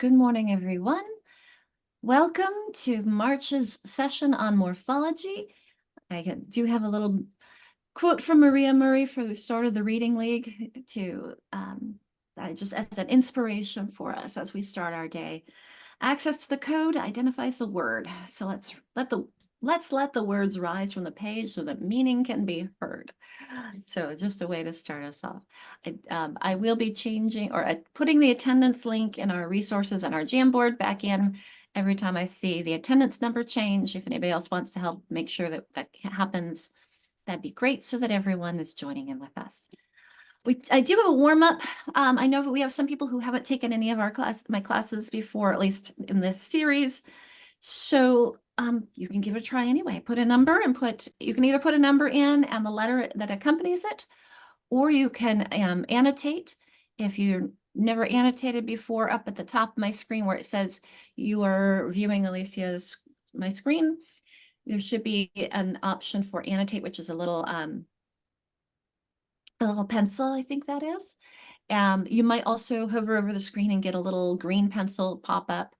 Good morning, everyone. Welcome to March's session on morphology. I do have a little quote from Maria Murray for the start of the Reading League to just as an inspiration for us as we start our day. Access to the code identifies the word. So let's let the words rise from the page so that meaning can be heard. So just a way to start us off. I will be changing or putting the attendance link in our resources and our Jamboard back in every time I see the attendance number change. If anybody else wants to help make sure that that happens, that'd be great so that everyone is joining in with us. I do have a warm-up. I know that we have some people who haven't taken any of my classes before, at least in this series. So you can give it a try anyway. Put a number and you can either put a number in and the letter that accompanies it, or you can annotate. If you never annotated before, up at the top of my screen where it says you are viewing my screen, there should be an option for annotate, which is a little pencil, I think that is. You might also hover over the screen and get a little green pencil pop up.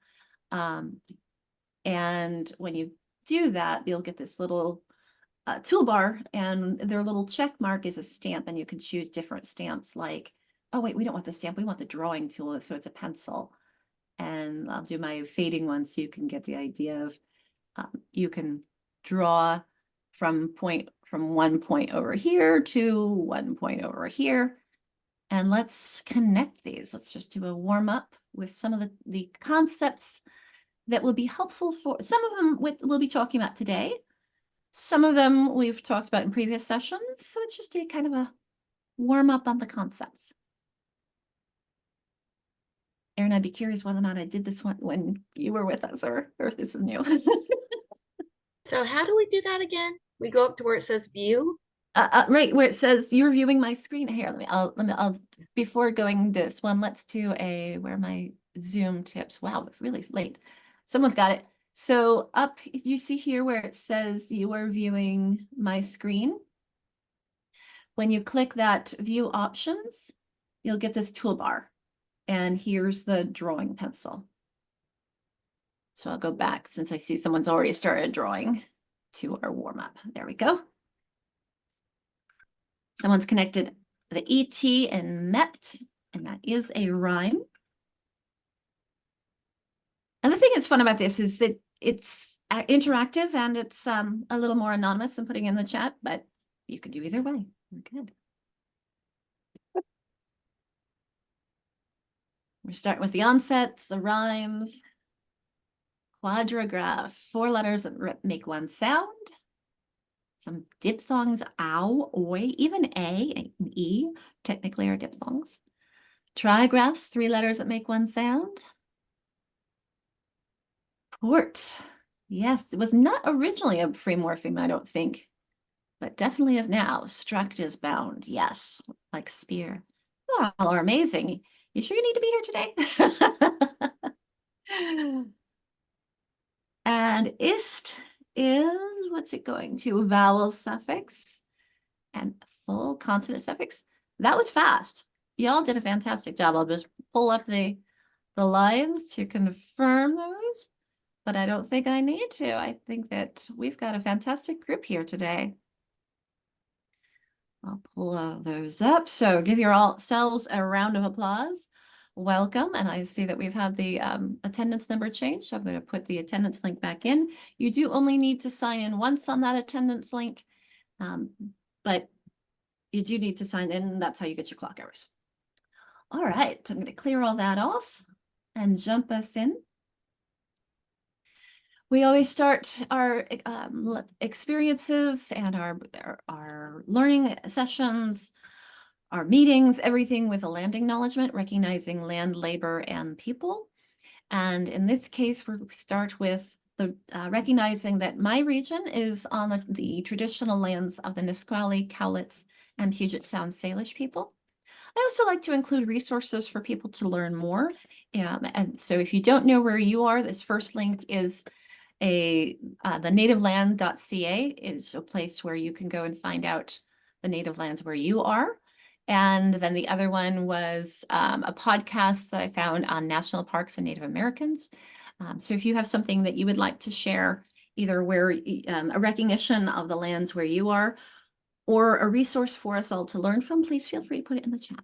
And when you do that, you'll get this little toolbar, and their little check mark is a stamp, and you can choose different stamps like, oh wait, we don't want the stamp, we want the drawing tool, so it's a pencil. And I'll do my fading one so you can get the idea of, you can draw from one point over here to one point over here. And let's connect these. Let's just do a warm up with some of the concepts that will be helpful for some of them. We'll be talking about today. Some of them we've talked about in previous sessions. So it's just a kind of a warm up on the concepts. Erin, I'd be curious whether or not I did this one when you were with us, or if this is new. So how do we do that again? We go up to where it says view. Right where it says you're viewing my screen. Here, I'll before going this one, let's do where are my Zoom tips? Wow, it's really late. Someone's got it. So up, you see here where it says you are viewing my screen. When you click that view options, you'll get this toolbar. And here's the drawing pencil. So I'll go back since I see someone's already started drawing to our warm up. There we go. Someone's connected the ET and MET, and that is a rhyme. And the thing that's fun about this is it's interactive, and it's a little more anonymous than putting in the chat, but you could do either way. We're good. We're starting with the onsets, the rhymes. Quadragraph, 4 letters that make one sound. Some diphthongs, ow, oi, even A and E technically are diphthongs. Trigraphs, 3 letters that make one sound. Port, yes, it was not originally a free morpheme, I don't think, but definitely is now. Struct is bound, yes, like spear. Oh, all are amazing. You sure you need to be here today? And ist is, what's it going to? Vowel suffix and full consonant suffix. That was fast. Y'all did a fantastic job. I'll just pull up the lines to confirm those, but I don't think I need to. I think that we've got a fantastic group here today. I'll pull those up. So give yourselves a round of applause. Welcome. And I see that we've had the attendance number change. So I'm going to put the attendance link back in. You do only need to sign in once on that attendance link, but you do need to sign in. That's how you get your clock hours. All right. I'm going to clear all that off and jump us in. We always start our experiences and our learning sessions, our meetings, everything with a land acknowledgement, recognizing land, labor, and people. And in this case, we start with the recognizing that my region is on the traditional lands of the Nisqually, Cowlitz, and Puget Sound Salish people. I also like to include resources for people to learn more. And so if you don't know where you are, this first link is the nativeland.ca is a place where you can go and find out the native lands where you are. And then the other one was a podcast that I found on national parks and Native Americans. So if you have something that you would like to share, either where a recognition of the lands where you are, or a resource for us all to learn from, please feel free to put it in the chat.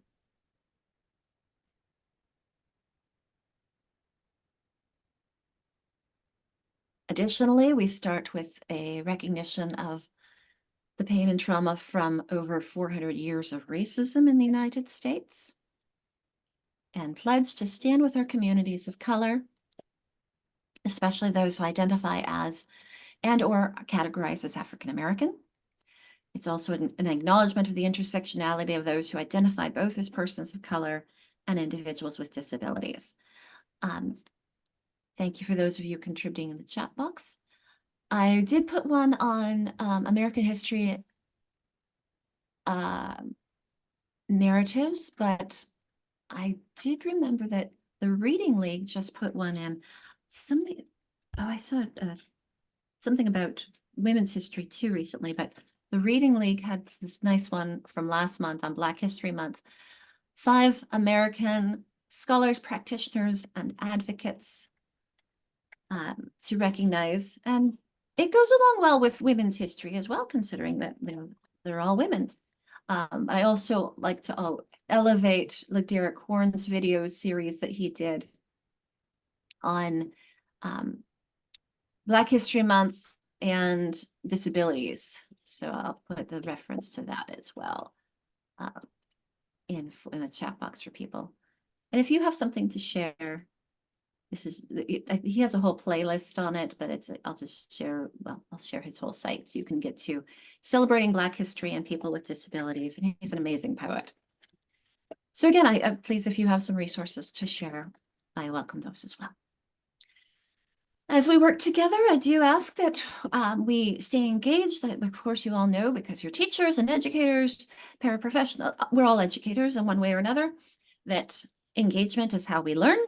Additionally, we start with a recognition of the pain and trauma from over 400 years of racism in the United States, and pledge to stand with our communities of color, especially those who identify as and or categorized as African American. It's also an acknowledgement of the intersectionality of those who identify both as persons of color and individuals with disabilities. Thank you for those of you contributing in the chat box. I did put one on American history narratives, but I did remember that the Reading League just put one in. Somebody, I saw something about women's history too recently, but the Reading League had this nice one from last month on Black History Month. 5 American scholars, practitioners, and advocates to recognize, and it goes along well with women's history as well, considering that they're all women. I also like to elevate like Derek Horn's video series that he did on Black History Month and disabilities. So I'll put the reference to that as well in the chat box for people. And if you have something to share, this is, he has a whole playlist on it, but I'll just share, well, I'll share his whole site so you can get to celebrating Black history and people with disabilities. And he's an amazing poet. So again, please, if you have some resources to share, I welcome those as well. As we work together, I do ask that we stay engaged. Of course, you all know, because you're teachers and educators, paraprofessionals, we're all educators in one way or another, that engagement is how we learn,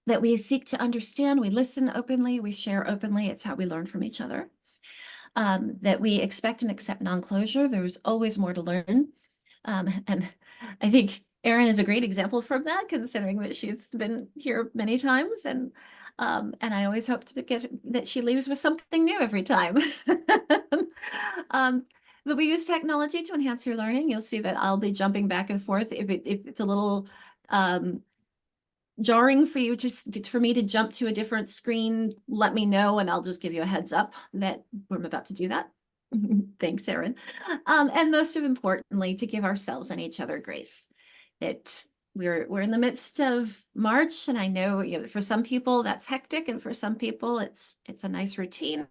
that we seek to understand, we listen openly, we share openly. It's how we learn from each other. That we expect and accept non-closure. There's always more to learn. And I think Erin is a great example from that, considering that she's been here many times. And I always hope to get that she leaves with something new every time. But we use technology to enhance your learning. You'll see that I'll be jumping back and forth. If it's a little jarring for you, just for me to jump to a different screen, let me know, and I'll just give you a heads up that I'm about to do that. Thanks, Erin. And most importantly, to give ourselves and each other grace. That we're in the midst of March, and I know, for some people that's hectic, and for some people it's a nice routine.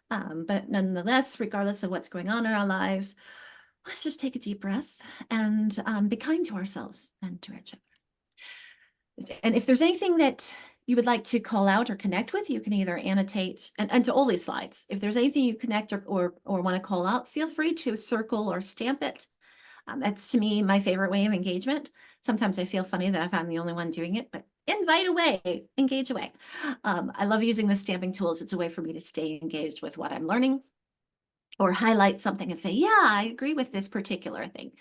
But nonetheless, regardless of what's going on in our lives, let's just take a deep breath and be kind to ourselves and to each other. And if there's anything that you would like to call out or connect with, you can either annotate and to all these slides. If there's anything you connect or want to call out, feel free to circle or stamp it. That's, to me, my favorite way of engagement. Sometimes I feel funny that if I'm the only one doing it, but invite away, engage away. I love using the stamping tools. It's a way for me to stay engaged with what I'm learning, or highlight something and say, yeah, I agree with this particular thing.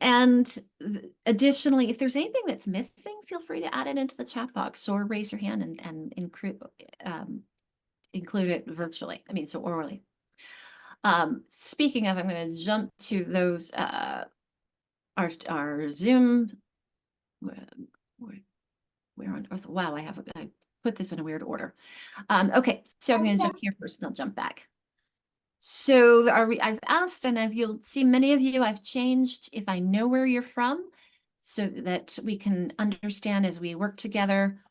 And additionally, if there's anything that's missing, feel free to add it into the chat box or raise your hand and include it virtually. I mean, so orally. Speaking of, I'm going to jump to those, our Zoom. Where on earth? Wow, I put this in a weird order. Okay, so I'm going to jump here first and I'll jump back. So I've asked, and you'll see many of you, I've changed if I know where you're from, so that we can understand as we work together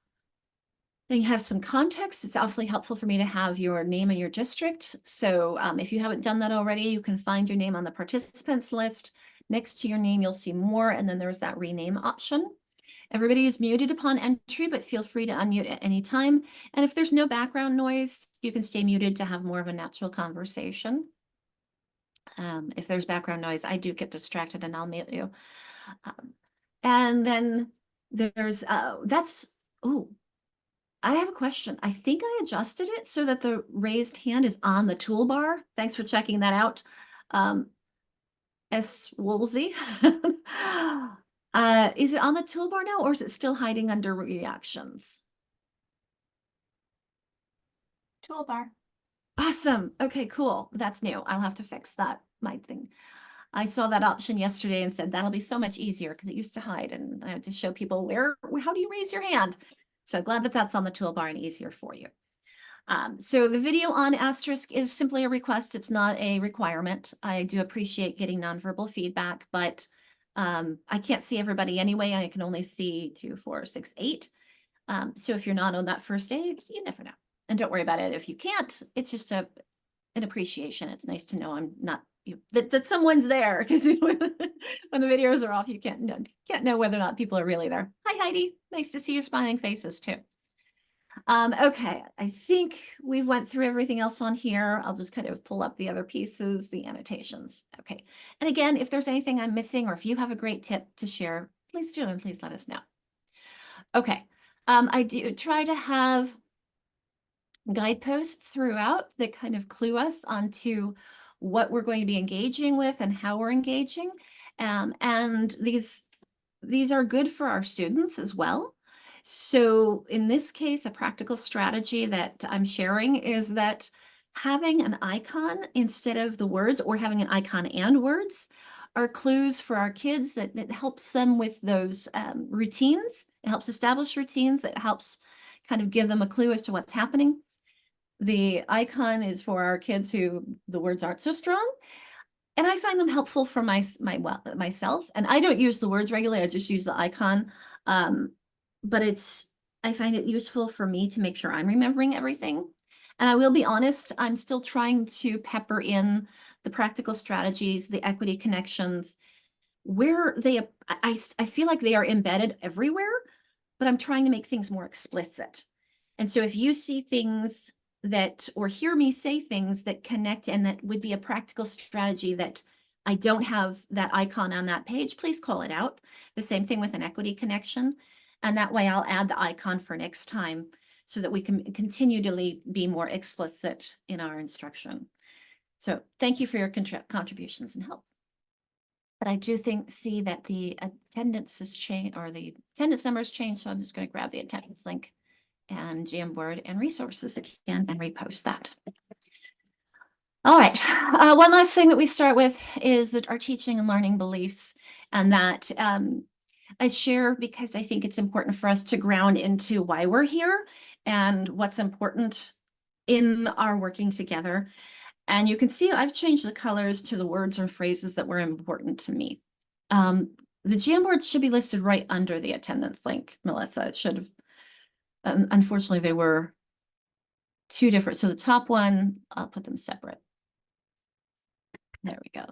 and have some context. It's awfully helpful for me to have your name and your district. So if you haven't done that already, you can find your name on the participants list. Next to your name, you'll see more, and then there's that rename option. Everybody is muted upon entry, but feel free to unmute at any time. And if there's no background noise, you can stay muted to have more of a natural conversation. If there's background noise, I do get distracted and I'll mute you. And then there's, I have a question. I think I adjusted it so that the raised hand is on the toolbar. Thanks for checking that out. S. Woolsey. Is it on the toolbar now, or is it still hiding under reactions? Toolbar. Awesome. Okay, cool. That's new. I'll have to fix that, my thing. I saw that option yesterday and said that'll be so much easier because it used to hide and I had to show people how do you raise your hand? So glad that that's on the toolbar and easier for you. So the video on asterisk is simply a request. It's not a requirement. I do appreciate getting nonverbal feedback, but I can't see everybody anyway. I can only see 2, 4, 6, 8. So if you're not on that first aid, you never know. And don't worry about it. If you can't, it's just an appreciation. It's nice to know I'm not that someone's there, because when the videos are off, you can't know whether or not people are really there. Hi, Heidi. Nice to see your smiling faces too. Okay, I think we've went through everything else on here. I'll just kind of pull up the other pieces, the annotations. Okay, and again, if there's anything I'm missing or if you have a great tip to share, please do, and please let us know. Okay, I do try to have guideposts throughout that kind of clue us onto what we're going to be engaging with and how we're engaging. And these are good for our students as well. So in this case, a practical strategy that I'm sharing is that having an icon instead of the words, or having an icon and words, are clues for our kids that helps them with those routines. It helps establish routines. It helps kind of give them a clue as to what's happening. The icon is for our kids who the words aren't so strong. And I find them helpful for myself. And I don't use the words regularly. I just use the icon. But I find it useful for me to make sure I'm remembering everything. And I will be honest, I'm still trying to pepper in the practical strategies, the equity connections, where I feel like they are embedded everywhere, but I'm trying to make things more explicit. And so if you see things or hear me say things that connect and that would be a practical strategy that I don't have that icon on that page, please call it out. The same thing with an equity connection. And that way I'll add the icon for next time so that we can continue to be more explicit in our instruction. So thank you for your contributions and help. But I do see that the attendance has changed, or the attendance numbers changed. So I'm just going to grab the attendance link and Jamboard and resources again and repost that. All right, one last thing that we start with is our teaching and learning beliefs, and that I share because I think it's important for us to ground into why we're here and what's important in our working together. And you can see I've changed the colors to the words or phrases that were important to me. The Jamboard should be listed right under the attendance link, Melissa. It should have. Unfortunately, they were two different. So the top one, I'll put them separate. There we go.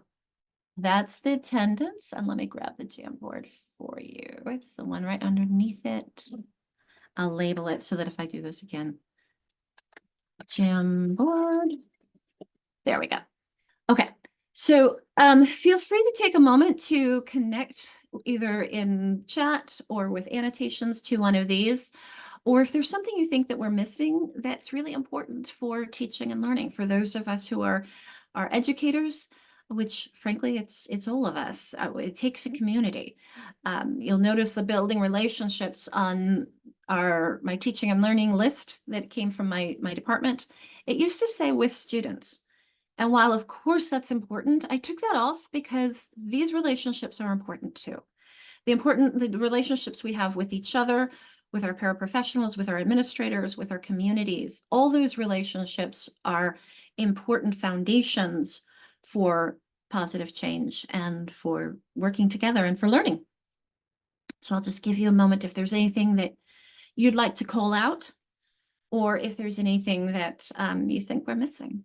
That's the attendance. And let me grab the Jamboard for you. It's the one right underneath it. I'll label it so that if I do this again, Jamboard. There we go. Okay. So feel free to take a moment to connect either in chat or with annotations to one of these. Or if there's something you think that we're missing that's really important for teaching and learning, for those of us who are educators, which frankly, it's all of us. It takes a community. You'll notice the building relationships on my teaching and learning list that came from my department. It used to say with students. And while of course that's important, I took that off because these relationships are important too. The relationships we have with each other, with our paraprofessionals, with our administrators, with our communities, all those relationships are important foundations for positive change and for working together and for learning. So I'll just give you a moment if there's anything that you'd like to call out, or if there's anything that you think we're missing.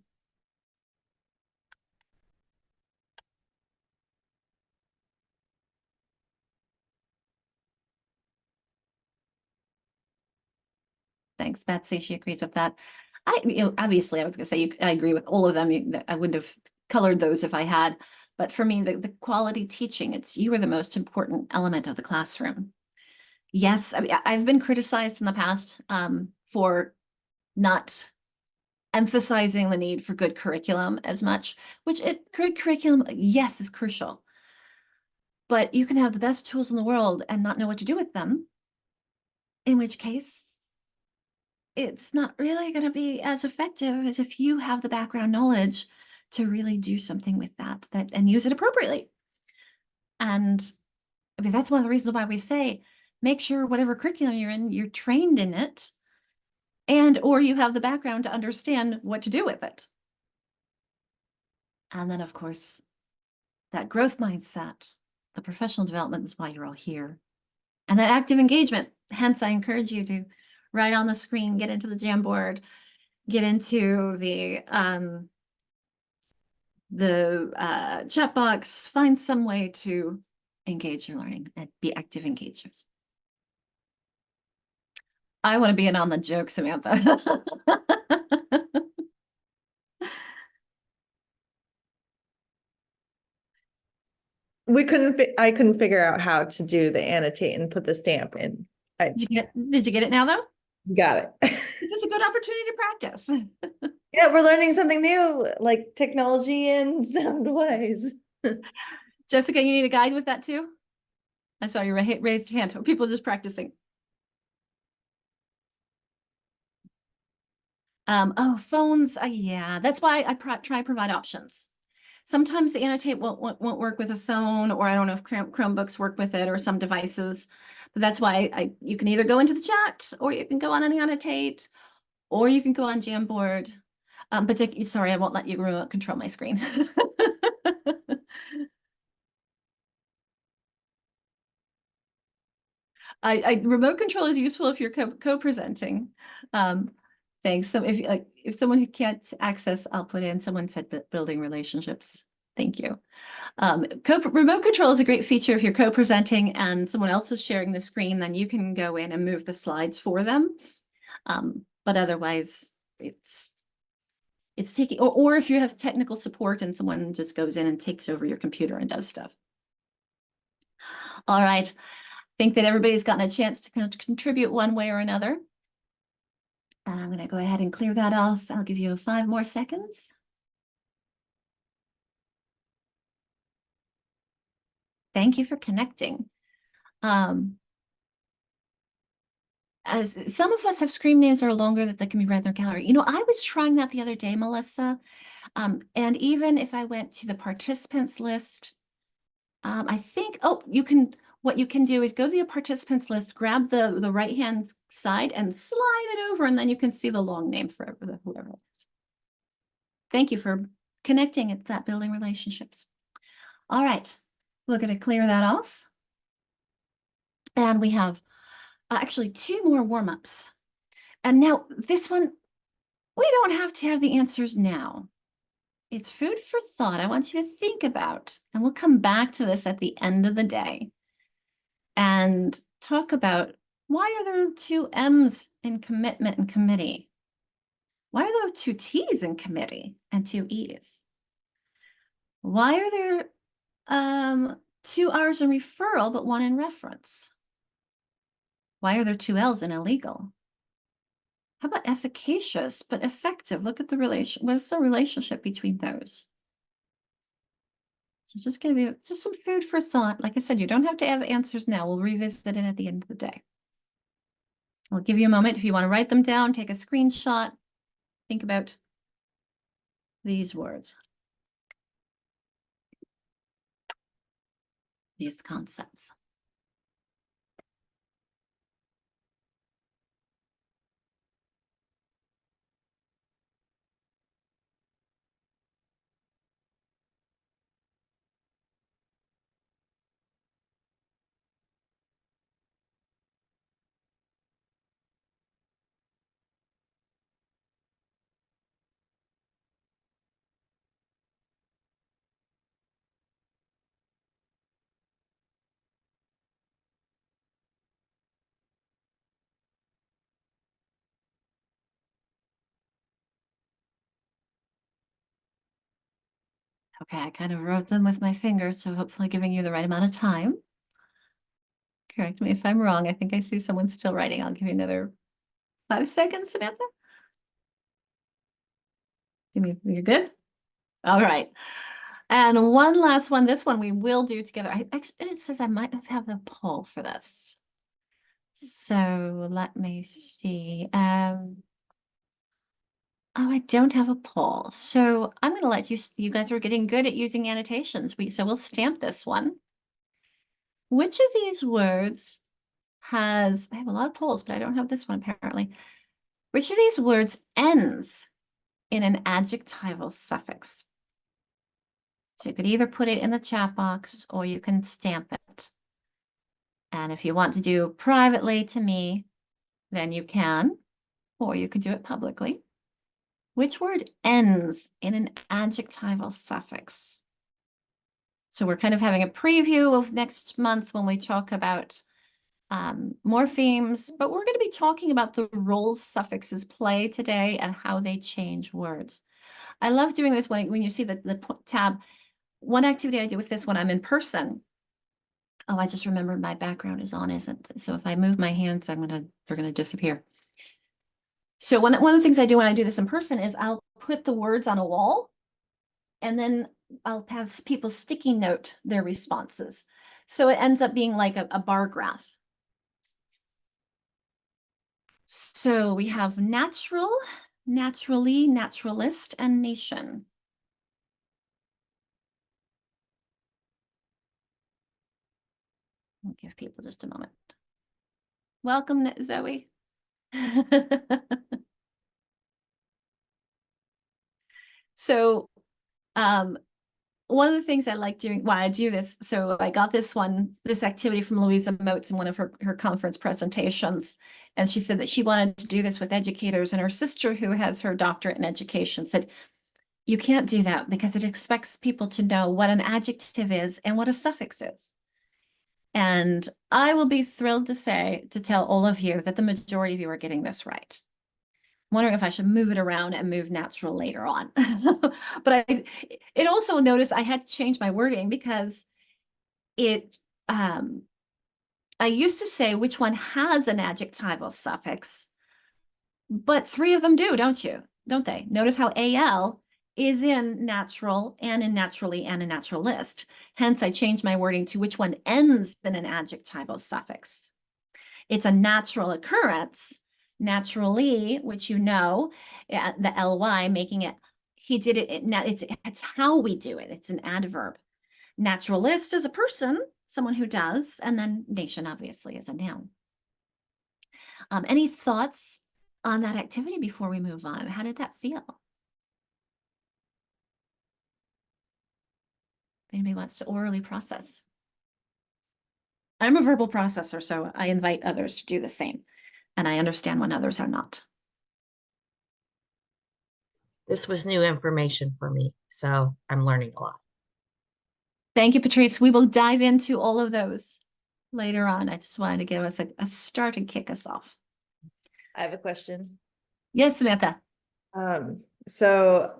Thanks, Betsy. She agrees with that. Obviously, I was going to say I agree with all of them. I wouldn't have colored those if I had. But for me, the quality teaching, you are the most important element of the classroom. Yes, I've been criticized in the past for not emphasizing the need for good curriculum as much, good curriculum, yes, is crucial. But you can have the best tools in the world and not know what to do with them, in which case it's not really going to be as effective as if you have the background knowledge to really do something with that and use it appropriately. And I mean, that's one of the reasons why we say, make sure whatever curriculum you're in, you're trained in it, and or you have the background to understand what to do with it. And then, of course, that growth mindset, the professional development is why you're all here. And that active engagement. Hence, I encourage you to write on the screen, get into the Jamboard, get into the chat box, find some way to engage your learning and be active engagers. I want to be in on the joke, Samantha. I couldn't figure out how to do the annotate and put the stamp in. Did you get it now though? Got it. It's a good opportunity to practice. Yeah, we're learning something new, like technology and sound ways. Jessica, you need a guide with that too? I saw you raised your hand. People just practicing. Oh, phones. Yeah, that's why I try to provide options. Sometimes the annotate won't work with a phone, or I don't know if Chromebooks work with it or some devices. But that's why you can either go into the chat, or you can go on an annotate, or you can go on Jamboard. But sorry, I won't let you remote control my screen. Remote control is useful if you're co-presenting. Thanks. So if someone who can't access, I'll put in, someone said building relationships. Thank you. Remote control is a great feature if you're co-presenting and someone else is sharing the screen, then you can go in and move the slides for them. But otherwise it's taking, or if you have technical support and someone just goes in and takes over your computer and does stuff. All right. I think that everybody's gotten a chance to kind of contribute one way or another. And I'm going to go ahead and clear that off. I'll give you 5 more seconds. Thank you for connecting. As some of us have screen names that are longer that can be read in their gallery. You know, I was trying that the other day, Melissa. And even if I went to the participants list, I think, what you can do is go to the participants list, grab the right-hand side and slide it over, and then you can see the long name for whoever it is. Thank you for connecting at that building relationships. All right, we're going to clear that off. And we have actually 2 more warm-ups. And now this one, we don't have to have the answers now. It's food for thought. I want you to think about, and we'll come back to this at the end of the day and talk about, why are there 2 M's in commitment and committee? Why are there 2 T's in committee and 2 E's? Why are there 2 R's in referral but 1 in reference? Why are there 2 L's in illegal? How about efficacious but effective? Look at the relation. What's the relationship between those? So just gonna be just some food for thought. Like I said, you don't have to have answers now. We'll revisit it at the end of the day. I'll give you a moment if you want to write them down, take a screenshot, think about these words, these concepts. Okay, I kind of wrote them with my fingers, so hopefully giving you the right amount of time. Correct me if I'm wrong. I think I see someone still writing. I'll give you another 5 seconds, Samantha. You're good? All right. And one last one, this one we will do together. It says I might have a poll for this. So let me see. Oh, I don't have a poll. So I'm going to let you guys are getting good at using annotations. So we'll stamp this one. Which of these words I have a lot of polls, but I don't have this one apparently. Which of these words ends in an adjectival suffix? So you could either put it in the chat box or you can stamp it. And if you want to do privately to me, then you can, or you could do it publicly. Which word ends in an adjectival suffix? So we're kind of having a preview of next month when we talk about morphemes, but we're going to be talking about the roles suffixes play today and how they change words. I love doing this when you see the tab. One activity I do with this when I'm in person. Oh, I just remembered my background is on, isn't it? So if I move my hands, they're gonna disappear. So one of the things I do when I do this in person is I'll put the words on a wall and then I'll have people sticky note their responses. So it ends up being like a bar graph. So we have natural, naturally, naturalist, and nation. I'll give people just a moment. Welcome, Zoe. So one of the things I like doing, why I do this, so I got this activity from Louisa Moats in one of her conference presentations. And she said that she wanted to do this with educators, and her sister, who has her doctorate in education, said, you can't do that because it expects people to know what an adjective is and what a suffix is. And I will be thrilled to tell all of you that the majority of you are getting this right. I'm wondering if I should move it around and move natural later on. But it also noticed I had to change my wording because I used to say which one has an adjectival suffix, but 3 of them do, don't they? Notice how AL is in natural and in naturally and in naturalist. Hence, I changed my wording to which one ends in an adjectival suffix. It's a natural occurrence, naturally, which you know, the ly, making it, he did it, it's how we do it. It's an adverb. Naturalist is a person, someone who does, and then nation, obviously, is a noun. Any thoughts on that activity before we move on? How did that feel? Anybody wants to orally process? I'm a verbal processor, so I invite others to do the same. And I understand when others are not. This was new information for me, so I'm learning a lot. Thank you, Patrice. We will dive into all of those later on. I just wanted to give us a start and kick us off. I have a question. Yes, Samantha. So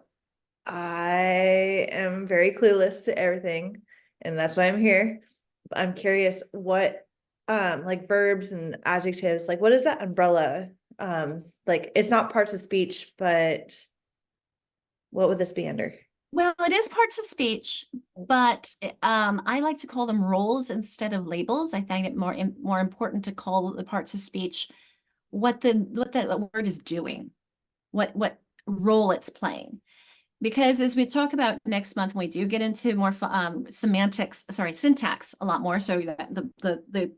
I am very clueless to everything, and that's why I'm here. I'm curious what like verbs and adjectives, like what is that umbrella? Like it's not parts of speech, but what would this be under? Well, it is parts of speech, but I like to call them roles instead of labels. I find it more important to call the parts of speech what the word is doing, what role it's playing. Because as we talk about next month, when we do get into more syntax a lot more. So the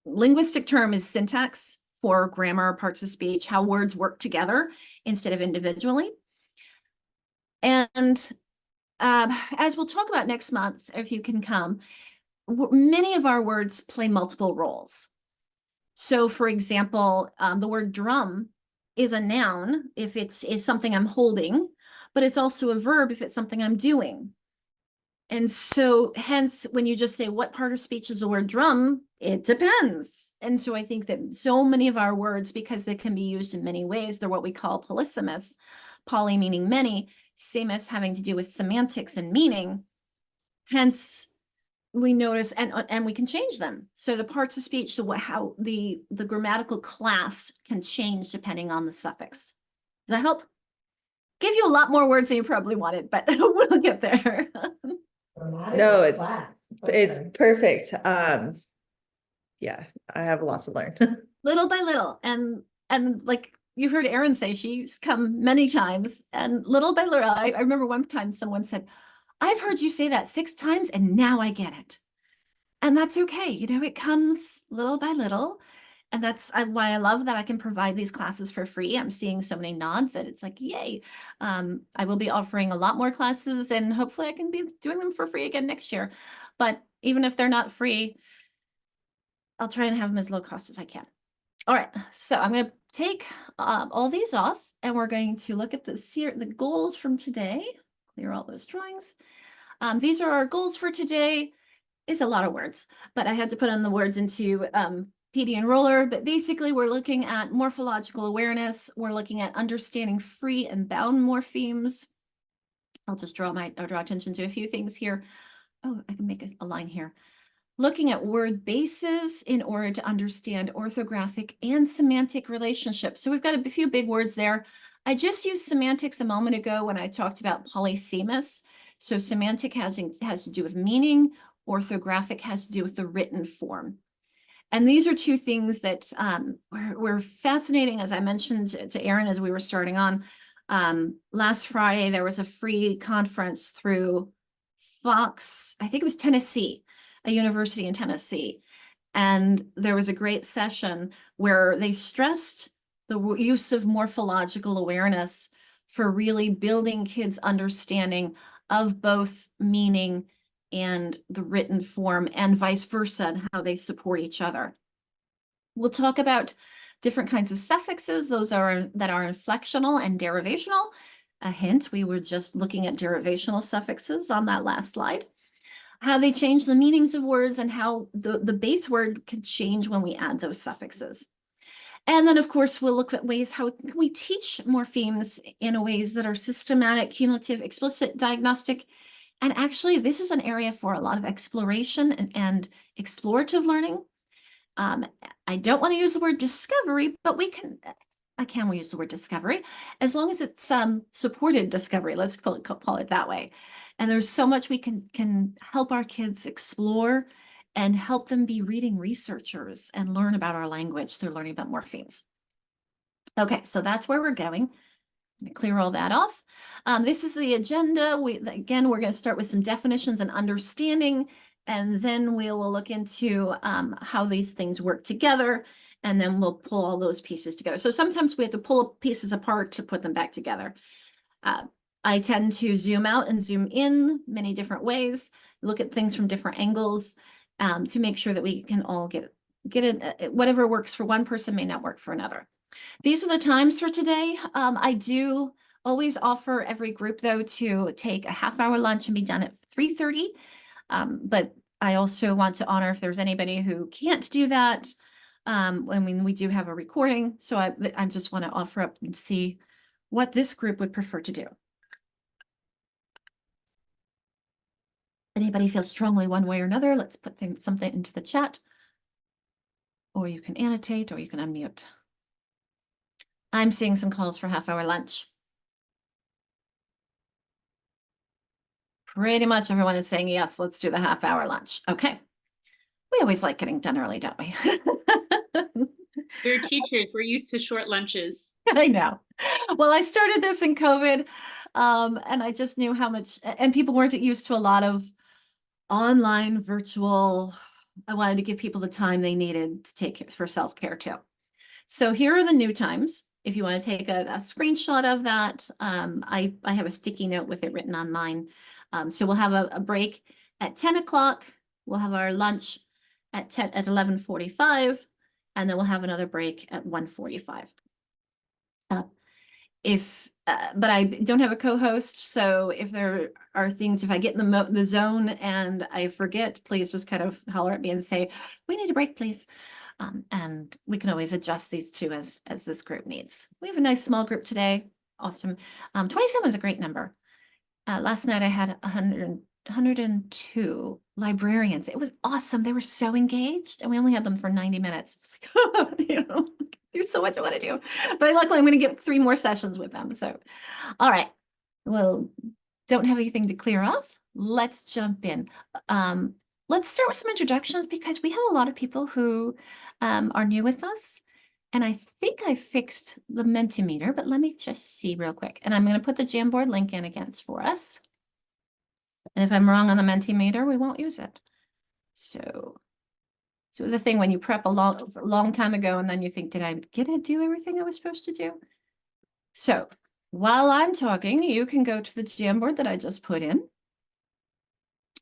linguistic term is syntax for grammar, parts of speech, how words work together instead of individually. And as we'll talk about next month, if you can come, many of our words play multiple roles. So for example, the word drum is a noun if it's something I'm holding, but it's also a verb if it's something I'm doing. And so hence, when you just say what part of speech is the word drum, it depends. And so I think that so many of our words, because they can be used in many ways, they're what we call polysemous, poly meaning many, semous having to do with semantics and meaning. Hence, we notice and we can change them. So the parts of speech, so how the grammatical class can change depending on the suffix. Does that help? Gave you a lot more words than you probably wanted, but we'll get there. No, it's perfect. Yeah, I have a lot to learn. Little by little, and like you heard Erin say, she's come many times, and little by little, I remember one time someone said, I've heard you say that 6 times and now I get it. And that's okay. You know, it comes little by little. And that's why I love that I can provide these classes for free. I'm seeing so many nods that it's like, yay. I will be offering a lot more classes and hopefully I can be doing them for free again next year. But even if they're not free, I'll try and have them as low cost as I can. All right, so I'm going to take all these off and we're going to look at the goals from today. Clear all those drawings. These are our goals for today. It's a lot of words, but I had to put on the words into PD Enroller. But basically, we're looking at morphological awareness. We're looking at understanding free and bound morphemes. I'll just draw attention to a few things here. Oh, I can make a line here. Looking at word bases in order to understand orthographic and semantic relationships. So we've got a few big words there. I just used semantics a moment ago when I talked about polysemous. So semantic has to do with meaning. Orthographic has to do with the written form. And these are two things that were fascinating, as I mentioned to Erin as we were starting on. Last Friday, there was a free conference through Fox, I think it was Tennessee, a university in Tennessee. And there was a great session where they stressed the use of morphological awareness for really building kids' understanding of both meaning and the written form and vice versa, and how they support each other. We'll talk about different kinds of suffixes, those that are inflectional and derivational. A hint, we were just looking at derivational suffixes on that last slide. How they change the meanings of words and how the base word can change when we add those suffixes. And then, of course, we'll look at ways how we teach morphemes in ways that are systematic, cumulative, explicit, diagnostic. And actually, this is an area for a lot of exploration and explorative learning. I don't want to use the word discovery, but we can use the word discovery as long as it's supported discovery. Let's call it that way. And there's so much we can help our kids explore and help them be reading researchers and learn about our language through learning about morphemes. Okay, so that's where we're going. I'm going to clear all that off. This is the agenda. Again, we're going to start with some definitions and understanding, and then we will look into how these things work together, and then we'll pull all those pieces together. So sometimes we have to pull pieces apart to put them back together. I tend to zoom out and zoom in many different ways, look at things from different angles to make sure that we can all get it. Whatever works for one person may not work for another. These are the times for today. I do always offer every group, though, to take a half-hour lunch and be done at 3:30. But I also want to honor if there's anybody who can't do that. I mean, we do have a recording, so I just want to offer up and see what this group would prefer to do. Anybody feels strongly one way or another, let's put something into the chat. Or you can annotate, or you can unmute. I'm seeing some calls for half-hour lunch. Pretty much everyone is saying, yes, let's do the half-hour lunch. Okay. We always like getting done early, don't we? We're teachers. We're used to short lunches. I know. Well, I started this in COVID, and I just knew how much, and people weren't used to a lot of online, virtual. I wanted to give people the time they needed to take for self-care too. So here are the new times. If you want to take a screenshot of that, I have a sticky note with it written on mine. So we'll have a break at 10 o'clock. We'll have our lunch at 11:45, and then we'll have another break at 1:45. But I don't have a co-host, so if there are things, if I get in the zone and I forget, please just kind of holler at me and say, we need a break, please. And we can always adjust these two as this group needs. We have a nice small group today. Awesome. 27 is a great number. Last night I had 102 librarians. It was awesome. They were so engaged, and we only had them for 90 minutes. It's like, There's so much I want to do, but luckily I'm going to get 3 more sessions with them. So, all right. Well, don't have anything to clear off. Let's jump in. Let's start with some introductions because we have a lot of people who are new with us. And I think I fixed the Mentimeter, but let me just see real quick. And I'm going to put the Jamboard link in against for us. And if I'm wrong on the Mentimeter, we won't use it. So the thing when you prep a long time ago and then you think, did I get to do everything I was supposed to do? So while I'm talking, you can go to the Jamboard that I just put in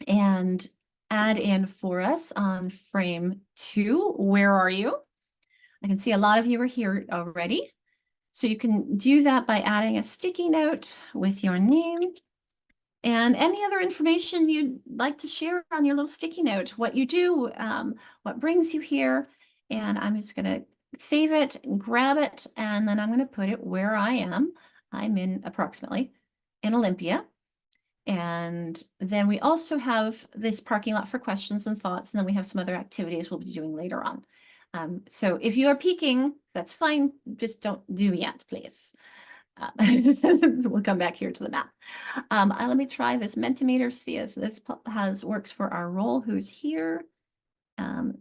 and add in for us on frame 2. Where are you? I can see a lot of you are here already. So you can do that by adding a sticky note with your name and any other information you'd like to share on your little sticky note, what you do, what brings you here. And I'm just going to save it, grab it, and then I'm going to put it where I am. I'm approximately in Olympia. And then we also have this parking lot for questions and thoughts. And then we have some other activities we'll be doing later on. So if you are peeking, that's fine. Just don't do yet, please. We'll come back here to the map. Let me try this Mentimeter, see as this works for our role. Who's here? Oh,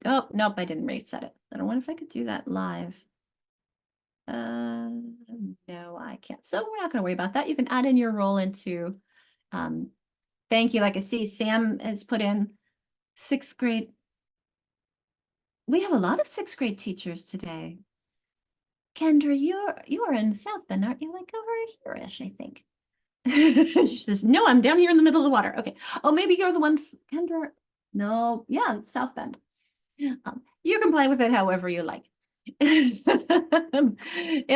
nope, I didn't reset it. I don't wonder if I could do that live. No, I can't. So we're not going to worry about that. You can add in your role into, thank you. Like I see Sam has put in 6th grade. We have a lot of 6th grade teachers today. Kendra, you are in South Bend, aren't you? Like over here-ish, I think. She says, no, I'm down here in the middle of the water. Okay. Oh, maybe you're the one, Kendra. No, yeah, South Bend. You can play with it however you like. In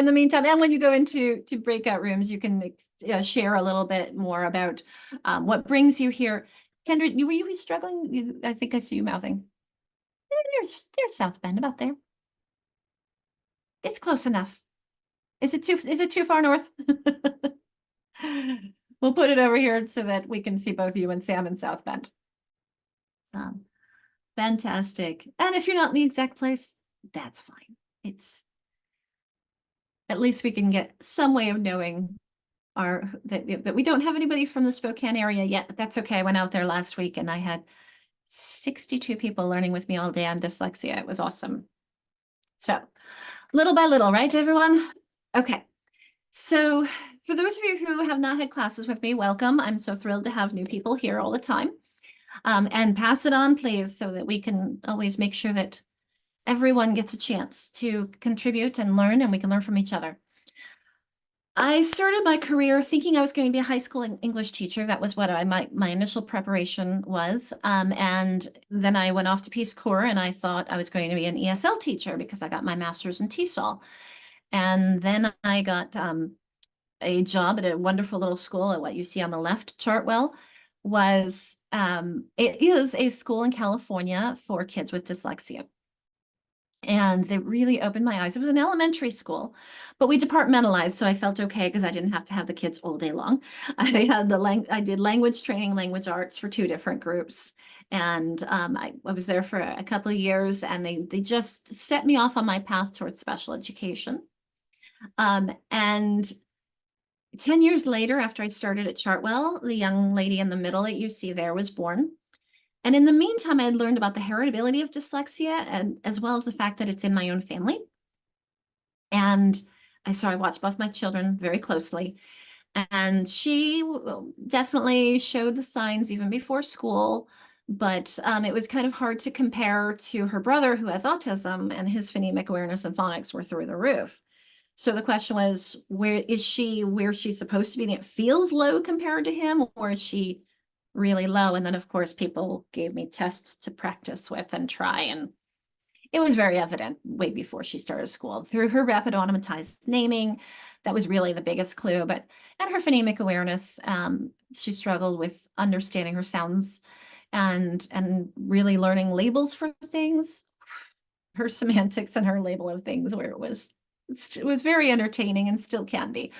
the meantime, and when you go into breakout rooms, you can share a little bit more about what brings you here. Kendra, were you struggling? I think I see you mouthing. There's South Bend about there. It's close enough. Is it too far north? We'll put it over here so that we can see both you and Sam in South Bend. Fantastic. And if you're not in the exact place, that's fine. It's at least we can get some way of knowing that we don't have anybody from the Spokane area yet, but that's okay. I went out there last week and I had 62 people learning with me all day on dyslexia. It was awesome. So little by little, right, everyone? Okay. So for those of you who have not had classes with me, welcome. I'm so thrilled to have new people here all the time. And pass it on, please, so that we can always make sure that everyone gets a chance to contribute and learn, and we can learn from each other. I started my career thinking I was going to be a high school English teacher. That was what my initial preparation was. And then I went off to Peace Corps and I thought I was going to be an ESL teacher because I got my master's in TESOL. And then I got a job at a wonderful little school at what you see on the left, Chartwell, it is a school in California for kids with dyslexia. And they really opened my eyes. It was an elementary school, but we departmentalized, so I felt okay because I didn't have to have the kids all day long. I did language training, language arts for 2 different groups. And I was there for a couple of years, and they just set me off on my path towards special education. And 10 years later, after I started at Chartwell, the young lady in the middle that you see there was born. And in the meantime, I had learned about the heritability of dyslexia, and as well as the fact that it's in my own family. And I watched both my children very closely. And she definitely showed the signs even before school, but it was kind of hard to compare to her brother who has autism, and his phonemic awareness and phonics were through the roof. So the question was, where she's supposed to be? And it feels low compared to him, or is she really low? And then of course people gave me tests to practice with and try, and it was very evident way before she started school through her rapid automatized naming. That was really the biggest clue. And her phonemic awareness, she struggled with understanding her sounds and really learning labels for things. Her semantics and her label of things, where it was very entertaining and still can be.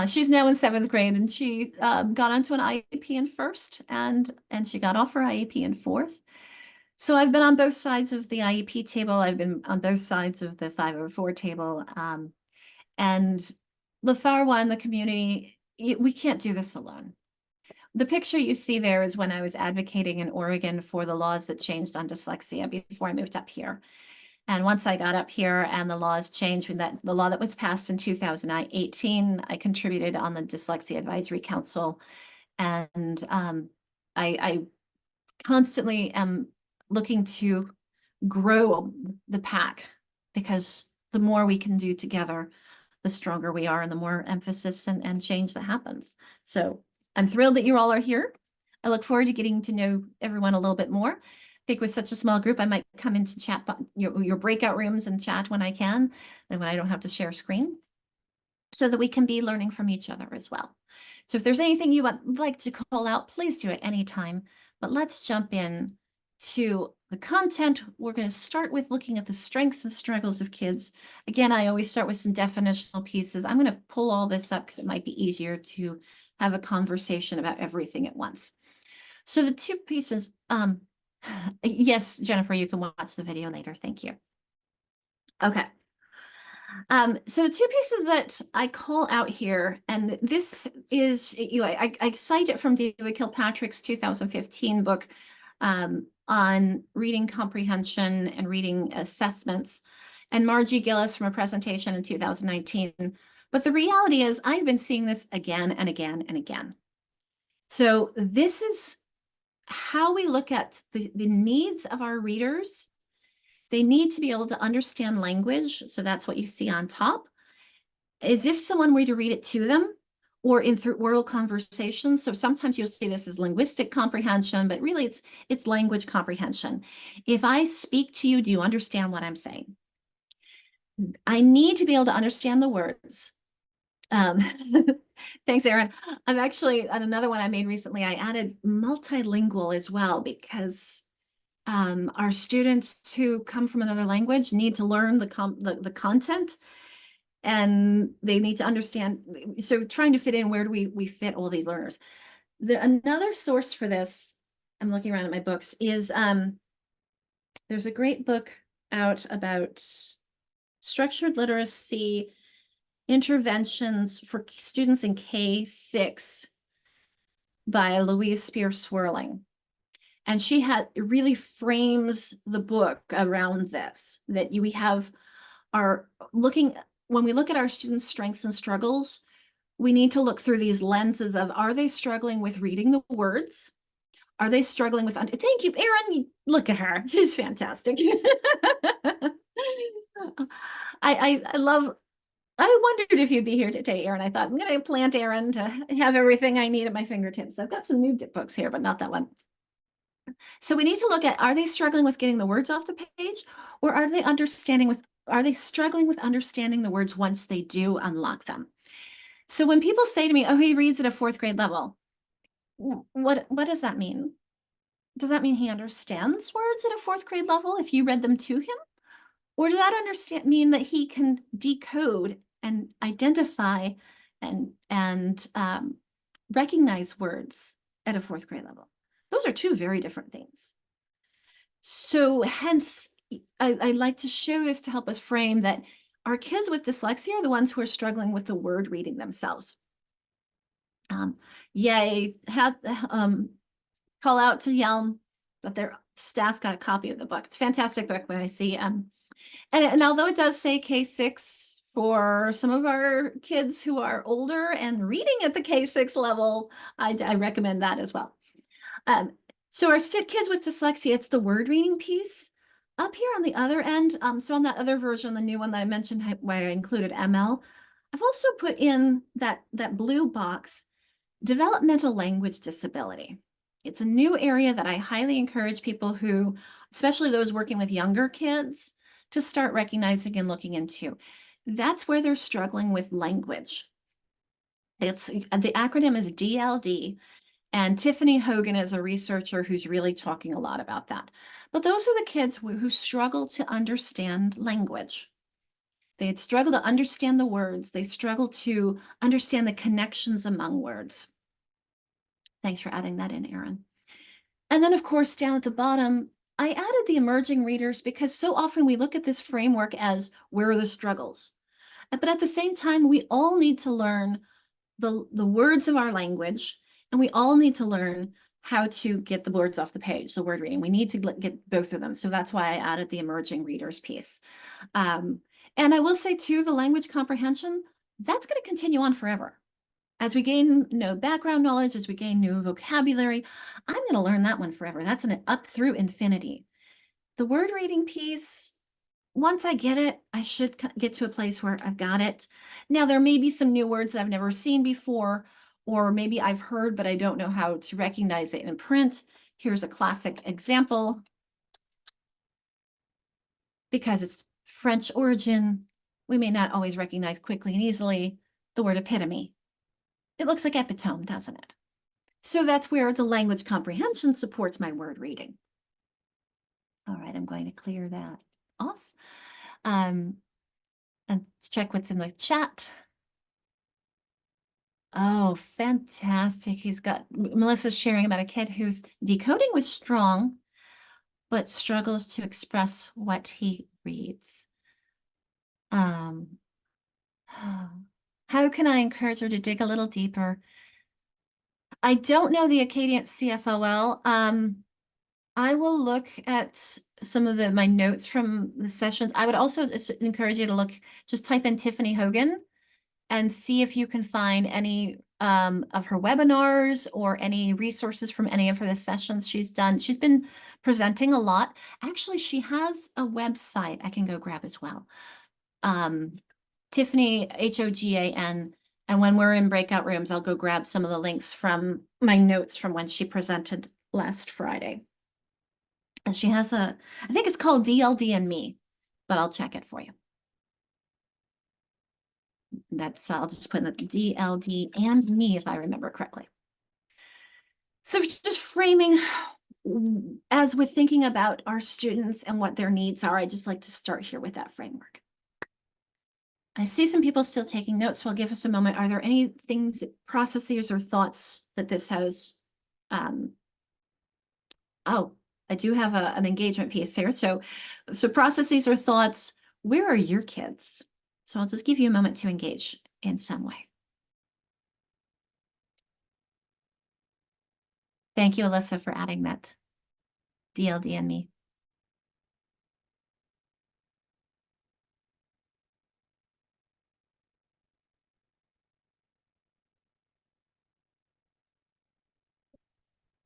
She's now in 7th grade, and she got onto an IEP in 1st, and she got off her IEP in 4th. So I've been on both sides of the IEP table. I've been on both sides of the 504 table. And the far one, the community, we can't do this alone. The picture you see there is when I was advocating in Oregon for the laws that changed on dyslexia before I moved up here. And once I got up here and the laws changed, with that the law that was passed in 2018, I contributed on the Dyslexia Advisory Council. And I constantly am looking to grow the pack, because the more we can do together, the stronger we are and the more emphasis and change that happens. So I'm thrilled that you all are here. I look forward to getting to know everyone a little bit more. I think with such a small group, I might come into chat, your breakout rooms and chat when I can, and when I don't have to share screen, so that we can be learning from each other as well. So if there's anything you would like to call out, please do it anytime. But let's jump in to the content. We're going to start with looking at the strengths and struggles of kids. Again, I always start with some definitional pieces. I'm going to pull all this up because it might be easier to have a conversation about everything at once. So the two pieces, yes, Jennifer, you can watch the video later. Thank you. Okay. So the two pieces that I call out here, and this is, I cite it from David Kilpatrick's 2015 book on reading comprehension and reading assessments, and Margie Gillis from a presentation in 2019. But the reality is I've been seeing this again and again and again. So this is how we look at the needs of our readers. They need to be able to understand language. So that's what you see on top, as if someone were to read it to them, or in through oral conversations. So sometimes you'll see this as linguistic comprehension, but really it's language comprehension. If I speak to you, do you understand what I'm saying? I need to be able to understand the words. Thanks, Erin. I'm actually, on another one I made recently, I added multilingual as well, because our students who come from another language need to learn the content, and they need to understand. So trying to fit in, where do we fit all these learners? Another source for this, I'm looking around at my books, is there's a great book out about structured literacy interventions for students in K6 by Louise Spear Swirling. And she really frames the book around this, that we have when we look at our students' strengths and struggles, we need to look through these lenses of, are they struggling with reading the words? Are they struggling with, thank you, Erin, look at her, she's fantastic. I wondered if you'd be here today, Erin. I thought I'm going to plant Erin to have everything I need at my fingertips. I've got some new books here, but not that one. So we need to look at, are they struggling with getting the words off the page, or are they struggling with understanding the words once they do unlock them? So when people say to me, oh, he reads at a 4th grade level, what does that mean? Does that mean he understands words at a 4th grade level if you read them to him? Or does that mean that he can decode and identify and recognize words at a 4th grade level? Those are two very different things. So hence, I like to show this to help us frame that our kids with dyslexia are the ones who are struggling with the word reading themselves. Yay, call out to Yelm that their staff got a copy of the book. It's a fantastic book when I see, and although it does say K6 for some of our kids who are older and reading at the K6 level, I recommend that as well. So our kids with dyslexia, it's the word reading piece. Up here on the other end, so on that other version, the new one that I mentioned where I included ML, I've also put in that blue box, developmental language disability. It's a new area that I highly encourage people who, especially those working with younger kids, to start recognizing and looking into. That's where they're struggling with language. The acronym is DLD. And Tiffany Hogan is a researcher who's really talking a lot about that. But those are the kids who struggle to understand language. They struggle to understand the words. They struggle to understand the connections among words. Thanks for adding that in, Erin. And then, of course, down at the bottom, I added the emerging readers because so often we look at this framework as where are the struggles? But at the same time, we all need to learn the words of our language, and we all need to learn how to get the words off the page, the word reading. We need to get both of them. So that's why I added the emerging readers piece. And I will say too, the language comprehension, that's going to continue on forever. As we gain background knowledge, as we gain new vocabulary, I'm going to learn that one forever. That's an up through infinity. The word reading piece, once I get it, I should get to a place where I've got it. Now, there may be some new words that I've never seen before, or maybe I've heard, but I don't know how to recognize it in print. Here's a classic example. Because it's French origin, we may not always recognize quickly and easily the word epitome. It looks like epitome, doesn't it? So that's where the language comprehension supports my word reading. All right, I'm going to clear that off. And check what's in the chat. Oh, fantastic. Melissa's sharing about a kid whose decoding was strong, but struggles to express what he reads. How can I encourage her to dig a little deeper? I don't know the Acadian CFOL. I will look at some of my notes from the sessions. I would also encourage you to just type in Tiffany Hogan and see if you can find any of her webinars or any resources from any of her sessions she's done. She's been presenting a lot. Actually, she has a website I can go grab as well. Tiffany, Hogan. And when we're in breakout rooms, I'll go grab some of the links from my notes from when she presented last Friday. And she has I think it's called DLD and Me, but I'll check it for you. I'll just put in the DLD and Me if I remember correctly. So just framing, as we're thinking about our students and what their needs are, I just like to start here with that framework. I see some people still taking notes, so I'll give us a moment. Are there any things, processes or thoughts that this has? Oh, I do have an engagement piece here. So processes or thoughts, where are your kids? So I'll just give you a moment to engage in some way. Thank you, Alyssa, for adding that DLD and Me.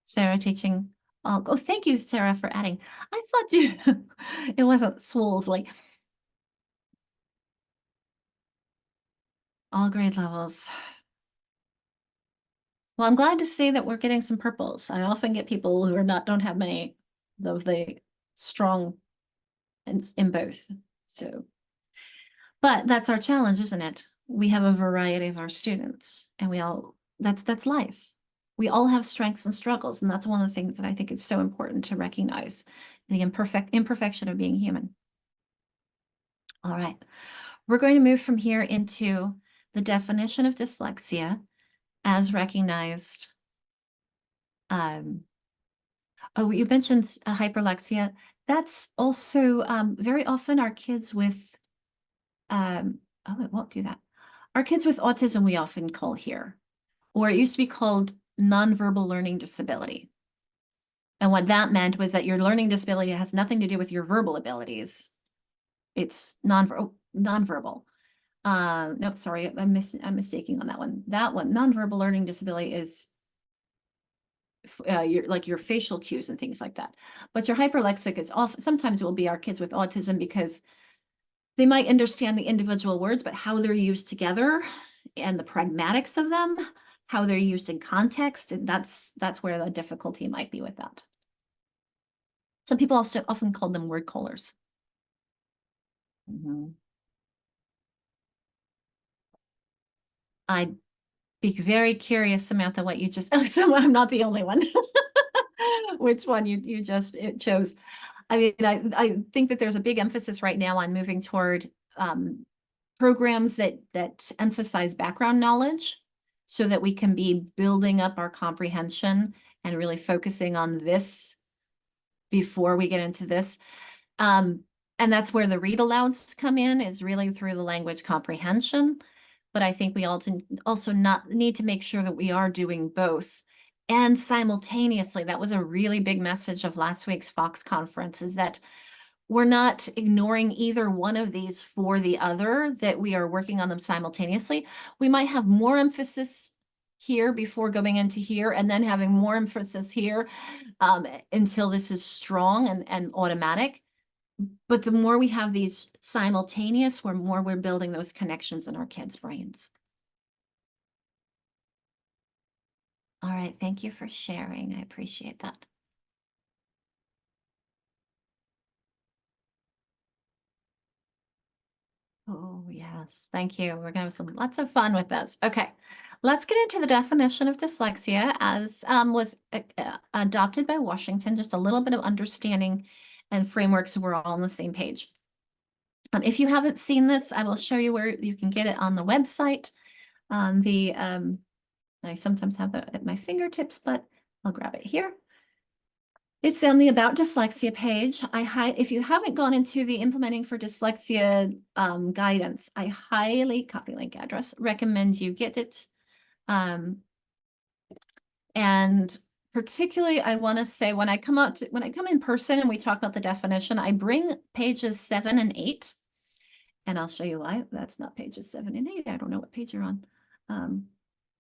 Sarah teaching. Oh, thank you, Sarah, for adding. I thought it wasn't schools, like all grade levels. Well, I'm glad to see that we're getting some purples. I often get people who don't have many of the strong in both. So, but that's our challenge, isn't it? We have a variety of our students, and that's life. We all have strengths and struggles, and that's one of the things that I think is so important to recognize, the imperfection of being human. All right, we're going to move from here into the definition of dyslexia as recognized. Oh, you mentioned hyperlexia. That's also very often our kids with, oh, it won't do that. Our kids with autism we often call here, or it used to be called nonverbal learning disability. And what that meant was that your learning disability has nothing to do with your verbal abilities. It's nonverbal. Nope, sorry, I'm mistaking on that one. That one, nonverbal learning disability is your facial cues and things like that. But your hyperlexic is sometimes it will be our kids with autism because they might understand the individual words, but how they're used together and the pragmatics of them, how they're used in context, and that's where the difficulty might be with that. Some people also often call them word callers. I'd be very curious, Samantha, what you just, so I'm not the only one. Which one you just chose. I mean, I think that there's a big emphasis right now on moving toward programs that emphasize background knowledge so that we can be building up our comprehension and really focusing on this before we get into this. And that's where the read alouds come in, is really through the language comprehension. But I think we also not need to make sure that we are doing both. And simultaneously, that was a really big message of last week's Fox conference, is that we're not ignoring either one of these for the other, that we are working on them simultaneously. We might have more emphasis here before going into here, and then having more emphasis here until this is strong and automatic. But the more we have these simultaneous, the more we're building those connections in our kids' brains. All right, thank you for sharing. I appreciate that. Oh, yes, thank you. We're gonna have lots of fun with this. Okay, let's get into the definition of dyslexia as was adopted by Washington, just a little bit of understanding and framework so we're all on the same page. If you haven't seen this, I will show you where you can get it on the website. I sometimes have it at my fingertips, but I'll grab it here. It's on the About Dyslexia page. If you haven't gone into the Implementing for Dyslexia guidance, I highly, copy link address, recommend you get it. And particularly, I want to say when I come in person and we talk about the definition, I bring pages 7 and 8. And I'll show you why. That's not pages 7 and 8. I don't know what page you're on.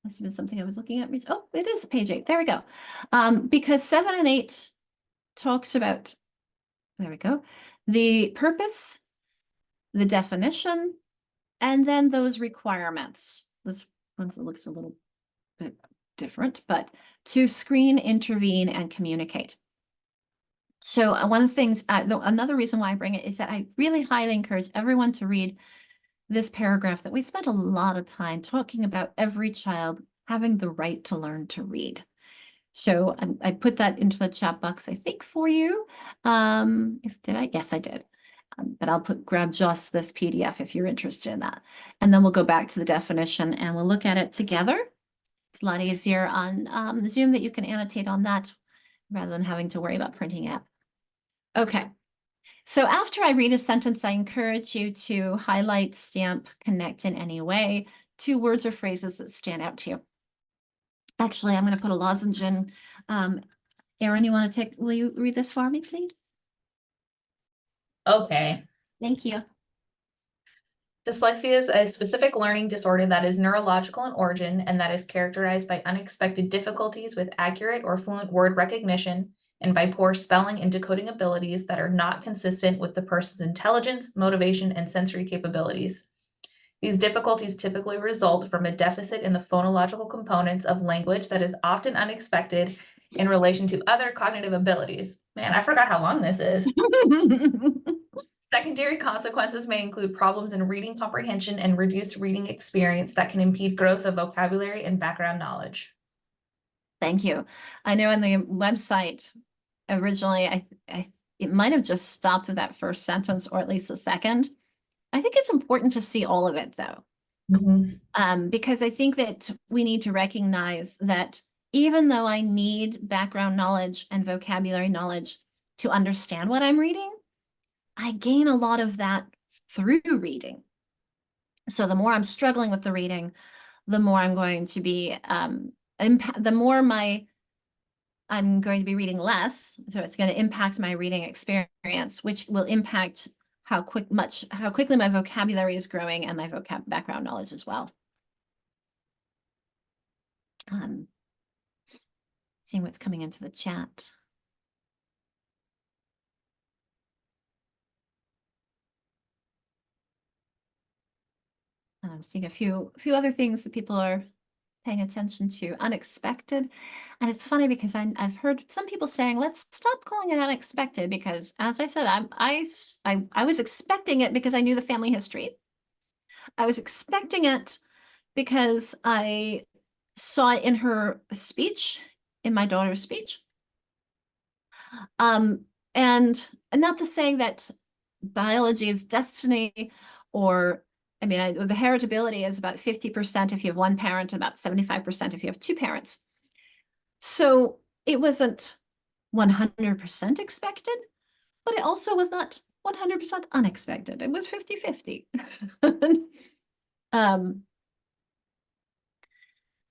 Must have been something I was looking at. Oh, it is page 8. There we go. Because 7 and 8 talks about, there we go, the purpose, the definition, and then those requirements. This one looks a little bit different, but to screen, intervene, and communicate. So one of the things, another reason why I bring it is that I really highly encourage everyone to read this paragraph that we spent a lot of time talking about every child having the right to learn to read. So I put that into the chat box, I think, for you. Did I? Yes, I did. But I'll grab just this PDF if you're interested in that. And then we'll go back to the definition and we'll look at it together. It's a lot easier on Zoom that you can annotate on that rather than having to worry about printing it. Okay. So after I read a sentence, I encourage you to highlight, stamp, connect in any way, 2 words or phrases that stand out to you. Actually, I'm going to put a lozenge in. Erin, will you read this for me, please? Okay. Thank you. Dyslexia is a specific learning disorder that is neurological in origin and that is characterized by unexpected difficulties with accurate or fluent word recognition and by poor spelling and decoding abilities that are not consistent with the person's intelligence, motivation, and sensory capabilities. These difficulties typically result from a deficit in the phonological components of language that is often unexpected in relation to other cognitive abilities. Man, I forgot how long this is. Secondary consequences may include problems in reading comprehension and reduced reading experience that can impede growth of vocabulary and background knowledge. Thank you. I know on the website, originally, it might have just stopped with that first sentence or at least the second. I think it's important to see all of it though. Because I think that we need to recognize that even though I need background knowledge and vocabulary knowledge to understand what I'm reading, I gain a lot of that through reading. So the more I'm struggling with the reading, the more I'm going to be, I'm going to be reading less. So it's going to impact my reading experience, which will impact how quickly my vocabulary is growing and my background knowledge as well. Seeing what's coming into the chat. I'm seeing a few other things that people are paying attention to. Unexpected. And it's funny because I've heard some people saying, let's stop calling it unexpected, because as I said, I was expecting it because I knew the family history. I was expecting it because I saw it in her speech, in my daughter's speech. And not to say that biology is destiny, or I mean, the heritability is about 50% if you have one parent, about 75% if you have 2 parents. So it wasn't 100% expected, but it also was not 100% unexpected. It was 50-50.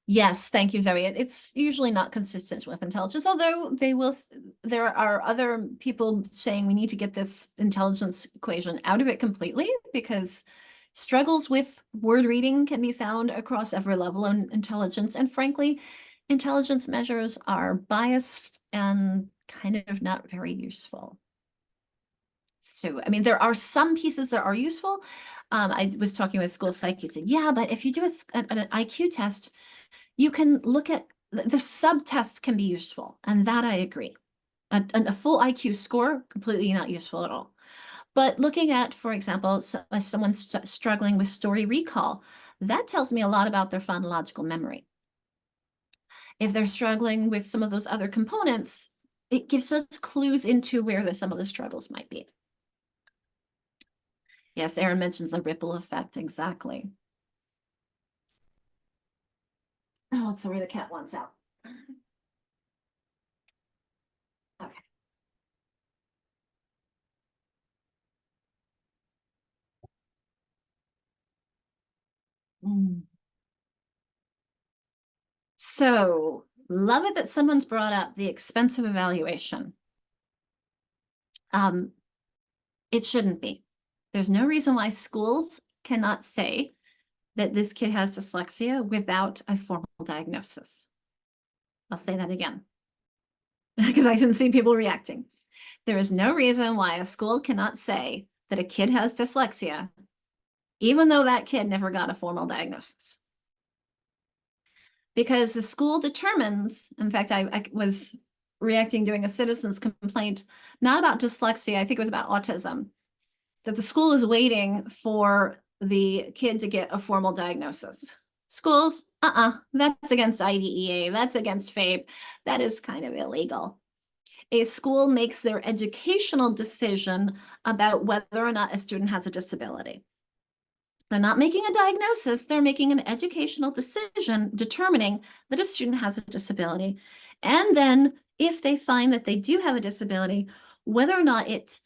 Yes, thank you, Zoe. It's usually not consistent with intelligence, although there are other people saying we need to get this intelligence equation out of it completely, because struggles with word reading can be found across every level of intelligence. And frankly, intelligence measures are biased and kind of not very useful. So, I mean, there are some pieces that are useful. I was talking with school psych, he said, yeah, but if you do an IQ test, you can look at the subtests can be useful, and that I agree. A full IQ score, completely not useful at all. But looking at, for example, if someone's struggling with story recall, that tells me a lot about their phonological memory. If they're struggling with some of those other components, it gives us clues into where some of the struggles might be. Yes, Erin mentions the ripple effect, exactly. Oh, sorry, the cat wants out. Okay. So, love it that someone's brought up the expensive evaluation. It shouldn't be. There's no reason why schools cannot say that this kid has dyslexia without a formal diagnosis. I'll say that again, because I can see people reacting. There is no reason why a school cannot say that a kid has dyslexia, even though that kid never got a formal diagnosis. Because the school determines, in fact, I was reacting doing a citizen's complaint, not about dyslexia, I think it was about autism, that the school is waiting for the kid to get a formal diagnosis. Schools, that's against IDEA, that's against FAPE, that is kind of illegal. A school makes their educational decision about whether or not a student has a disability. They're not making a diagnosis, they're making an educational decision determining that a student has a disability. And then if they find that they do have a disability, whether or not it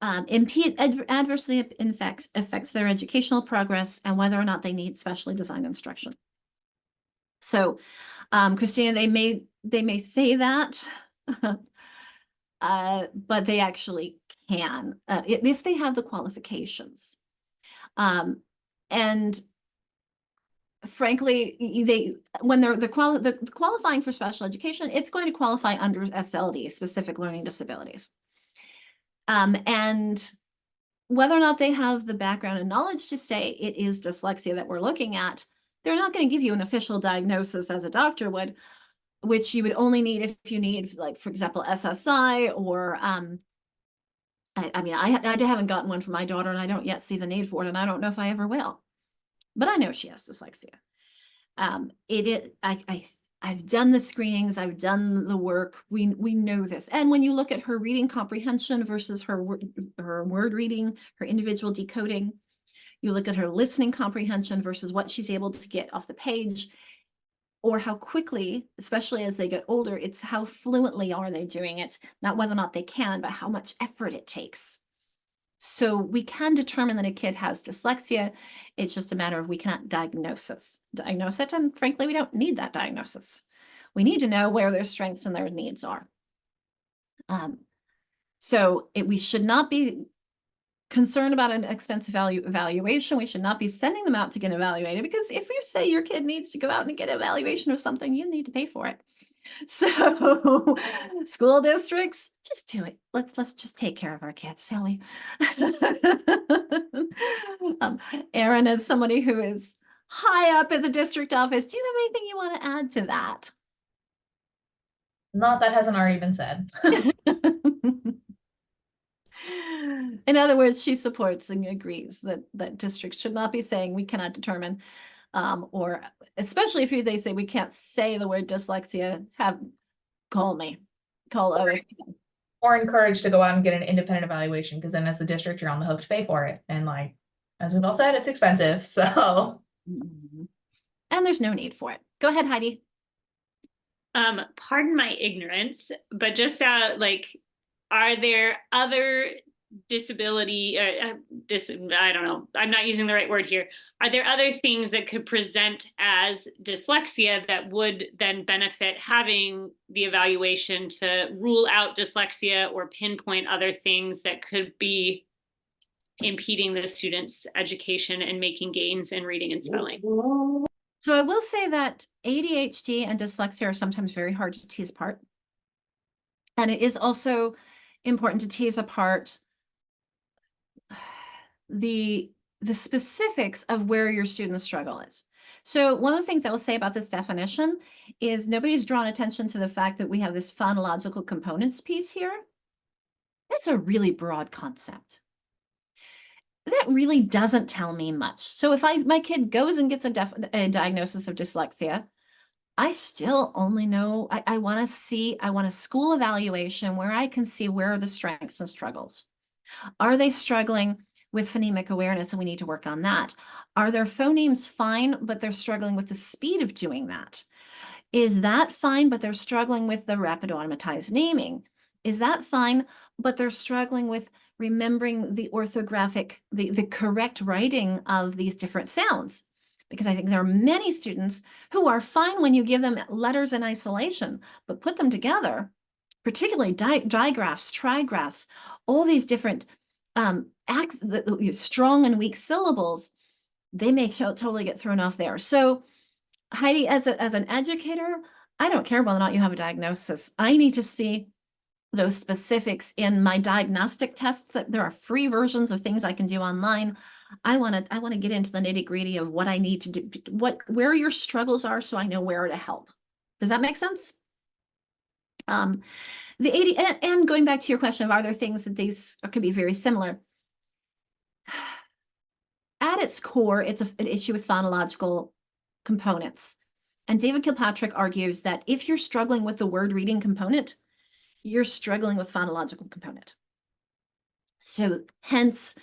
adversely affects their educational progress and whether or not they need specially designed instruction. So, Christina, they may say that, but they actually can, if they have the qualifications. And frankly, when they're qualifying for special education, it's going to qualify under SLD, specific learning disabilities. And whether or not they have the background and knowledge to say it is dyslexia that we're looking at, they're not going to give you an official diagnosis as a doctor would, which you would only need if you need, like, for example, SSI or I mean, I haven't gotten one for my daughter, and I don't yet see the need for it, and I don't know if I ever will. But I know she has dyslexia. I've done the screenings, I've done the work. We know this. And when you look at her reading comprehension versus her word reading, her individual decoding, you look at her listening comprehension versus what she's able to get off the page, or how quickly, especially as they get older, it's how fluently are they doing it, not whether or not they can, but how much effort it takes. So we can determine that a kid has dyslexia. It's just a matter of we cannot diagnose it. And frankly, we don't need that diagnosis. We need to know where their strengths and their needs are. We should not be concerned about an expensive evaluation. We should not be sending them out to get evaluated, because if you say your kid needs to go out and get an evaluation or something, you need to pay for it. So school districts, just do it. Let's just take care of our kids, shall we? Erin, as somebody who is high up at the district office, do you have anything you want to add to that? Not that hasn't already been said. In other words, she supports and agrees that districts should not be saying we cannot determine, or especially if they say we can't say the word dyslexia, call OSP. Or encouraged to go out and get an independent evaluation, because then as a district, you're on the hook to pay for it. And like, as we've all said, it's expensive. So. And there's no need for it. Go ahead, Heidi. Pardon my ignorance, but just like, are there other disability, I don't know, I'm not using the right word here. Are there other things that could present as dyslexia that would then benefit having the evaluation to rule out dyslexia or pinpoint other things that could be impeding the student's education and making gains in reading and spelling? So I will say that ADHD and dyslexia are sometimes very hard to tease apart. And it is also important to tease apart the specifics of where your student's struggle is. So one of the things I will say about this definition is nobody's drawn attention to the fact that we have this phonological components piece here. That's a really broad concept. That really doesn't tell me much. So if my kid goes and gets a diagnosis of dyslexia, I still only know, I want a school evaluation where I can see where are the strengths and struggles. Are they struggling with phonemic awareness? And we need to work on that. Are their phonemes fine, but they're struggling with the speed of doing that? Is that fine, but they're struggling with the rapid automatized naming? Is that fine, but they're struggling with remembering the orthographic, the correct writing of these different sounds? Because I think there are many students who are fine when you give them letters in isolation, but put them together, particularly digraphs, trigraphs, all these different strong and weak syllables, they may totally get thrown off there. So Heidi, as an educator, I don't care whether or not you have a diagnosis. I need to see those specifics in my diagnostic tests. That there are free versions of things I can do online. I want to get into the nitty-gritty of what I need to do, where your struggles are, so I know where to help. Does that make sense? The 80 and going back to your question of are there things that these could be very similar? At its core, it's an issue with phonological components. And David Kilpatrick argues that if you're struggling with the word reading component, you're struggling with phonological component. So hence,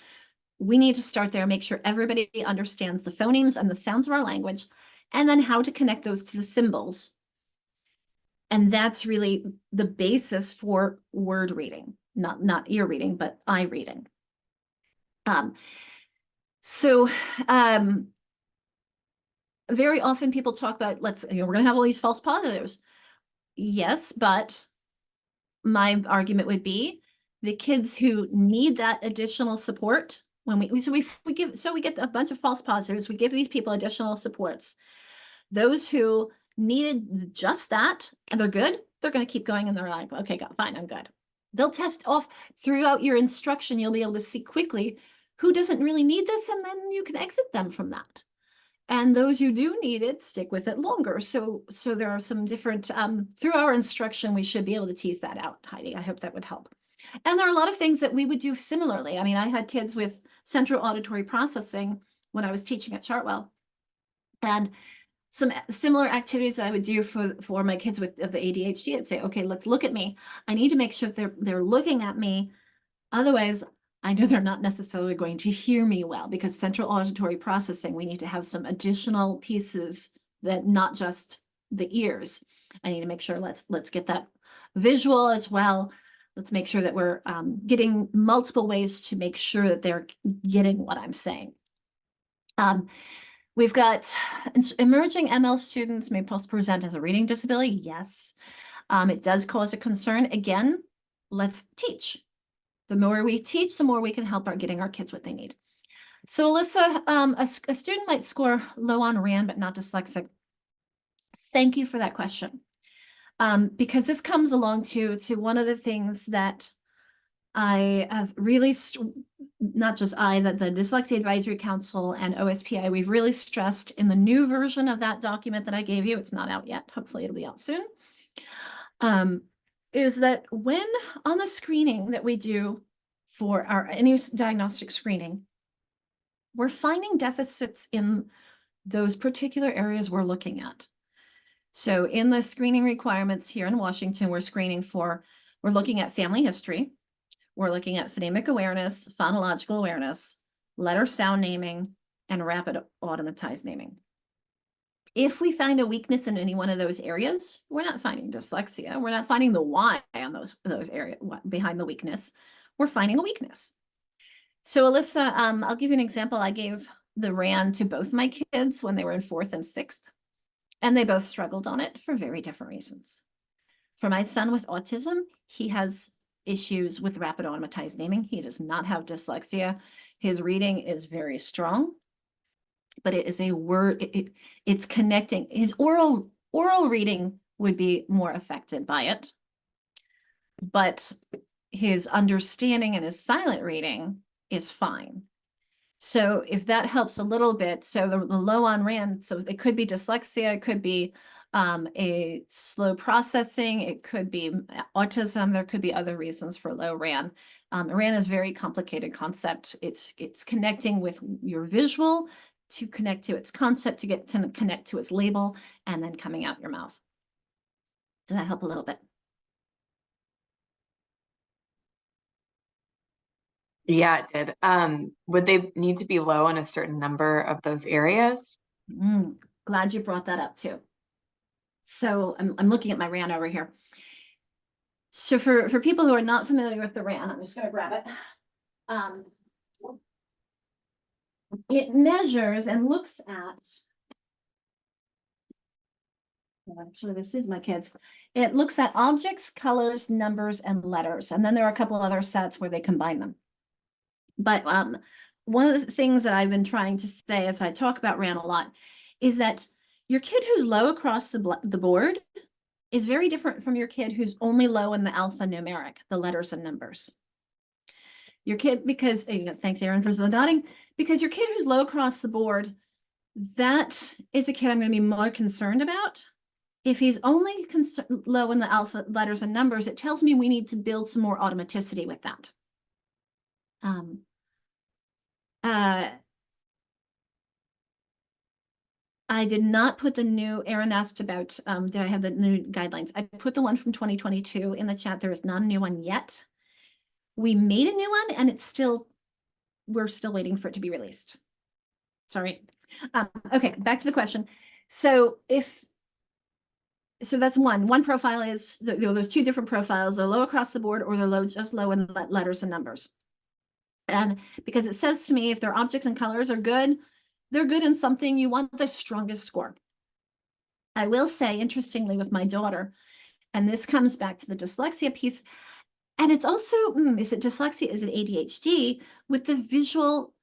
we need to start there, make sure everybody understands the phonemes and the sounds of our language, and then how to connect those to the symbols. And that's really the basis for word reading, not ear reading, but eye reading. Very often people talk about, we're going to have all these false positives. Yes, but my argument would be the kids who need that additional support, when we get a bunch of false positives, we give these people additional supports. Those who needed just that and they're good, they're going to keep going and they're like, okay, fine, I'm good. They'll test off throughout your instruction. You'll be able to see quickly who doesn't really need this, and then you can exit them from that. And those who do need it, stick with it longer. So there are some different, through our instruction, we should be able to tease that out, Heidi. I hope that would help. And there are a lot of things that we would do similarly. I mean, I had kids with central auditory processing when I was teaching at Chartwell. And some similar activities that I would do for my kids with the ADHD, I'd say, okay, let's look at me. I need to make sure they're looking at me. Otherwise, I know they're not necessarily going to hear me well, because central auditory processing, we need to have some additional pieces that not just the ears. I need to make sure let's get that visual as well. Let's make sure that we're getting multiple ways to make sure that they're getting what I'm saying. We've got emerging ML students may present as a reading disability. Yes, it does cause a concern. Again, let's teach. The more we teach, the more we can help getting our kids what they need. So Alyssa, a student might score low on RAND, but not dyslexic. Thank you for that question. Because this comes along to one of the things that I have really, not just I, that the Dyslexia Advisory Council and OSPI, we've really stressed in the new version of that document that I gave you. It's not out yet. Hopefully it'll be out soon. Is that when on the screening that we do for any diagnostic screening, we're finding deficits in those particular areas we're looking at. So in the screening requirements here in Washington, we're looking at family history. We're looking at phonemic awareness, phonological awareness, letter sound naming, and rapid automatized naming. If we find a weakness in any one of those areas, we're not finding dyslexia. We're not finding the why on those areas behind the weakness. We're finding a weakness. So Alyssa, I'll give you an example. I gave the RAN to both my kids when they were in 4th and 6th, and they both struggled on it for very different reasons. For my son with autism, he has issues with rapid automatized naming. He does not have dyslexia. His reading is very strong, but it is a word, it's connecting. His oral reading would be more affected by it, but his understanding and his silent reading is fine. So if that helps a little bit, so the low on RAN, so it could be dyslexia, it could be a slow processing, it could be autism, there could be other reasons for low RAN. RAN is a very complicated concept. It's connecting with your visual to connect to its concept, to get to connect to its label, and then coming out your mouth. Does that help a little bit? Yeah, it did. Would they need to be low in a certain number of those areas? Glad you brought that up too. So I'm looking at my RAN over here. So for people who are not familiar with the RAN, I'm just going to grab it. It measures and looks at, well, actually, this is my kids. It looks at objects, colors, numbers, and letters. And then there are a couple other sets where they combine them. But one of the things that I've been trying to say as I talk about RAN a lot is that your kid who's low across the board is very different from your kid who's only low in the alphanumeric, the letters and numbers. Your kid, because, thanks Aaron for nodding, because your kid who's low across the board, that is a kid I'm going to be more concerned about. If he's only low in the alpha letters and numbers, it tells me we need to build some more automaticity with that. I did not put the new, Aaron asked about, did I have the new guidelines? I put the one from 2022 in the chat. There is not a new one yet. We made a new one and it's still, we're still waiting for it to be released. Sorry. Okay, back to the question. So so that's one profile is, there's 2 different profiles, they're low across the board or they're low, just low in letters and numbers. And because it says to me, if their objects and colors are good, they're good in something, you want the strongest score. I will say, interestingly, with my daughter, and this comes back to the dyslexia piece, and it's also, is it dyslexia, is it ADHD, with the visual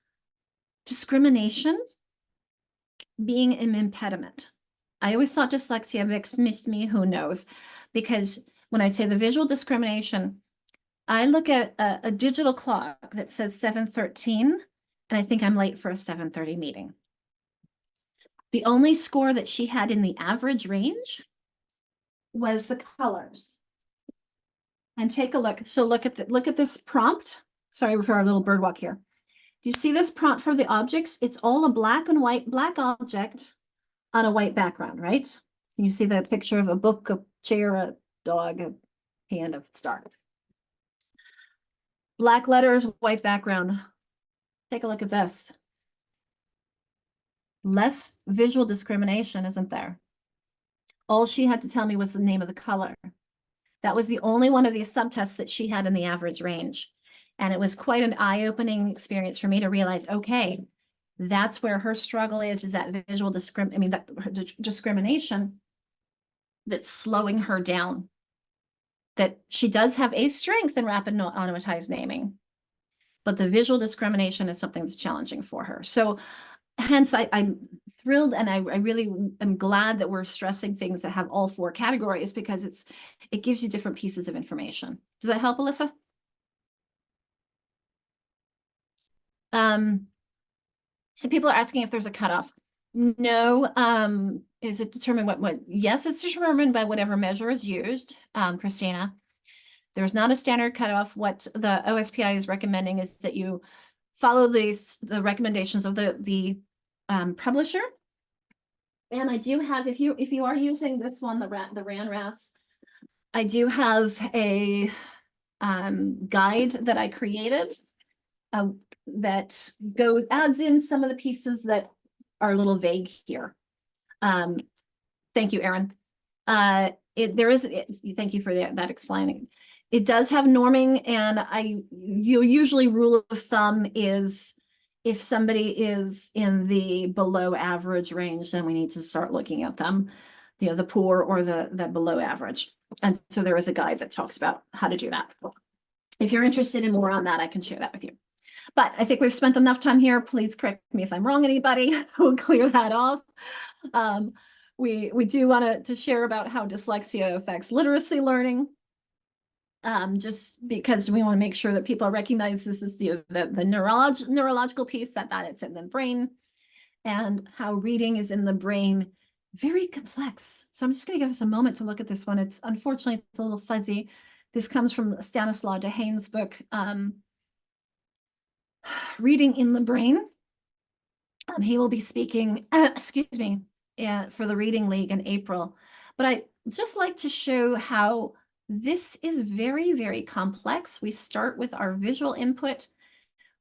discrimination being an impediment. I always thought dyslexia missed me, who knows? Because when I say the visual discrimination, I look at a digital clock that says 7:13, and I think I'm late for a 7:30 meeting. The only score that she had in the average range was the colors. And take a look. So look at this prompt. Sorry for our little bird walk here. Do you see this prompt for the objects? It's all a black object on a white background, right? Can you see the picture of a book, a chair, a dog, a hand, a star? Black letters, white background. Take a look at this. Less visual discrimination, isn't there? All she had to tell me was the name of the color. That was the only one of these subtests that she had in the average range. And it was quite an eye-opening experience for me to realize, okay, that's where her struggle is that visual discrimination that's slowing her down. That she does have a strength in rapid automatized naming, but the visual discrimination is something that's challenging for her. So hence I'm thrilled, and I really am glad that we're stressing things that have all 4 categories, because it gives you different pieces of information. Does that help, Alyssa? So people are asking if there's a cutoff. No. Is it determined what? Yes, it's determined by whatever measure is used, Christina. There's not a standard cutoff. What the OSPI is recommending is that you follow the recommendations of the publisher. And I do have, if you are using this one, the RAN-RAS, I do have a guide that I created that adds in some of the pieces that are a little vague here. Thank you, Erin. Thank you for that explaining. It does have norming, and you usually rule of thumb is if somebody is in the below average range, then we need to start looking at them, the poor or the below average. And so there is a guide that talks about how to do that. If you're interested in more on that, I can share that with you. But I think we've spent enough time here. Please correct me if I'm wrong, anybody. We'll clear that off. We do want to share about how dyslexia affects literacy learning. Just because we want to make sure that people recognize this is the neurological piece, that it's in the brain, and how reading is in the brain, very complex. So I'm just going to give us a moment to look at this one. It's unfortunately it's a little fuzzy. This comes from Stanislaw Dehaene's book, Reading in the Brain. He will be speaking, excuse me, for the Reading League in April. But I just like to show how this is very, very complex. We start with our visual input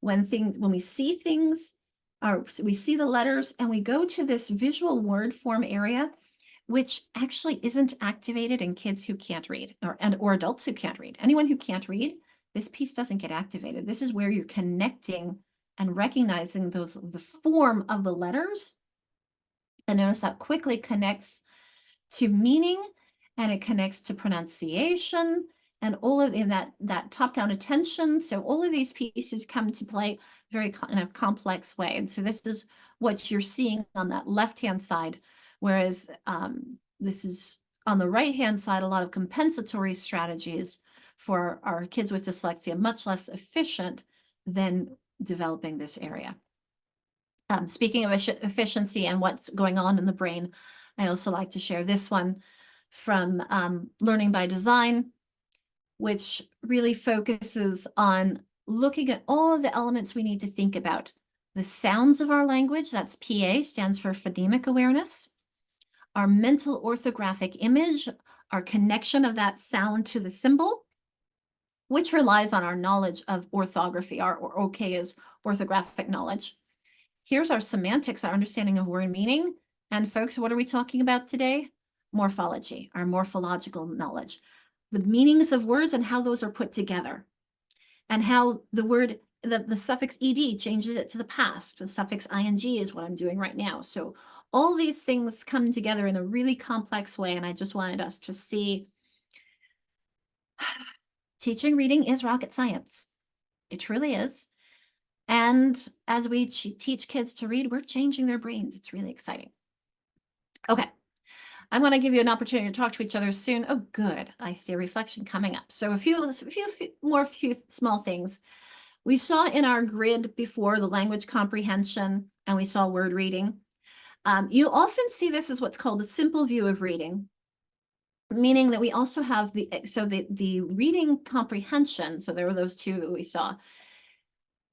when we see things, or we see the letters, and we go to this visual word form area, which actually isn't activated in kids who can't read, or adults who can't read. Anyone who can't read, this piece doesn't get activated. This is where you're connecting and recognizing the form of the letters. And notice that quickly connects to meaning, and it connects to pronunciation, and all of in that top-down attention. So all of these pieces come to play very in a complex way. And so this is what you're seeing on that left-hand side, whereas this is on the right-hand side, a lot of compensatory strategies for our kids with dyslexia, much less efficient than developing this area. Speaking of efficiency and what's going on in the brain, I also like to share this one from Learning by Design, which really focuses on looking at all of the elements we need to think about. The sounds of our language, that's PA, stands for phonemic awareness. Our mental orthographic image, our connection of that sound to the symbol, which relies on our knowledge of orthography. Our OK is orthographic knowledge. Here's our semantics, our understanding of word meaning. And folks, what are we talking about today? Morphology, our morphological knowledge. The meanings of words and how those are put together. And how the word, the suffix ed changes it to the past. The suffix ing is what I'm doing right now. So all these things come together in a really complex way. And I just wanted us to see teaching reading is rocket science. It truly is. And as we teach kids to read, we're changing their brains. It's really exciting. Okay. I'm going to give you an opportunity to talk to each other soon. Oh, good. I see a reflection coming up. So a few small things. We saw in our grid before the language comprehension, and we saw word reading. You often see this as what's called a simple view of reading, meaning that we also have the reading comprehension. So there were those two that we saw.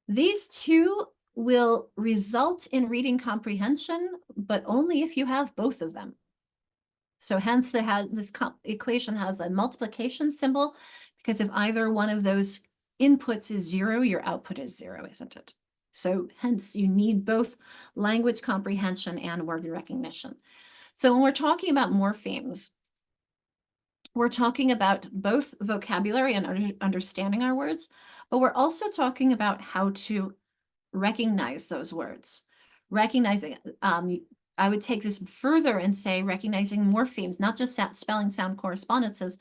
These two will result in reading comprehension, but only if you have both of them. So hence this equation has a multiplication symbol, because if either one of those inputs is 0, your output is 0, isn't it? So hence you need both language comprehension and word recognition. So when we're talking about morphemes, we're talking about both vocabulary and understanding our words, but we're also talking about how to recognize those words. Recognizing, I would take this further and say recognizing morphemes, not just that spelling sound correspondences,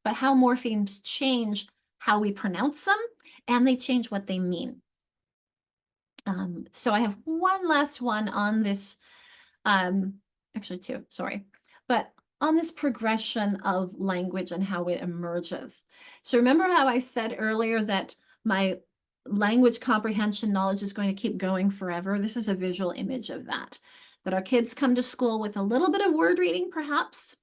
but how morphemes change how we pronounce them, and they change what they mean. So I have one last one on this, actually two, sorry, but on this progression of language and how it emerges. So remember how I said earlier that my language comprehension knowledge is going to keep going forever? This is a visual image of that our kids come to school with a little bit of word reading, perhaps,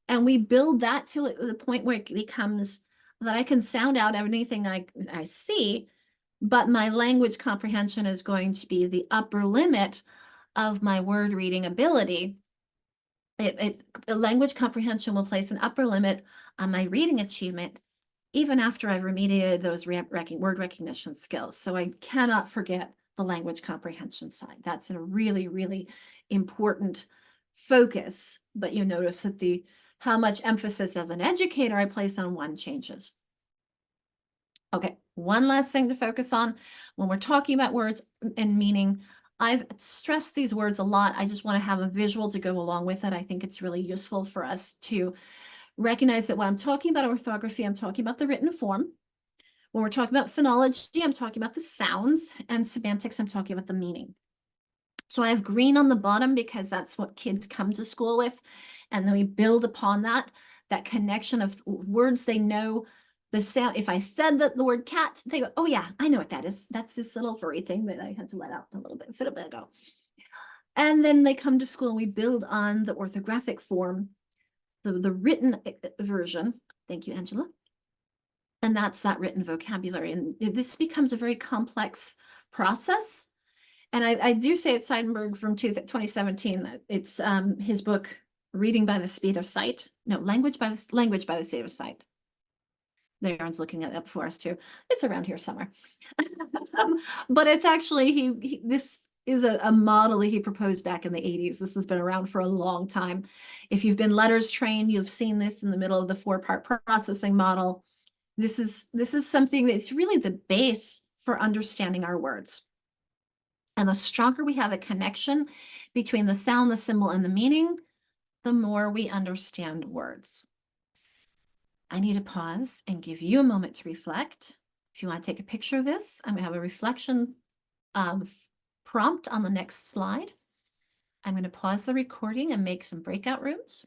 and we build that to the point where it becomes that I can sound out anything I see, but my language comprehension is going to be the upper limit of my word reading ability. Language comprehension will place an upper limit on my reading achievement, even after I've remediated those word recognition skills. So I cannot forget the language comprehension side. That's a really, really important focus, but you notice that how much emphasis as an educator I place on one changes. Okay, one last thing to focus on when we're talking about words and meaning. I've stressed these words a lot. I just want to have a visual to go along with it. I think it's really useful for us to recognize that when I'm talking about orthography, I'm talking about the written form. When we're talking about phonology, I'm talking about the sounds, and semantics, I'm talking about the meaning. So I have green on the bottom because that's what kids come to school with. And then we build upon that connection of words they know. The sound, if I said that the word cat, they go, oh yeah, I know what that is. That's this little furry thing that I had to let out a little bit ago. And then they come to school and we build on the orthographic form, the written version. Thank you, Angela. And that's that written vocabulary. And this becomes a very complex process. And I do say it's Seidenberg from 2017. It's his book, Reading by the Speed of Sight. No, Language by the Speed of Sight. Aaron's looking it up for us too. It's around here somewhere. But it's actually, this is a model that he proposed back in the 80s. This has been around for a long time. If you've been letters trained, you've seen this in the middle of the 4-part processing model. This is something that's really the base for understanding our words. And the stronger we have a connection between the sound, the symbol, and the meaning, the more we understand words. I need to pause and give you a moment to reflect. If you want to take a picture of this, I'm going to have a reflection prompt on the next slide. I'm going to pause the recording and make some breakout rooms.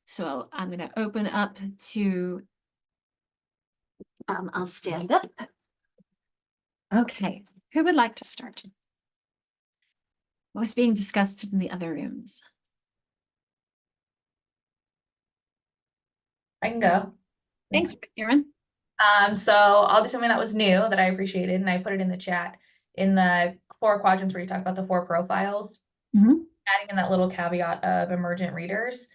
So I'm going to open up to, I'll stand up. Okay, who would like to start? What was being discussed in the other rooms? I can go. Thanks, Erin. So I'll do something that was new that I appreciated, and I put it in the chat. In the 4 quadrants where you talk about the 4 profiles, adding in that little caveat of emergent readers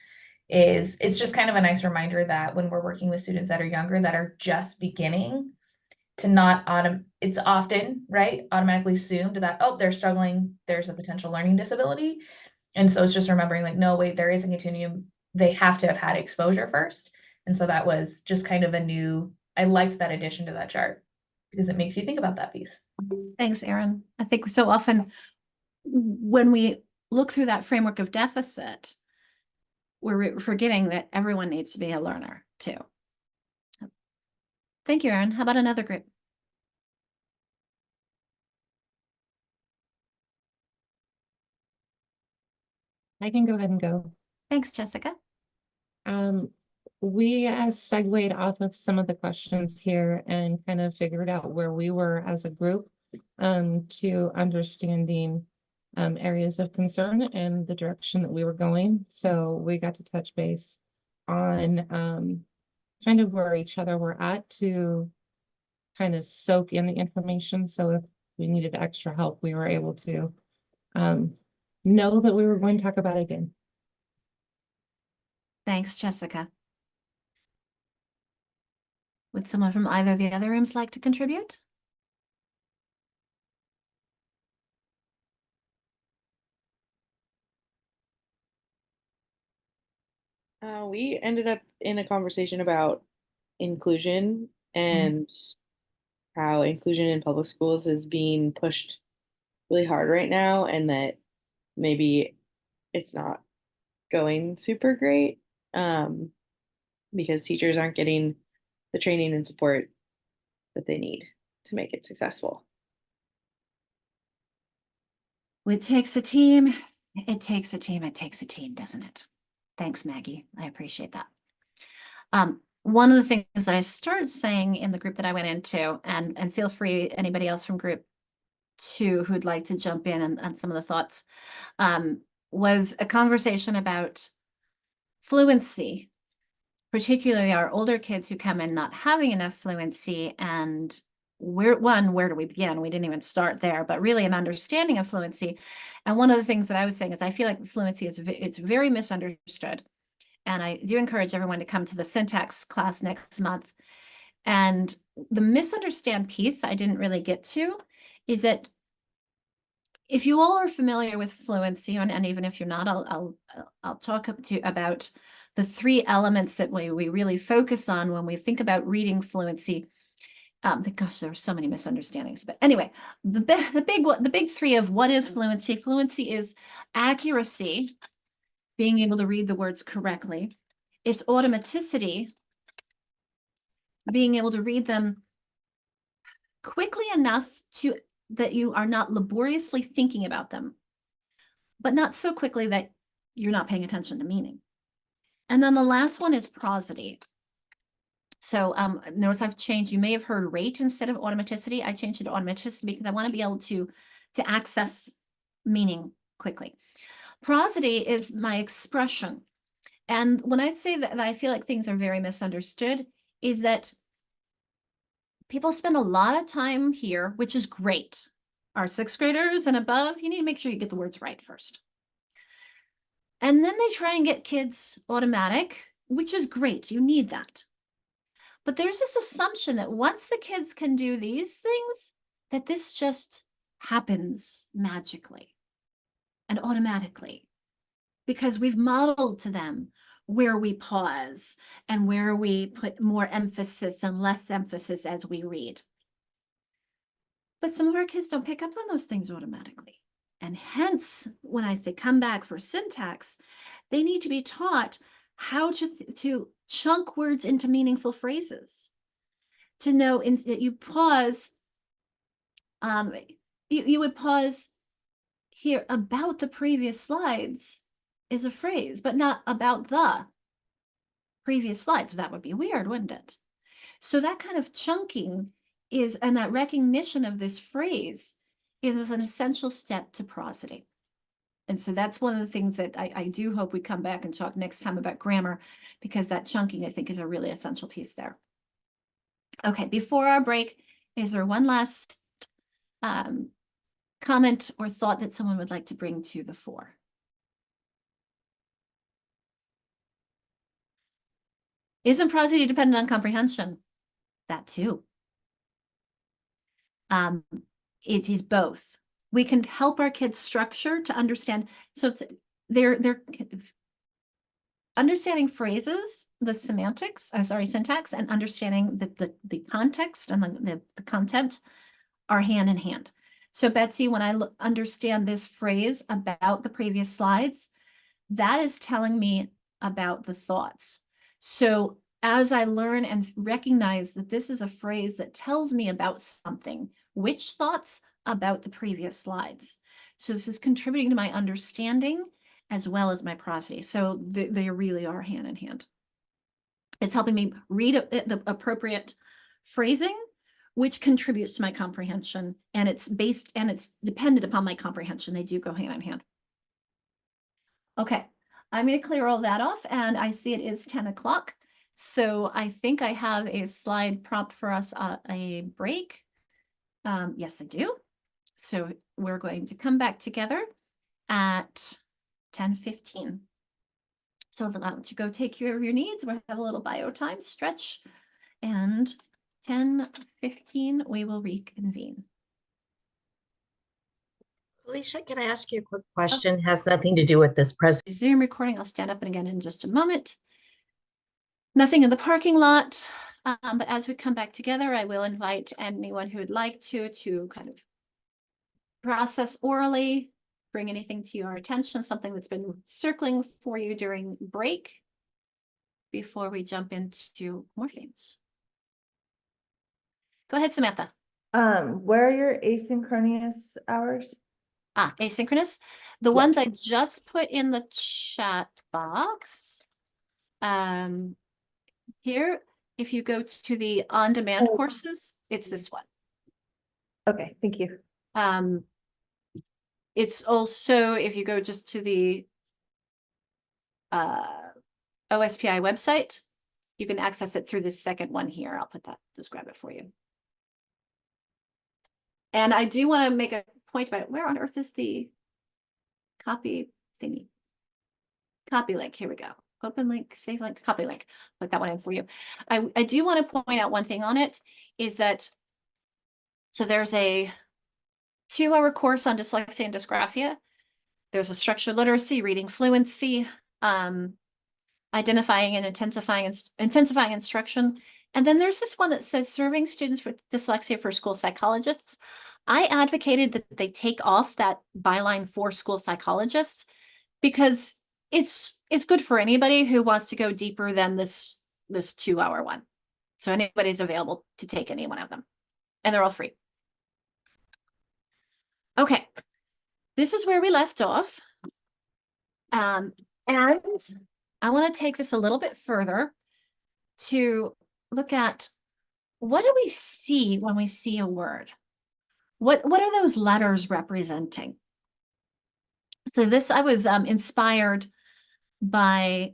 it's just kind of a nice reminder that when we're working with students that are younger, that are just beginning, to not it's often, right, automatically assumed that, oh, they're struggling, there's a potential learning disability. And so it's just remembering, like, no, wait, there is a continuum. They have to have had exposure first. And so that was just kind of I liked that addition to that chart because it makes you think about that piece. Thanks, Erin. I think so often when we look through that framework of deficit, we're forgetting that everyone needs to be a learner too. Thank you, Erin. How about another group? I can go ahead and go. Thanks, Jessica. We segued off of some of the questions here and kind of figured out where we were as a group to understanding areas of concern and the direction that we were going. So we got to touch base on kind of where each other were at to kind of soak in the information. So if we needed extra help, we were able to know that we were going to talk about it again. Thanks, Jessica. Would someone from either of the other rooms like to contribute? We ended up in a conversation about inclusion and how inclusion in public schools is being pushed really hard right now, and that maybe it's not going super great because teachers aren't getting the training and support that they need to make it successful. It takes a team. It takes a team. It takes a team, doesn't it? Thanks, Maggie. I appreciate that. One of the things that I started saying in the group that I went into, and feel free, anybody else from group 2 who'd like to jump in on some of the thoughts, was a conversation about fluency, particularly our older kids who come in not having enough fluency. And where do we begin? We didn't even start there, but really an understanding of fluency. And one of the things that I was saying is I feel like fluency it's very misunderstood. And I do encourage everyone to come to the syntax class next month. And the misunderstand piece I didn't really get to is that if you all are familiar with fluency, and even if you're not, I'll talk about the 3 elements that we really focus on when we think about reading fluency. Gosh, there are so many misunderstandings, but anyway, the big 3 of what is fluency. Fluency is accuracy, being able to read the words correctly. It's automaticity, being able to read them quickly enough that you are not laboriously thinking about them, but not so quickly that you're not paying attention to meaning. And then the last one is prosody. So notice I've changed, you may have heard rate instead of automaticity. I changed it to automaticity because I want to be able to access meaning quickly. Prosody is my expression. And when I say that I feel like things are very misunderstood, is that people spend a lot of time here, which is great. Our 6th graders and above, you need to make sure you get the words right first. And then they try and get kids automatic, which is great. You need that. But there's this assumption that once the kids can do these things, that this just happens magically and automatically, because we've modeled to them where we pause and where we put more emphasis and less emphasis as we read. But some of our kids don't pick up on those things automatically. And hence, when I say come back for syntax, they need to be taught how to chunk words into meaningful phrases, to know that you pause, you would pause here about the previous slides is a phrase, but not about the previous slides. That would be weird, wouldn't it? So that kind of chunking and that recognition of this phrase is an essential step to prosody. And so that's one of the things that I do hope we come back and talk next time about grammar, because that chunking, I think, is a really essential piece there. Okay, before our break, is there one last comment or thought that someone would like to bring to the fore? Isn't prosody dependent on comprehension? That too. It is both. We can help our kids structure to understand. So they're understanding phrases, the semantics, syntax, and understanding the context and the content are hand in hand. So Betsy, when I understand this phrase about the previous slides, that is telling me about the thoughts. So as I learn and recognize that this is a phrase that tells me about something, which thoughts about the previous slides. So this is contributing to my understanding as well as my prosody. So they really are hand in hand. It's helping me read the appropriate phrasing, which contributes to my comprehension, and it's dependent upon my comprehension. They do go hand in hand. Okay, I'm going to clear all that off, and I see it is 10 o'clock. So I think I have a slide prompt for us a break. Yes, I do. So we're going to come back together at 10:15. So I'll let you go take care of your needs. We'll have a little bio time, stretch, and 10:15 we will reconvene. Alicia, can I ask you a quick question? Has nothing to do with this presentation. Zoom recording. I'll stand up again in just a moment. Nothing in the parking lot. But as we come back together, I will invite anyone who would like to kind of process orally, bring anything to your attention, something that's been circling for you during break before we jump into morphemes. Go ahead, Samantha. Where are your asynchronous hours? Asynchronous. The ones I just put in the chat box. Here, if you go to the on-demand courses, it's this one. Okay, thank you. It's also, if you go just to the OSPI website, you can access it through this second one here. I'll put that, just grab it for you. And I do want to make a point about where on earth is the copy thingy? Copy link, here we go. Open link, save link, copy link. Put that one in for you. I do want to point out one thing on it is that, so there's a 2-hour course on dyslexia and dysgraphia. There's a structured literacy, reading fluency, identifying and intensifying instruction. And then there's this one that says serving students with dyslexia for school psychologists. I advocated that they take off that byline for school psychologists because it's good for anybody who wants to go deeper than this 2-hour one. So anybody's available to take any one of them, and they're all free. Okay, this is where we left off. And I want to take this a little bit further to look at what do we see when we see a word? What are those letters representing? So this, I was inspired by,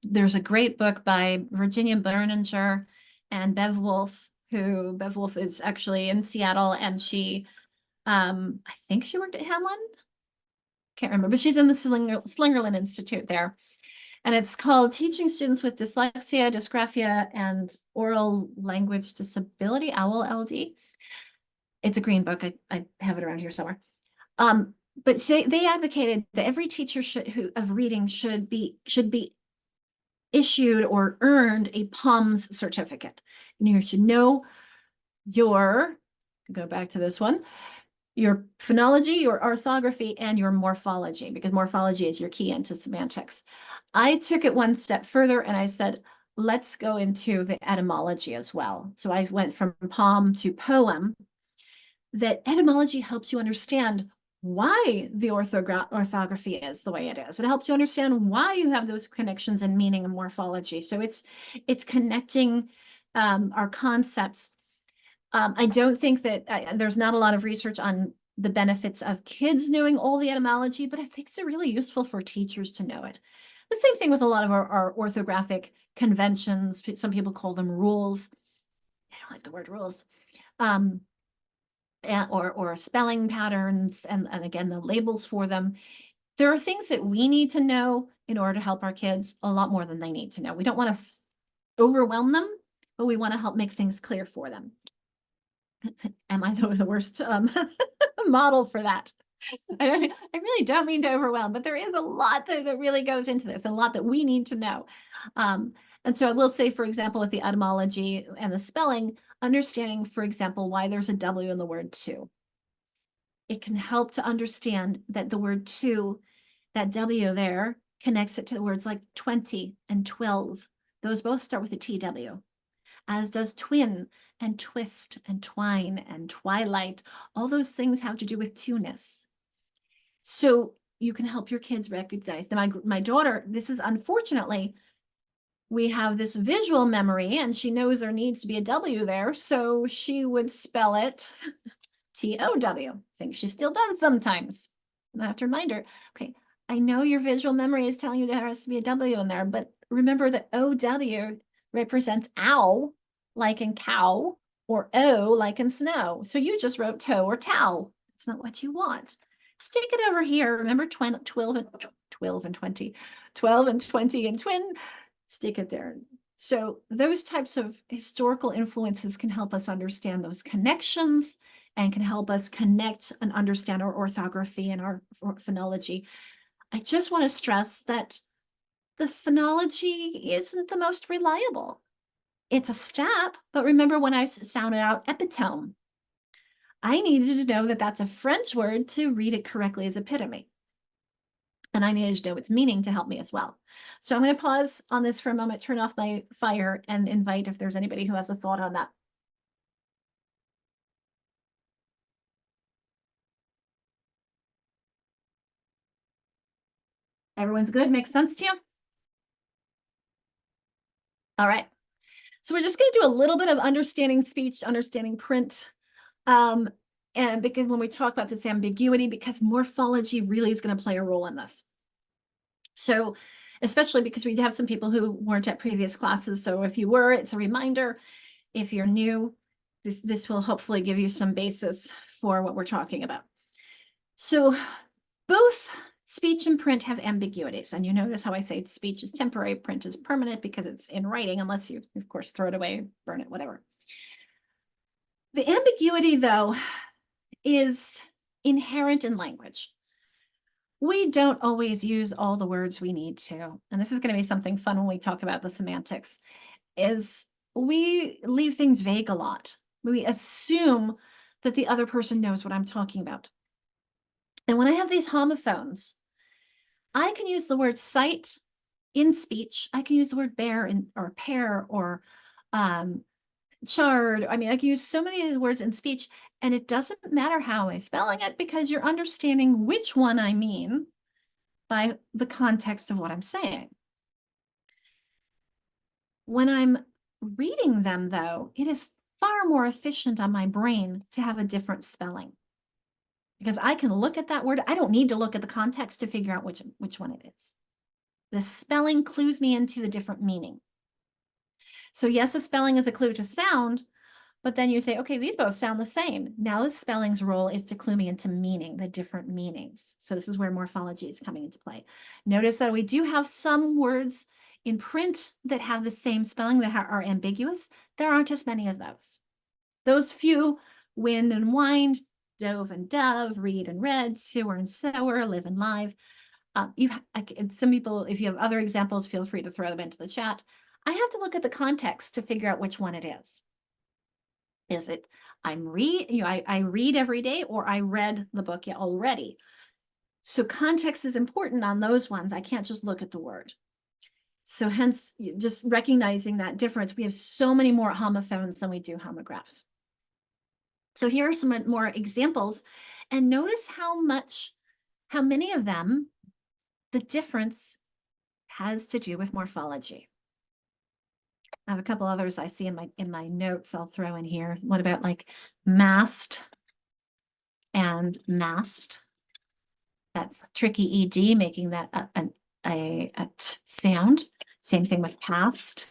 there's a great book by Virginia Berninger and Bev Wolf, who Bev Wolf is actually in Seattle, and she, I think she worked at Hamlin. Can't remember, but she's in the Slingerland Institute there. And it's called Teaching Students with Dyslexia, Dysgraphia, and Oral Language Disability, OWL LD. It's a green book. I have it around here somewhere. But they advocated that every teacher of reading should be issued or earned a POMS certificate. And you should know your, go back to this one, your phonology, your orthography, and your morphology, because morphology is your key into semantics. I took it one step further and I said, let's go into the etymology as well. So I went from POM to poem. That etymology helps you understand why the orthography is the way it is. It helps you understand why you have those connections in meaning and morphology. So it's connecting our concepts. I don't think that there's not a lot of research on the benefits of kids knowing all the etymology, but I think it's really useful for teachers to know it. The same thing with a lot of our orthographic conventions. Some people call them rules. I don't like the word rules. Or spelling patterns, and again, the labels for them. There are things that we need to know in order to help our kids a lot more than they need to know. We don't want to overwhelm them, but we want to help make things clear for them. Am I the worst model for that? I really don't mean to overwhelm, but there is a lot that really goes into this, and a lot that we need to know. And so I will say, for example, with the etymology and the spelling, understanding, for example, why there's a W in the word to. It can help to understand that the word to, that W there, connects it to words like 20 and 12. Those both start with a TW, as does twin and twist and twine and twilight. All those things have to do with two-ness. So you can help your kids recognize. Now, my daughter, this is unfortunately, we have this visual memory, and she knows there needs to be a W there, so she would spell it T-O-W. I think she still does sometimes. And I have to remind her, okay, I know your visual memory is telling you there has to be a W in there, but remember that O-W represents ow, like in cow, or O, like in snow. So you just wrote toe or towel. It's not what you want. Stick it over here. Remember 12 and 20 and twin. Stick it there. So those types of historical influences can help us understand those connections and can help us connect and understand our orthography and our phonology. I just want to stress that the phonology isn't the most reliable. It's a step, but remember when I sounded out epitome, I needed to know that that's a French word to read it correctly as epitome. And I needed to know its meaning to help me as well. So I'm going to pause on this for a moment, turn off my fire, and invite if there's anybody who has a thought on that. Everyone's good? Makes sense to you? All right. So we're just going to do a little bit of understanding speech, understanding print. And because when we talk about this ambiguity, because morphology really is going to play a role in this. So especially because we have some people who weren't at previous classes. So if you were, it's a reminder. If you're new, this will hopefully give you some basis for what we're talking about. So both speech and print have ambiguities. And you notice how I say speech is temporary, print is permanent, because it's in writing, unless you, of course, throw it away, burn it, whatever. The ambiguity, though, is inherent in language. We don't always use all the words we need to. And this is going to be something fun when we talk about the semantics, is we leave things vague a lot. We assume that the other person knows what I'm talking about. And when I have these homophones, I can use the word sight in speech. I can use the word bear or pair or chard. I mean, I can use so many of these words in speech, and it doesn't matter how I'm spelling it because you're understanding which one I mean by the context of what I'm saying. When I'm reading them, though, it is far more efficient on my brain to have a different spelling, because I can look at that word. I don't need to look at the context to figure out which one it is. The spelling clues me into the different meaning. So yes, the spelling is a clue to sound, but then you say, okay, these both sound the same. Now the spelling's role is to clue me into meaning, the different meanings. So this is where morphology is coming into play. Notice that we do have some words in print that have the same spelling that are ambiguous. There aren't as many as those. Those few, wind and wind, dove and dove, read and read, sewer and sower, live and live. Some people, if you have other examples, feel free to throw them into the chat. I have to look at the context to figure out which one it is. Is it I read every day, or I read the book already? So context is important on those ones. I can't just look at the word. So hence, just recognizing that difference, we have so many more homophones than we do homographs. So here are some more examples, and notice how many of them the difference has to do with morphology. I have a couple others I see in my notes I'll throw in here. What about like mast and mast? That's tricky ED, making that a t sound. Same thing with past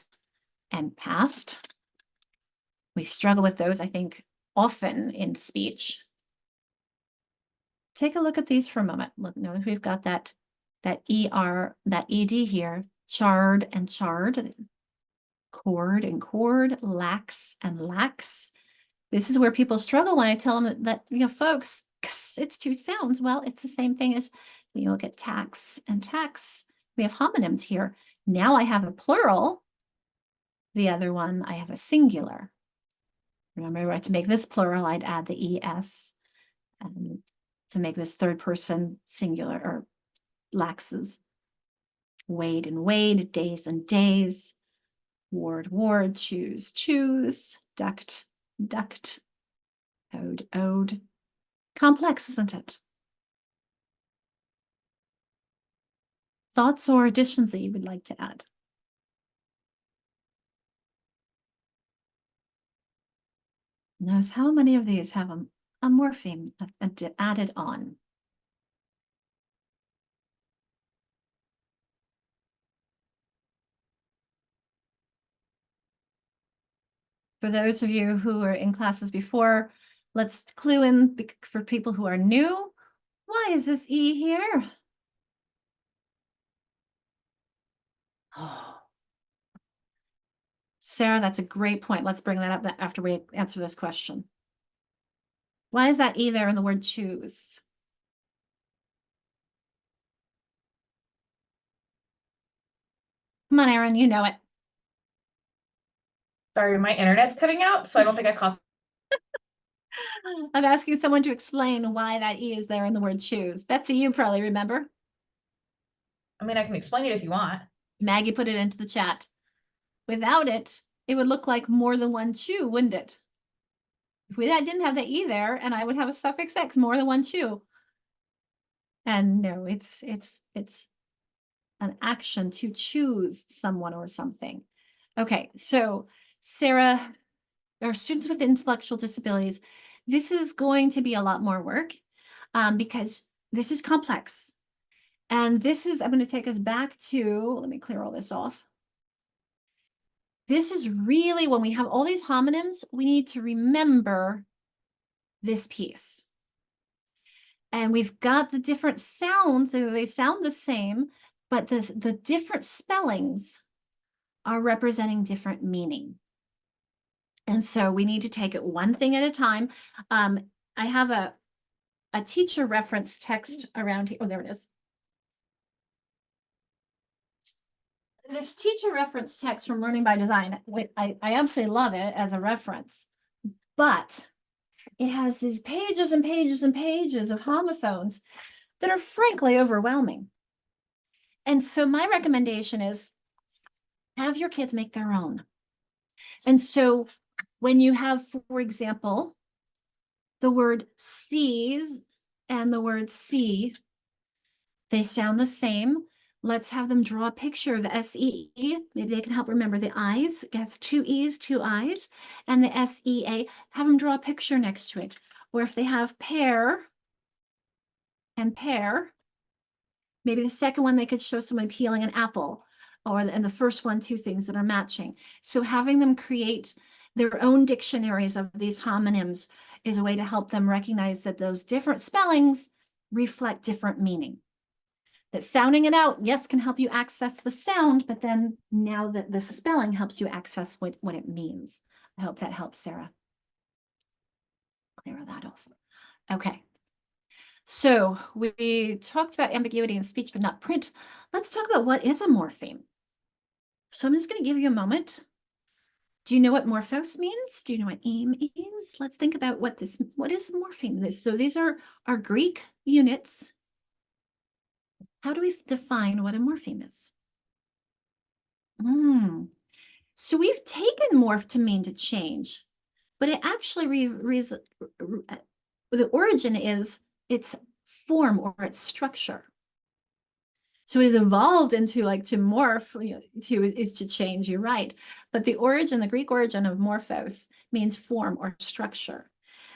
and past. We struggle with those, I think, often in speech. Take a look at these for a moment. Look, notice we've got that ER, that ED here, chard and chard, cord and cord, lax and lax. This is where people struggle when I tell them that folks, it's two sounds. Well, it's the same thing as when you look at tax and tax. We have homonyms here. Now I have a plural. The other one, I have a singular. Remember, to make this plural, I'd add the ES. And to make this third person singular, or laxes. Wade and wade, days and days. Ward, ward, choose, choose, duct, duct, ode, ode. Complex, isn't it? Thoughts or additions that you would like to add? Notice how many of these have a morpheme added on. For those of you who were in classes before, let's clue in for people who are new. Why is this E here? Oh. Sarah, that's a great point. Let's bring that up after we answer this question. Why is that E there in the word choose? Come on, Erin, you know it. Sorry, my internet's cutting out, so I don't think I caught. I'm asking someone to explain why that E is there in the word choose. Betsy, you probably remember. I mean, I can explain it if you want. Maggie put it into the chat. Without it, it would look like more than one chew, wouldn't it? If we didn't have the E there, and I would have a suffix X, more than one chew. And no, it's an action to choose someone or something. Okay, so Sarah, our students with intellectual disabilities, this is going to be a lot more work because this is complex. And this is, I'm going to take us back to, let me clear all this off. This is really, when we have all these homonyms, we need to remember this piece. And we've got the different sounds, so they sound the same, but the different spellings are representing different meaning. And so we need to take it one thing at a time. I have a teacher reference text around here. Oh, there it is. This teacher reference text from Learning by Design, I absolutely love it as a reference, but it has these pages and pages and pages of homophones that are frankly overwhelming. And so my recommendation is have your kids make their own. And so when you have, for example, the word sees and the word see, they sound the same. Let's have them draw a picture of the S-E-E. Maybe they can help remember the eyes. It has two E's, two eyes. And the S-E-A, have them draw a picture next to it. Or if they have pear and pear, maybe the second one, they could show someone peeling an apple. And the first one, two things that are matching. So having them create their own dictionaries of these homonyms is a way to help them recognize that those different spellings reflect different meaning. That sounding it out, yes, can help you access the sound, but then now that the spelling helps you access what it means. I hope that helps, Sarah. Clear that off. Okay. So we talked about ambiguity in speech, but not print. Let's talk about what is a morpheme. So I'm just going to give you a moment. Do you know what morphos means? Do you know what aim is? Let's think about what is morpheme. So these are our Greek units. How do we define what a morpheme is? So we've taken morph to mean to change, but it actually, the origin is its form or its structure. So it evolved into like to morph, is to change, you're right. But the Greek origin of morphos means form or structure,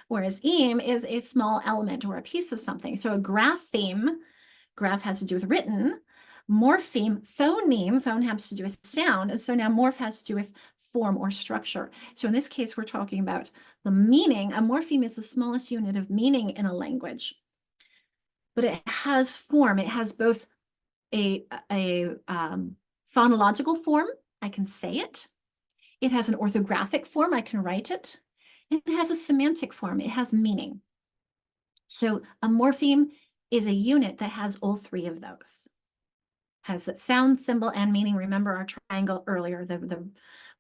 whereas eim is a small element or a piece of something. So a grapheme, graph has to do with written. Morpheme, phone has to do with sound. And so now morph has to do with form or structure. So in this case, we're talking about the meaning. A morpheme is the smallest unit of meaning in a language, but it has form. It has both a phonological form, I can say it. It has an orthographic form, I can write it. And it has a semantic form, it has meaning. So a morpheme is a unit that has all three of those. Has that sound, symbol, and meaning. Remember our triangle earlier,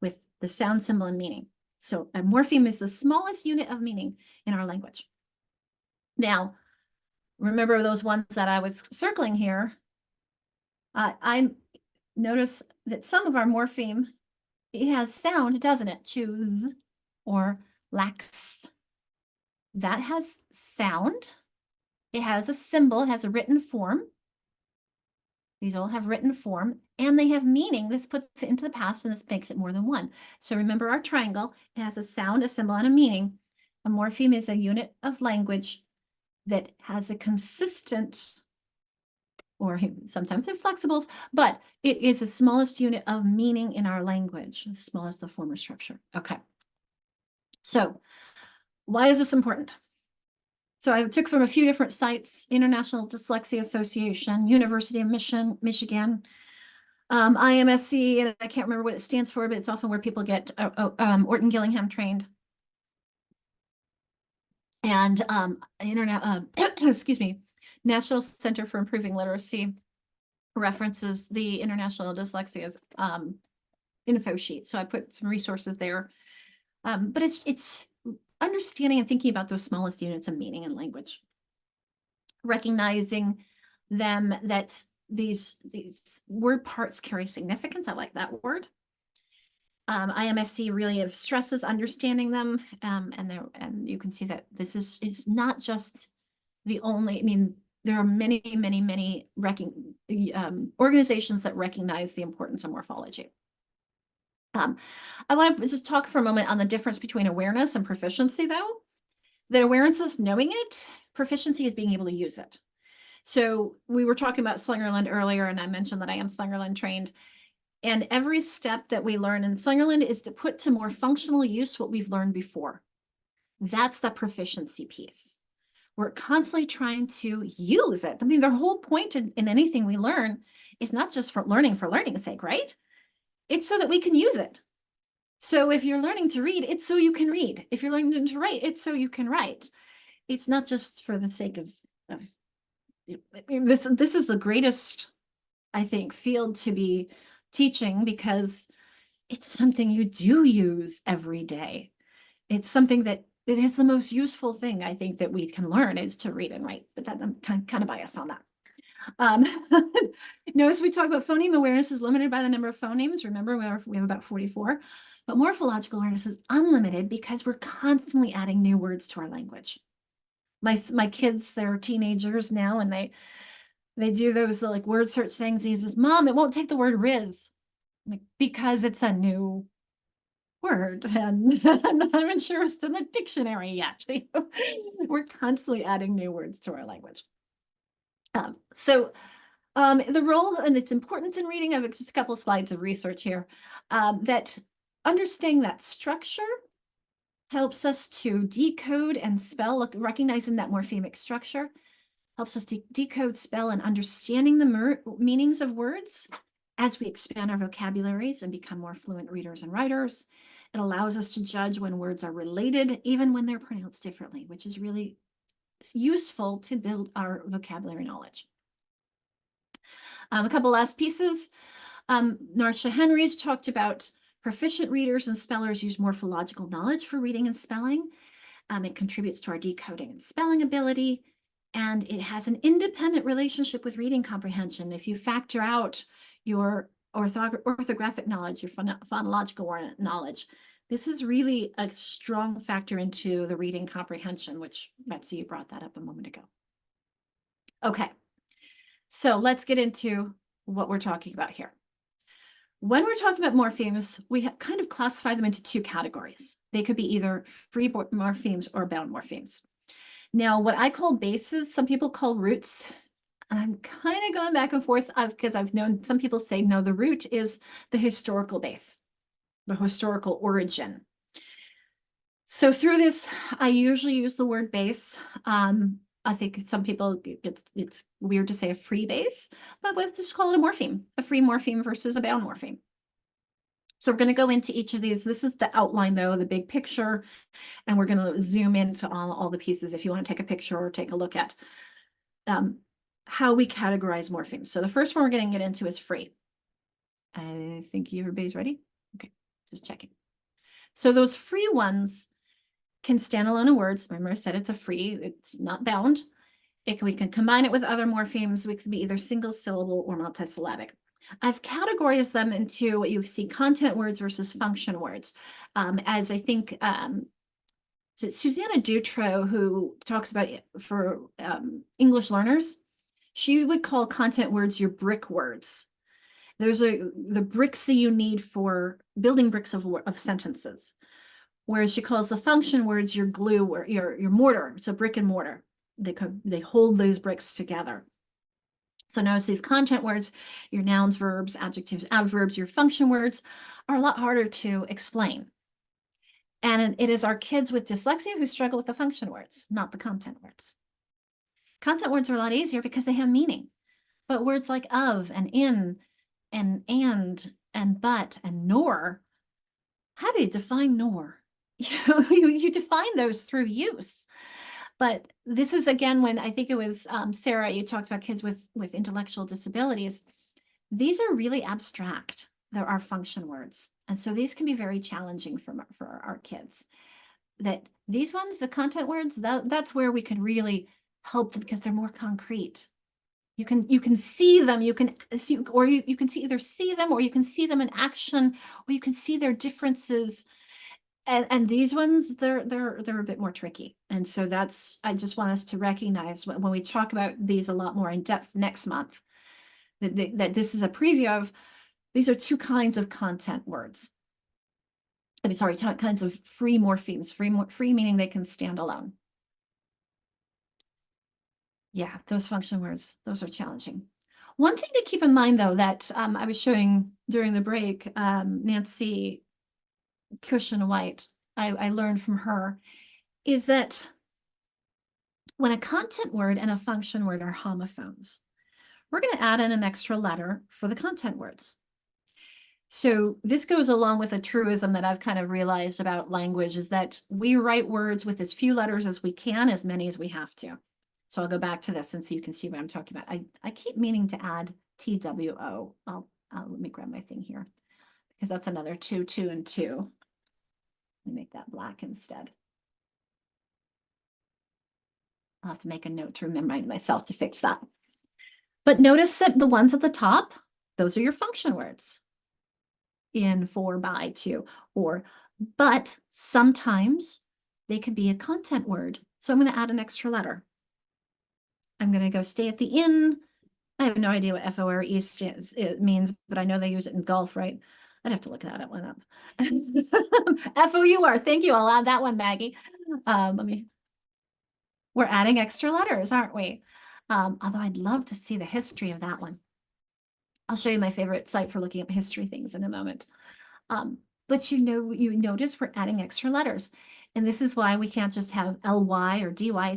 with the sound, symbol, and meaning. So a morpheme is the smallest unit of meaning in our language. Now, remember those ones that I was circling here. I notice that some of our morpheme, it has sound, doesn't it? Choose or lax. That has sound. It has a symbol, it has a written form. These all have written form and they have meaning. This puts it into the past and this makes it more than one. So remember our triangle, it has a sound, a symbol, and a meaning. A morpheme is a unit of language that has a consistent, or sometimes inflexibles, but it is the smallest unit of meaning in our language, the smallest of form or structure. Okay. So why is this important? So I took from a few different sites: International Dyslexia Association, University of Michigan, IMSC, and I can't remember what it stands for, but it's often where people get Orton Gillingham trained. And excuse me, National Center for Improving Literacy references the International Dyslexia's info sheet. So I put some resources there. But it's understanding and thinking about those smallest units of meaning in language. Recognizing them, that these word parts carry significance. I like that word. IMSC really stresses understanding them, and you can see that this is not just the only. I mean, there are many organizations that recognize the importance of morphology. I want to just talk for a moment on the difference between awareness and proficiency, though. That awareness is knowing it, proficiency is being able to use it. So we were talking about Slingerland earlier, and I mentioned that I am Slingerland trained. And every step that we learn in Slingerland is to put to more functional use what we've learned before. That's the proficiency piece. We're constantly trying to use it. I mean, the whole point in anything we learn is not just for learning's sake, right? It's so that we can use it. So if you're learning to read, it's so you can read. If you're learning to write, it's so you can write. it's not just for the sake of I mean, this is the greatest, I think, field to be teaching because it's something you do use every day. It's something that it is the most useful thing I think that we can learn is to read and write, but that, I'm kind of biased on that. Notice we talk about phoneme awareness is limited by the number of phonemes. Remember, we have about 44, but morphological awareness is unlimited because we're constantly adding new words to our language. My kids, they're teenagers now, and they do those like word search things. He says, "Mom, it won't take the word Riz." Like, because it's a new word and I'm not even sure it's in the dictionary yet. We're constantly adding new words to our language. The role and its importance in reading, I have just a couple of slides of research here, that understanding that structure helps us to decode and spell, recognizing that morphemic structure, helps us to decode, spell, and understanding the meanings of words as we expand our vocabularies and become more fluent readers and writers. It allows us to judge when words are related, even when they're pronounced differently, which is really useful to build our vocabulary knowledge. A couple last pieces. Narsha Henry's talked about proficient readers and spellers use morphological knowledge for reading and spelling. It contributes to our decoding and spelling ability, and it has an independent relationship with reading comprehension. If you factor out your orthographic knowledge, your phonological knowledge, this is really a strong factor into the reading comprehension, which Betsy, you brought that up a moment ago. Okay, so let's get into what we're talking about here. When we're talking about morphemes, we kind of classify them into two categories. They could be either free morphemes or bound morphemes. Now, what I call bases, some people call roots. I'm kind of going back and forth because I've known some people say, no, the root is the historical base, the historical origin. So through this, I usually use the word base. I think some people, it's weird to say a free base, but let's just call it a morpheme, a free morpheme versus a bound morpheme. So we're going to go into each of these. This is the outline, though, the big picture, and we're going to zoom into all the pieces if you want to take a picture or take a look at how we categorize morphemes. So the first one we're going to get into is free. I think everybody's ready. Okay, just checking. So those free ones can stand alone in words. Remember, I said it's a free, it's not bound. We can combine it with other morphemes. We can be either single syllable or multisyllabic. I've categorized them into what you see content words versus function words. As I think Susanna Dutro, who talks about it for English learners, she would call content words your brick words. Those are the bricks that you need for building bricks of sentences. Whereas she calls the function words your glue or your mortar. It's a brick and mortar. They hold those bricks together. So notice these content words, your nouns, verbs, adjectives, adverbs, your function words are a lot harder to explain. And it is our kids with dyslexia who struggle with the function words, not the content words. Content words are a lot easier because they have meaning. But words like of and in and but and nor, how do you define nor? You define those through use. But this is, again, when I think it was Sarah, you talked about kids with intellectual disabilities. These are really abstract. There are function words. And so these can be very challenging for our kids. That these ones, the content words, that's where we can really help them because they're more concrete. You can see them, you can see, or you can either see them, or you can see them in action, or you can see their differences. And these ones, they're a bit more tricky. And so I just want us to recognize when we talk about these a lot more in depth next month, that this is a preview of, these are two kinds of content words. I mean, sorry, kinds of free morphemes, free meaning they can stand alone. Yeah, those function words, those are challenging. One thing to keep in mind, though, that I was showing during the break, Nancy Cushion White, I learned from her, is that when a content word and a function word are homophones, we're going to add in an extra letter for the content words. So this goes along with a truism that I've kind of realized about language is that we write words with as few letters as we can, as many as we have to. So I'll go back to this and so you can see what I'm talking about. I keep meaning to add TWO. Let me grab my thing here because that's another 2, 2, and 2. Let me make that black instead. I'll have to make a note to remind myself to fix that. But notice that the ones at the top, those are your function words. In, for, by, to, or, but sometimes they could be a content word. So I'm going to add an extra letter. I'm going to go stay at the inn. I have no idea what FORE stands, it means, but I know they use it in golf, right? I'd have to look that one up. FOUR, thank you. I'll add that one, Maggie. We're adding extra letters, aren't we? Although I'd love to see the history of that one. I'll show you my favorite site for looking up history things in a moment. But you notice we're adding extra letters. And this is why we can't just have LY or DY.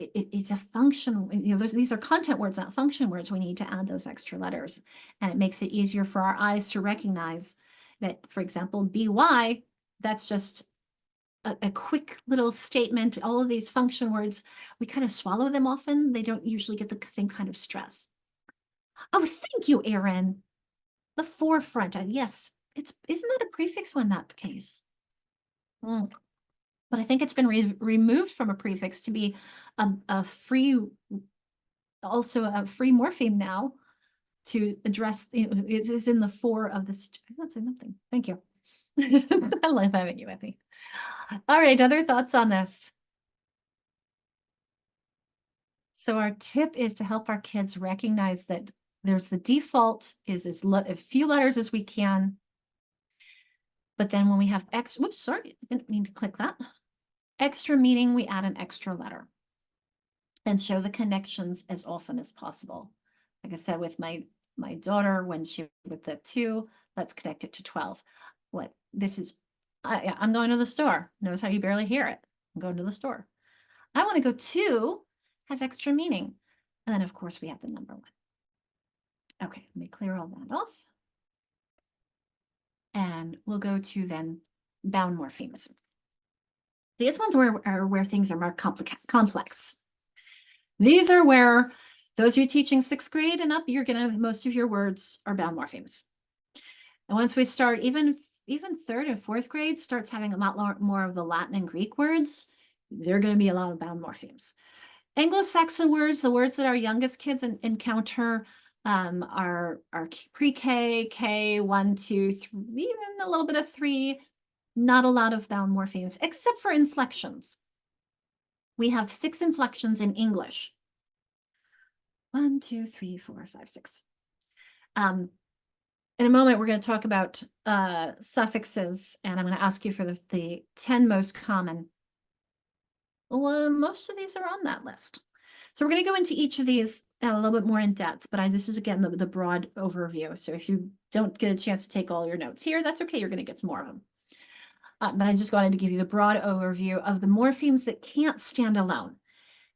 It's a function. These are content words, not function words. We need to add those extra letters. And it makes it easier for our eyes to recognize that, for example, BY, that's just a quick little statement. All of these function words, we kind of swallow them often. They don't usually get the same kind of stress. Oh, thank you, Erin. The forefront, yes. Isn't that a prefix when that's the case? But I think it's been removed from a prefix to be a free, also a free morpheme now to address, it is in the for of this. I'm not saying nothing. Thank you. I love having you with me. All right, other thoughts on this? So our tip is to help our kids recognize that there's the default is as few letters as we can. But then when we have whoops, sorry, I didn't mean to click that. Extra meaning, we add an extra letter and show the connections as often as possible. Like I said, with my daughter, when she with the 2, let's connect it to 12. What this is, I'm going to the store. Notice how you barely hear it. I'm going to the store. I want to go to has extra meaning. And then of course we have the number 1. Okay, let me clear all that off. And we'll go to then bound morphemes. These ones are where things are more complex. These are where those who are teaching 6th grade and up, most of your words are bound morphemes. And once we start, even 3rd and 4th grade starts having a lot more of the Latin and Greek words, there are going to be a lot of bound morphemes. Anglo-Saxon words, the words that our youngest kids encounter are pre-K, K, 1, 2, 3, even a little bit of 3, not a lot of bound morphemes, except for inflections. We have 6 inflections in English. 1, 2, 3, 4, 5, 6. In a moment, we're going to talk about suffixes, and I'm going to ask you for the 10 most common. Well, most of these are on that list. So we're going to go into each of these a little bit more in depth, but this is, again, the broad overview. So if you don't get a chance to take all your notes here, that's okay. You're going to get some more of them. But I just wanted to give you the broad overview of the morphemes that can't stand alone.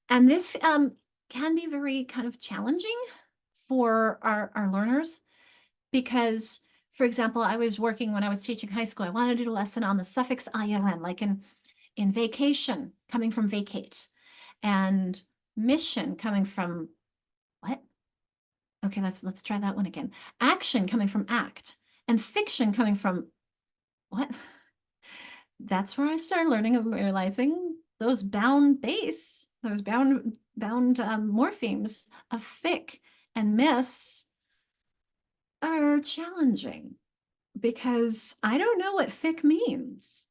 And this can be very kind of challenging for our learners because, for example, I was working when I was teaching high school. I wanted to do a lesson on the suffix ION, like in vacation, coming from vacate, and mission coming from what? Okay, let's try that one again. Action coming from act, and fiction coming from what? That's where I started learning and realizing those bound morphemes of fic and miss are challenging because I don't know what fic means.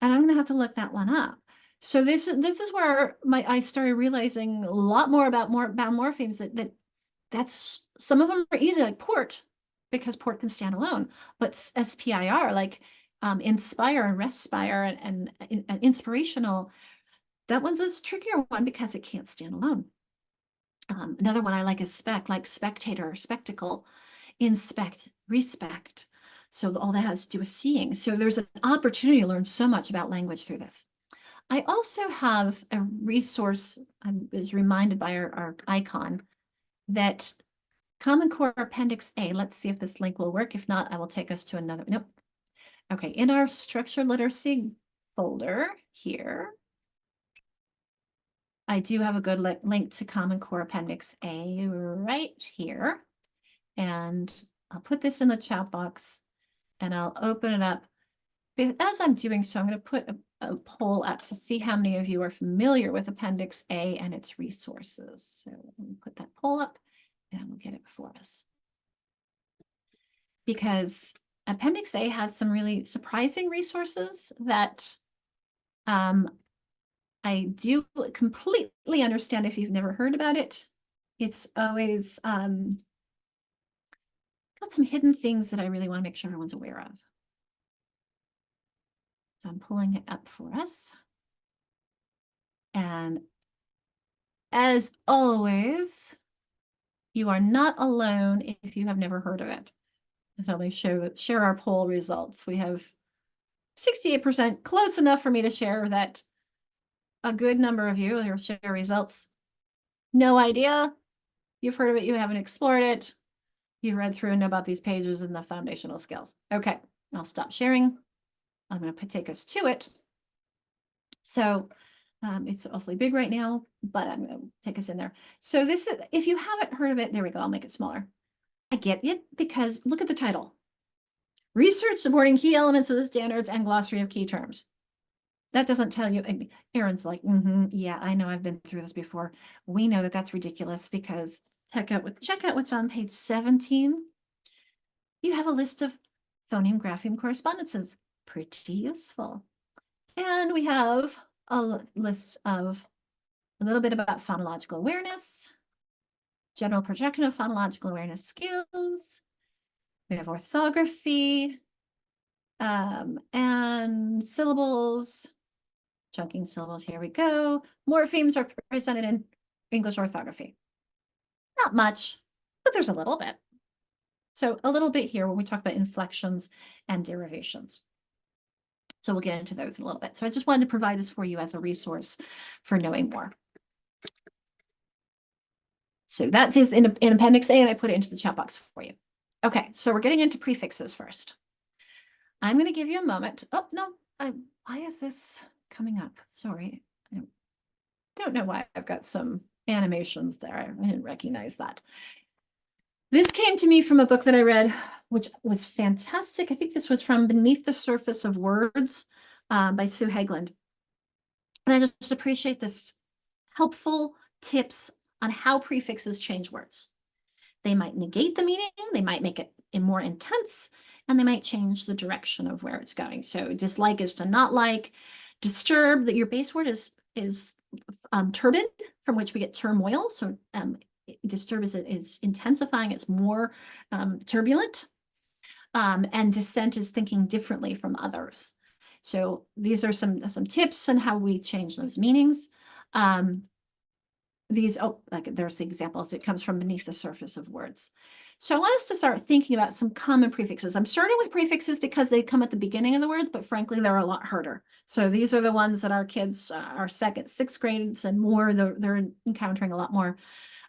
And I'm going to have to look that one up. So this is where I started realizing a lot more about bound morphemes that's some of them are easy, like port, because port can stand alone, but SPIR, like inspire and respire and inspirational, that one's a trickier one because it can't stand alone. Another one I like is spec, like spectator, spectacle, inspect, respect. So all that has to do with seeing. So there's an opportunity to learn so much about language through this. I also have a resource, I was reminded by our icon, that Common Core Appendix A. Let's see if this link will work. If not, I will take us to another. Nope. Okay, in our structured literacy folder here, I do have a good link to Common Core Appendix A right here. And I'll put this in the chat box and I'll open it up. As I'm doing so, I'm going to put a poll up to see how many of you are familiar with Appendix A and its resources. So let me put that poll up and we'll get it for us. Because Appendix A has some really surprising resources that I do completely understand if you've never heard about it. It's always got some hidden things that I really want to make sure everyone's aware of. So I'm pulling it up for us. And as always, you are not alone if you have never heard of it. So let me share our poll results. We have 68%, close enough for me to share that a good number of you, your share results, no idea. You've heard of it, you haven't explored it. You've read through and know about these pages and the foundational skills. Okay, I'll stop sharing. I'm going to take us to it. So it's awfully big right now, but I'm going to take us in there. So this is, if you haven't heard of it, there we go. I'll make it smaller. I get it because look at the title. Research supporting key elements of the standards and glossary of key terms. That doesn't tell you. Aaron's like, yeah, I know, I've been through this before. We know that that's ridiculous because check out what's on page 17. You have a list of phoneme grapheme correspondences. Pretty useful. And we have a list of a little bit about phonological awareness, general projection of phonological awareness skills. We have orthography and syllables, chunking syllables. Here we go. Morphemes are presented in English orthography. Not much, but there's a little bit. So a little bit here when we talk about inflections and derivations. So we'll get into those in a little bit. So I just wanted to provide this for you as a resource for knowing more. So that is in Appendix A, and I put it into the chat box for you. Okay, so we're getting into prefixes first. I'm going to give you a moment. Oh, no, why is this coming up? Sorry. I don't know why I've got some animations there. I didn't recognize that. This came to me from a book that I read, which was fantastic. I think this was from Beneath the Surface of Words by Sue Hageland. And I just appreciate this helpful tips on how prefixes change words. They might negate the meaning, they might make it more intense, and they might change the direction of where it's going. So dislike is to not like, disturb, that your base word is turbid, from which we get turmoil. So disturb is intensifying, it's more turbulent. And dissent is thinking differently from others. So these are some tips on how we change those meanings. There's the examples. It comes from Beneath the Surface of Words. So I want us to start thinking about some common prefixes. I'm starting with prefixes because they come at the beginning of the words, but frankly, they're a lot harder. So these are the ones that our kids are sixth grades and more, they're encountering a lot more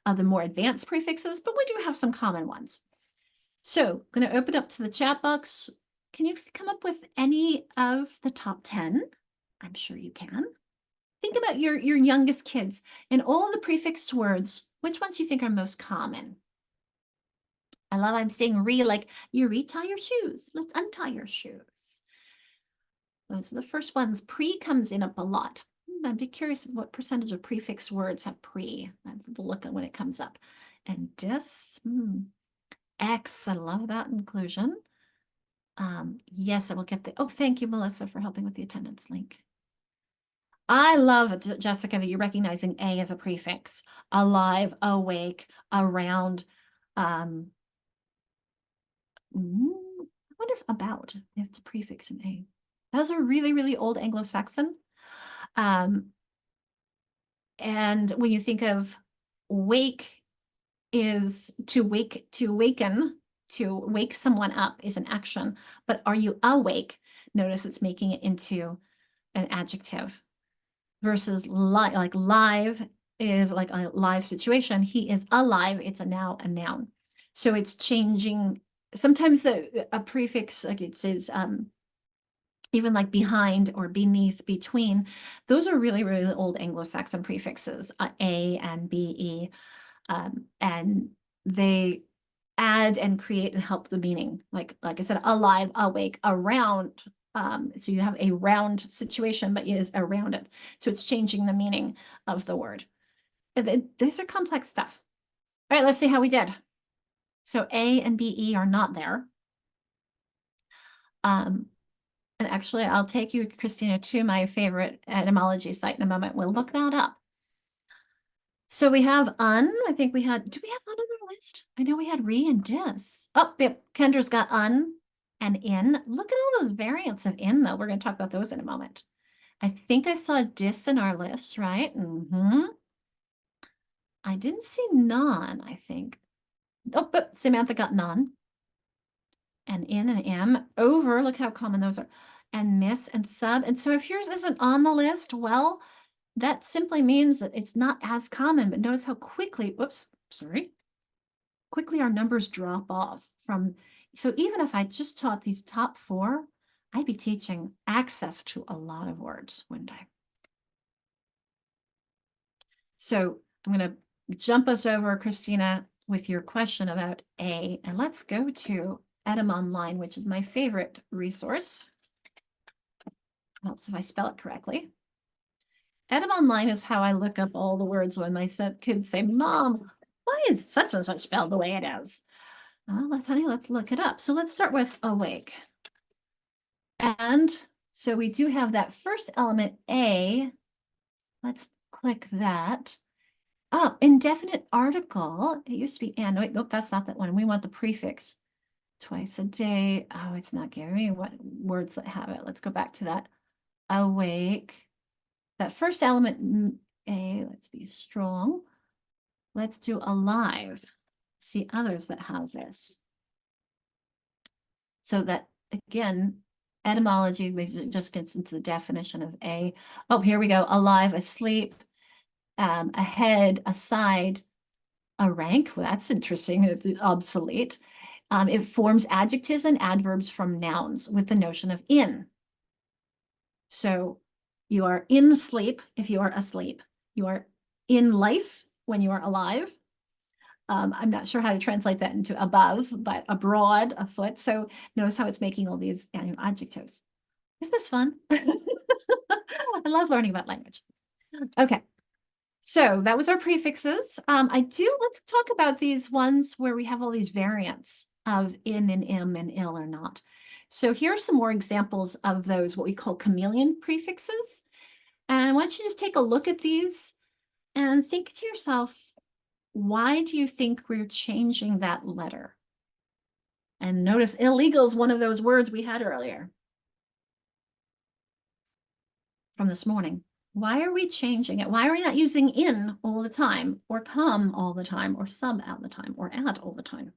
of the more advanced prefixes, but we do have some common ones. So I'm going to open up to the chat box. Can you come up with any of the top 10? I'm sure you can. Think about your youngest kids and all the prefixed words. Which ones do you think are most common? I love I'm saying like you retie your shoes. Let's untie your shoes. Those are the first ones. Pre comes in up a lot. I'd be curious what percentage of prefixed words have pre. Let's look at when it comes up. And dis, X, I love that inclusion. Yes, I will get the, oh, thank you, Melissa, for helping with the attendance link. I love it, Jessica, that you're recognizing A as a prefix. Alive, awake, around. I wonder if about, if it's a prefix in A. Those are really, really old Anglo-Saxon. And when you think of wake is to awaken, to wake someone up is an action, but are you awake? Notice it's making it into an adjective. Versus live is like a live situation. He is alive. It's a noun. So it's changing. Sometimes a prefix, like it says, even like behind or beneath, between, those are really, really old Anglo-Saxon prefixes, A and BE. And they add and create and help the meaning. Like I said, alive, awake, around. So you have a round situation, but it is around it. So it's changing the meaning of the word. These are complex stuff. All right, let's see how we did. So A and BE are not there. And actually, I'll take you, Christina, to my favorite etymology site in a moment. We'll look that up. So we have I think we had, do we have on our list? I know we had re and dis. Oh, yep, Kendra's got and in. Look at all those variants of in, though. We're going to talk about those in a moment. I think I saw dis in our list, right? I didn't see non, I think. Oh, but Samantha got non. And in and am. Over, look how common those are. And miss and sub. And so if yours isn't on the list, well, that simply means that it's not as common, but notice how quickly, quickly our numbers drop off from, so even if I just taught these top 4, I'd be teaching access to a lot of words, wouldn't I? So I'm going to jump us over, Christina, with your question about A, and let's go to Edym Online, which is my favorite resource. Helps if I spell it correctly. Edym Online is how I look up all the words when my kids say, Mom, why is such and such spelled the way it is? Well, let's look it up. So let's start with awake. And so we do have that first element, A. Let's click that. Oh, indefinite article. It used to be and. Wait, nope, that's not that one. We want the prefix. Twice a day. Oh, it's not giving me what words that have it. Let's go back to that. Awake. That first element, A, let's be strong. Let's do alive. See others that have this. So that, again, etymology just gets into the definition of A. Oh, here we go. Alive, asleep, ahead, aside, a rank. Well, that's interesting. It's obsolete. It forms adjectives and adverbs from nouns with the notion of in. So you are in sleep if you are asleep. You are in life when you are alive. I'm not sure how to translate that into above, but abroad, afoot. So notice how it's making all these adjectives. Isn't this fun? I love learning about language. Okay. So that was our prefixes. Let's talk about these ones where we have all these variants of in and im and ill or not. So here are some more examples of those, what we call chameleon prefixes. And I want you to just take a look at these and think to yourself, why do you think we're changing that letter? And notice illegal is one of those words we had earlier from this morning. Why are we changing it? Why are we not using in all the time, or come all the time, or sub all the time, or add all the time?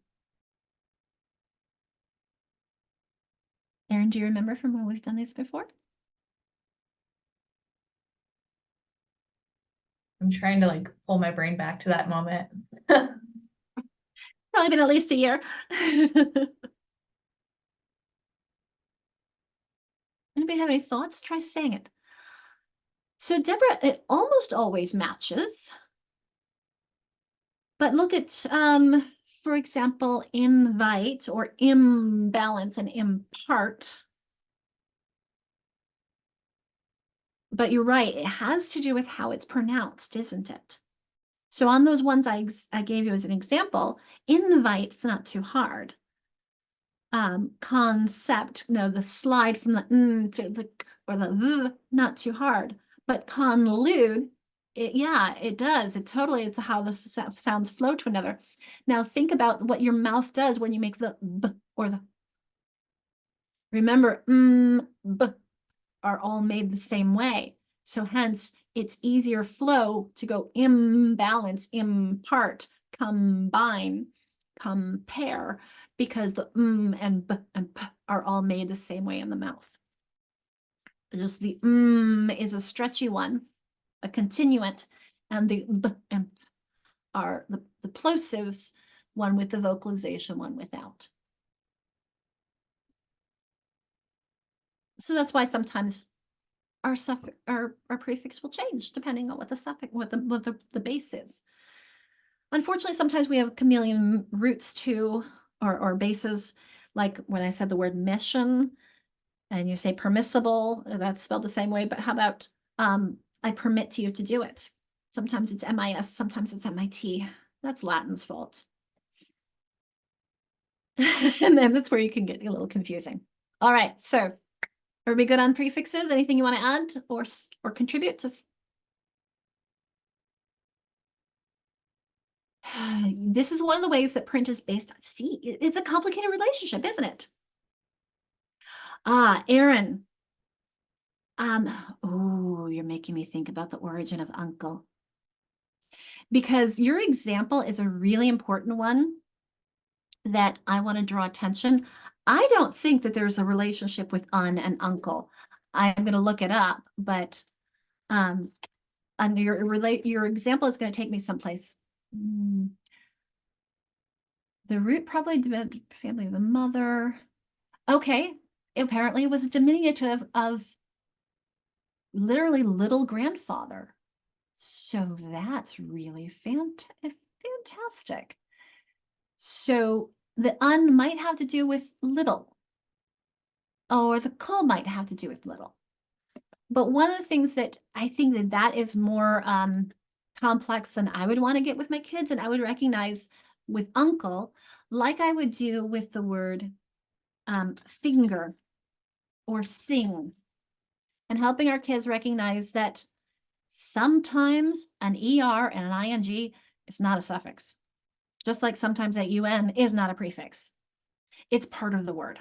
Erin, do you remember from when we've done this before? I'm trying to like pull my brain back to that moment. Probably been at least a year. Anybody have any thoughts? Try saying it. So Deborah, it almost always matches. But look at, for example, invite or imbalance and impart. But you're right, it has to do with how it's pronounced, isn't it? So on those ones I gave you as an example, invite's not too hard. Concept, no, the slide from the n to the k or the v, not too hard. But conlude, it does. It totally is how the sounds flow to another. Now think about what your mouth does when you make the b or the. Remember, b are all made the same way. So hence, it's easier flow to go imbalance, impart, combine, compare, because the and b and p are all made the same way in the mouth. Just the is a stretchy one, a continuant, and the b and p are the plosives, one with the vocalization, one without. So that's why sometimes our suffix, our prefix will change depending on what the suffix, what the base is. Unfortunately, sometimes we have chameleon roots too, or bases, like when I said the word mission, and you say permissible, that's spelled the same way, but how about I permit you to do it? Sometimes it's MIS, sometimes it's MIT. That's Latin's fault. And then that's where you can get a little confusing. All right, so are we good on prefixes? Anything you want to add or contribute to? This is one of the ways that print is based on. See, it's a complicated relationship, isn't it? Aaron. Oh, you're making me think about the origin of uncle. Because your example is a really important one that I want to draw attention. I don't think that there's a relationship with un and uncle. I'm going to look it up, but under your example is going to take me someplace. The root probably family of the mother. Okay, apparently it was a diminutive of literally little grandfather. So that's really fantastic. So the un might have to do with little, or the cul might have to do with little. But one of the things that I think that is more complex than I would want to get with my kids, and I would recognize with uncle, like I would do with the word finger or sing, and helping our kids recognize that sometimes an ER and an ING is not a suffix. Just like sometimes that UN is not a prefix. It's part of the word.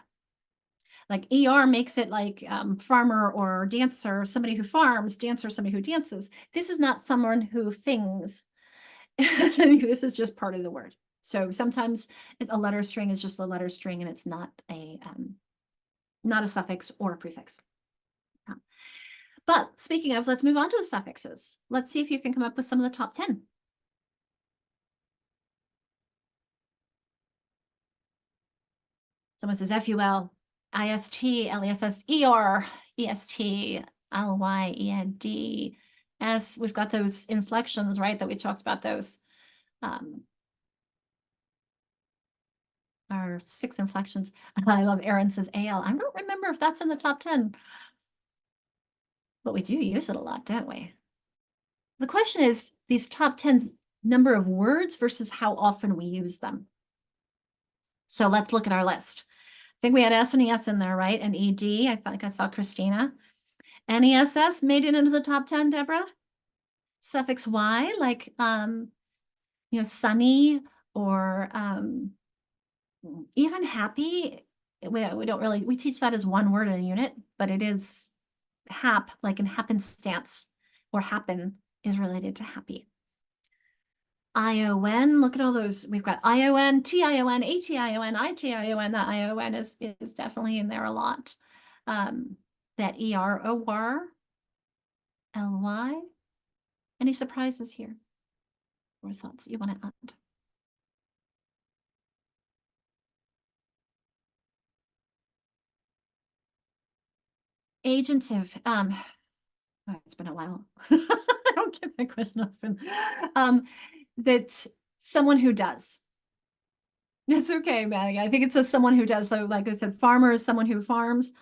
Like ER makes it like farmer or dancer, somebody who farms, dancer, somebody who dances. This is not someone who things. This is just part of the word. So sometimes a letter string is just a letter string and it's not a suffix or a prefix. But speaking of, let's move on to the suffixes. Let's see if you can come up with some of the top 10. Someone says FUL, IST, LESS, ER, EST, LY, END, S. We've got those inflections, right, that we talked about those. Our 6 inflections. I love Aaron says AL. I don't remember if that's in the top 10. But we do use it a lot, don't we? The question is these top 10's number of words versus how often we use them. So let's look at our list. I think we had S and ES in there, right? And ED, I think I saw Christina. NESS made it into the top 10, Deborah. Suffix Y, like, sunny or even happy. We don't really, we teach that as one word in a unit, but it is hap, like in happenstance, or happen is related to happy. ION, look at all those. We've got ION, TION, ATION, ITION. That ION is definitely in there a lot. That ER, OR, LY. Any surprises here or thoughts you want to add? Agentive. It's been a while. I don't get that question often. That's someone who does. That's okay, Maddie. I think it says someone who does. So like I said, farmer is someone who farms.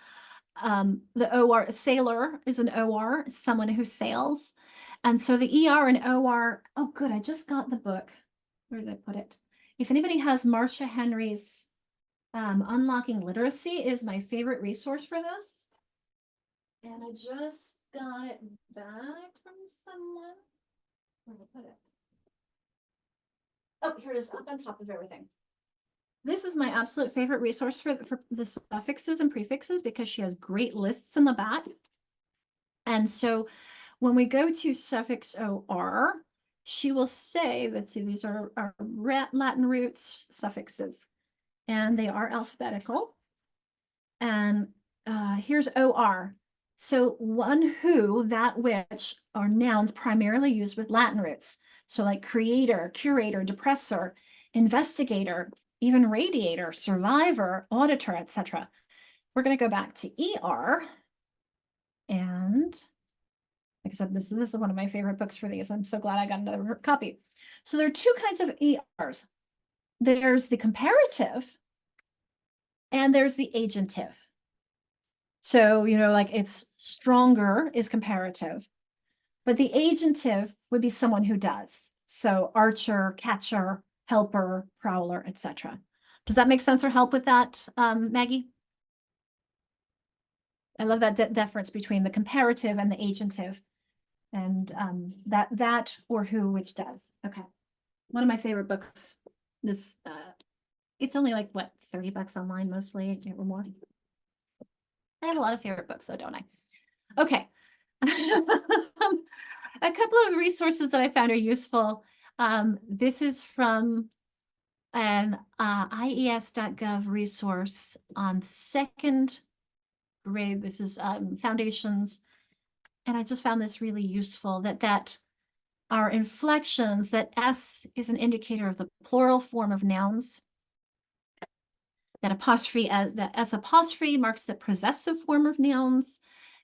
The OR, sailor is an OR, someone who sails. And so the ER and OR, oh good, I just got the book. Where did I put it? If anybody has Marcia Henry's Unlocking Literacy, is my favorite resource for this. And I just got it back from someone. Where did I put it? Oh, here it is, up on top of everything. This is my absolute favorite resource for the suffixes and prefixes because she has great lists in the back. And so when we go to suffix OR, she will say, let's see, these are our Latin roots suffixes, and they are alphabetical. And here's OR. So one who, that which are nouns primarily used with Latin roots. So like creator, curator, depressor. investigator, even radiator, survivor, auditor, etc. We're going to go back to ER. And like I said, this is one of my favorite books for these. I'm so glad I got another copy. So there are two kinds of ERs. There's the comparative and there's the agentive. So, you know, like it's stronger is comparative, but the agentive would be someone who does. So archer, catcher, helper, prowler, etc. Does that make sense or help with that, Maggie? I love that difference between the comparative and the agentive, and that or who, which does. Okay, one of my favorite books. This it's only like what, $30 online mostly or more. I have a lot of favorite books though, don't I? Okay. A couple of resources that I found are useful. This is from an IES.gov resource on second grade. This is foundations. And I just found this really useful, that our inflections, that S is an indicator of the plural form of nouns. That apostrophe, as the S apostrophe marks the possessive form of nouns.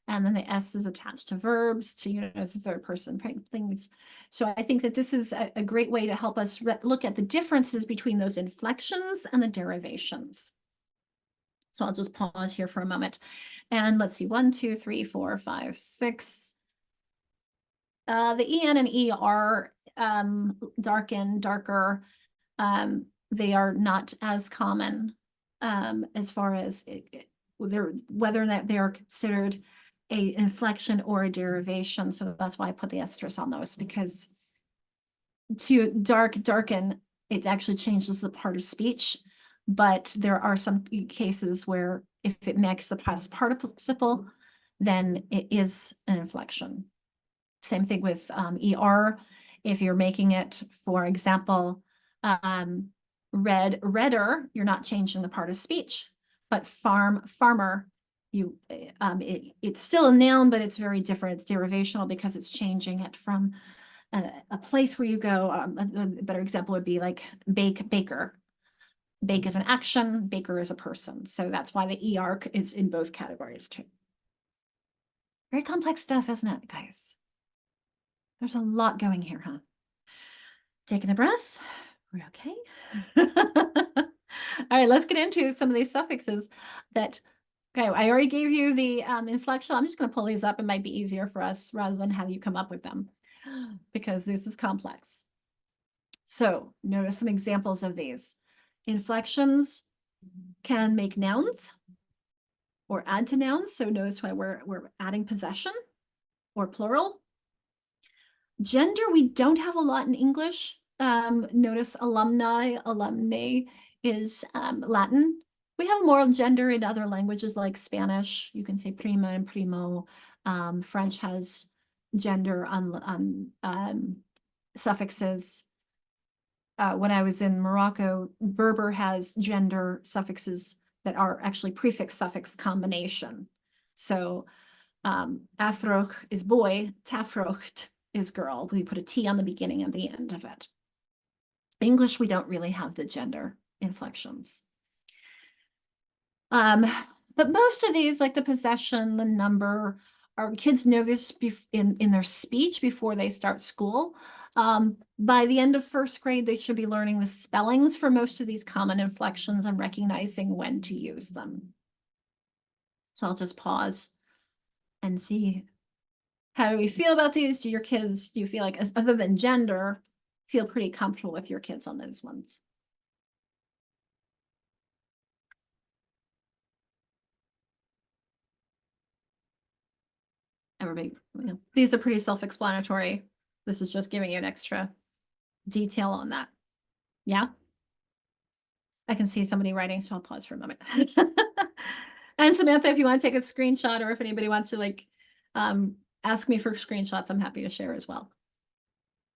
And then the S is attached to verbs, to, you know, the third person things. So I think that this is a great way to help us look at the differences between those inflections and the derivations. So I'll just pause here for a moment. And let's see, 1, 2, 3, 4, 5, 6. The EN and ER, darken, darker, they are not as common as far as whether or not they are considered an inflection or a derivation. So that's why I put the asterisk on those, because to darken, it actually changes the part of speech. But there are some cases where if it makes the past participle, then it is an inflection. Same thing with ER. If you're making it, for example, redder, you're not changing the part of speech. But farmer, it's still a noun, but it's very different. It's derivational because it's changing it from a place where you go. A better example would be like baker. Bake is an action, baker is a person. So that's why the ER is in both categories too. Very complex stuff, isn't it, guys? There's a lot going here, huh? Taking a breath. We're okay. All right, let's get into some of these suffixes that, okay, I already gave you the inflection. I'm just going to pull these up. It might be easier for us rather than have you come up with them because this is complex. So notice some examples of these. Inflections can make nouns or add to nouns. So notice why we're adding possession or plural. Gender, we don't have a lot in English. Notice alumni is Latin. We have more gender in other languages like Spanish. You can say prima and primo. French has gender on suffixes. When I was in Morocco, Berber has gender suffixes that are actually prefix-suffix combination. So afroch is boy, tafrocht is girl. We put a T on the beginning and the end of it. English, we don't really have the gender inflections. But most of these, like the possession, the number, our kids know this in their speech before they start school. By the end of first grade, they should be learning the spellings for most of these common inflections and recognizing when to use them. So I'll just pause and see, how do we feel about these? Do your kids, do you feel like, other than gender, feel pretty comfortable with your kids on those ones? Everybody, you know, these are pretty self-explanatory. This is just giving you an extra detail on that. Yeah. I can see somebody writing, so I'll pause for a moment. And Samantha, if you want to take a screenshot, or if anybody wants to like ask me for screenshots, I'm happy to share as well.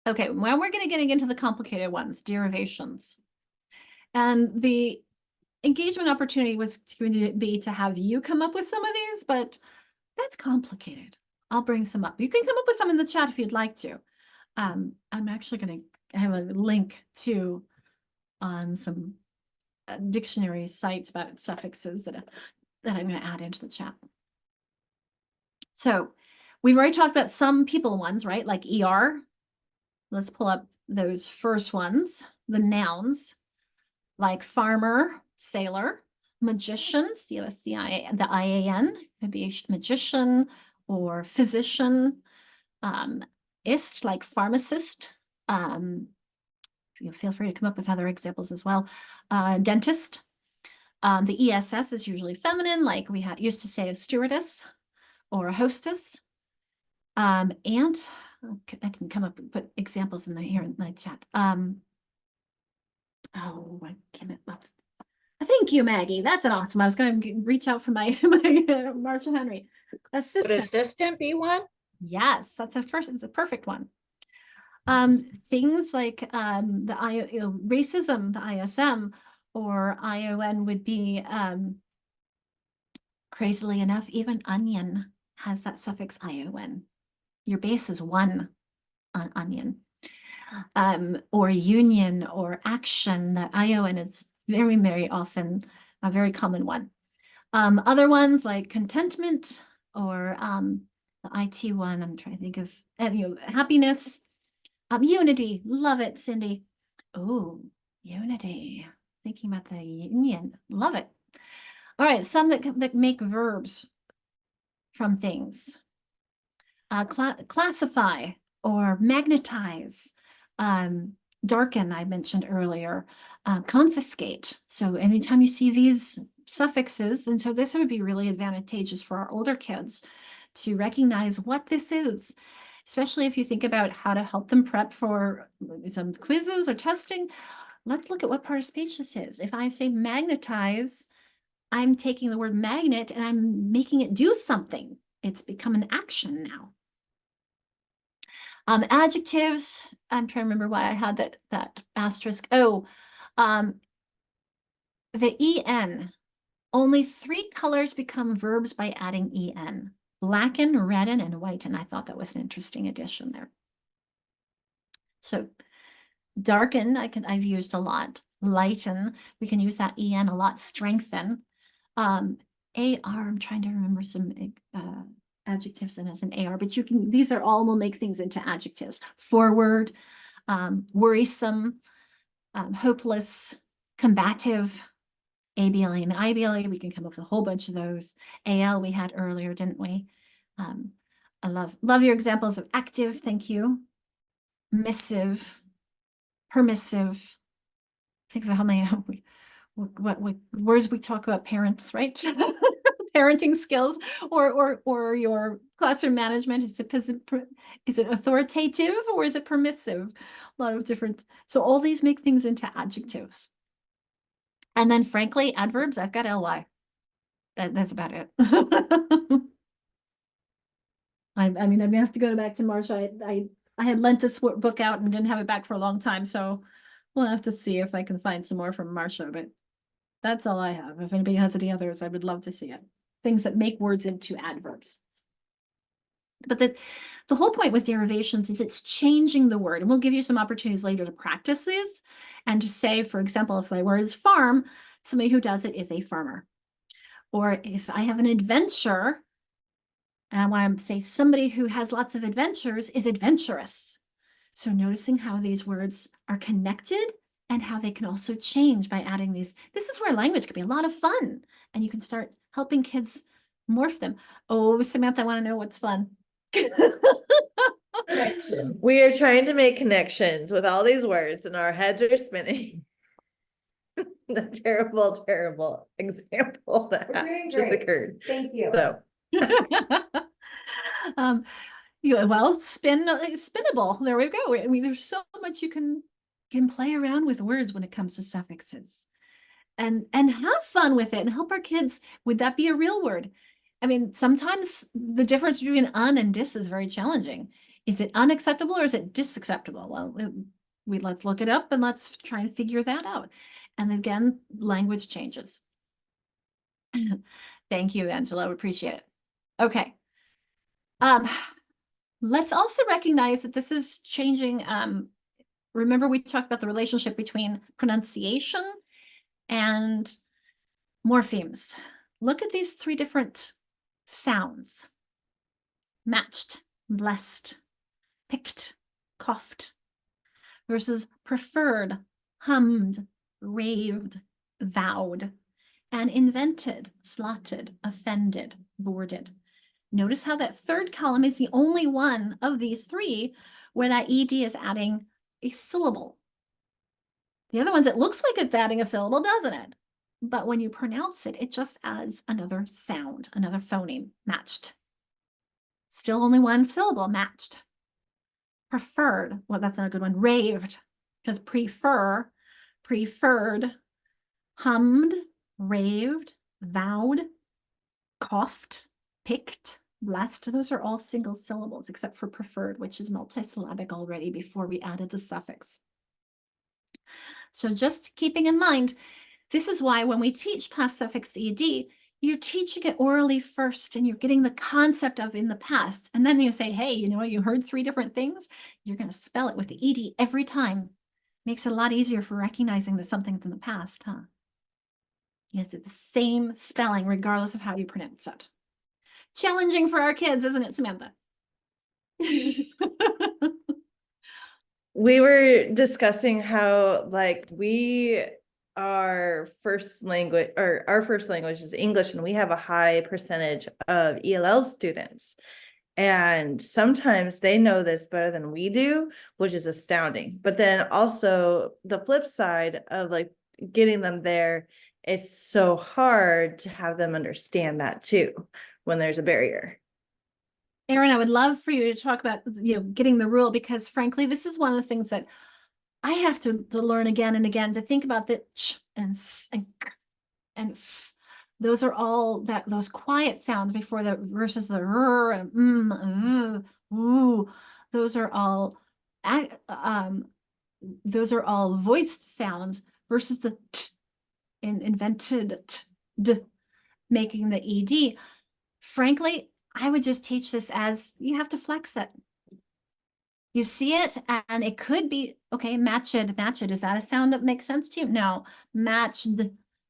Okay, well, we're going to get into the complicated ones, derivations. And the engagement opportunity was going to be to have you come up with some of these, but that's complicated. I'll bring some up. You can come up with some in the chat if you'd like to. I'm actually going to have a link to on some dictionary sites about suffixes that I'm going to add into the chat. So we've already talked about some people ones, right? Like ER. Let's pull up those first ones, the nouns, like farmer, sailor, magician, C-O-S-C-I-A, the I-A-N, could be a magician or physician, ist, like pharmacist, feel free to come up with other examples as well, dentist. The ESS is usually feminine, like we used to say a stewardess or a hostess. And I can come up and put examples in here in my chat. Oh, I can't. Thank you, Maggie. That's an awesome. I was going to reach out for my Marshall Henry Would assistant. assistant be one? Yes, it's a perfect one. Things like the racism, the ISM, or ION would be crazily enough, even onion has that suffix ION. Your base is one on onion. Or union or action, that ION is very, very often a very common one. Other ones like contentment or the IT one, I'm trying to think of, happiness, unity, love it, Cindy. Oh, unity, thinking about the union, love it. All right, some that make verbs from things. Classify or magnetize, darken, I mentioned earlier, confiscate. So anytime you see these suffixes, and so this would be really advantageous for our older kids to recognize what this is, especially if you think about how to help them prep for some quizzes or testing. Let's look at what part of speech this is. If I say magnetize, I'm taking the word magnet and I'm making it do something. It's become an action now. Adjectives, I'm trying to remember why I had that asterisk. Oh, the EN, only 3 colors become verbs by adding EN, blacken, redden, and whiten. I thought that was an interesting addition there. So darken, I've used a lot. Lighten, we can use that EN a lot. Strengthen. AR, I'm trying to remember some adjectives and as an AR, but these are all will make things into adjectives. Forward, worrisome, hopeless, combative, ABLA and IBLA, we can come up with a whole bunch of those. AL we had earlier, didn't we? I love your examples of active, thank you. Missive, permissive. Think of how many what words we talk about parents, right? Parenting skills or your classroom management. Is it authoritative or is it permissive? A lot of different. So all these make things into adjectives. And then frankly, adverbs, I've got ly. That's about it. I mean, I may have to go back to Marcia. I had lent this book out and didn't have it back for a long time, so we'll have to see if I can find some more from Marcia, but that's all I have. If anybody has any others, I would love to see it. Things that make words into adverbs. But the whole point with derivations is it's changing the word. And we'll give you some opportunities later to practice this and to say, for example, if my word is farm, somebody who does it is a farmer. Or if I have an adventure, and I want to say somebody who has lots of adventures is adventurous. So noticing how these words are connected and how they can also change by adding these. This is where language can be a lot of fun. And you can start helping kids morph them. Oh, Samantha, I want to know what's fun. We are trying to make connections with all these words and our heads are spinning. The terrible example that just occurred. Thank you. So Well, spinnable. There we go. I mean, there's so much you can play around with words when it comes to suffixes. And have fun with it and help our kids. Would that be a real word? I mean, sometimes the difference between un and dis is very challenging. Is it unacceptable or is it disacceptable? Well, let's look it up and let's try and figure that out. And again, language changes. Thank you, Angela. We appreciate it. Okay. Let's also recognize that this is changing remember we talked about the relationship between pronunciation and morphemes. Look at these three different sounds: matched, blessed, picked, coughed, versus preferred, hummed, raved, vowed, and invented, slotted, offended, boarded. Notice how that third column is the only one of these three where that ed is adding a syllable. The other ones, it looks like it's adding a syllable, doesn't it? But when you pronounce it, it just adds another sound, another phoneme. Matched. Still only one syllable, matched. Preferred, well, that's not a good one. Raved, because prefer, preferred, hummed, raved, vowed, coughed, picked, blessed. Those are all single syllables, except for preferred, which is multisyllabic already before we added the suffix. So just keeping in mind, this is why when we teach past suffix ed, you're teaching it orally first and you're getting the concept of in the past. And then you say, hey, you know, you heard three different things. You're going to spell it with the ed every time. Makes it a lot easier for recognizing that something's in the past, huh? Yes, it's the same spelling regardless of how you pronounce it. Challenging for our kids, isn't it, Samantha? We were discussing how like our first language is English, and we have a high percentage of ELL students. And sometimes they know this better than we do, which is astounding. But then also the flip side of like getting them there, it's so hard to have them understand that too, when there's a barrier. Erin, I would love for you to talk about, you know, getting the rule, because frankly, this is one of the things that I have to learn again and again, to think about the ch and s and k and f. Those are all those quiet sounds before the versus the r and ooh. Those are all voiced sounds versus the t invented t, d, making the ed. Frankly, I would just teach this as you have to flex it. You see it, and it could be, okay, matched. Is that a sound that makes sense to you? No, matched,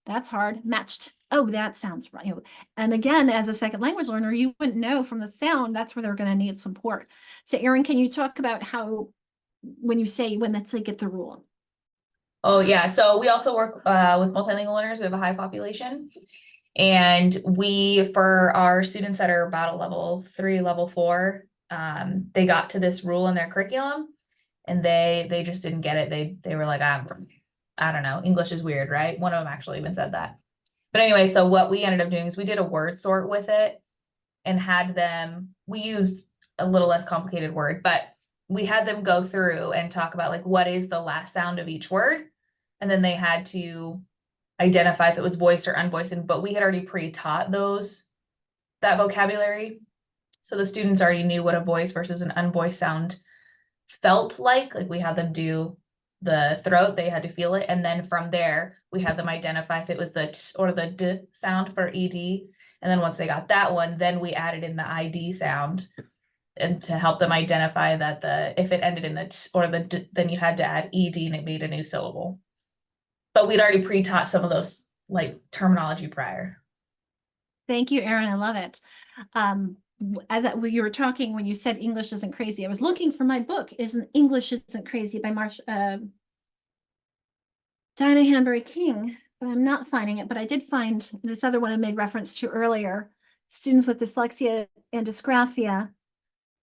that's hard. Matched, oh, that sounds right. You know, and again, as a second language learner, you wouldn't know from the sound, that's where they're going to need support. So Erin, can you talk about how, when let's say get the rule? Oh yeah, so we also work with multilingual learners. We have a high population. And for our students that are about a level 3, level 4, they got to this rule in their curriculum and they just didn't get it. They were like, I don't know, English is weird, right? One of them actually even said that. But anyway, so what we ended up doing is we did a word sort with it and we used a little less complicated word, but we had them go through and talk about like, what is the last sound of each word? And then they had to identify if it was voiced or unvoiced, but we had already pre-taught that vocabulary. So the students already knew what a voice versus an unvoiced sound felt like we had them do the throat, they had to feel it. And then from there, we had them identify if it was the t or the d sound for ed. And then once they got that one, then we added in the id sound and to help them identify that if it ended in the t or the d, then you had to add ed and it made a new syllable. But we'd already pre-taught some of those like terminology prior. Thank you, Erin. I love it. You were talking, when you said English isn't crazy, I was looking for my book, English Isn't Crazy by Diana Hanbury King, but I'm not finding it. But I did find this other one I made reference to earlier, Students with Dyslexia and Dysgraphia,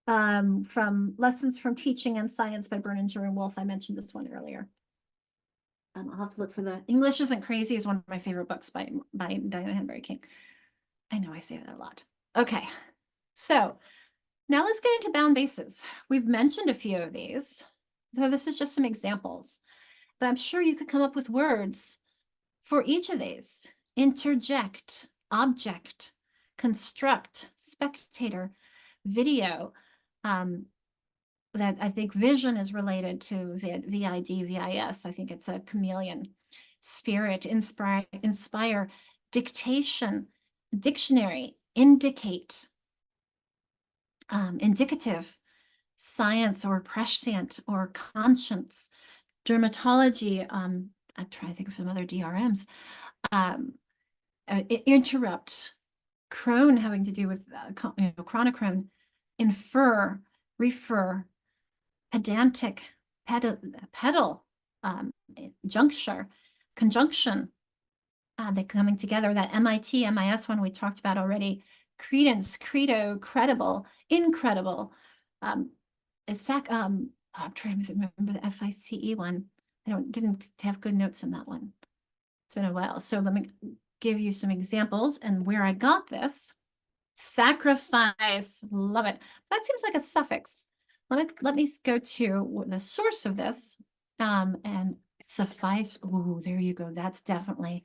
from Lessons from Teaching and Science by Berninger and Wolf. I mentioned this one earlier. I'll have to look for the English Isn't Crazy is one of my favorite books by Diana Hanbury King. I know I say that a lot. Okay, so now let's get into bound bases. We've mentioned a few of these, though this is just some examples, but I'm sure you could come up with words for each of these. Interject, object, construct, spectator, video, that I think vision is related to VID, VIS. I think it's a chameleon. Spirit, inspire, dictation, dictionary, indicate, indicative, science or prescient or conscience, dermatology, I'm trying to think of some other DRMs, interrupt, Crohn having to do with chronic Crohn, infer, refer, pedantic, pedal, juncture, conjunction, they coming together. That MIT, MIS one we talked about already, credence, credo, credible, incredible. It's I'm trying to remember the FICE one. I didn't have good notes on that one. It's been a while. So let me give you some examples and where I got this. Sacrifice, love it. That seems like a suffix. Let me go to the source of this, and suffice. Oh, there you go. That's definitely.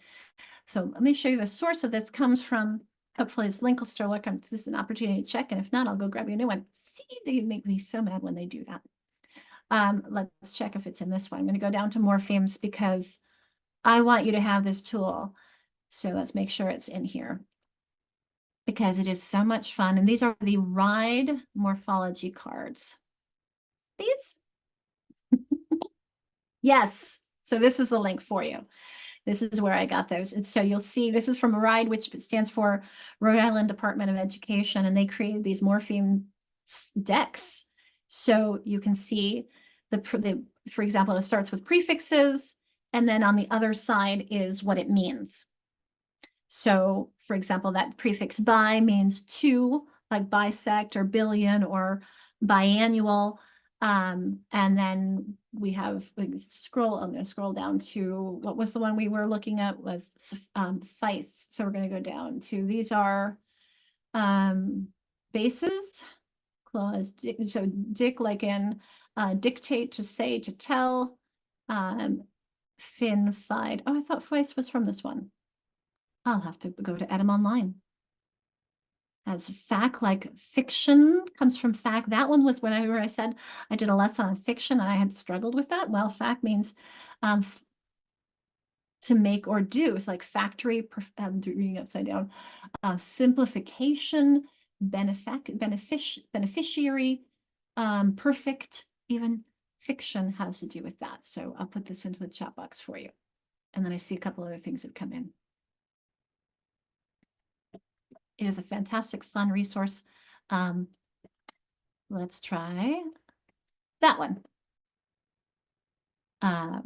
So let me show you the source of this comes from, hopefully this link will still work. This is an opportunity to check. And if not, I'll go grab you a new one. See, they make me so mad when they do that. Let's check if it's in this one. I'm going to go down to morphemes because I want you to have this tool. So let's make sure it's in here because it is so much fun. And these are the RIDE morphology cards. These? Yes. So this is the link for you. This is where I got those. And so you'll see this is from RIDE, which stands for Rhode Island Department of Education. And they created these morpheme decks. So you can see for example, it starts with prefixes. And then on the other side is what it means. So for example, that prefix bi means two, like bisect or billion or biannual. And then we have, I'm going to scroll down to, what was the one we were looking at with FICE. So we're going to go down to, these are bases, clause, so dic like in dictate, to say, to tell, fin, fide. Oh, I thought FICE was from this one. I'll have to go to Edam Online. As fact, like fiction comes from fact. That one was whenever I said I did a lesson on fiction and I had struggled with that. Well, fact means to make or do. It's like factory, reading upside down, simplification, beneficiary, perfect, even fiction has to do with that. So I'll put this into the chat box for you. And then I see a couple other things that come in. It is a fantastic, fun resource. Let's try that one. That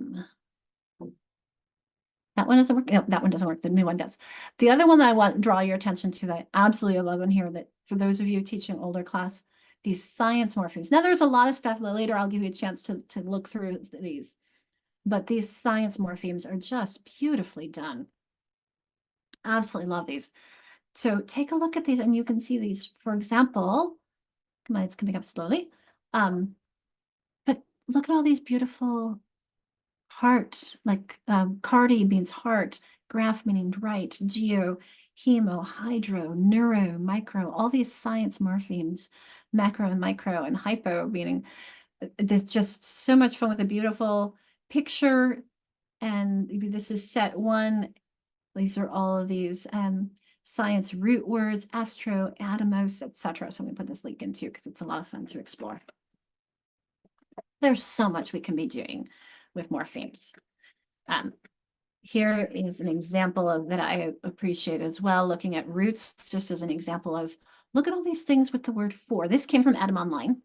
one doesn't work. No, that one doesn't work. The new one does. The other one that I want to draw your attention to that I absolutely love in here, that for those of you teaching older class, these science morphemes. Now there's a lot of stuff that later I'll give you a chance to look through these, but these science morphemes are just beautifully done. Absolutely love these. So take a look at these and you can see these, for example, come on, it's coming up slowly. But look at all these beautiful heart, like cardi means heart, graph meaning right, geo, hemo, hydro, neuro, micro, all these science morphemes, macro and micro, and hypo meaning there's just so much fun with a beautiful picture. And this is set one. These are all of these science root words, astro, atomos, etc. So I'm going to put this link in too because it's a lot of fun to explore. There's so much we can be doing with morphemes. Here is an example of that I appreciate as well, looking at roots, just as an example of, look at all these things with the word for. This came from Edam Online.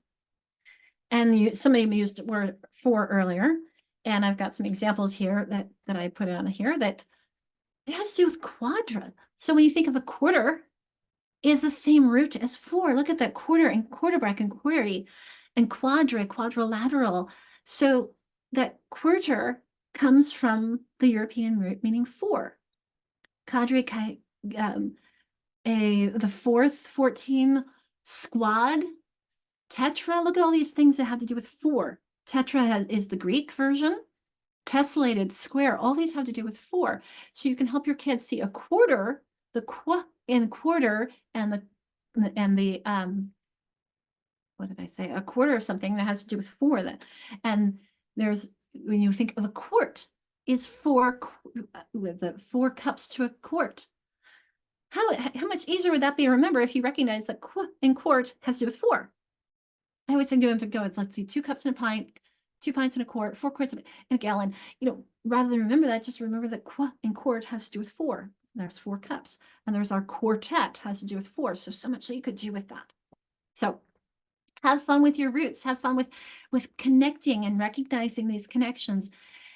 And somebody used the word for earlier. And I've got some examples here that I put on here that it has to do with quadra. So when you think of a quarter, is the same root as four. Look at that, quarter and quarterback and query and quadra, quadrilateral. So that quarter comes from the European root meaning four. Cadre, the fourth, 14, squad, tetra. Look at all these things that have to do with four. Tetra is the Greek version. Tessellated, square, all these have to do with four. So you can help your kids see a quarter, the qua in quarter, and the what did I say? A quarter of something that has to do with four. And there's, when you think of a quart, is four with the 4 cups to a quart. How much easier would that be to remember if you recognize that in quart has to do with four? I always think of it goes, let's see, 2 cups in a pint, 2 pints in a quart, 4 quarts in a gallon. You know, rather than remember that, just remember that in quart has to do with 4. There's 4 cups. And there's our quartet has to do with 4. So much that you could do with that. So have fun with your roots. Have fun with connecting and recognizing these connections.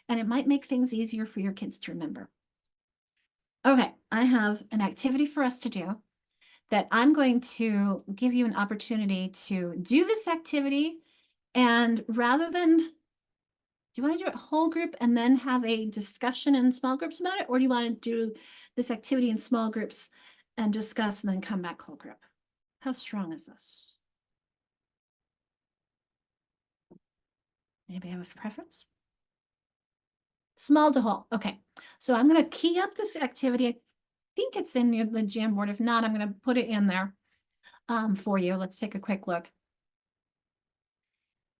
And it might make things easier for your kids to remember. Okay, I have an activity for us to do that I'm going to give you an opportunity to do this activity. And rather than, do you want to do it whole group and then have a discussion in small groups about it? Or do you want to do this activity in small groups and discuss and then come back whole group? How strong is this? Anybody have a preference? Small to whole. Okay, so I'm going to key up this activity. I think it's in the Jamboard. If not, I'm going to put it in there for you. Let's take a quick look.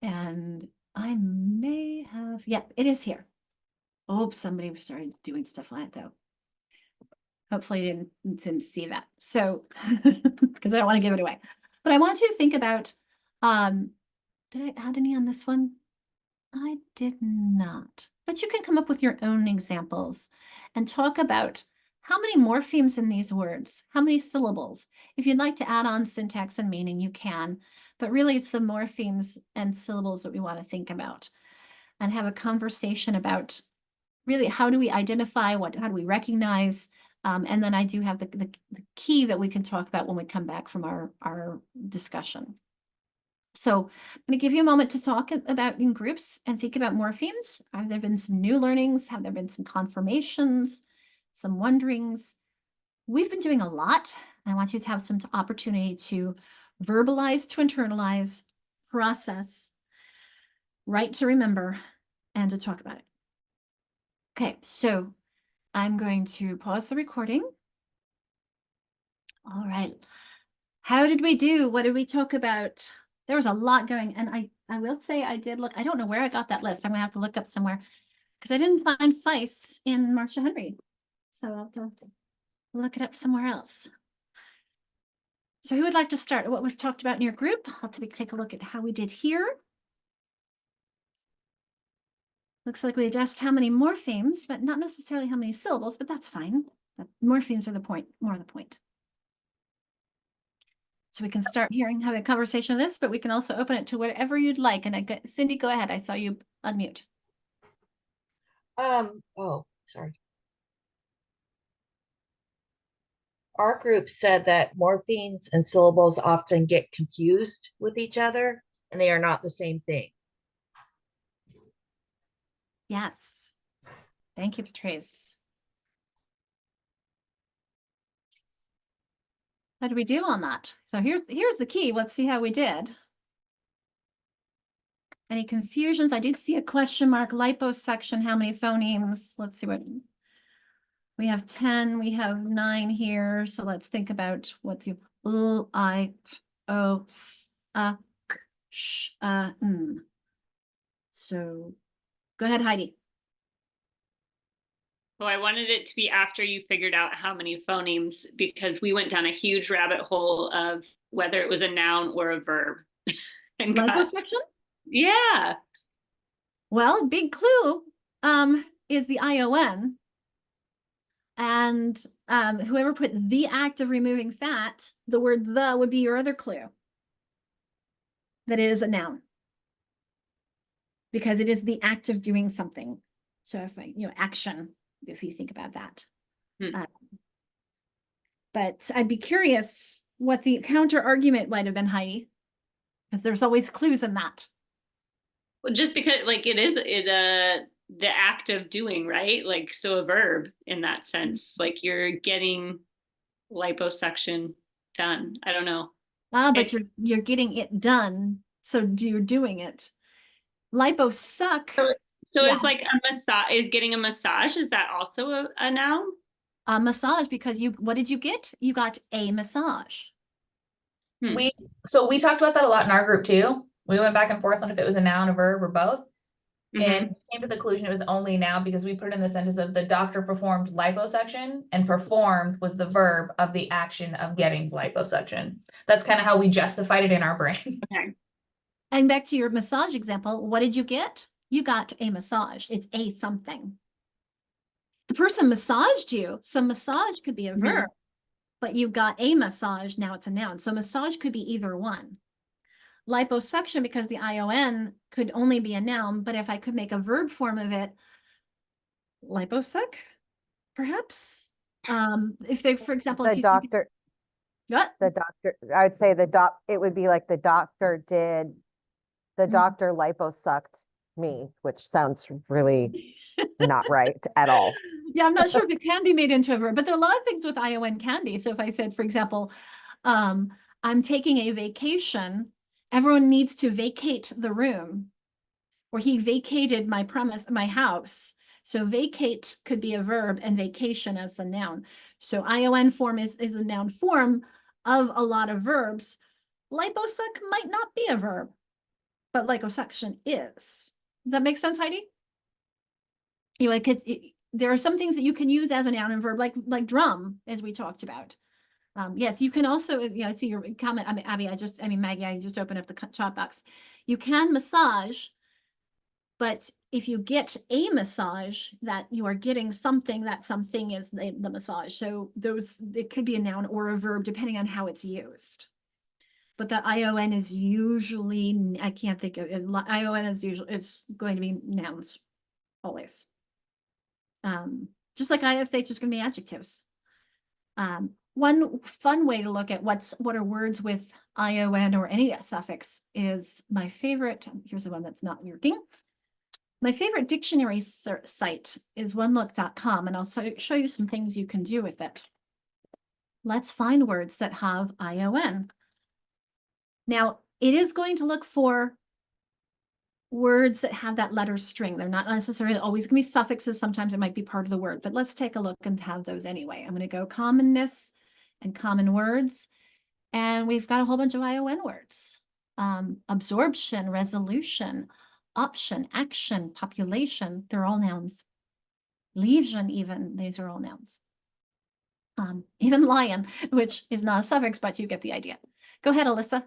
And I may have, yeah, it is here. Oh, somebody started doing stuff on it though. Hopefully you didn't see that. So, because I don't want to give it away. But I want you to think about, did I add any on this one? I did not. But you can come up with your own examples and talk about how many morphemes in these words, how many syllables. If you'd like to add on syntax and meaning, you can. But really, it's the morphemes and syllables that we want to think about and have a conversation about really how do we identify, how do we recognize, and then I do have the key that we can talk about when we come back from our discussion. So I'm going to give you a moment to talk about in groups and think about morphemes. Have there been some new learnings? Have there been some confirmations, some wonderings? We've been doing a lot. I want you to have some opportunity to verbalize, to internalize, process, write to remember, and to talk about it. Okay, so I'm going to pause the recording. All right. How did we do? What did we talk about? There was a lot going, and I will say I did look. I don't know where I got that list. I'm gonna have to look up somewhere because I didn't find FICE in Marcia Henry. So I'll have to look it up somewhere else. So who would like to start? What was talked about in your group? I'll take a look at how we did here. Looks like we addressed how many morphemes, but not necessarily how many syllables, but that's fine. But morphemes are the point, more the point. So we can start having a conversation on this, but we can also open it to whatever you'd like. And Cindy, go ahead. I saw you unmute. Oh, sorry. Our group said that morphemes and syllables often get confused with each other, and they are not the same thing. Yes. Thank you, Patrice. How did we do on that? So here's the key. Let's see how we did. Any confusions? I did see a question mark, liposuction, how many phonemes? Let's see what we have 10, we have 9 here. So let's think about what's the L, I, P, O, S, A, K, Sh, A, N. So go ahead, Heidi. Well, I wanted it to be after you figured out how many phonemes, because we went down a huge rabbit hole of whether it was a noun or a verb. And Liposuction? Yeah. Well, big clue is the ION. And whoever put the act of removing fat, the word the would be your other clue. That it is a noun. Because it is the act of doing something. So if action, if you think about that. But I'd be curious what the counter argument might have been, Heidi. Because there's always clues in that. Well, just because it is the act of doing, right? Like, so a verb in that sense, like you're getting liposuction done. I don't know. But you're getting it done. So you're doing it. Liposuck. So it's like a massage. Is getting a massage, is that also a noun? A massage, because what did you get? You got a massage. We talked about that a lot in our group too. We went back and forth on if it was a noun, a verb, or both. And we came to the conclusion it was only now because we put in the sentence of the doctor performed liposuction, and performed was the verb of the action of getting liposuction. That's kind of how we justified it in our brain. Okay. And back to your massage example, what did you get? You got a massage. It's a something. The person massaged you, so massage could be a verb, but you got a massage, now it's a noun. So massage could be either one. Liposuction, because the ION could only be a noun, but if I could make a verb form of it, liposuck, perhaps. If they, for example, The if you doctor, what? the doctor, I would say it would be like the doctor liposucked me, which sounds really not right at all. Yeah, I'm not sure if it can be made into a verb, but there are a lot of things with ION can be. So if I said, for example, I'm taking a vacation, everyone needs to vacate the room, or he vacated my premise, my house. So vacate could be a verb and vacation as the noun. So ION form is a noun form of a lot of verbs. Liposuck might not be a verb, but liposuction is. Does that make sense, Heidi? You know, like there are some things that you can use as a noun and verb, like drum, as we talked about. Yes, you can also, I see your comment. Maggie, I just opened up the chat box. You can massage, but if you get a massage, that you are getting something, that something is the massage. So it could be a noun or a verb depending on how it's used. But the ION is usually, I can't think of it. ION is usually, it's going to be nouns always. Just like ISH is going to be adjectives. One fun way to look at what are words with ION or any suffix is my favorite. Here's the one that's not working. My favorite dictionary site is onelook.com, and I'll show you some things you can do with it. Let's find words that have ION. Now, it is going to look for words that have that letter string. They're not necessarily always going to be suffixes. Sometimes it might be part of the word, but let's take a look and have those anyway. I'm going to go commonness and common words, and we've got a whole bunch of ION words. Absorption, resolution, option, action, population, they're all nouns. Lesion even, these are all nouns. Even lion, which is not a suffix, but you get the idea. Go ahead, Alyssa.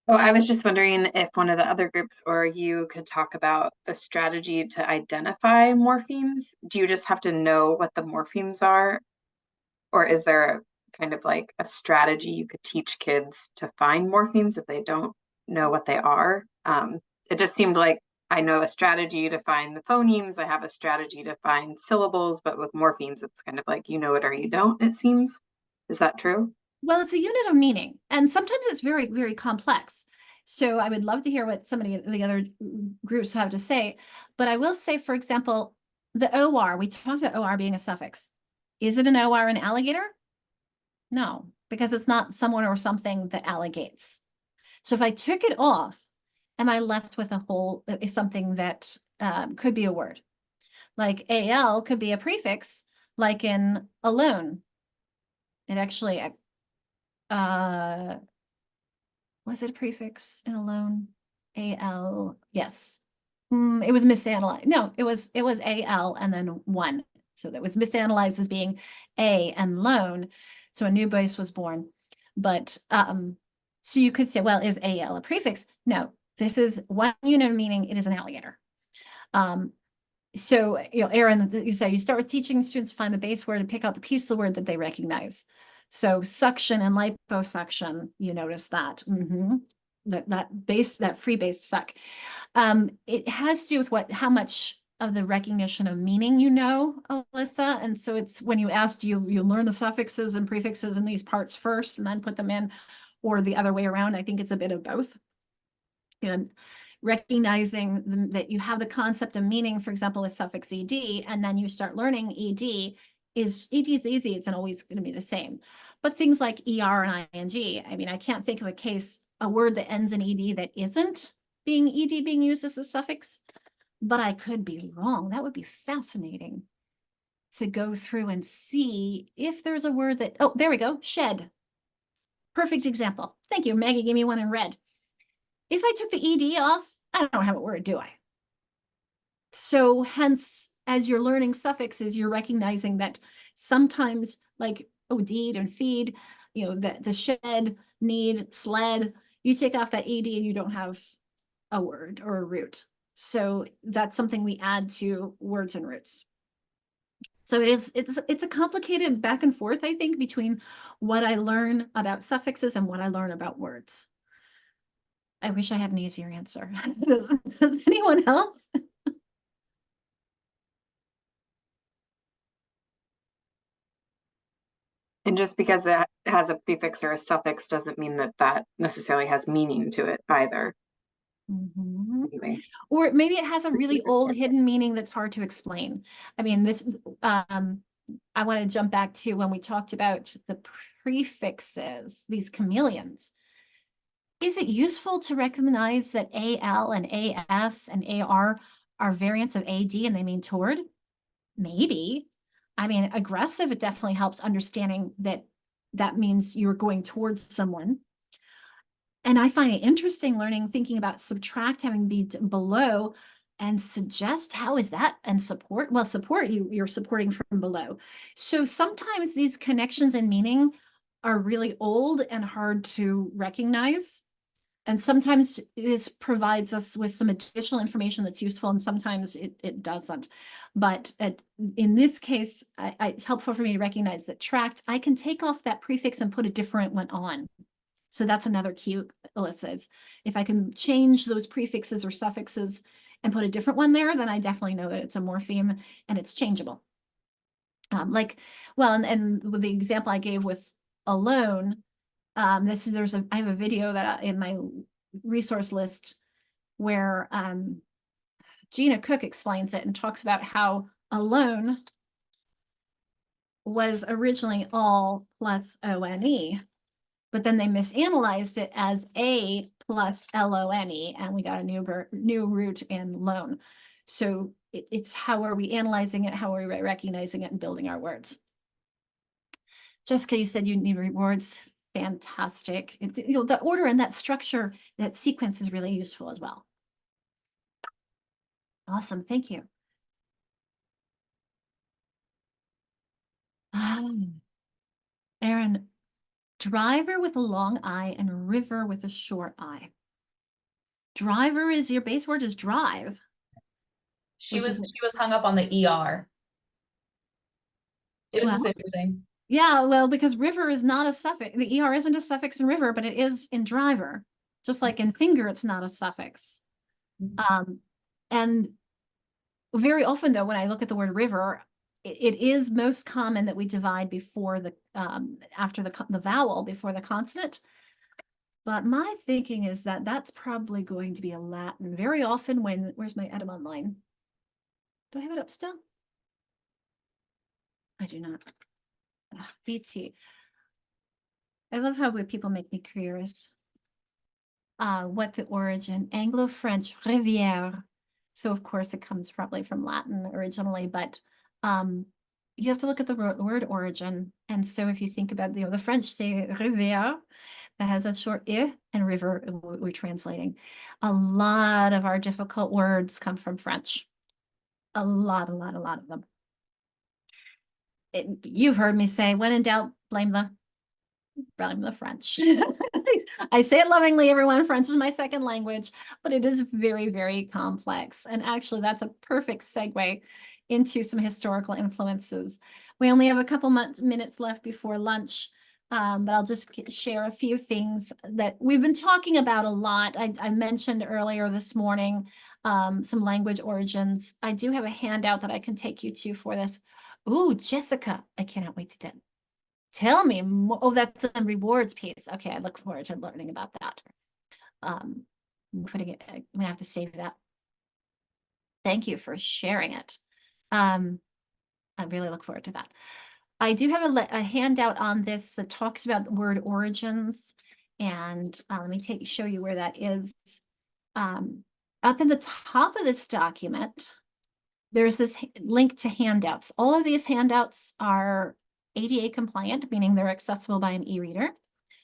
Oh, I was just wondering if one of the other groups or you could talk about the strategy to identify morphemes. Do you just have to know what the morphemes are? Or is there kind of like a strategy you could teach kids to find morphemes if they don't know what they are? It just seemed like I know a strategy to find the phonemes. I have a strategy to find syllables, but with morphemes, it's kind of like you know it or you don't, it seems. Is that true? Well, it's a unit of meaning, and sometimes it's very, very complex. So I would love to hear what some of the other groups have to say. But I will say, for example, the OR, we talked about OR being a suffix. Is it an OR in alligator? No, because it's not someone or something that alligates. So if I took it off, am I left with a whole, something that could be a word? Like AL could be a prefix, like in alone. It actually, was it a prefix in alone? AL, yes. It was misanalyzed. No, it was AL and then one. So that was misanalyzed as being A and lone. So a new base was born. But so you could say, well, is AL a prefix? No, this is one unit of meaning. It is an alligator. So, Aaron, you say you start with teaching students to find the base word and pick out the piece of the word that they recognize. So suction and liposuction, you notice that. That free base suck. It has to do with how much of the recognition of meaning you know, Alyssa. And so it's when you asked, you learn the suffixes and prefixes in these parts first and then put them in, or the other way around. I think it's a bit of both. And recognizing that you have the concept of meaning, for example, with suffix ed, and then you start learning ed is easy. It's always going to be the same. But things like er and ing, I mean, I can't think of a word that ends in ed that isn't being used as a suffix, but I could be wrong. That would be fascinating to go through and see if there's a word that, oh, there we go, shed. Perfect example. Thank you. Maggie gave me one in red. If I took the ed off, I don't have a word, do I? So hence, as you're learning suffixes, you're recognizing that sometimes like deed and feed, the shed, need, sled, You take off that AD and you don't have a word or a root. So that's something we add to words and roots. So it's a complicated back and forth, I think, between what I learn about suffixes and what I learn about words. I wish I had an easier answer. Does anyone else? And just because it has a prefix or a suffix doesn't mean that that necessarily has meaning to it either. Anyway. Or maybe it has a really old hidden meaning that's hard to explain. I mean, this, I want to jump back to when we talked about the prefixes, these chameleons. Is it useful to recognize that AL and AF and AR are variants of AD and they mean toward? Maybe. I mean, aggressive, it definitely helps understanding that that means you're going towards someone. And I find it interesting thinking about subtract having be below and suggest, how is that? And support, well, support, you're supporting from below. So sometimes these connections and meaning are really old and hard to recognize. And sometimes this provides us with some additional information that's useful, and sometimes it doesn't. But in this case, it's helpful for me to recognize that tract, I can take off that prefix and put a different one on. So that's another cue, Alyssa, is if I can change those prefixes or suffixes and put a different one there, then I definitely know that it's a morpheme and it's changeable. And with the example I gave with alone, I have a video that in my resource list where Gina Cook explains it and talks about how alone was originally all plus ONE, but then they misanalyzed it as A plus LONE, and we got a new root in lone. So it's how are we analyzing it? How are we recognizing it and building our words? Jessica, you said you need rewards. Fantastic. The order and that structure, that sequence is really useful as well. Awesome. Thank you. Aaron, driver with a long I and river with a short I. Driver is your base word is drive. She was hung up on the ER. It was Well, interesting. Yeah, well, because river is not a suffix. The ER isn't a suffix in river, but it is in driver. Just like in finger, it's not a suffix. And very often, though, when I look at the word river, it is most common that we divide before the after the vowel before the consonant. But my thinking is that that's probably going to be a Latin. Very often where's my Edamon line? Do I have it up still? I do not. BT. I love how people make me curious. What the origin, Anglo-French, rivière. So of course it comes probably from Latin originally, but you have to look at the word origin. And so if you think about, the French say rivière, that has a short I, and river, we're translating. A lot of our difficult words come from French. A lot of them. You've heard me say, when in doubt, blame the French. I say it lovingly, everyone. French is my second language, but it is very, very complex. And actually, that's a perfect segue into some historical influences. We only have a couple minutes left before lunch, but I'll just share a few things that we've been talking about a lot. I mentioned earlier this morning some language origins. I do have a handout that I can take you to for this. Ooh, Jessica, I cannot wait to tell me more. Oh, that's the rewards piece. Okay, I look forward to learning about that. I'm gonna have to save that. Thank you for sharing it. I really look forward to that. I do have a handout on this that talks about the word origins, and let me show you where that is. Up in the top of this document, there's this link to handouts. All of these handouts are ADA compliant, meaning they're accessible by an e-reader.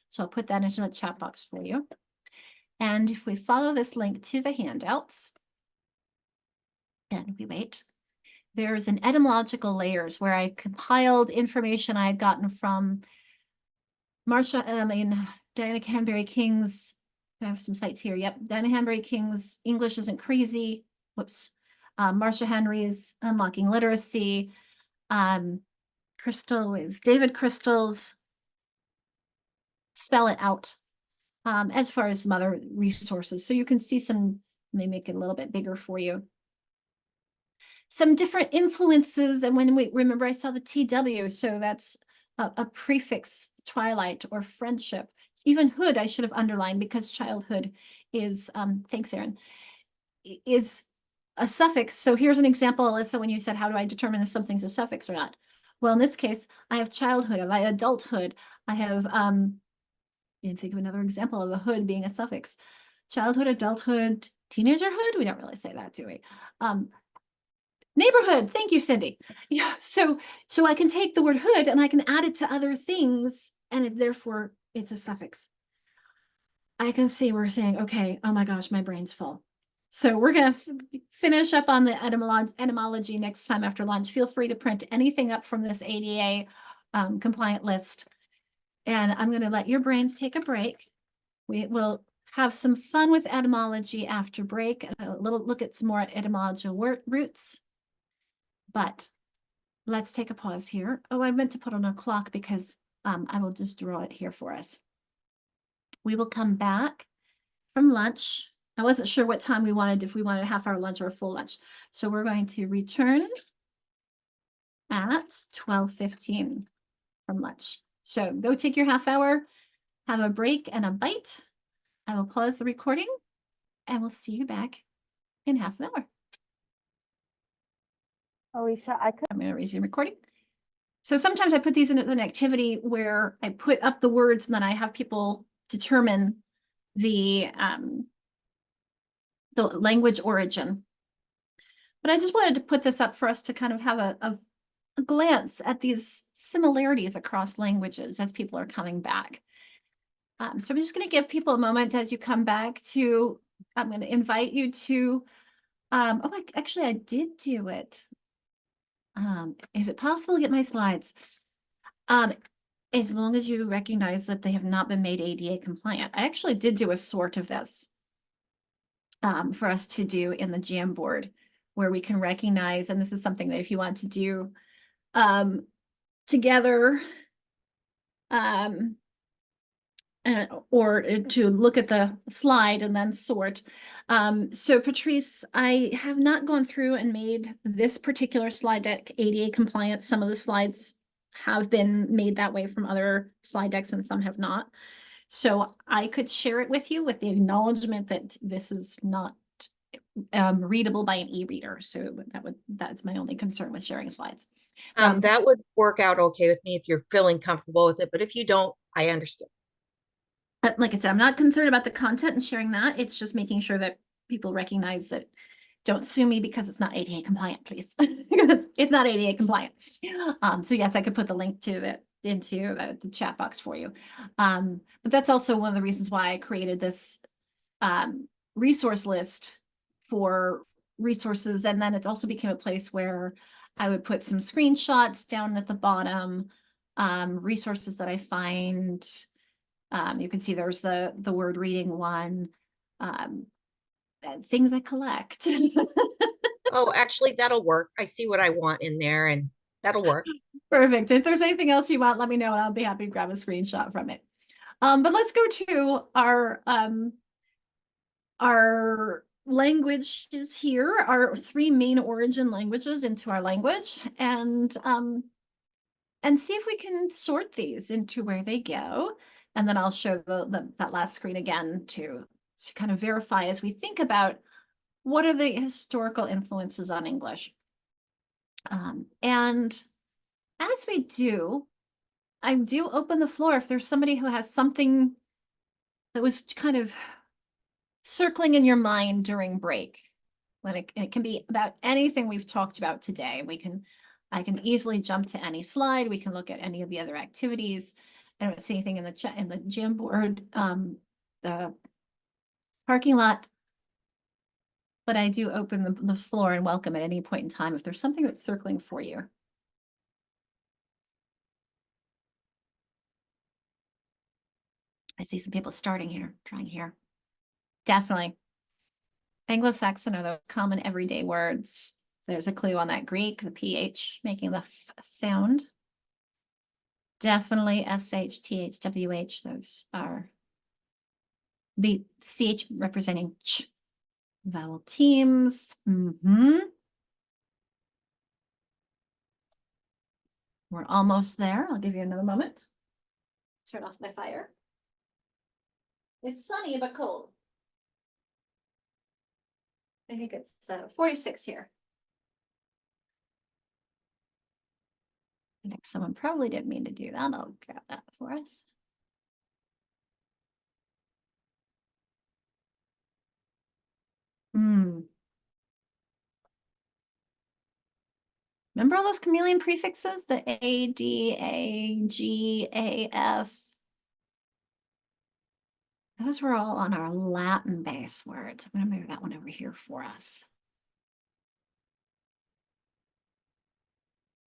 So I'll put that into the chat box for you. And if we follow this link to the handouts, and we wait, there's an etymological layers where I compiled information I had gotten from Diana Canberry King's I have some sites here. Yep. Diana Hanbury King's English Isn't Crazy. Whoops. Marcia Henry's Unlocking Literacy. Crystal is David Crystal's Spell It Out. As far as some other resources. So you can see some, may make it a little bit bigger for you. Some different influences. And when we remember, I saw the TW. So that's a prefix, twilight or friendship. Even hood, I should have underlined because childhood is, thanks, Erin, is a suffix. So here's an example, Alyssa, when you said, how do I determine if something's a suffix or not? Well, in this case, I have childhood, I have adulthood, I have, you can think of another example of a hood being a suffix. Childhood, adulthood, teenagerhood, we don't really say that, do we? Neighborhood, thank you, Cindy. Yeah, so I can take the word hood and I can add it to other things, and therefore it's a suffix. I can see we're saying, okay, oh my gosh, my brain's full. So we're going to finish up on the etymology next time after lunch. Feel free to print anything up from this ADA compliant list. And I'm going to let your brains take a break. We will have some fun with etymology after break, and a little look at some more etymological roots. But let's take a pause here. Oh, I meant to put on a clock because I will just draw it here for us. We will come back from lunch. I wasn't sure what time we wanted, if we wanted a half-hour lunch or a full lunch. So we're going to return at 12:15 from lunch. So go take your half hour, have a break and a bite. I will pause the recording and we'll see you back in half an hour. Alicia, I could. I'm going to resume recording. So sometimes I put these in an activity where I put up the words and then I have people determine the language origin. But I just wanted to put this up for us to kind of have a glance at these similarities across languages as people are coming back. So I'm just going to give people a moment as you come back to, I'm going to invite you to, actually I did do it. Is it possible to get my slides? As long as you recognize that they have not been made ADA compliant. I actually did do a sort of this for us to do in the Jamboard, where we can recognize, and this is something that if you want to do together, or to look at the slide and then sort. So Patrice, I have not gone through and made this particular slide deck ADA compliant. Some of the slides have been made that way from other slide decks and some have not. So I could share it with you with the acknowledgement that this is not readable by an e-reader. So that's my only concern with sharing slides. That would work out okay with me if you're feeling comfortable with it, but if you don't, I understand. Like I said, I'm not concerned about the content and sharing that. It's just making sure that people recognize that don't sue me because it's not ADA compliant, please. It's not ADA compliant. So yes, I could put the link to that into the chat box for you. But that's also one of the reasons why I created this resource list for resources. And then it also became a place where I would put some screenshots down at the bottom, resources that I find. You can see there's the word reading one, things I collect. Oh, actually, that'll work. I see what I want in there and that'll work. Perfect. If there's anything else you want, let me know and I'll be happy to grab a screenshot from it. But let's go to our languages here, our three main origin languages into our language, and see if we can sort these into where they go. And then I'll show that last screen again to kind of verify as we think about what are the historical influences on English. And as we do, I do open the floor if there's somebody who has something that was kind of circling in your mind during break. When it can be about anything we've talked about today. I can easily jump to any slide. We can look at any of the other activities. I don't see anything in the chat, in the Jamboard, the parking lot. But I do open the floor and welcome at any point in time if there's something that's circling for you. I see some people starting here, trying here. Definitely. Anglo-Saxon are those common everyday words. There's a clue on that Greek, the PH making the F sound. Definitely SH, TH, WH. Those are the CH representing ch. Vowel teams. We're almost there. I'll give you another moment. Turn off my fire. It's sunny but cold. I think it's 46 here. I think someone probably didn't mean to do that. I'll grab that for us. Remember all those chameleon prefixes? The A, D, A, G, A, F. Those were all on our Latin base words. I'm going to move that one over here for us.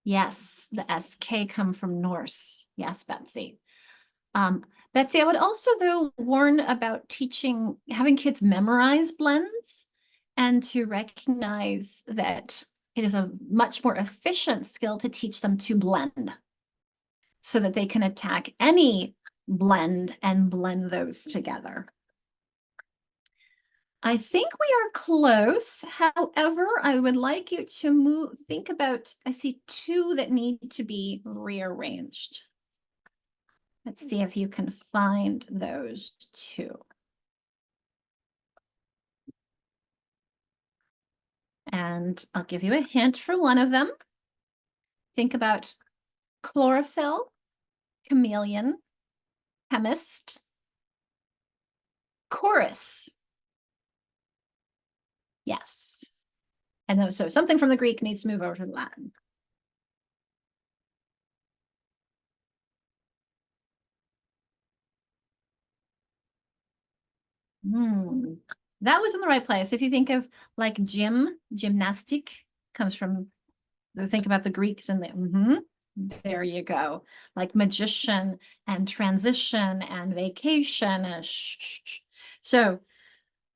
Yes, the SK come from Norse. Yes, Betsy. Betsy, I would also though warn about teaching, having kids memorize blends and to recognize that it is a much more efficient skill to teach them to blend so that they can attack any blend and blend those together. I think we are close. However, I would like you to think about, I see two that need to be rearranged. Let's see if you can find those two. And I'll give you a hint for one of them. Think about chlorophyll, chameleon, chemist, chorus. Yes. And so something from the Greek needs to move over to the Latin. That was in the right place. If you think of like gymnastic comes from, think about the Greeks and the, there you go. Like magician and transition and vacation. So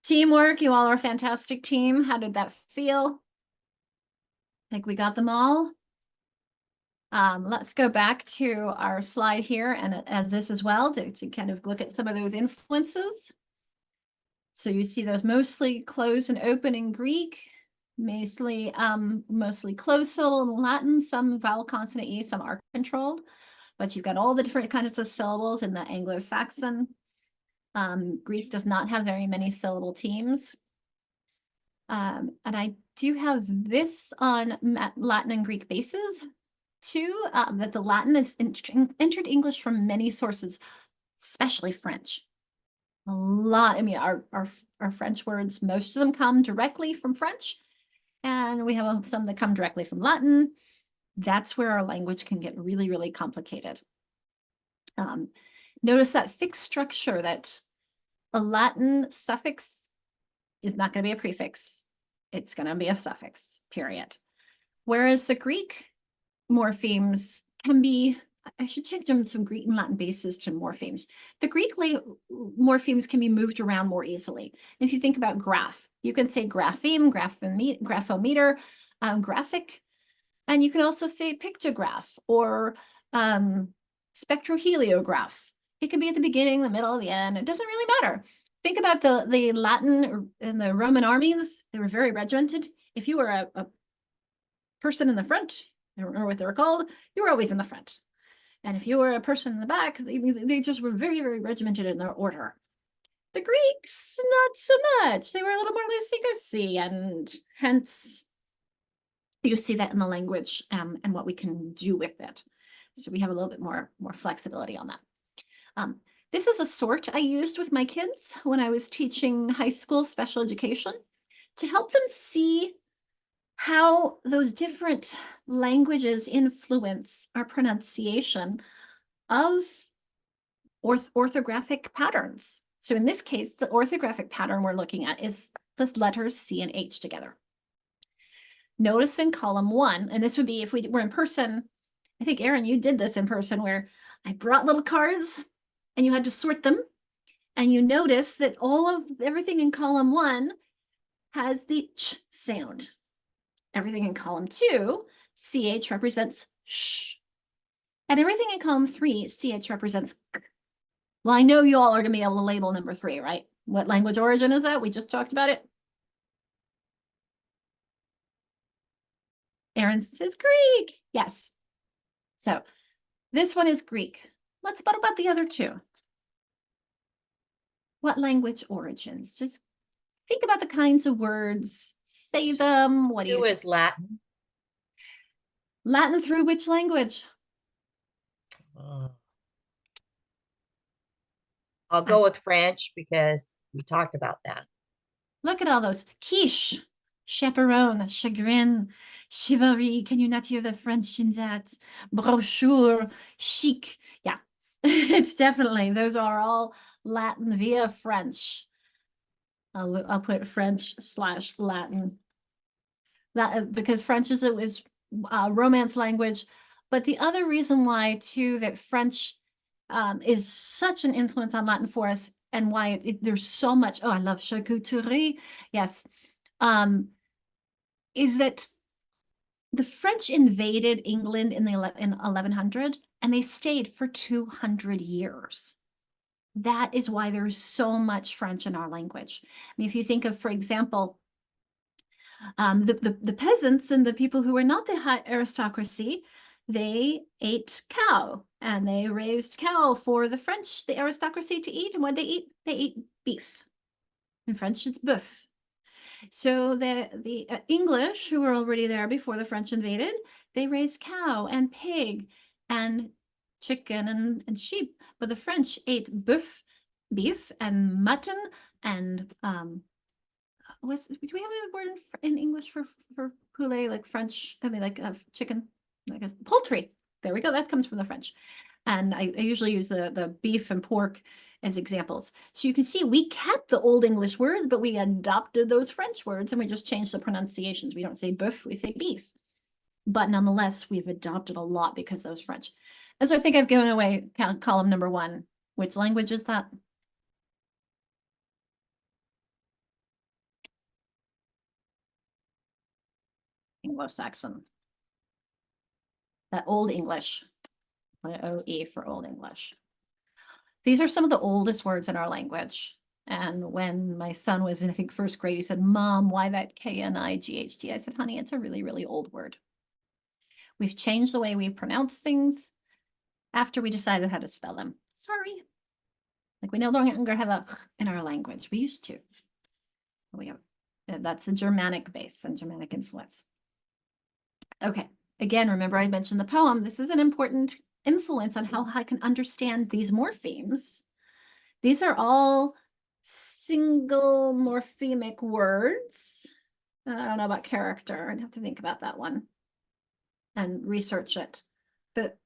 teamwork, you all are a fantastic team. How did that feel? Think we got them all? Let's go back to our slide here and add this as well to kind of look at some of those influences. So you see those mostly closed and open in Greek, mostly closed syllable in Latin, some vowel consonant E, some are controlled, but you've got all the different kinds of syllables in the Anglo-Saxon. Greek does not have very many syllable teams. And I do have this on Latin and Greek bases too, that the Latin is entered English from many sources, especially French. A lot, I mean, our French words, most of them come directly from French, and we have some that come directly from Latin. That's where our language can get really, really complicated. Notice that fixed structure, that a Latin suffix is not going to be a prefix. It's going to be a suffix, period. Whereas the Greek morphemes can be, I should change them from Greek and Latin bases to morphemes. The Greek morphemes can be moved around more easily. If you think about graph, you can say grapheme, graphometer, graphic, and you can also say pictograph or spectroheliograph. It can be at the beginning, the middle, the end. It doesn't really matter. Think about the Latin and the Roman armies. They were very regimented. If you were a person in the front, I don't remember what they were called, you were always in the front. And if you were a person in the back, they just were very, very regimented in their order. The Greeks, not so much. They were a little more loosey-goosey, and hence you see that in the language and what we can do with it. So we have a little bit more flexibility on that. This is a sort I used with my kids when I was teaching high school special education to help them see how those different languages influence our pronunciation of orthographic patterns. So in this case, the orthographic pattern we're looking at is the letters C and H together. Notice in column 1, and this would be if we were in person, I think, Erin, you did this in person, where I brought little cards and you had to sort them. And you notice that everything in column 1 has the ch sound. Everything in column 2, ch represents sh. And everything in column 3, ch represents k. Well, I know you all are going to be able to label number 3, right? What language origin is that? We just talked about it. Aaron says Greek. Yes. So this one is Greek. What about the other two? What language origins? Just think about the kinds of words, say them. What do you Two think? is Latin. Latin through which language? I'll go with French because we talked about that. Look at all those. Quiche, chaperone, chagrin, chivalry. Can you not hear the French in that? Brochure, chic. Yeah, it's definitely, those are all Latin via French. I'll put French / Latin. That, because French is a Romance language. But the other reason why too that French is such an influence on Latin for us, and why there's so much, oh, I love charcuterie, yes, is that the French invaded England in 1100, and they stayed for 200 years. That is why there's so much French in our language. I mean, if you think of, for example, the peasants and the people who were not the high aristocracy, they ate cow, and they raised cow for the French, the aristocracy, to eat. And what they eat? They eat beef. In French, it's boeuf. So the English, who were already there before the French invaded, they raised cow and pig and chicken and sheep. But the French ate boeuf, beef, and mutton, and do we have a word in English for poulet, like French? I mean, like chicken, I guess poultry. There we go. That comes from the French. And I usually use the beef and pork as examples. So you can see we kept the Old English words, but we adopted those French words, and we just changed the pronunciations. We don't say boeuf, we say beef. But nonetheless, we've adopted a lot because of those French. And so I think I've given away column number 1. Which language is that? Anglo-Saxon. That Old English. OE for Old English. These are some of the oldest words in our language. And when my son was in, I think, first grade, he said, "Mom, why that K-N-I-G-H-T?" I said, "Honey, it's a really, really old word. We've changed the way we pronounce things after we decided how to spell them. Sorry." Like, we no longer have a in our language. We used to. We have, that's the Germanic base and Germanic influence. Okay. Again, remember I mentioned the poem. This is an important influence on how I can understand these morphemes. These are all single morphemic words. I don't know about character. I'd have to think about that one and research it. But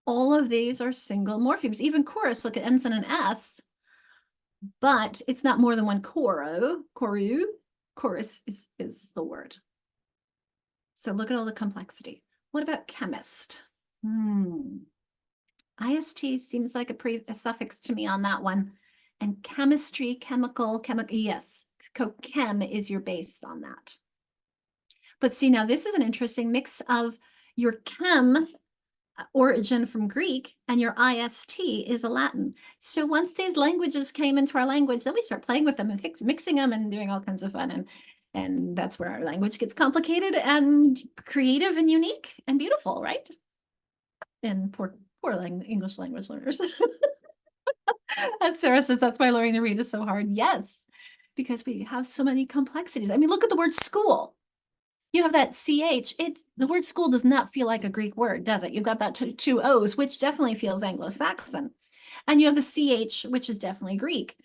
all of these are single morphemes. Even chorus, look, it ends in an S, but it's not more than one choro. Chorus is the word. So look at all the complexity. What about chemist? IST seems like a suffix to me on that one. And chemistry, chemical, yes. Chem is your base on that. But see, now this is an interesting mix of your chem origin from Greek and your IST is a Latin. So once these languages came into our language, then we start playing with them and mixing them and doing all kinds of fun. And that's where our language gets complicated and creative and unique and beautiful, right? And poor English language learners. And Sarah says, "That's why learning to read is so hard." Yes, because we have so many complexities. I mean, look at the word school. You have that CH. The word school does not feel like a Greek word, does it? You've got that two O's, which definitely feels Anglo-Saxon. And you have the CH, which is definitely Greek.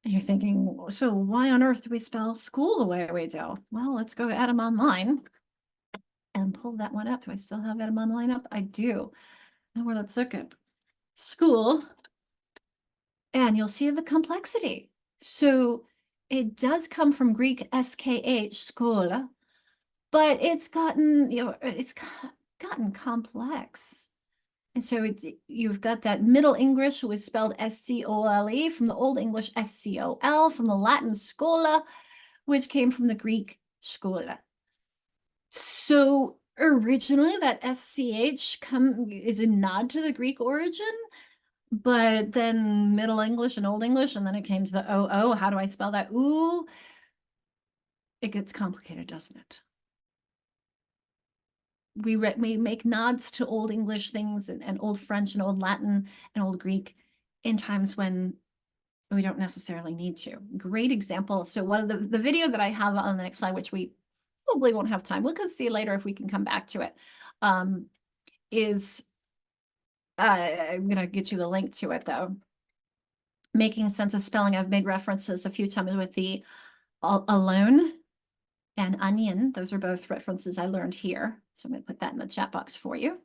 And you're thinking, so why on earth do we spell school the way we do? Well, let's go Adam Online and pull that one up. Do I still have Adam Online up? I do. Now let's look at school. And you'll see the complexity. So it does come from Greek SKH, school, but it's gotten, it's gotten complex. And so you've got that Middle English was spelled S-C-O-L-E, from the Old English S-C-O-L, from the Latin scola, which came from the Greek scola. So originally that SCH is a nod to the Greek origin, but then Middle English and Old English, and then it came to the O-O. How do I spell that? Ooh, it gets complicated, doesn't it? We make nods to Old English things and Old French and Old Latin and Old Greek in times when we don't necessarily need to. Great example. So one of the video that I have on the next slide, which we probably won't have time, we'll see later if we can come back to it, is I'm going to get you the link to it though. Making sense of spelling. I've made references a few times with the alone and onion. Those are both references I learned here. So I'm going to put that in the chat box for you.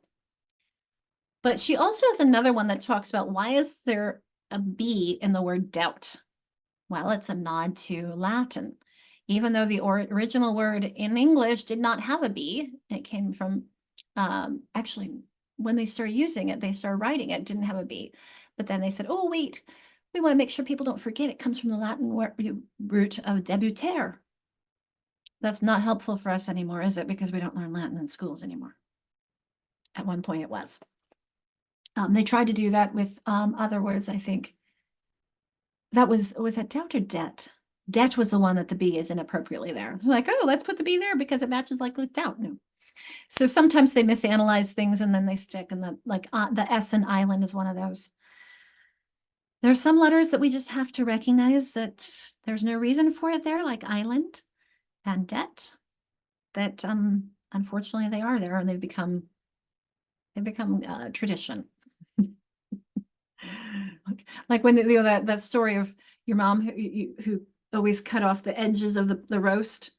But she also has another one that talks about why is there a B in the word doubt? Well, it's a nod to Latin. Even though the original word in English did not have a B, it came from, actually, when they started using it, they started writing it, didn't have a B. But then they said, oh, wait, we want to make sure people don't forget it comes from the Latin root of debutere. That's not helpful for us anymore, is it? Because we don't learn Latin in schools anymore. At one point it was. They tried to do that with other words, I think. That was that doubt or debt? Debt was the one that the B is inappropriately there. They're like, oh, let's put the B there because it matches like with doubt. No. So sometimes they misanalyze things and then they stick, and the S in island is one of those. There's some letters that we just have to recognize that there's no reason for it there, like island and debt, that unfortunately they are there and they've become tradition. like when that story of your mom who always cut off the edges of the roast,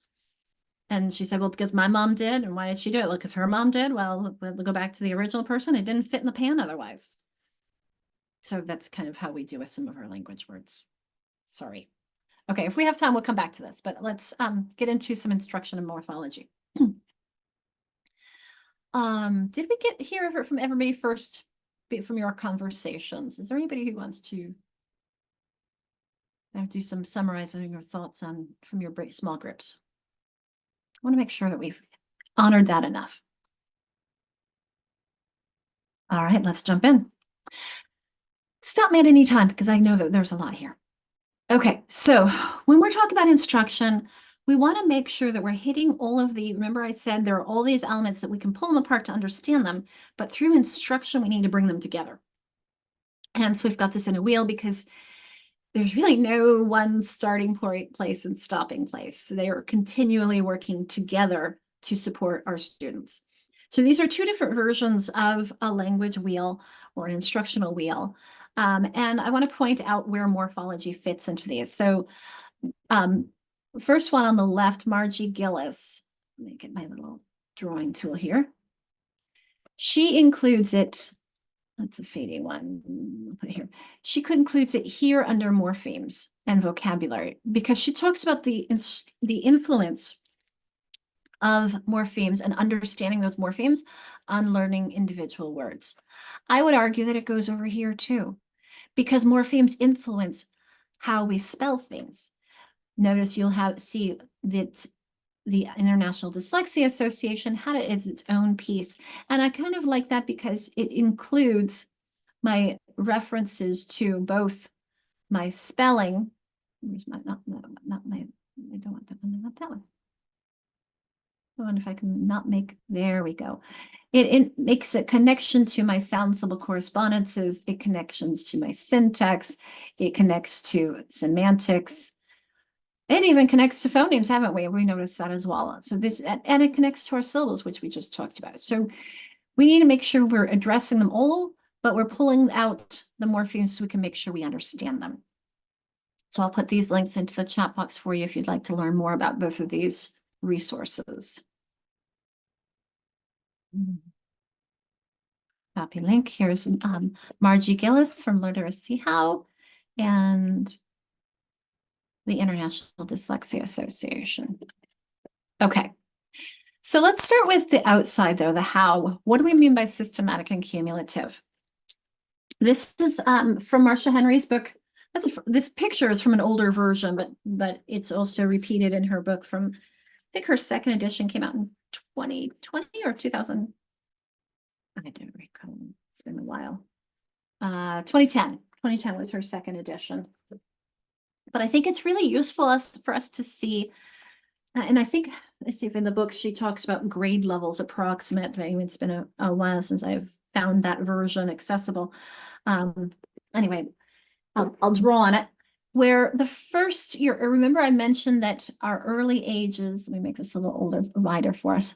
and she said, well, because my mom did. And why did she do it? Well, because her mom did. Well, we'll go back to the original person. It didn't fit in the pan otherwise. So that's kind of how we do with some of our language words. Sorry. Okay, if we have time, we'll come back to this, but let's get into some instruction and morphology. Did we hear from everybody first from your conversations? Is there anybody who wants to do some summarizing your thoughts from your small groups? I want to make sure that we've honored that enough. All right, let's jump in. Stop me at any time because I know that there's a lot here. Okay, so when we're talking about instruction, we want to make sure that we're hitting all of remember I said there are all these elements that we can pull them apart to understand them, but through instruction, we need to bring them together. Hence, we've got this in a wheel because there's really no one starting place and stopping place. They are continually working together to support our students. So these are two different versions of a language wheel or an instructional wheel. And I want to point out where morphology fits into these. So first one on the left, Margie Gillis. Let me get my little drawing tool here. She includes it. That's a fading one. I'll put it here. She includes it here under morphemes and vocabulary because she talks about the influence of morphemes and understanding those morphemes on learning individual words. I would argue that it goes over here too, because morphemes influence how we spell things. Notice you'll see that the International Dyslexia Association had it as its own piece. And I kind of like that because it includes my references to both my spelling. Where's my, not my, I don't want that one, not that one. I wonder if I can not make, there we go. It makes a connection to my sound syllable correspondences. It connections to my syntax. It connects to semantics. It even connects to phonemes, haven't we? We noticed that as well. So this, and it connects to our syllables, which we just talked about. So we need to make sure we're addressing them all, but we're pulling out the morphemes so we can make sure we understand them. So I'll put these links into the chat box for you if you'd like to learn more about both of these resources. Copy link. Here's Margie Gillis from Literacy How and the International Dyslexia Association. Okay, So let's start with the outside though, the how. What do we mean by systematic and cumulative? This is from Marcia Henry's book. This picture is from an older version, but it's also repeated in her book from, I think her second edition came out in 2020 or 2000. I don't recall. It's been a while. 2010. 2010 was her second edition. But I think it's really useful for us to see, and I think, let's see if in the book she talks about grade levels approximate. Maybe it's been a while since I've found that version accessible. Anyway, I'll draw on it. Where the first year, remember I mentioned that our early ages, let me make this a little wider for us.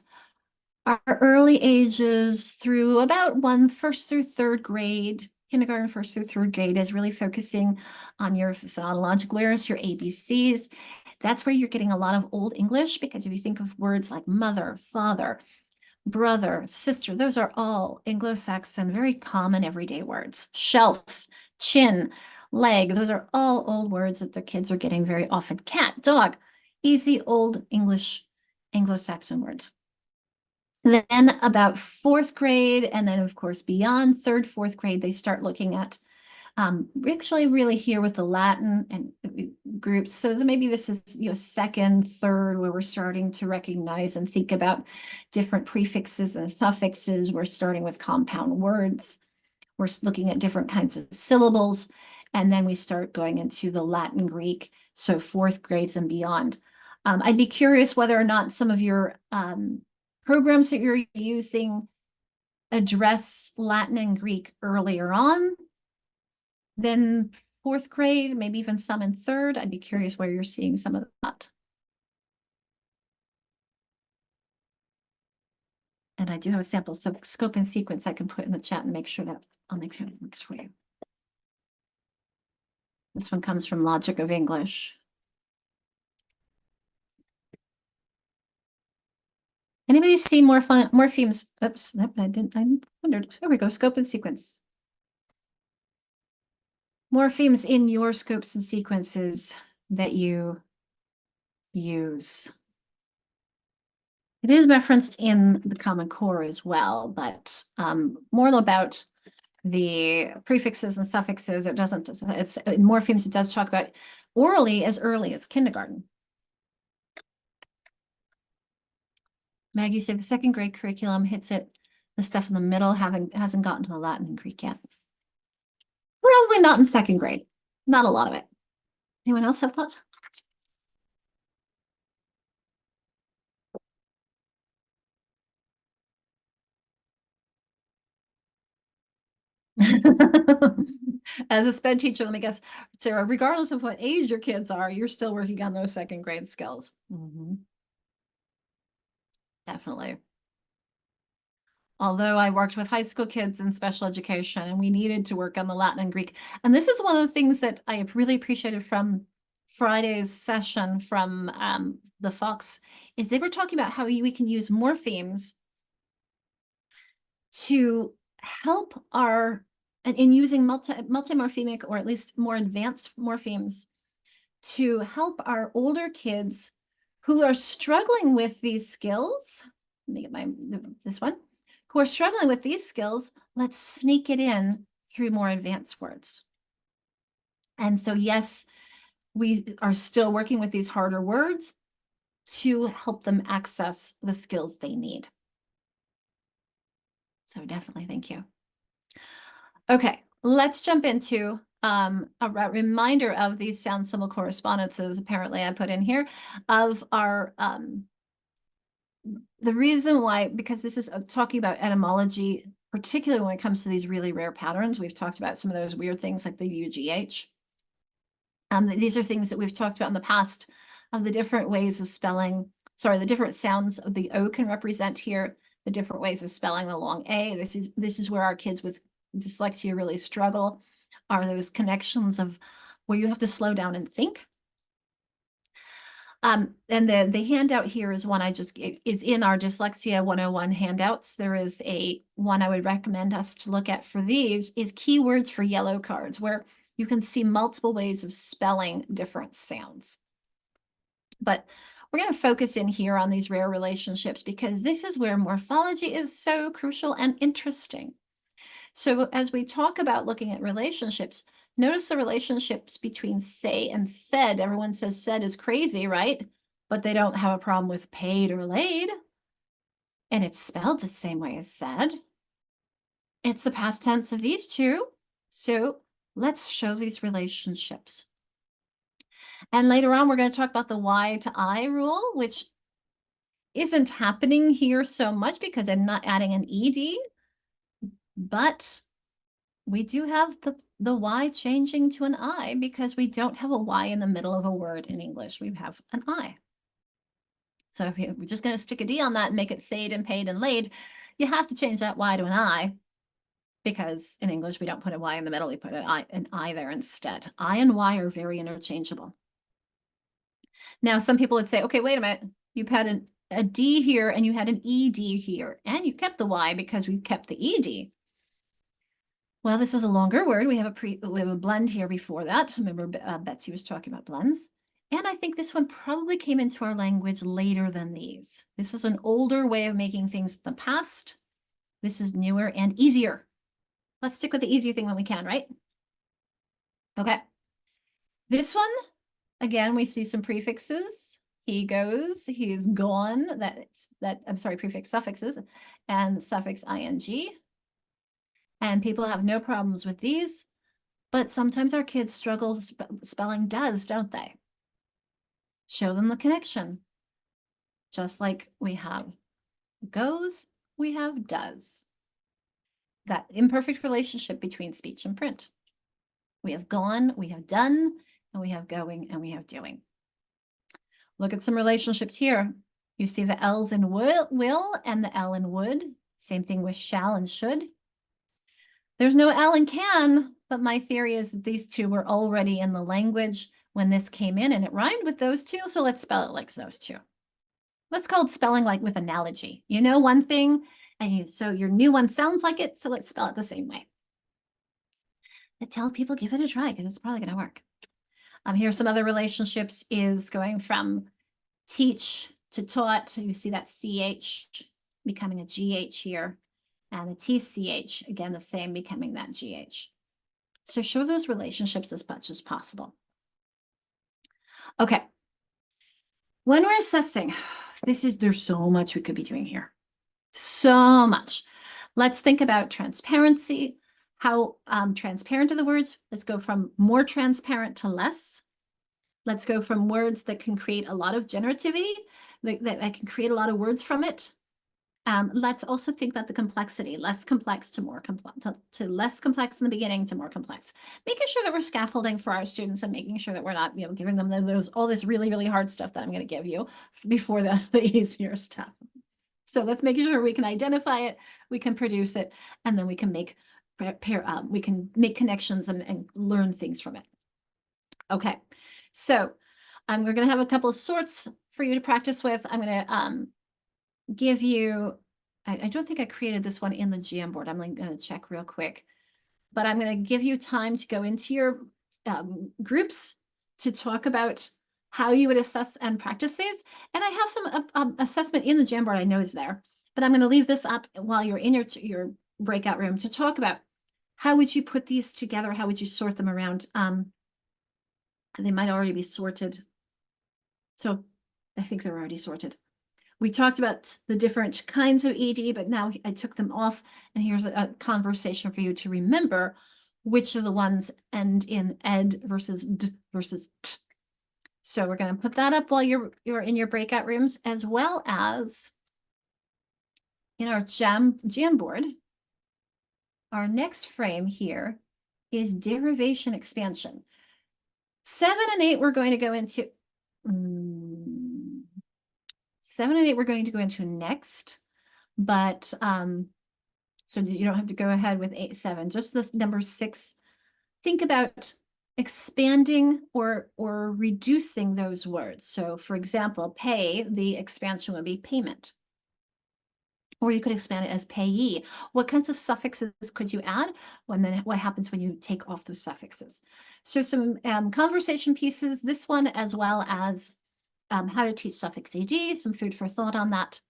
Our early ages through about first through third grade, kindergarten, first through third grade is really focusing on your phonological awareness, your ABCs. That's where you're getting a lot of Old English, because if you think of words like mother, father, brother, sister, those are all Anglo-Saxon, very common everyday words. Shelf, chin, leg, those are all old words that the kids are getting very often. Cat, dog, easy Old English, Anglo-Saxon words. Then about fourth grade, and then of course beyond third, fourth grade, they start looking at actually really here with the Latin and groups. So maybe this is, second, third, where we're starting to recognize and think about different prefixes and suffixes. We're starting with compound words. We're looking at different kinds of syllables. And then we start going into the Latin, Greek, so fourth grades and beyond. I'd be curious whether or not some of your programs that you're using address Latin and Greek earlier on than fourth grade, maybe even some in third. I'd be curious where you're seeing some of that. And I do have a sample scope and sequence I can put in the chat and I'll make sure it works for you. This one comes from Logic of English. Anybody see morphemes? Oops, I wondered. There we go, scope and sequence. Morphemes in your scopes and sequences that you use. It is referenced in the Common Core as well, but more about the prefixes and suffixes. It doesn't, it's in morphemes, it does talk about orally as early as kindergarten. Mag, you say the second grade curriculum hits it, the stuff in the middle hasn't gotten to the Latin and Greek yet. Probably not in second grade. Not a lot of it. Anyone else have thoughts? As a SPED teacher, let me guess, Sarah, regardless of what age your kids are, you're still working on those second grade skills. Definitely. Although I worked with high school kids in special education and we needed to work on the Latin and Greek. And this is one of the things that I really appreciated from Friday's session from the Fox, is they were talking about how we can use morphemes to help in using multimorphemic or at least more advanced morphemes to help our older kids who are struggling with these skills. Let me get this one. Who are struggling with these skills, let's sneak it in through more advanced words. And so, yes, we are still working with these harder words to help them access the skills they need. So definitely, thank you. Okay, let's jump into a reminder of these sound symbol correspondences. Apparently I put in here of our the reason why, because this is talking about etymology, particularly when it comes to these really rare patterns. We've talked about some of those weird things like the UGH. These are things that we've talked about in the past of the different ways of spelling, the different sounds of the O can represent here, the different ways of spelling the long A. This is where our kids with dyslexia really struggle, are those connections of where you have to slow down and think. And the handout here is one is in our Dyslexia 101 handouts. There is one I would recommend us to look at for these is keywords for yellow cards, where you can see multiple ways of spelling different sounds. But we're going to focus in here on these rare relationships because this is where morphology is so crucial and interesting. So as we talk about looking at relationships, notice the relationships between say and said. Everyone says said is crazy, right? But they don't have a problem with paid or laid. And it's spelled the same way as said. It's the past tense of these two. So let's show these relationships. And later on, we're going to talk about the Y to I rule, which isn't happening here so much because I'm not adding an ED, but we do have the Y changing to an I because we don't have a Y in the middle of a word in English. We have an I. So if we're just going to stick a D on that and make it said and paid and laid, you have to change that Y to an I because in English, we don't put a Y in the middle. We put an I there instead. I and Y are very interchangeable. Now, some people would say, okay, wait a minute. You've had a D here and you had an ED here and you kept the Y because we kept the ED. Well, this is a longer word. We have a blend here before that. Remember, Betsy was talking about blends. And I think this one probably came into our language later than these. This is an older way of making things in the past. This is newer and easier. Let's stick with the easier thing when we can, right? Okay. This one, again, we see some prefixes. He goes, he's gone, I'm sorry, prefix suffixes, and the suffix ing. And people have no problems with these, but sometimes our kids struggle spelling does, don't they? Show them the connection. Just like we have goes, we have does. That imperfect relationship between speech and print. We have gone, we have done, and we have going, and we have doing. Look at some relationships here. You see the L's in will and the L in would. Same thing with shall and should. There's no L in can, but my theory is that these two were already in the language when this came in and it rhymed with those two. So let's spell it like those two. Let's call it spelling like with analogy. You know one thing, and so your new one sounds like it, so let's spell it the same way. I tell people, give it a try because it's probably going to work. Here's some other relationships is going from teach to taught. You see that CH becoming a GH here. And the TCH, again, the same, becoming that GH. So show those relationships as much as possible. Okay. When we're assessing, there's so much we could be doing here. So much. Let's think about transparency. How transparent are the words? Let's go from more transparent to less. Let's go from words that can create a lot of generativity, that can create a lot of words from it. Let's also think about the complexity, less complex to more complex, to less complex in the beginning to more complex. Making sure that we're scaffolding for our students and making sure that we're not, giving them all this really, really hard stuff that I'm going to give you before the easier stuff. So let's make sure we can identify it, we can produce it, and then we can make connections and learn things from it. Okay, so we're going to have a couple of sorts for you to practice with. I'm going to give you, I don't think I created this one in the Jamboard. I'm going to check real quick, but I'm going to give you time to go into your groups to talk about how you would assess and practice these. And I have some assessment in the Jamboard I know is there, but I'm going to leave this up while you're in your breakout room to talk about how would you put these together? How would you sort them around? They might already be sorted. So I think they're already sorted. We talked about the different kinds of ED, but now I took them off, and here's a conversation for you to remember which are the ones end in ed versus d versus t. So we're going to put that up while you're in your breakout rooms, as well as in our Jamboard. Our next frame here is derivation expansion. 7 and 8 we're going to go into. 7 and 8 we're going to go into next, but so you don't have to go ahead with 8, 7, just the number 6. Think about expanding or reducing those words. So for example, pay, the expansion would be payment. Or you could expand it as payee. What kinds of suffixes could you add? What happens when you take off those suffixes? So some conversation pieces, this one as well as how to teach suffix ed, some food for thought on that.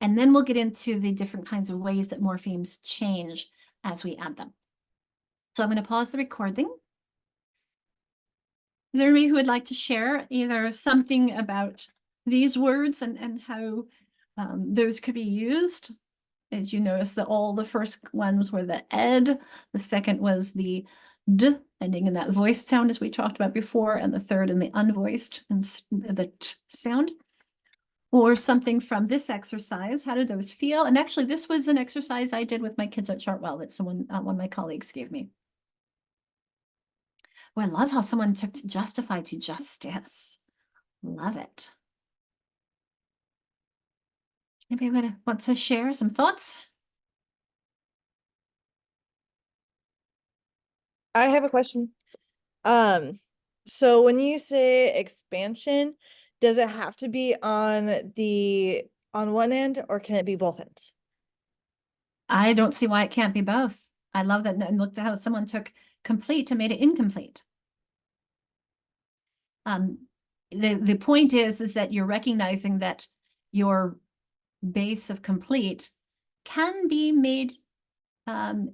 And then we'll get into the different kinds of ways that morphemes change as we add them. So I'm going to pause the recording. Is there anybody who would like to share either something about these words and how those could be used? As you notice that all the first ones were the ed, the second was the d, ending in that voiced sound as we talked about before, and the third in the unvoiced and the t sound. Or something from this exercise. How did those feel? And actually, this was an exercise I did with my kids at Chartwell that someone, one of my colleagues gave me. Oh, I love how someone took to justify to justice. Love it. Anybody want to share some thoughts? I have a question. So when you say expansion, does it have to be on one end, or can it be both ends? I don't see why it can't be both. I love that. And look at how someone took complete and made it incomplete. The point is that you're recognizing that your base of complete can be made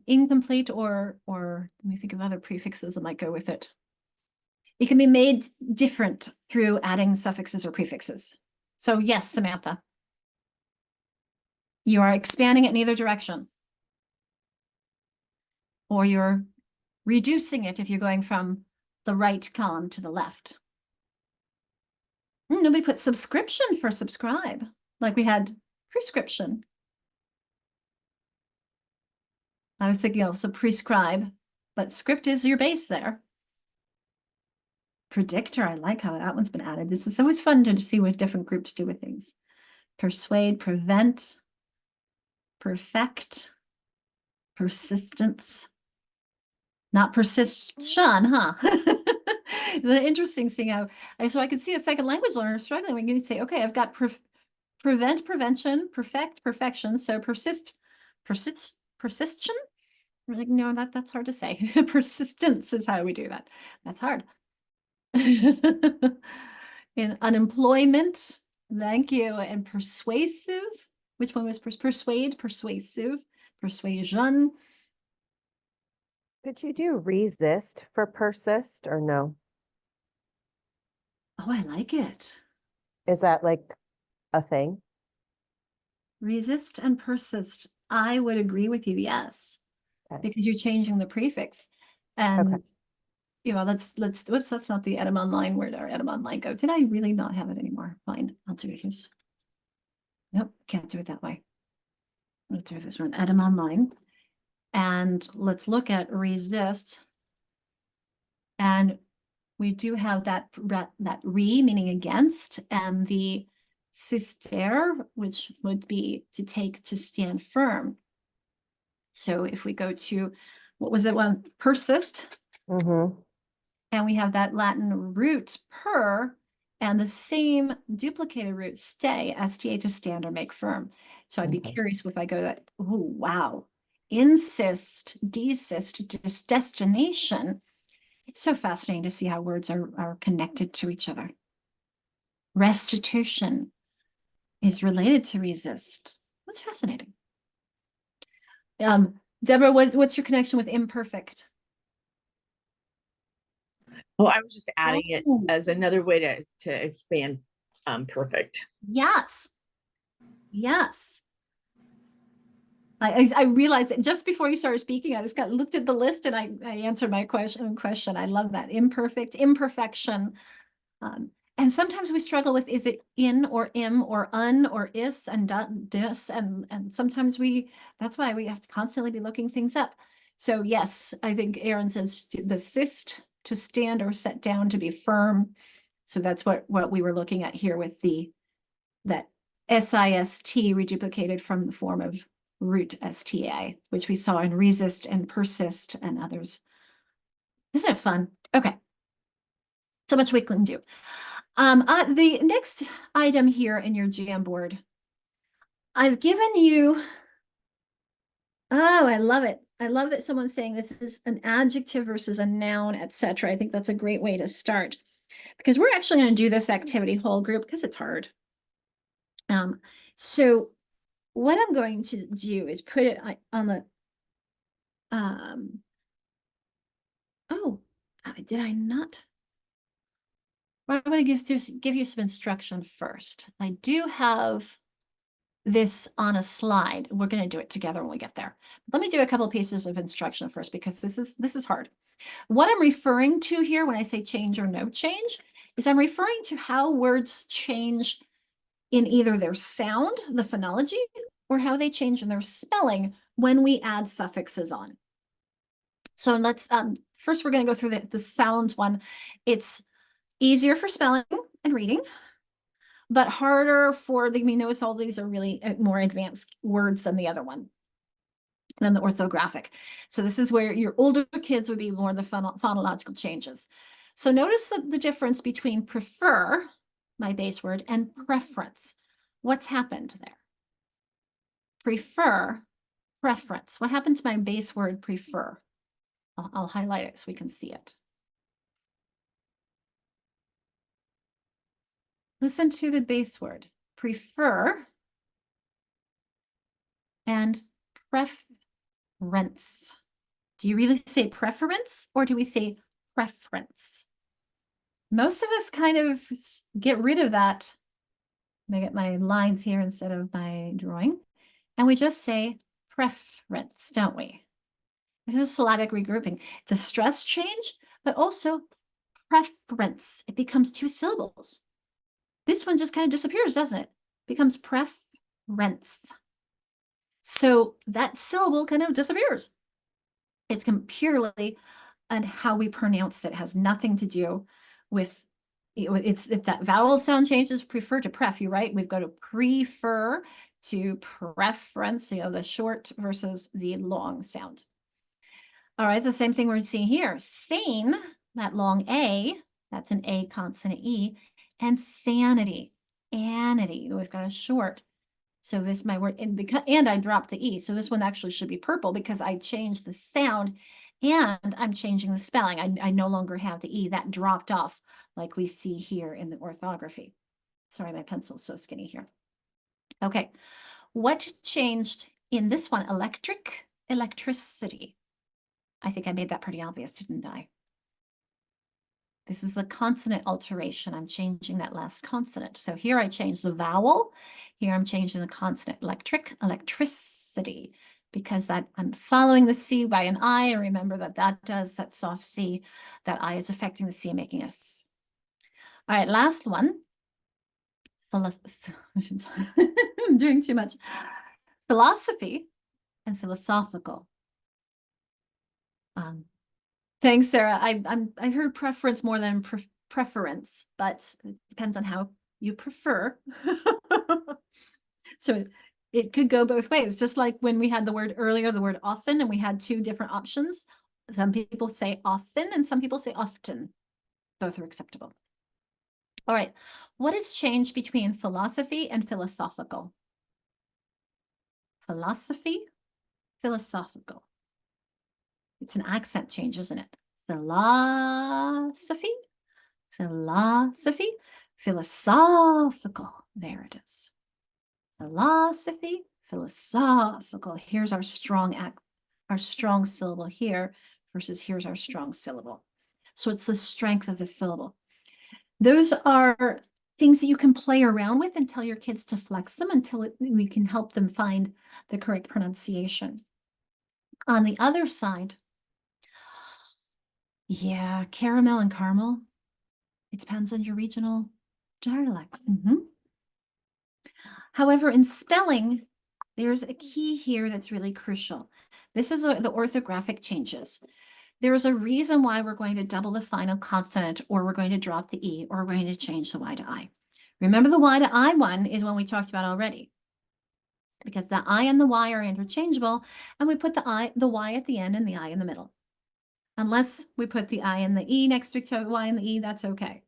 incomplete, or let me think of other prefixes that might go with it. It can be made different through adding suffixes or prefixes. So yes, Samantha, you are expanding it in either direction, or you're reducing it if you're going from the right column to the left. Nobody put subscription for subscribe, like we had prescription. I was thinking also prescribe, but script is your base there. Predictor, I like how that one's been added. This is always fun to see what different groups do with things. Persuade, prevent, perfect, persistence. Not persistion, huh? It's interesting seeing how, so I can see a second language learner struggling when you say, okay, I've got prevent, prevention, perfect, perfection. So persistion? We're like, no, that's hard to say. Persistence is how we do that. That's hard. In unemployment, thank you. And persuasive, which one was persuade, persuasive, persuasion. Could you do resist for persist or no? Oh, I like it. Is that like a thing? Resist and persist. I would agree with you, yes. Okay. Because you're changing the prefix. And you know, let's whoops, that's not the Edam Online. Where'd our Edam Online go? Did I really not have it anymore? Fine, I'll do it here. Nope, can't do it that way. I'll do this one, Edam Online. And let's look at resist. And we do have that re meaning against, and the sister, which would be to take, to stand firm. So if we go to, what was it one? Persist. Mm-hmm. And we have that Latin root per, and the same duplicated root stay, sta, to stand or make firm. So I'd be Okay. curious if I go that, oh, wow. Insist, desist, destination. It's so fascinating to see how words are connected to each other. Restitution is related to resist. That's fascinating. Deborah, what's your connection with imperfect? Oh, I was just adding it Oh. as another way to expand perfect. Yes. Yes. I realized that just before you started speaking, I was looked at the list and I answered my question. I love that. Imperfect, imperfection. And sometimes we struggle with, is it in or im or un or is and dis, and sometimes that's why we have to constantly be looking things up. So yes, I think Aaron says the sist, to stand or set down, to be firm. So that's what we were looking at here with that SIST reduplicated from the form of root STA, which we saw in resist and persist and others. Isn't it fun? Okay. So much we can do. The next item here in your Jamboard, I've given you, oh, I love it. I love that someone's saying this is an adjective versus a noun, etc. I think that's a great way to start. because we're actually going to do this activity whole group because it's hard. So what I'm going to do is put it on the, did I not? Well, I'm going to give you some instruction first. I do have this on a slide. We're going to do it together when we get there. Let me do a couple pieces of instruction first, because this is hard. What I'm referring to here when I say change or no change is I'm referring to how words change in either their sound, the phonology, or how they change in their spelling when we add suffixes on. So let's, first we're going to go through the sounds one. It's easier for spelling and reading, but harder for the, we notice all these are really more advanced words than the other one, than the orthographic. So this is where your older kids would be more the phonological changes. So notice the difference between prefer, my base word, and preference. What's happened there? Prefer, preference. What happened to my base word prefer? I'll highlight it so we can see it. Listen to the base word, prefer and preference. Do you really say preference or do we say preference? Most of us kind of get rid of that. I get my lines here instead of my drawing. And we just say preference, don't we? This is syllabic regrouping. The stress change, but also preference. It becomes 2 syllables. This one just kind of disappears, doesn't it? Becomes preference. So that syllable kind of disappears. It's purely on how we pronounce it. It has nothing to do with, it's if that vowel sound changes, prefer to pref, you're right. We've got to prefer to preference, the short versus the long sound. All right, the same thing we're seeing here. Sane, that long A, that's an A consonant E, and sanity, anity. We've got a short. So this my word, and I dropped the E. So this one actually should be purple because I changed the sound and I'm changing the spelling. I no longer have the E. That dropped off like we see here in the orthography. Sorry, my pencil's so skinny here. Okay, what changed in this one? Electric, electricity. I think I made that pretty obvious, didn't I? This is a consonant alteration. I'm changing that last consonant. So here I changed the vowel. Here I'm changing the consonant. Electric, electricity, because that I'm following the C by an I. And remember that does that soft C. That I is affecting the C, making a S. All right, last one. I'm doing too much. Philosophy and philosophical. Thanks, Sarah. I heard preference more than preference, but it depends on how you prefer. So it could go both ways, just like when we had the word earlier, the word often, and we had 2 different options. Some people say often and some people say often. Both are acceptable. All right, what has changed between philosophy and philosophical? Philosophy, philosophical. It's an accent change, isn't it? Philosophy, philosophy, philosophical. There it is. Philosophy, philosophical. Here's our strong syllable here versus here's our strong syllable. So it's the strength of the syllable. Those are things that you can play around with and tell your kids to flex them until we can help them find the correct pronunciation. On the other side, yeah, caramel and caramel. It depends on your regional dialect. However, in spelling, there's a key here that's really crucial. This is the orthographic changes. There is a reason why we're going to double the final consonant, or we're going to drop the E, or we're going to change the Y to I. Remember, the Y to I one is one we talked about already, because the I and the Y are interchangeable, and we put the Y at the end and the I in the middle. Unless we put the I and the E next to each other, the Y and the E, that's okay.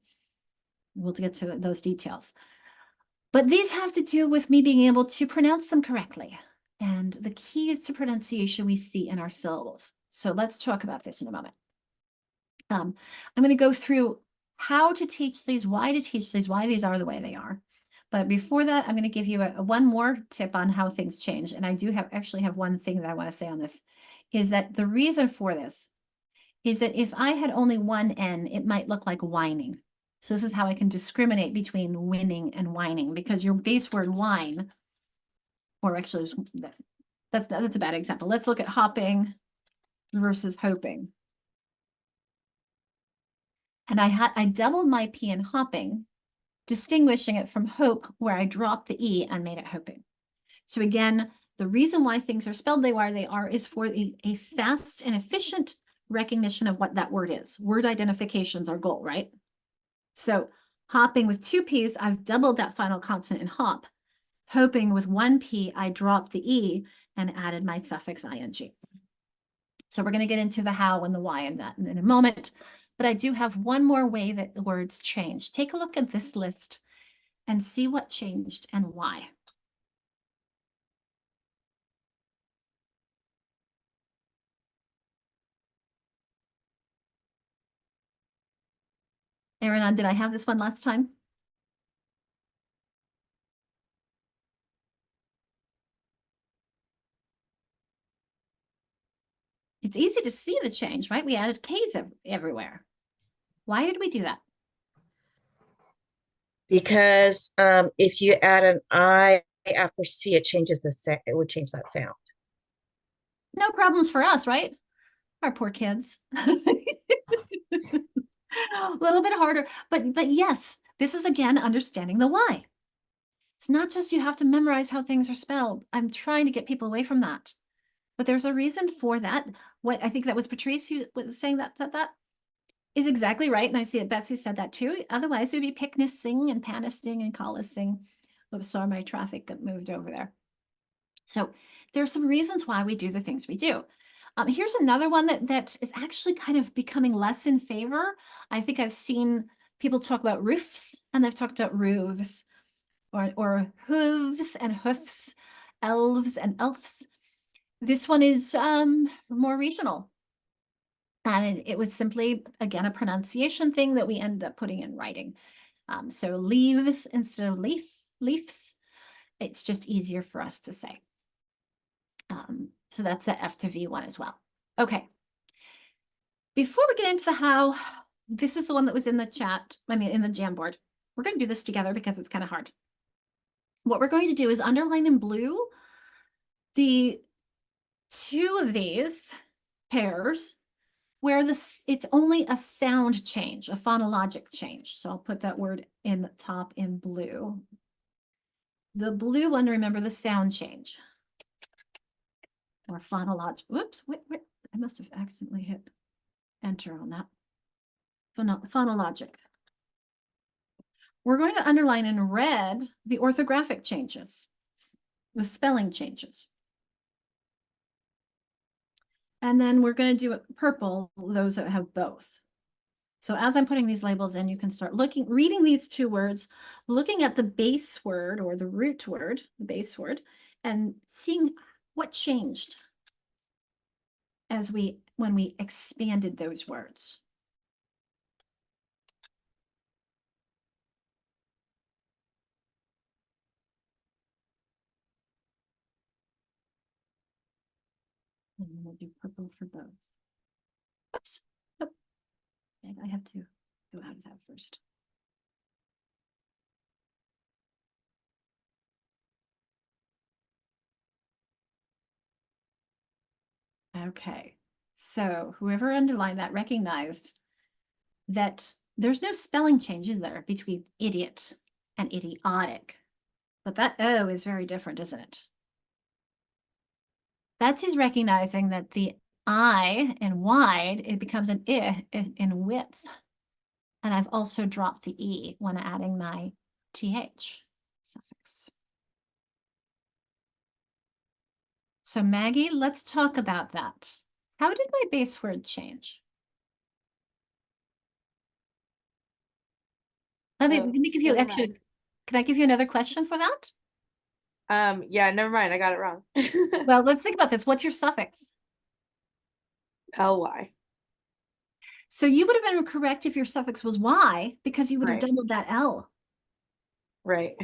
We'll get to those details. But these have to do with me being able to pronounce them correctly. And the keys to pronunciation we see in our syllables. So let's talk about this in a moment. I'm going to go through how to teach these, why to teach these, why these are the way they are. But before that, I'm going to give you a one more tip on how things change. And I do actually have one thing that I want to say on this, is that the reason for this is that if I had only one N, it might look like whining. So this is how I can discriminate between winning and whining, because your base word whine, or actually that's a bad example. Let's look at hopping versus hoping. And I doubled my P in hopping, distinguishing it from hope, where I dropped the E and made it hoping. So again, the reason why things are spelled the way they are is for a fast and efficient recognition of what that word is. Word identification is our goal, right? So hopping with 2 P's, I've doubled that final consonant in hop. Hoping with 1 P, I dropped the E and added my suffix ing. So we're going to get into the how and the why in that in a moment. But I do have one more way that the words change. Take a look at this list and see what changed and why. Erin, did I have this one last time? It's easy to see the change, right? We added K's everywhere. Why did we do that? Because if you add an I after C, it changes it would change that sound. No problems for us, right? Our poor kids. A little bit harder, but yes, this is again understanding the why. It's not just you have to memorize how things are spelled. I'm trying to get people away from that. But there's a reason for that. What I think that was Patrice who was saying that is exactly right. And I see that Betsy said that too. Otherwise, it would be picknessing and panising and collising. Oops, sorry, my traffic got moved over there. So there's some reasons why we do the things we do. Here's another one that is actually kind of becoming less in favor. I think I've seen people talk about roofs and they've talked about roofs, or hooves and hoofs, elves and elfs. This one is more regional. And it was simply, again, a pronunciation thing that we ended up putting in writing. So leaves instead of leafs. It's just easier for us to say. So that's the F to V one as well. Okay. Before we get into the how, this is the one that was in the chat, in the Jamboard. We're going to do this together because it's kind of hard. What we're going to do is underline in blue the 2 of these pairs where it's only a sound change, a phonologic change. So I'll put that word in the top in blue. The blue one, remember the sound change. Or phonologic. Whoops, wait, I must have accidentally hit enter on that. Phonologic. We're going to underline in red the orthographic changes, the spelling changes. And then we're going to do purple, those that have both. So as I'm putting these labels in, you can start reading these 2 words, looking at the base word or the root word, the base word, and seeing what changed when we expanded those words. And we'll do purple for both. Oops. Oh. And I have to go out of that first. Okay, so whoever underlined that recognized that there's no spelling changes there between idiot and idiotic, but that O is very different, isn't it? Betsy's recognizing that the I in wide, it becomes an I in width. And I've also dropped the E when adding my TH suffix. So Maggie, let's talk about that. How did my base word change? Let me give you never actually, mind. can I give you another question for that? Yeah, never mind. I got it wrong. Well, let's think about this. What's your suffix? ly. So you would have been correct if your suffix was Y, because you would have Right. doubled that L. Right.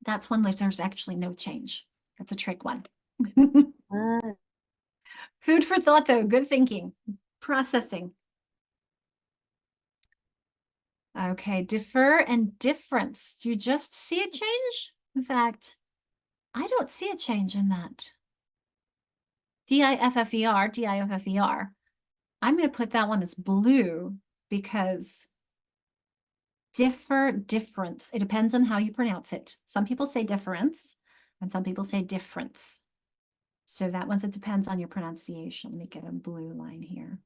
That's one that there's actually no change. That's a trick one. Food for thought, though. Good thinking. Processing. Okay, defer and difference. Do you just see a change? In fact, I don't see a change in that. D-I-F-F-E-R, D-I-F-F-E-R. I'm going to put that one as blue because difference. It depends on how you pronounce it. Some people say difference and some people say difference. So that one's, it depends on your pronunciation. Let me get a blue line here.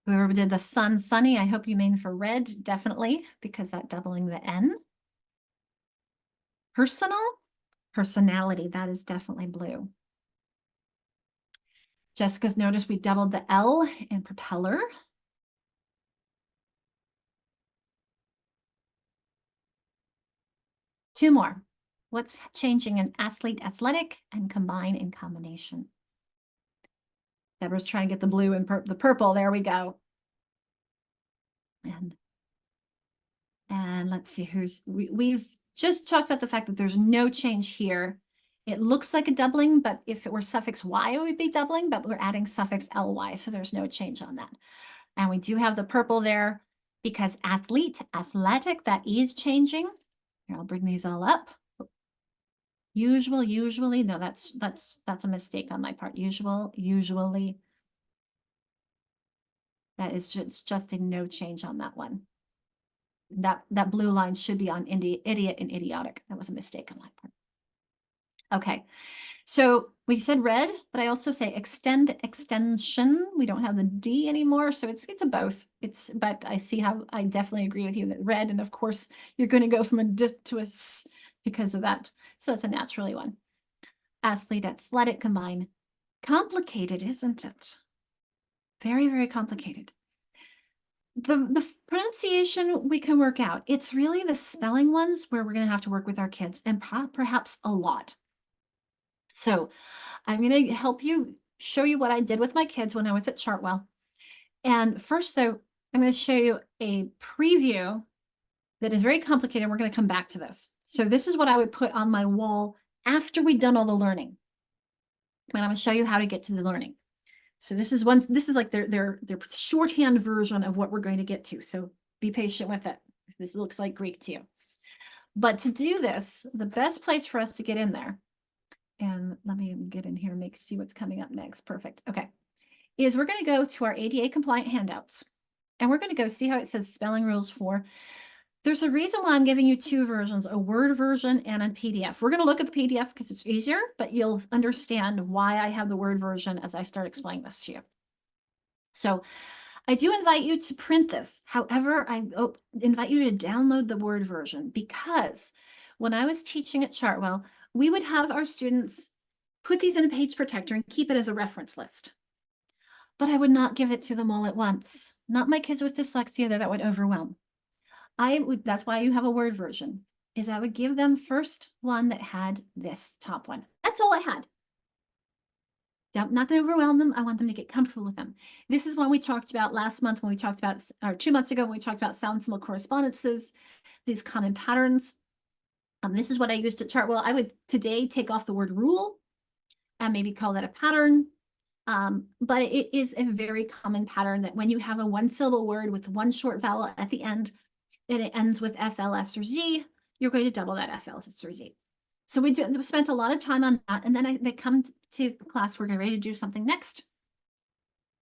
Whoever did the sun, sunny, I hope you mean for red, definitely, because that doubling the N. Personal, personality, that is definitely blue. Jessica's noticed we doubled the L in propeller. Two more. What's changing in athlete, athletic, and combine in combination? Deborah's trying to get the blue and the purple. There we go. And let's see we've just talked about the fact that there's no change here. It looks like a doubling, but if it were suffix Y, it would be doubling, but we're adding suffix LY, so there's no change on that. And we do have the purple there because athlete, athletic, that is changing. Here, I'll bring these all up. Usually, no, that's a mistake on my part. Usually. That is just a no change on that one. That blue line should be on idiot and idiotic. That was a mistake on my part. Okay, so we said red, but I also say extend, extension. We don't have the D anymore, so it's a both. But I see how I definitely agree with you that red, and of course you're going to go from a D to a S because of that. So that's a naturally one. Athlete, athletic, combine. Complicated, isn't it? Very, very complicated. The pronunciation we can work out. It's really the spelling ones where we're going to have to work with our kids, and perhaps a lot. So I'm going to help you, show you what I did with my kids when I was at Chartwell. And first, though, I'm going to show you a preview that is very complicated. We're going to come back to this. So this is what I would put on my wall after we've done all the learning. And I'm going to show you how to get to the learning. So this is like their shorthand version of what we're going to get to. So be patient with it if this looks like Greek to you. But to do this, the best place for us to get in there, and let me get in here and see what's coming up next. Perfect. Okay. Is we're going to go to our ADA compliant handouts, and we're going to go see how it says spelling rules for. There's a reason why I'm giving you two versions, a Word version and a PDF. We're going to look at the PDF because it's easier, but you'll understand why I have the Word version as I start explaining this to you. So I do invite you to print this. However, I invite you to download the Word version, because when I was teaching at Chartwell, we would have our students put these in a page protector and keep it as a reference list. But I would not give it to them all at once. Not my kids with dyslexia, though, that would overwhelm. That's why you have a Word version, is I would give them first one that had this top one. That's all I had. I'm not going to overwhelm them. I want them to get comfortable with them. This is one we talked about last month when we talked about, or 2 months ago when we talked about sound symbol correspondences, these common patterns. This is what I used at Chartwell. I would today take off the word rule and maybe call that a pattern. But it is a very common pattern that when you have a one-syllable word with one short vowel at the end, and it ends with FLS or Z, you're going to double that FLS or Z. So we spent a lot of time on that, and then they come to class. We're getting ready to do something next.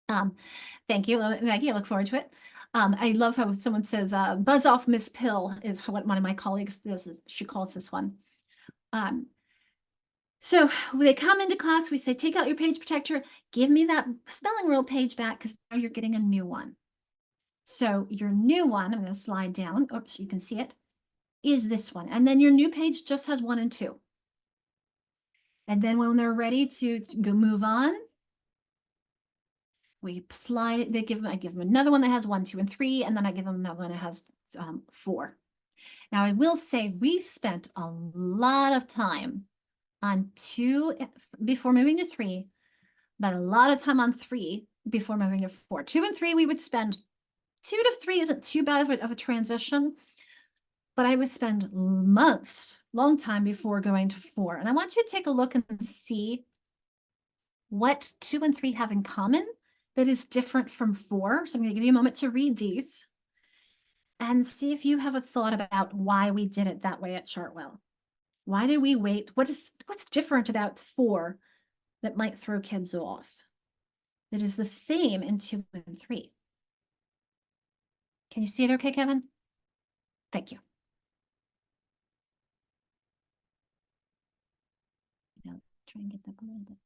Thank you, Maggie. I look forward to it. I love how someone says, "Buzz off, Miss Pill," is what one of my colleagues she calls this one. So when they come into class, we say, "Take out your page protector. Give me that spelling rule page back, because now you're getting a new one." So your new one, I'm going to slide down. Oops, you can see it. Is this one. And then your new page just has 1 and 2. And then when they're ready to go move on, we slide it. I give them another one that has 1, 2, and 3, and then I give them another one that has 4. Now I will say we spent a lot of time on 2 before moving to 3, but a lot of time on 3 before moving to 4. 2 and 3, we would spend 2 to 3 isn't too bad of a transition, but I would spend months, long time before going to 4. And I want you to take a look and see what 2 and 3 have in common that is different from 4. So I'm going to give you a moment to read these and see if you have a thought about why we did it that way at Chartwell. Why did we wait? What's different about 4 that might throw kids off that is the same in 2 and 3? Can you see it okay, Kevin? Thank you. Now, try and get that a little bit.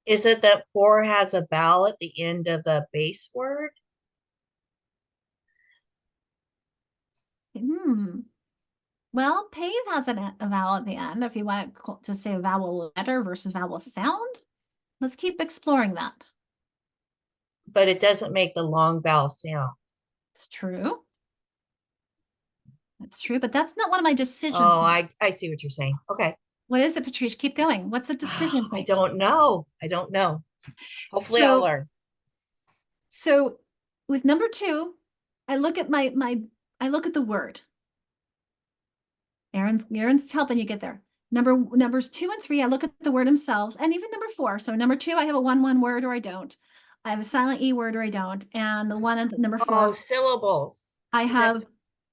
Is it that 4 has a vowel at the end of the base word? Well, pave has a vowel at the end if you want to say a vowel letter versus vowel sound. Let's keep exploring that. But it doesn't make the long vowel sound. It's true. That's true, but that's not one of my decision Oh, points. I see what you're saying. Okay. What is it, Patrice? Keep going. What's a decision I point? don't know. I don't know. Hopefully I'll learn. So with number 2, I look at I look at the word. Aaron's helping you get there. Numbers 2 and 3, I look at the word themselves, and even number 4. So number 2, I have a 1-1 word or I don't. I have a silent E word or I don't. And the one at number 4. Oh, syllables. I have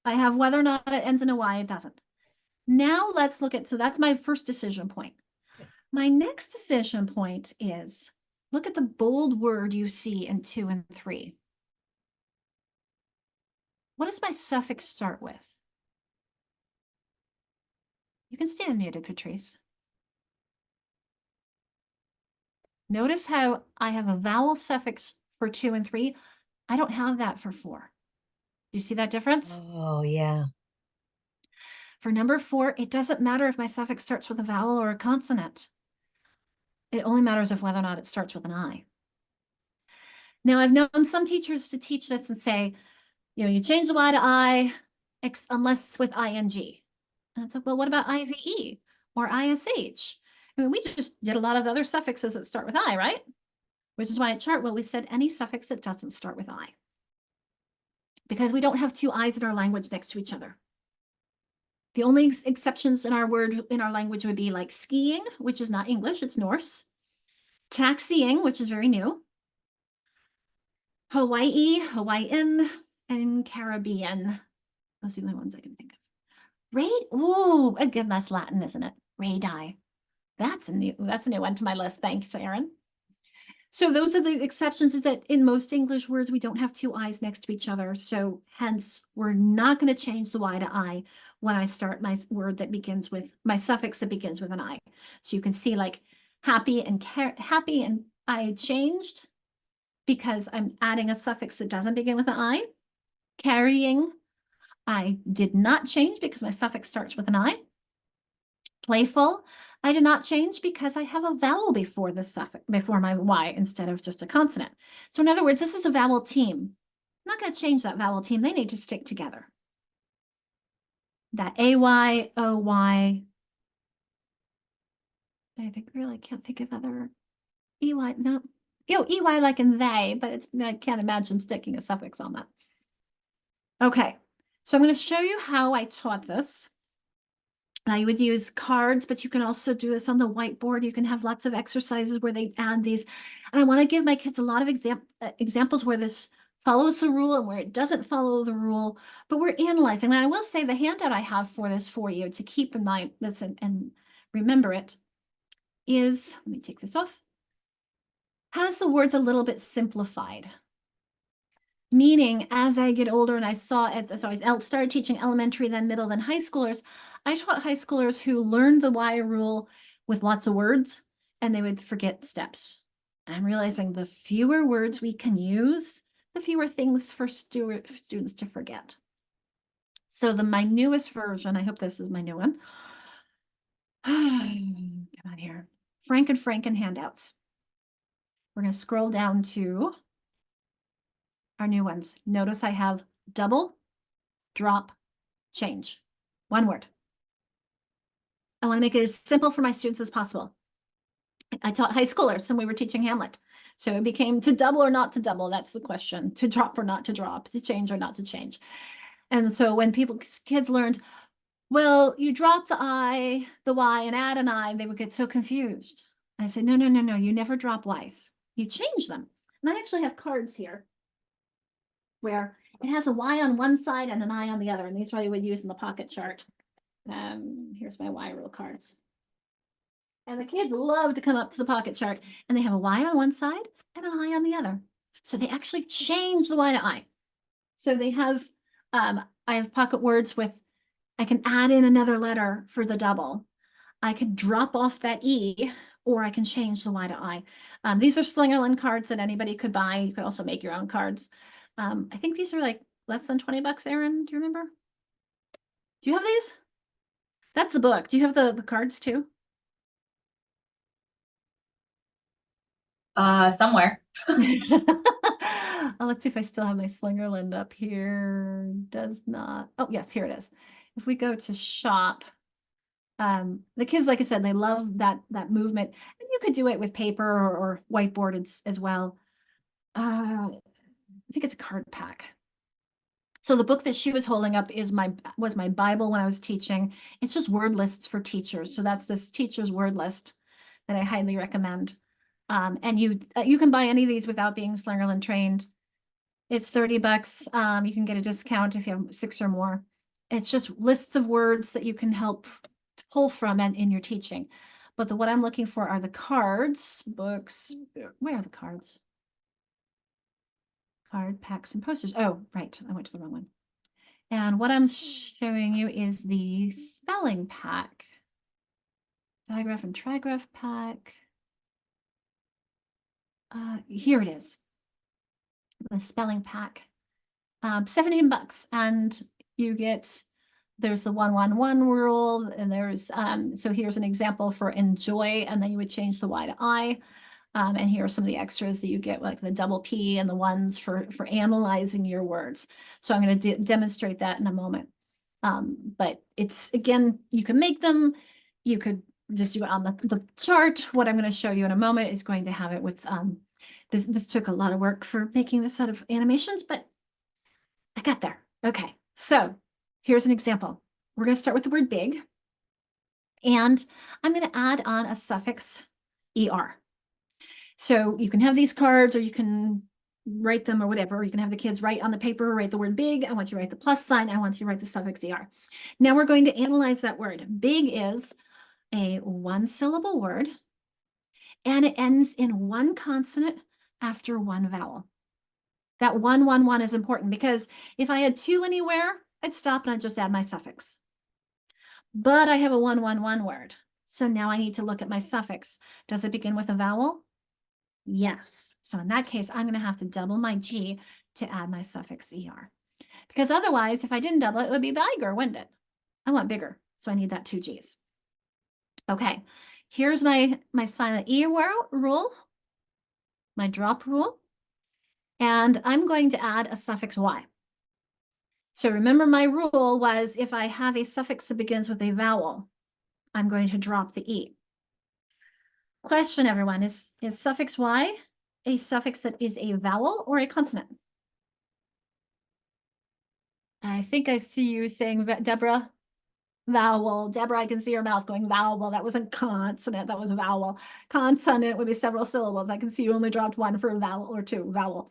whether or not it ends in a Y, it doesn't. Now let's look at, so that's my first decision point. My next decision point is, look at the bold word you see in 2 and 3. What does my suffix start with? You can stay unmuted, Patrice. Notice how I have a vowel suffix for 2 and 3. I don't have that for 4. Do you see that difference? Oh, yeah. For number 4, it doesn't matter if my suffix starts with a vowel or a consonant. It only matters if whether or not it starts with an I. Now, I've known some teachers to teach this and say, you change the Y to I, unless with ing. And it's like, well, what about IVE or ISH? I mean, we just did a lot of other suffixes that start with I, right? Which is why at Chartwell we said any suffix that doesn't start with I. Because we don't have 2 I's in our language next to each other. The only exceptions in our language would be like skiing, which is not English, it's Norse. Taxiing, which is very new. Hawaii, Hawaiian, and Caribbean. Those are the only ones I can think of. Oh, again, that's Latin, isn't it? Radii. That's a new one to my list. Thanks, Aaron. So those are the exceptions, is that in most English words, we don't have 2 I's next to each other. So hence, we're not going to change the Y to I when I start my word that begins with my suffix that begins with an I. So you can see like happy and I changed because I'm adding a suffix that doesn't begin with an I. Carrying, I did not change because my suffix starts with an I. Playful, I did not change because I have a vowel before the suffix, before my Y instead of just a consonant. So in other words, this is a vowel team. I'm not going to change that vowel team. They need to stick together. That AY, OY. I really can't think of other EY. No, EY like in they, but I can't imagine sticking a suffix on that. Okay, so I'm going to show you how I taught this. I would use cards, but you can also do this on the whiteboard. You can have lots of exercises where they add these. And I want to give my kids a lot of examples where this follows the rule and where it doesn't follow the rule, but we're analyzing. And I will say the handout I have for this for you to keep in mind this and remember it is, let me take this off, has the words a little bit simplified. Meaning, as I get older and I saw it, so I started teaching elementary, then middle, then high schoolers, I taught high schoolers who learned the Y rule with lots of words and they would forget steps. I'm realizing the fewer words we can use, the fewer things for students to forget. So my newest version, I hope this is my new one. Come on here. Franken handouts. We're going to scroll down to our new ones. Notice I have double, drop, change. One word. I want to make it as simple for my students as possible. I taught high schoolers and we were teaching Hamlet. So it became to double or not to double. That's the question. To drop or not to drop, to change or not to change. And so when kids learned, well, you drop the I, the Y, and add an I, they would get so confused. I said, no, no, no, no, you never drop Ys. You change them. And I actually have cards here where it has a Y on one side and an I on the other. And these are what you would use in the pocket chart. Here's my Y rule cards. And the kids love to come up to the pocket chart and they have a Y on one side and an I on the other. So they actually change the Y to I. So they have, I have pocket words with, I can add in another letter for the double. I could drop off that E, or I can change the Y to I. These are Slingerland cards that anybody could buy. You could also make your own cards. I think these are like less than 20 bucks, Erin. Do you remember? Do you have these? That's the book. Do you have the cards too? Somewhere. Let's see if I still have my Slingerland up here. Does not. Oh, yes, here it is. If we go to shop, the kids, like I said, they love that movement. And you could do it with paper or whiteboard as well. I think it's a card pack. So the book that she was holding up was my Bible when I was teaching. It's just word lists for teachers. So that's this teacher's word list that I highly recommend. And you can buy any of these without being Slingerland trained. It's 30 bucks. You can get a discount if you have 6 or more. It's just lists of words that you can help to pull from in your teaching. But what I'm looking for are the cards, books. Where are the cards? Card packs and posters. Oh, right. I went to the wrong one. And what I'm showing you is the spelling pack. Digraph and trigraph pack. Here it is. The spelling pack. 17 bucks. And you get, there's the 1-1-1 rule. And there's, so here's an example for enjoy. And then you would change the Y to I. And here are some of the extras that you get, like the double P and the ones for analyzing your words. So I'm going to demonstrate that in a moment. But it's, again, you can make them. You could just do it on the chart. What I'm going to show you in a moment is going to have it with, this took a lot of work for making this out of animations, but I got there. Okay, so here's an example. We're going to start with the word big. And I'm going to add on a suffix ER. So you can have these cards or you can write them or whatever. You can have the kids write on the paper, write the word big. I want you to write the plus sign. I want you to write the suffix ER. Now we're going to analyze that word. Big is a 1-syllable word and it ends in 1 consonant after 1 vowel. That 1-1-1 is important because if I had 2 anywhere, I'd stop and I'd just add my suffix. But I have a 1-1-1 word. So now I need to look at my suffix. Does it begin with a vowel? Yes. So in that case, I'm going to have to double my G to add my suffix ER. Because otherwise, if I didn't double it, it would be bigger, wouldn't it? I want bigger. So I need that 2 Gs. Okay. Here's my silent E rule, my drop rule. And I'm going to add a suffix Y. So remember my rule was if I have a suffix that begins with a vowel, I'm going to drop the E. Question, everyone, is suffix Y a suffix that is a vowel or a consonant? I think I see you saying, Deborah, vowel. Deborah, I can see your mouth going vowel. That wasn't consonant, that was vowel. Consonant would be several syllables. I can see you only dropped 1 for a vowel or 2, vowel.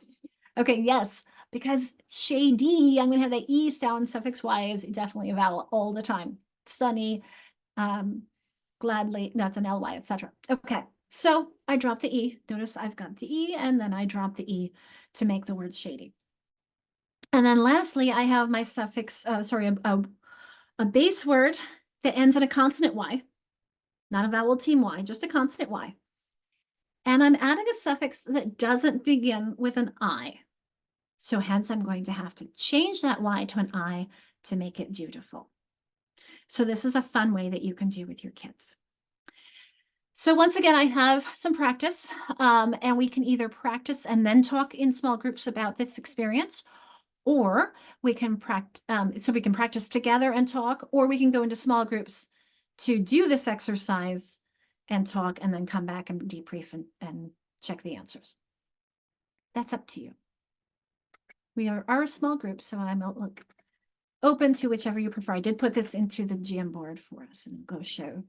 Okay, yes, because shady, I'm going to have the E sound. Suffix Y is definitely a vowel all the time. Sunny, gladly, that's an LY, etc. Okay, so I drop the E. Notice I've got the E and then I drop the E to make the word shady. And then lastly, I have my suffix, a base word that ends in a consonant Y, not a vowel team Y, just a consonant Y. And I'm adding a suffix that doesn't begin with an I. So hence I'm going to have to change that Y to an I to make it dutiful. So this is a fun way that you can do with your kids. So once again, I have some practice and we can either practice and then talk in small groups about this experience, or we can practice, so we can practice together and talk, or we can go into small groups to do this exercise and talk and then come back and debrief and check the answers. That's up to you. We are a small group, so I'm open to whichever you prefer. I did put this into the GM board for us and go show.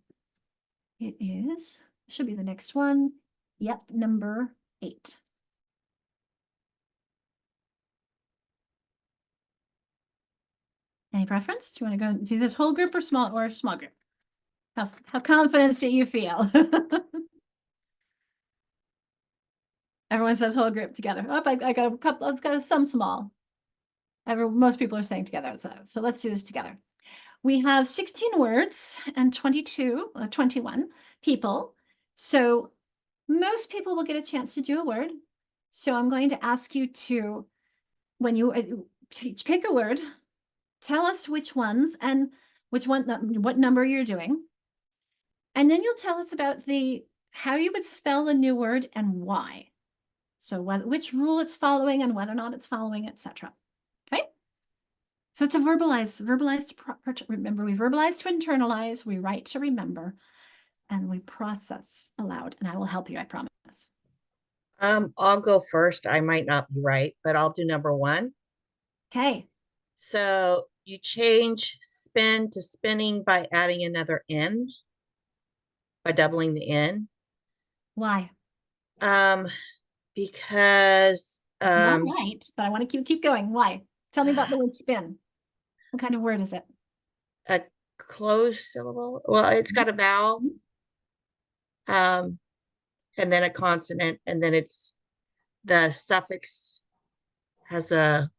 It should be the next one. Yep, number 8. Any preference? Do you want to go do this whole group or small group? How confident do you feel? Everyone says whole group together. Oh, I got a couple. I've got some small. Most people are saying together. So let's do this together. We have 16 words and 21 people. So most people will get a chance to do a word. So I'm going to ask you to, when you pick a word, tell us which ones and what number you're doing. And then you'll tell us about how you would spell the new word and why. So which rule it's following and whether or not it's following, etc. Okay. So it's a verbalize to remember. We verbalize to internalize, we write to remember, and we process aloud. And I will help you, I promise. I'll go first. I might not be right, but I'll do number 1. Okay. So you change spin to spinning by adding another N, by doubling the N. Why? Because Not right, but I want to keep going. Why? Tell me about the word spin. What kind of word is it? a closed syllable. Well, it's got a vowel, and then a consonant, and then the suffix has a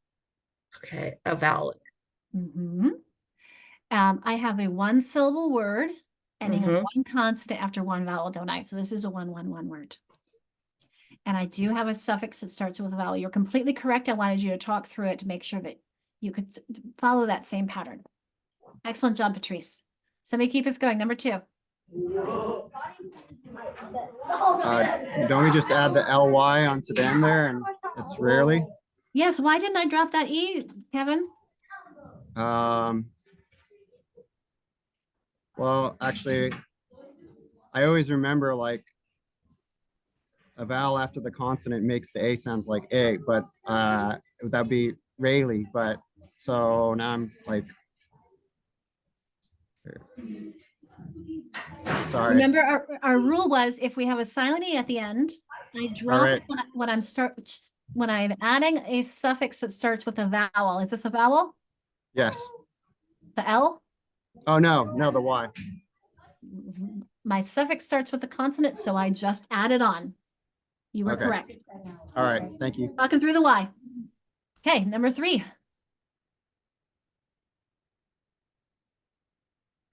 vowel. Mm-hmm. I have a 1-syllable word ending in 1 consonant after 1 vowel, don't I? So this is a 1-1-1 word. And I do have a suffix that starts with a vowel. You're completely correct. I wanted you to talk through it to make sure that you could follow that same pattern. Excellent job, Patrice. Somebody keep us going. Number 2. Don't we just add the ly onto the end there, and it's rarely? Yes. Why didn't I drop that E, Kevin? Well, actually, I always remember like a vowel after the consonant makes the A sounds like A, but that'd be rarely. But so now I'm like, sorry. Remember, our rule was if we have a silent E at the end, I drop it when I'm adding a suffix that starts with a vowel. Is this a vowel? Yes. The L? Oh, no, the Y. My suffix starts with a consonant, so I just add it on. You were correct. All right, thank you. Talking through the Y. Okay, number 3.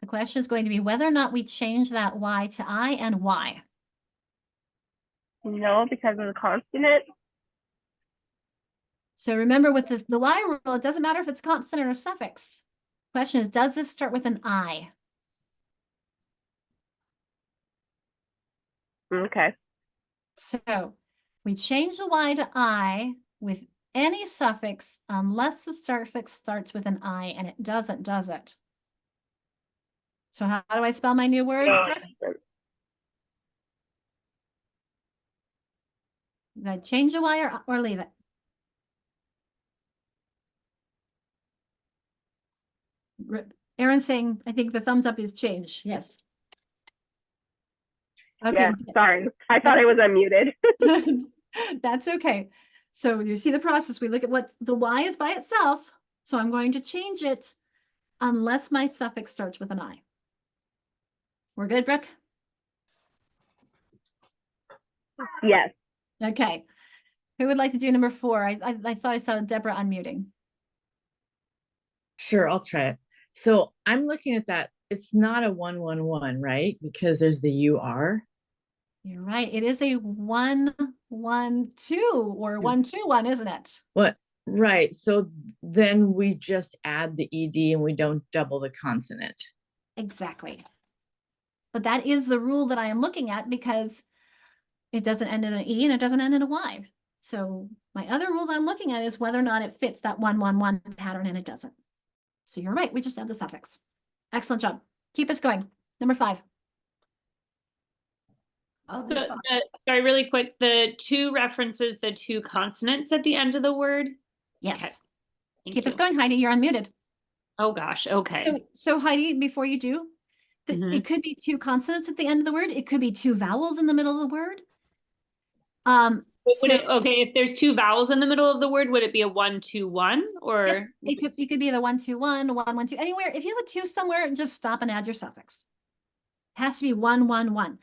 The question is going to be whether or not we change that Y to I and why. No, because of the consonant. So remember with the Y rule, it doesn't matter if it's consonant or suffix. Question is, does this start with an I? Okay. So we change the Y to I with any suffix unless the suffix starts with an I, and it doesn't, does it? So how do I spell my new word? Do I change the Y or leave it? Aaron's saying, I think the thumbs up is change. Yes. Okay. Yeah, sorry. I thought I was unmuted. That's okay. So you see the process. We look at what the Y is by itself. So I'm going to change it unless my suffix starts with an I. We're good, Brooke? Yes. Okay. Who would like to do number 4? I thought I saw Deborah unmuting. Sure, I'll try it. So I'm looking at that. It's not a 1-1-1, right? Because there's the UR. You're right. It is a 1-1-2 or 1-2-1, isn't it? What? Right. So then we just add the ED and we don't double the consonant. Exactly. But that is the rule that I am looking at because it doesn't end in an E and it doesn't end in a Y. So my other rule that I'm looking at is whether or not it fits that 1-1-1 pattern, and it doesn't. So you're right. We just add the suffix. Excellent job. Keep us going. Number 5. So, sorry, really quick, the 2 references the 2 consonants at the end of the word. Yes. Okay. Thank Keep us you. going, Heidi. You're unmuted. Oh gosh, okay. So Heidi, before you do, it could be 2 consonants at the end of the word. It could be 2 vowels in the middle of the word. Would it, okay, if there's 2 vowels in the middle of the word, would it be a 1, 2, 1 or? Yep, it could be the 1, 2, 1, 1, 1, 2, anywhere. If you have a 2 somewhere, just stop and add your suffix. It has to be 1, 1, 1.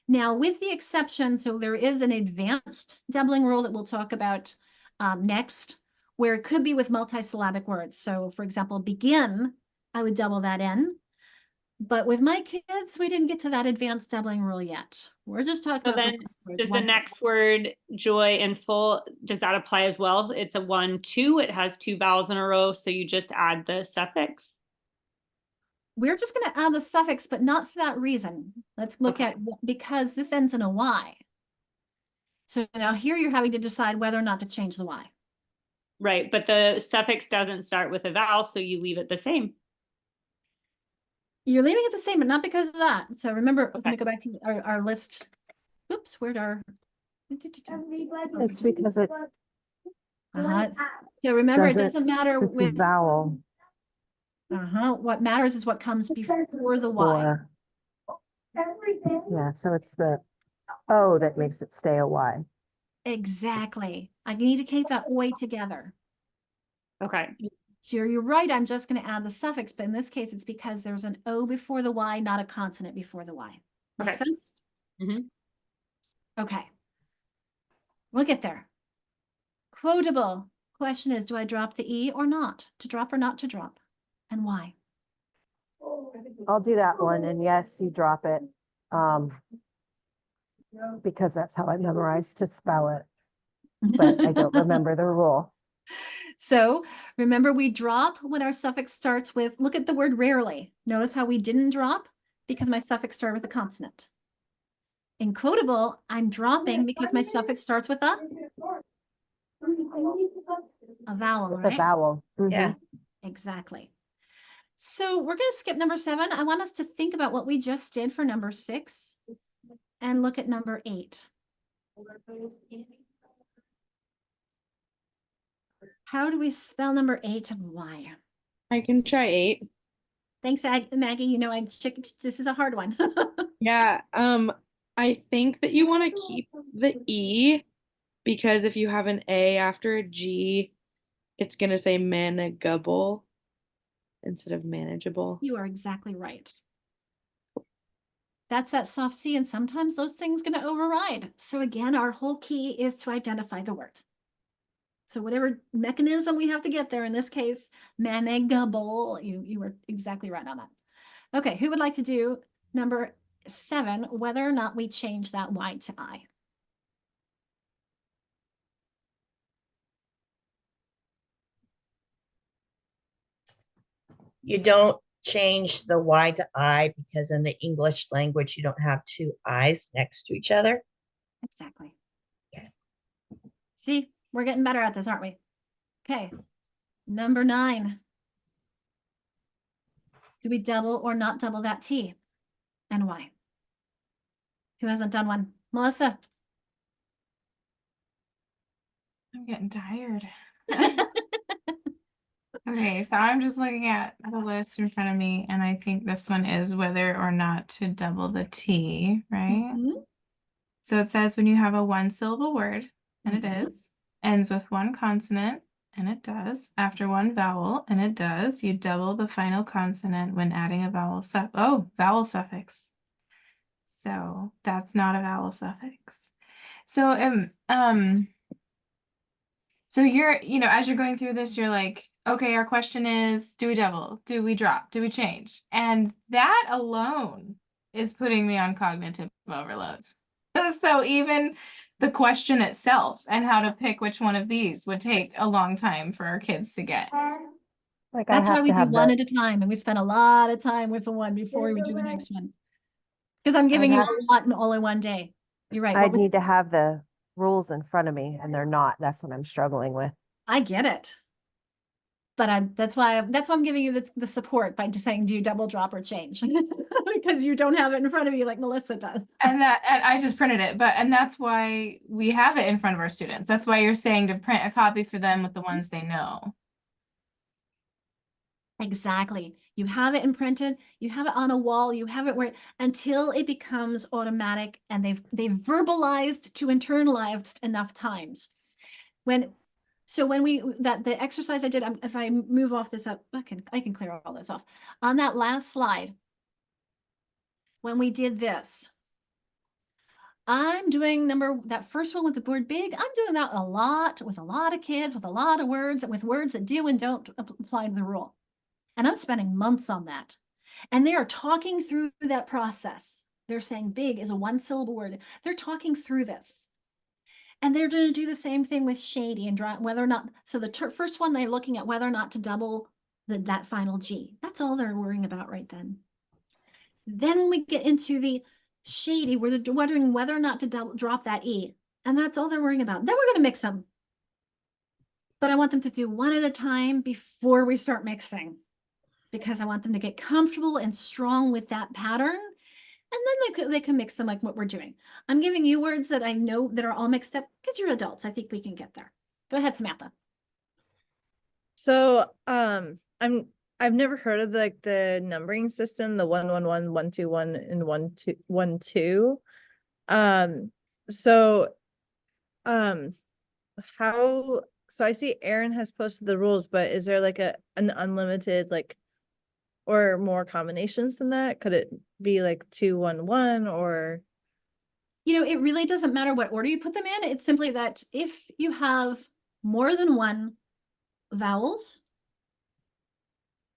Now, with the exception, so there is an advanced doubling rule that we'll talk about next, where it could be with multisyllabic words. So, for example, begin, I would double that in. But with my kids, we didn't get to that advanced doubling rule yet. We're just talking So about then, the does the next word, joy and full, does that apply as well? It's a 1, 2. It has 2 vowels in a row, so you just add the suffix. We're just going to add the suffix, but not for that reason. Let's look at, because this ends in a Y. So now here you're having to decide whether or not to change the Y. Right, but the suffix doesn't start with a vowel, so you leave it the same. You're leaving it the same, but not because of that. So remember, let me go back to our list. Oops, where'd our... It's because it Yeah, remember, it doesn't- doesn't matter it's a with... vowel. What matters is what comes before the Y. Or, yeah, so it's the O that makes it stay a Y. Exactly. I need to keep that oi together. Okay. So you're right, I'm just going to add the suffix, but in this case, it's because there's an O before the Y, not a consonant before the Y. Make sense? Okay. We'll get there. Quotable. Question is, do I drop the E or not? To drop or not to drop? And why? I'll do that one, and yes, you drop it. Because that's how I memorized to spell it. But I don't remember the rule. So remember, we drop when our suffix starts with, look at the word rarely. Notice how we didn't drop because my suffix started with a consonant. In quotable, I'm dropping because my suffix starts with a vowel, right? A vowel. Yeah. Exactly. So we're going to skip number 7. I want us to think about what we just did for number 6 and look at number 8. How do we spell number 8 and why? I can try 8. Thanks, Maggie. You know, this is a hard one. Yeah. I think that you want to keep the E because if you have an A after a G, it's going to say manageable instead of manageable. You are exactly right. That's that soft C, and sometimes those things going to override. So again, our whole key is to identify the words. So whatever mechanism we have to get there, in this case, manageable, you were exactly right on that. Okay, who would like to do number 7, whether or not we change that Y to I? You don't change the Y to I because in the English language, you don't have 2 I's next to each other. Exactly. Okay. See, we're getting better at this, aren't we? Okay, number 9. Do we double or not double that T? And why? Who hasn't done one? Melissa? I'm getting tired. Okay, so I'm just looking at the list in front of me, and I think this one is whether or not to double the T, right? So it says when you have a 1-syllable word, and it is, ends with 1 consonant, and it does, after 1 vowel, and it does, you double the final consonant when adding a vowel vowel suffix. So that's not a vowel suffix. So so you're, as you're going through this, you're like, okay, our question is, do we double? Do we drop? Do we change? And that alone is putting me on cognitive overload. So even the question itself and how to pick which one of these would take a long time for our kids to get. Like That's why we do one at a time, and we spend a lot of time with the one before we do the next one. Because I'm giving you a lot all in one day. You're right. I need to have the rules in front of me, and they're not. That's what I'm struggling with. I get it. But that's why I'm giving you the support by just saying, do you double, drop, or change? because you don't have it in front of you like Melissa does. And I just printed it, and that's why we have it in front of our students. That's why you're saying to print a copy for them with the ones they know. Exactly. You have it imprinted, you have it on a wall, you have it where until it becomes automatic and they've verbalized to internalized enough times. So when the exercise I did, if I move off this up, I can clear all this off. On that last slide, when we did this, I'm doing that first one with the word big. I'm doing that a lot with a lot of kids, with a lot of words, with words that do and don't apply to the rule. And I'm spending months on that. And they are talking through that process. They're saying big is a 1-syllable word. They're talking through this. And they're going to do the same thing with shady and draw whether or not. So the first one, they're looking at whether or not to double that final G. That's all they're worrying about right then. Then when we get into the shady, where they're wondering whether or not to drop that E. And that's all they're worrying about. Then we're going to mix them. But I want them to do one at a time before we start mixing, because I want them to get comfortable and strong with that pattern. And then they can mix them like what we're doing. I'm giving you words that I know that are all mixed up because you're adults. I think we can get there. Go ahead, Samantha. So I've never heard of the numbering system, the 111, 121, and 122. So I see Aaron has posted the rules, but is there like an unlimited or more combinations than that? Could it be like 211 or? It really doesn't matter what order you put them in. It's simply that if you have more than one vowels,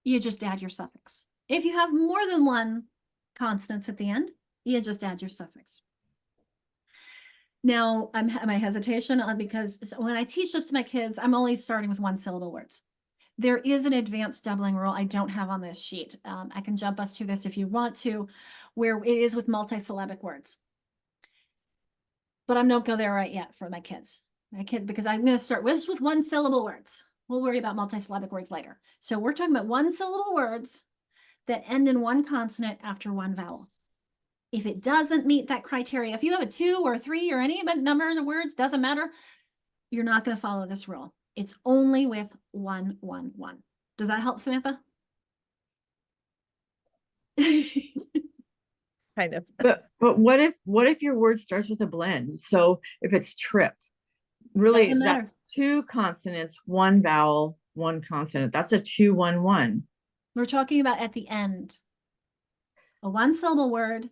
you just add your suffix. If you have more than one consonants at the end, you just add your suffix. Now, my hesitation because when I teach this to my kids, I'm only starting with 1-syllable words. There is an advanced doubling rule I don't have on this sheet. I can jump us to this if you want to, where it is with multisyllabic words. But I'm not go there right yet for my kids. Because I'm going to start with 1-syllable words. We'll worry about multisyllabic words later. So we're talking about 1-syllable words that end in one consonant after one vowel. If it doesn't meet that criteria, if you have a 2 or 3 or any number of words, doesn't matter, you're not going to follow this rule. It's only with 111. Does that help, Samantha? Kind of. But what if your word starts with a blend? So if it's trip, really that's 2 consonants, 1 vowel, 1 consonant. That's a 211. We're talking about at the end. A 1-syllable word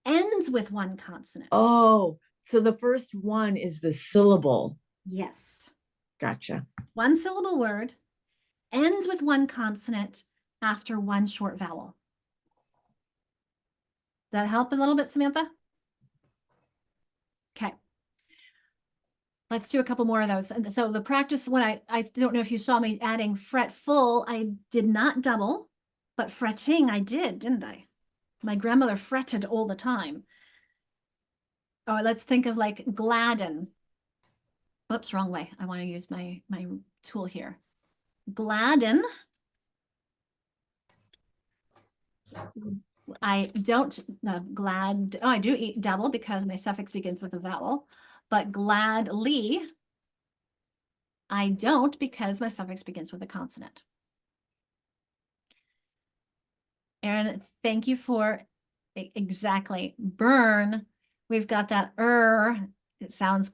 ends with 1 consonant. Oh, so the first one is the syllable. Yes. Gotcha. 1-syllable word ends with 1 consonant after 1 short vowel. Does that help a little bit, Samantha? Okay. Let's do a couple more of those. And so the practice, when I don't know if you saw me adding fretful, I did not double, but fretting I did, didn't I? My grandmother fretted all the time. Oh, let's think of like gladden. Oops, wrong way. I want to use my tool here. Gladden. I don't glad. Oh, I do eat double because my suffix begins with a vowel, but gladly, I don't because my suffix begins with a consonant. Erin, thank you for exactly. Burn. We've got that it sounds,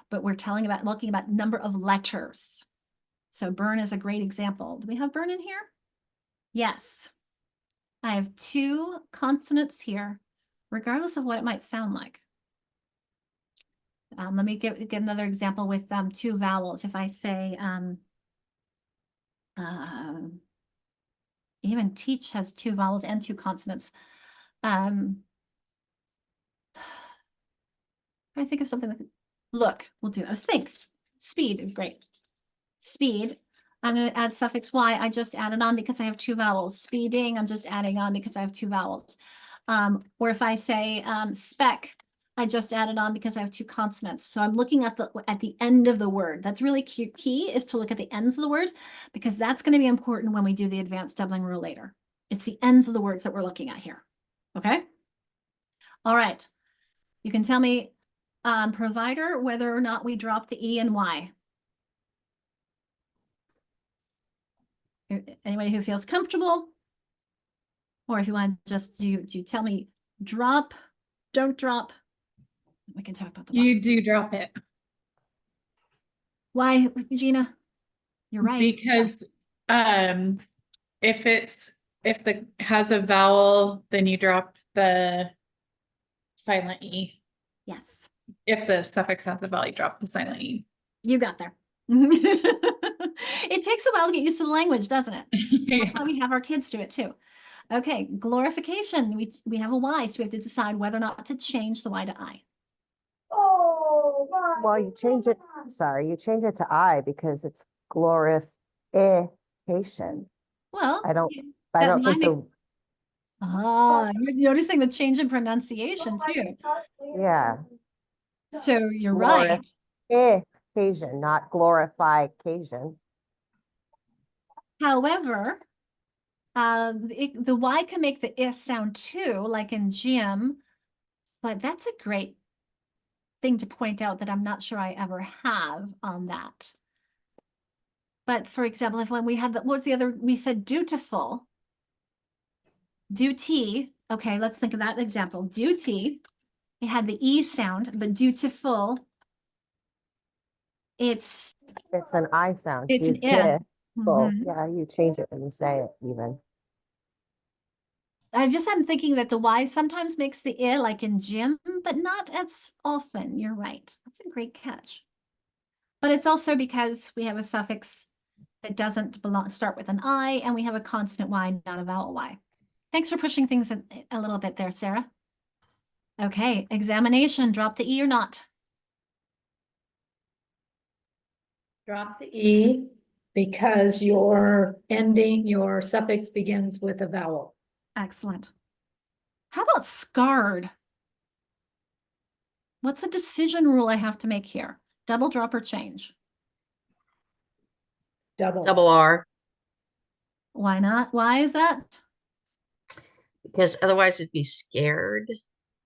but we're looking about number of letters. So burn is a great example. Do we have burn in here? Yes. I have 2 consonants here, regardless of what it might sound like. Let me get another example with 2 vowels. If I say, even teach has 2 vowels and 2 consonants. I think of something like, look, we'll do it. Thanks. Speed, great. Speed. I'm going to add suffix Y. I just added on because I have 2 vowels. Speeding, I'm just adding on because I have 2 vowels. Or if I say spec, I just added on because I have 2 consonants. So I'm looking at the end of the word. That's really key is to look at the ends of the word, because that's going to be important when we do the advanced doubling rule later. It's the ends of the words that we're looking at here. Okay. All right. You can tell me, provider, whether or not we drop the E and Y. Anybody who feels comfortable? Or if you want to just do tell me drop, don't drop. We can talk about the You do drop it. why, Gina? You're right. Because if the has a vowel, then you drop the silent E. Yes. If the suffix has a vowel, you drop the silent E. You got there. It takes a while to get used to the language, doesn't it? That's why we have our kids do it too. Okay, glorification. We have a Y, so we have to decide whether or not to change the Y to I. Well, you change it, you change it to I because it's glorification. Well, I don't that might think make, the, you're noticing the change in pronunciation too. yeah. So you're right. Glorification, not glorification. However, the Y can make the I sound too, like in gym, but that's a great thing to point out that I'm not sure I ever have on that. But for example, if when we had what was the other, we said dutiful, duty. Okay, let's think of that example. Duty, it had the E sound, but dutiful, it's an I sound. it's an I. Yeah, you change it when you say it even. I'm thinking that the Y sometimes makes the I like in gym, but not as often. You're right. That's a great catch. But it's also because we have a suffix that doesn't start with an I, and we have a consonant Y, not a vowel Y. Thanks for pushing things a little bit there, Sarah. Okay, examination, drop the E or not? Drop the E because your suffix begins with a vowel. Excellent. How about scarred? What's the decision rule I have to make here? Double, drop, or change? Double R, Why not? Why is that? because otherwise it'd be scared.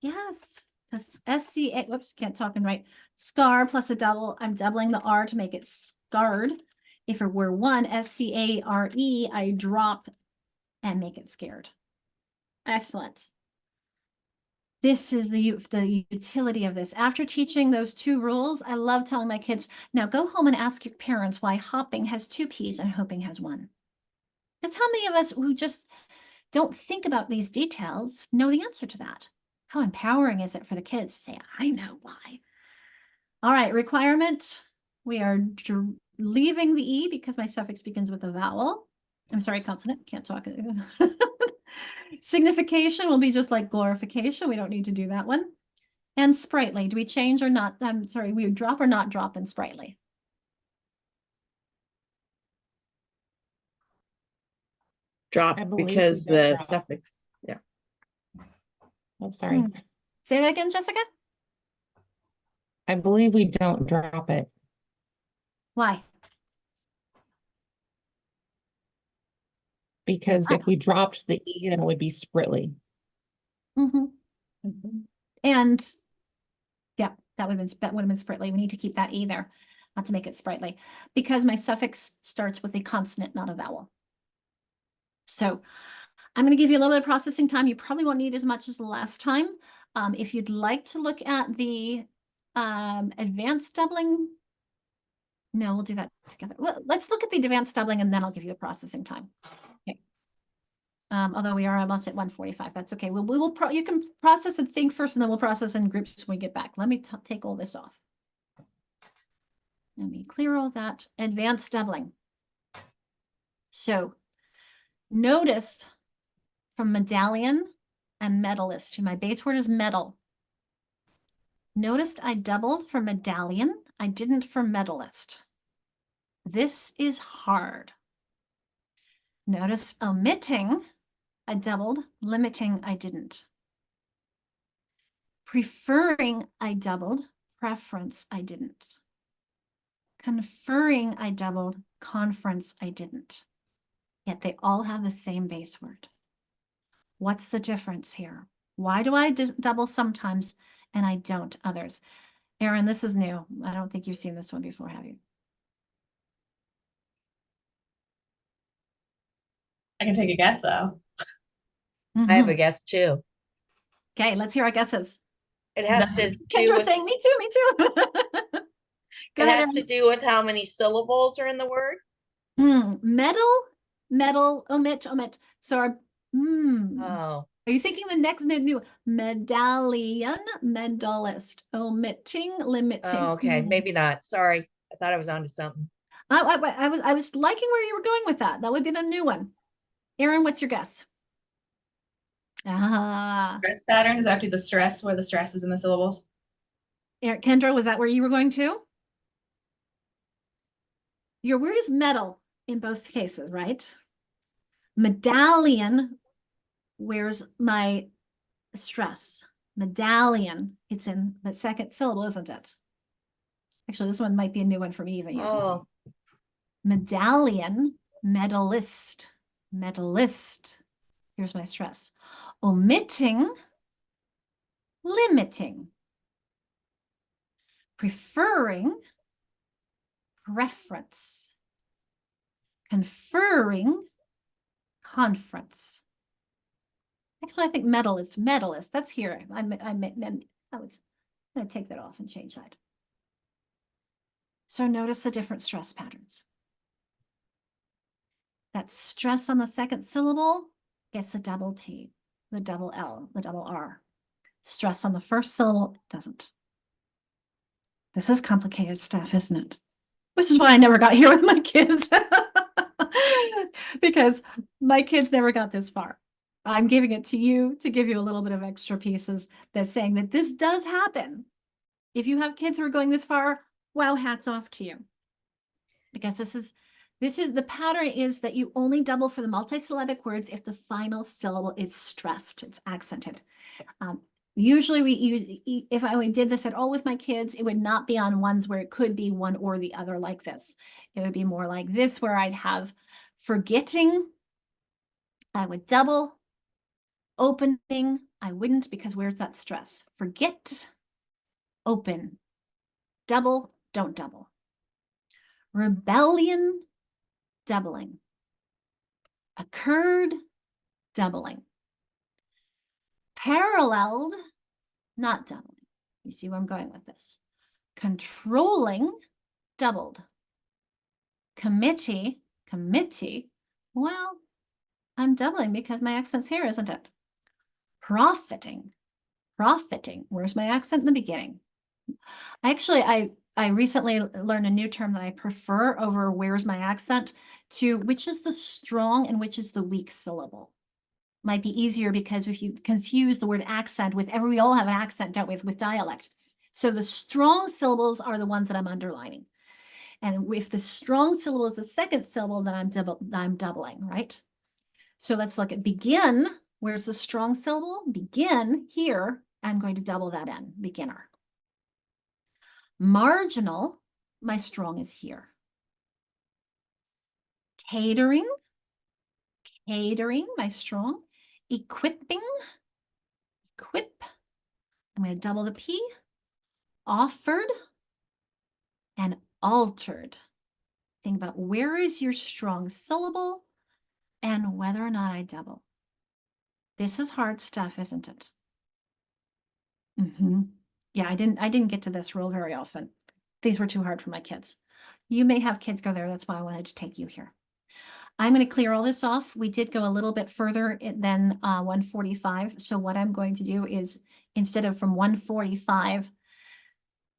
Yes, because SCA, whoops, can't talk and write. Scar plus a double, I'm doubling the R to make it scarred. If it were one, SCARE, I drop and make it scared. Excellent. This is the utility of this. After teaching those two rules, I love telling my kids, now go home and ask your parents why hopping has two P's and hoping has one. Because how many of us who just don't think about these details know the answer to that? How empowering is it for the kids to say, I know why. All right, requirement. We are leaving the E because my suffix begins with a vowel. I'm sorry, consonant, can't talk. Signification will be just like glorification. We don't need to do that one. And sprightly, do we change or not? I'm sorry, we would drop or not drop in sprightly? Drop because the suffix. Yeah. Oh, sorry. Say that again, Jessica. I believe we don't drop it. Why? Because if we dropped the E, then it would be spritly. And yeah, that would have been spritly. We need to keep that E there, not to make it sprightly, because my suffix starts with a consonant, not a vowel. So I'm going to give you a little bit of processing time. You probably won't need as much as the last time. If you'd like to look at the advanced doubling, no, we'll do that together. Well, let's look at the advanced doubling and then I'll give you a processing time. Okay. Although we are almost at 1:45, that's okay. You can process and think first, and then we'll process in groups when we get back. Let me take all this off. Let me clear all that. Advanced doubling. So notice from medallion and medalist. My base word is medal. Noticed I doubled for medallion. I didn't for medalist. This is hard. Notice omitting, I doubled. Limiting, I didn't. Preferring, I doubled. Preference, I didn't. Conferring, I doubled. Conference, I didn't. Yet they all have the same base word. What's the difference here? Why do I double sometimes and I don't others? Erin, this is new. I don't think you've seen this one before, have you? I can take a guess though. I have a Mhm. guess too. Okay, let's hear our guesses. It has to do Kendra with, saying, me too, me too. Go it ahead, has to do with how many syllables are in the word. Metal, omit. So our, Oh, are you thinking the next new medallion, medalist, omitting, limiting? oh, okay, maybe not. Sorry. I thought I was onto something. I was liking where you were going with that. That would be the new one. Erin, what's your guess? Stress pattern is after the stress, where the stress is in the syllables. Kendra, was that where you were going to? Your word is metal in both cases, right? Medallion, where's my stress? Medallion, it's in the second syllable, isn't it? Actually, this one might be a new one for me even. Oh, Medallion, medalist, medalist. Here's my stress. Omitting, limiting. Preferring, preference. Conferring, conference. Actually, I think medalist. That's here. I was going to take that off and change that. So notice the different stress patterns. That stress on the second syllable gets a double T, the double L, the double R. Stress on the first syllable doesn't. This is complicated stuff, isn't it? Which is why I never got here with my kids. Because my kids never got this far. I'm giving it to you to give you a little bit of extra pieces that's saying that this does happen. If you have kids who are going this far, wow, hats off to you. Because this is the pattern is that you only double for the multisyllabic words if the final syllable is stressed, it's accented. Usually we use, if I did this at all with my kids, it would not be on ones where it could be one or the other like this. It would be more like this, where I'd have forgetting, I would double. Opening, I wouldn't, because where's that stress? Forget, open, double, don't double. Rebellion, doubling. Occurred, doubling. Paralleled, not doubling. You see where I'm going with this. Controlling, doubled. Committee, well, I'm doubling because my accent's here, isn't it? Profiting, where's my accent in the beginning? Actually, I recently learned a new term that I prefer over where's my accent to which is the strong and which is the weak syllable. Might be easier because if you confuse the word accent with we all have an accent, don't we, with dialect. So the strong syllables are the ones that I'm underlining. And if the strong syllable is the second syllable, then I'm doubling, right? So let's look at begin. Where's the strong syllable? Begin here. I'm going to double that in, beginner. Marginal, my strong is here. Catering, my strong. Equipping, equip. I'm going to double the P. Offered and altered. Think about where is your strong syllable and whether or not I double. This is hard stuff, isn't it? Yeah, I didn't get to this rule very often. These were too hard for my kids. You may have kids go there. That's why I wanted to take you here. I'm going to clear all this off. We did go a little bit further than 145. So what I'm going to do is instead of from 145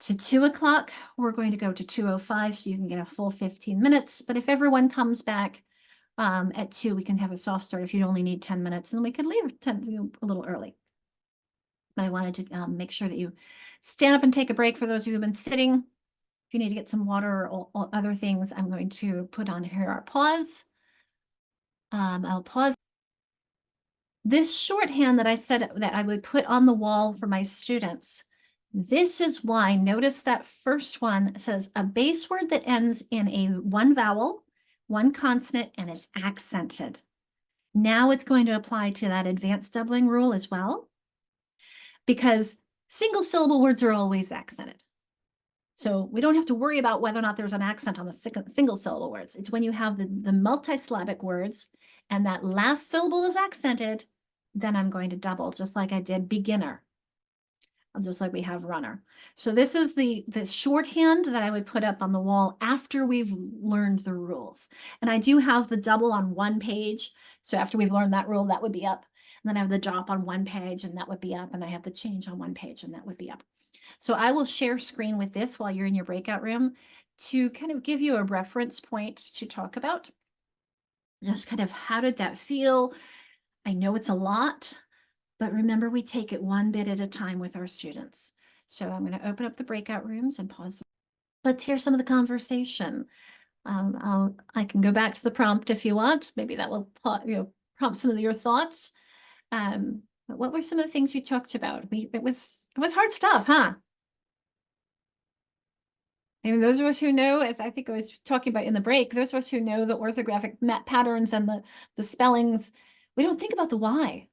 to 2 o'clock, we're going to go to 2:05 so you can get a full 15 minutes. But if everyone comes back at 2, we can have a soft start if you only need 10 minutes, and we could leave a little early. But I wanted to make sure that you stand up and take a break for those of you who've been sitting. If you need to get some water or other things, I'm going to put on here our pause. I'll pause. This shorthand that I said that I would put on the wall for my students, this is why, notice that first one says a base word that ends in one vowel, one consonant, and it's accented. Now it's going to apply to that advanced doubling rule as well. because single syllable words are always accented. So we don't have to worry about whether or not there's an accent on the single syllable words. It's when you have the multisyllabic words and that last syllable is accented, then I'm going to double, just like I did beginner, just like we have runner. So this is the shorthand that I would put up on the wall after we've learned the rules. And I do have the double on one page. So after we've learned that rule, that would be up. And then I have the drop on one page and that would be up. And I have the change on one page and that would be up. So I will share screen with this while you're in your breakout room to kind of give you a reference point to talk about. Just kind of how did that feel? I know it's a lot, but remember we take it one bit at a time with our students. So I'm going to open up the breakout rooms and pause. Let's hear some of the conversation. I can go back to the prompt if you want. Maybe that will prompt some of your thoughts. But what were some of the things we talked about? It was hard stuff, huh? And those of us who know, as I think I was talking about in the break, those of us who know the orthographic patterns and the spellings, we don't think about the why.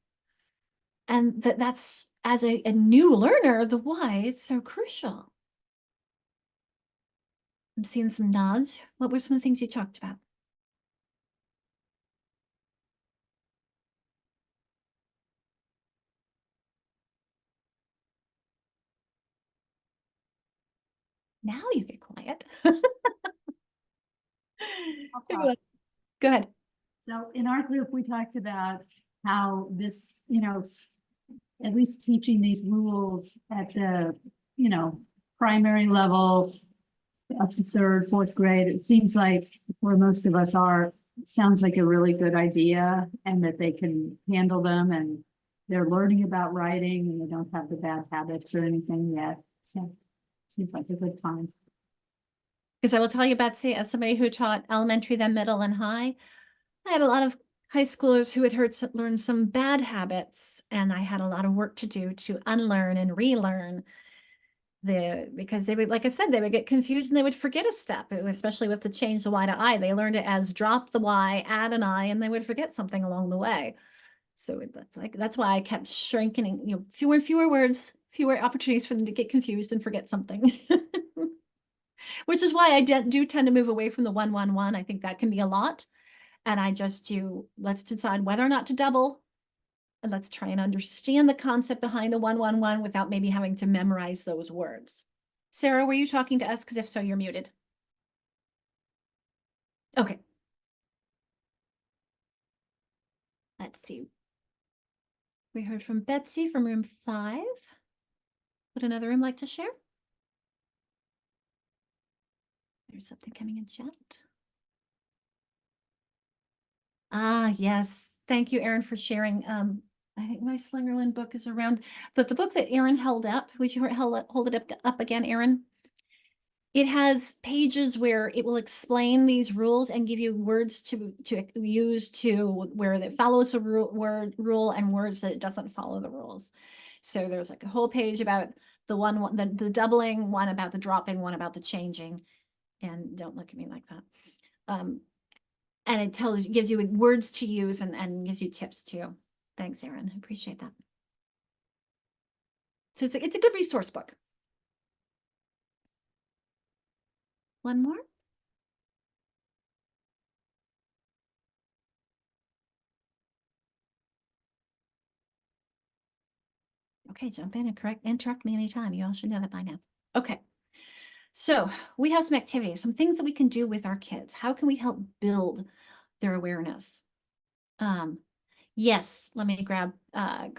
And that's, as a new learner, the why is so crucial. I'm seeing some nods. What were some of the things you talked about? Now you get quiet. Go ahead. So in our group, we talked about how this, at least teaching these rules at the, primary level up to third, fourth grade, it seems like where most of us are, it sounds like a really good idea and that they can handle them and they're learning about writing and they don't have the bad habits or anything yet. So it seems like a good time. Because I will tell you, Betsy, as somebody who taught elementary, then middle and high, I had a lot of high schoolers who had learned some bad habits, and I had a lot of work to do to unlearn and relearn because they would, like I said, they would get confused and they would forget a step, especially with the change the Y to I. They learned it as drop the Y, add an I, and they would forget something along the way. So that's why I kept shrinking, fewer and fewer words, fewer opportunities for them to get confused and forget something. Which is why I do tend to move away from the 1-1-1. I think that can be a lot. And I just let's decide whether or not to double. And let's try and understand the concept behind the 1-1-1 without maybe having to memorize those words. Sarah, were you talking to us? Because if so, you're muted. Okay. Let's see. We heard from Betsy from room 5. Would another room like to share? There's something coming in chat. Ah, yes. Thank you, Erin, for sharing. I think my Slingerland book is around, but the book that Erin held up, would you hold it up again, Erin? It has pages where it will explain these rules and give you words to use where it follows a rule and words that it doesn't follow the rules. So there's like a whole page about the doubling, one about the dropping, one about the changing. And don't look at me like that. And it gives you words to use and gives you tips too. Thanks, Erin. I appreciate that. So it's a good resource book. One more. Okay, jump in and interrupt me anytime. You all should know that by now. Okay. So we have some activities, some things that we can do with our kids. How can we help build their awareness? Yes, let me go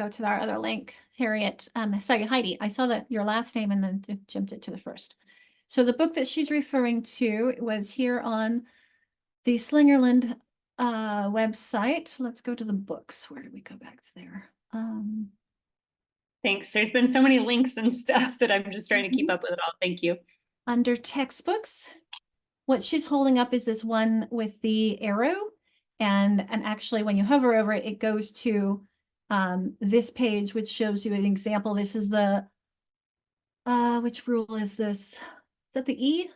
to our other link, Harriet. Sorry, Heidi, I saw your last name and then jumped it to the first. So the book that she's referring to was here on the Slingerland website. Let's go to the books. Where did we go back there? Thanks. There's been so many links and stuff that I'm just trying to keep up with it all. Thank you. Under textbooks, what she's holding up is this one with the arrow. And actually, when you hover over it, it goes to this page, which shows you an example. This is the, which rule is this? Is that the E?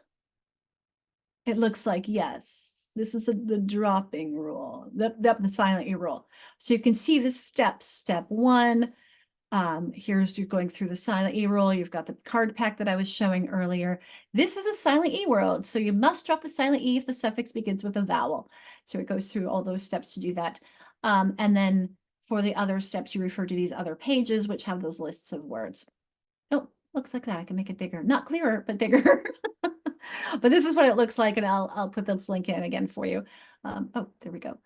It looks like, yes. This is the dropping rule, the silent E rule. So you can see the steps. Step 1, Here's you going through the silent E rule. You've got the card pack that I was showing earlier. This is a silent E world, so you must drop the silent E if the suffix begins with a vowel. So it goes through all those steps to do that. And then for the other steps, you refer to these other pages, which have those lists of words. Oh, looks like that. I can make it bigger, not clearer, but bigger. But this is what it looks like, and I'll put this link in again for you. Oh, there we go.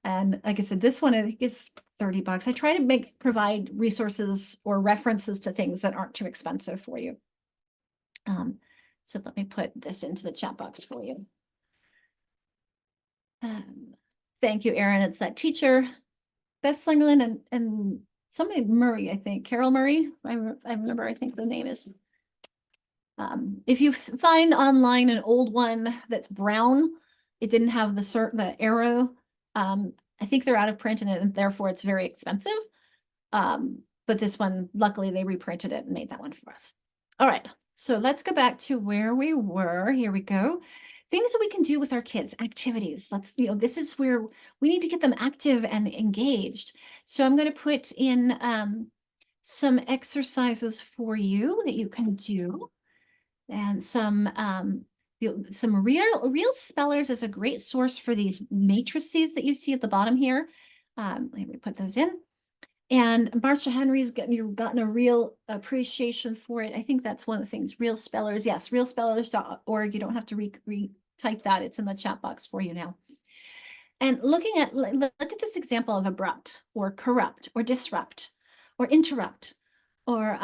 And like I said, this one I think is $30. I try to provide resources or references to things that aren't too expensive for you. So let me put this into the chat box for you. Thank you, Erin. It's that teacher, Beth Slingerland, and somebody Murray, I think, Carol Murray. I remember, I think the name is. If you find online an old one that's brown, it didn't have the arrow. I think they're out of print and therefore it's very expensive. But this one, luckily they reprinted it and made that one for us. All right, so let's go back to where we were. Here we go. Things that we can do with our kids, activities. This is where we need to get them active and engaged. So I'm going to put in some exercises for you that you can do. And some real spellers is a great source for these matrices that you see at the bottom here. Let me put those in. And Marcia Henry's gotten a real appreciation for it. I think that's one of the things. Real spellers, yes, realspellers.org. You don't have to retype that. It's in the chat box for you now. And look at this example of abrupt or corrupt or disrupt or interrupt or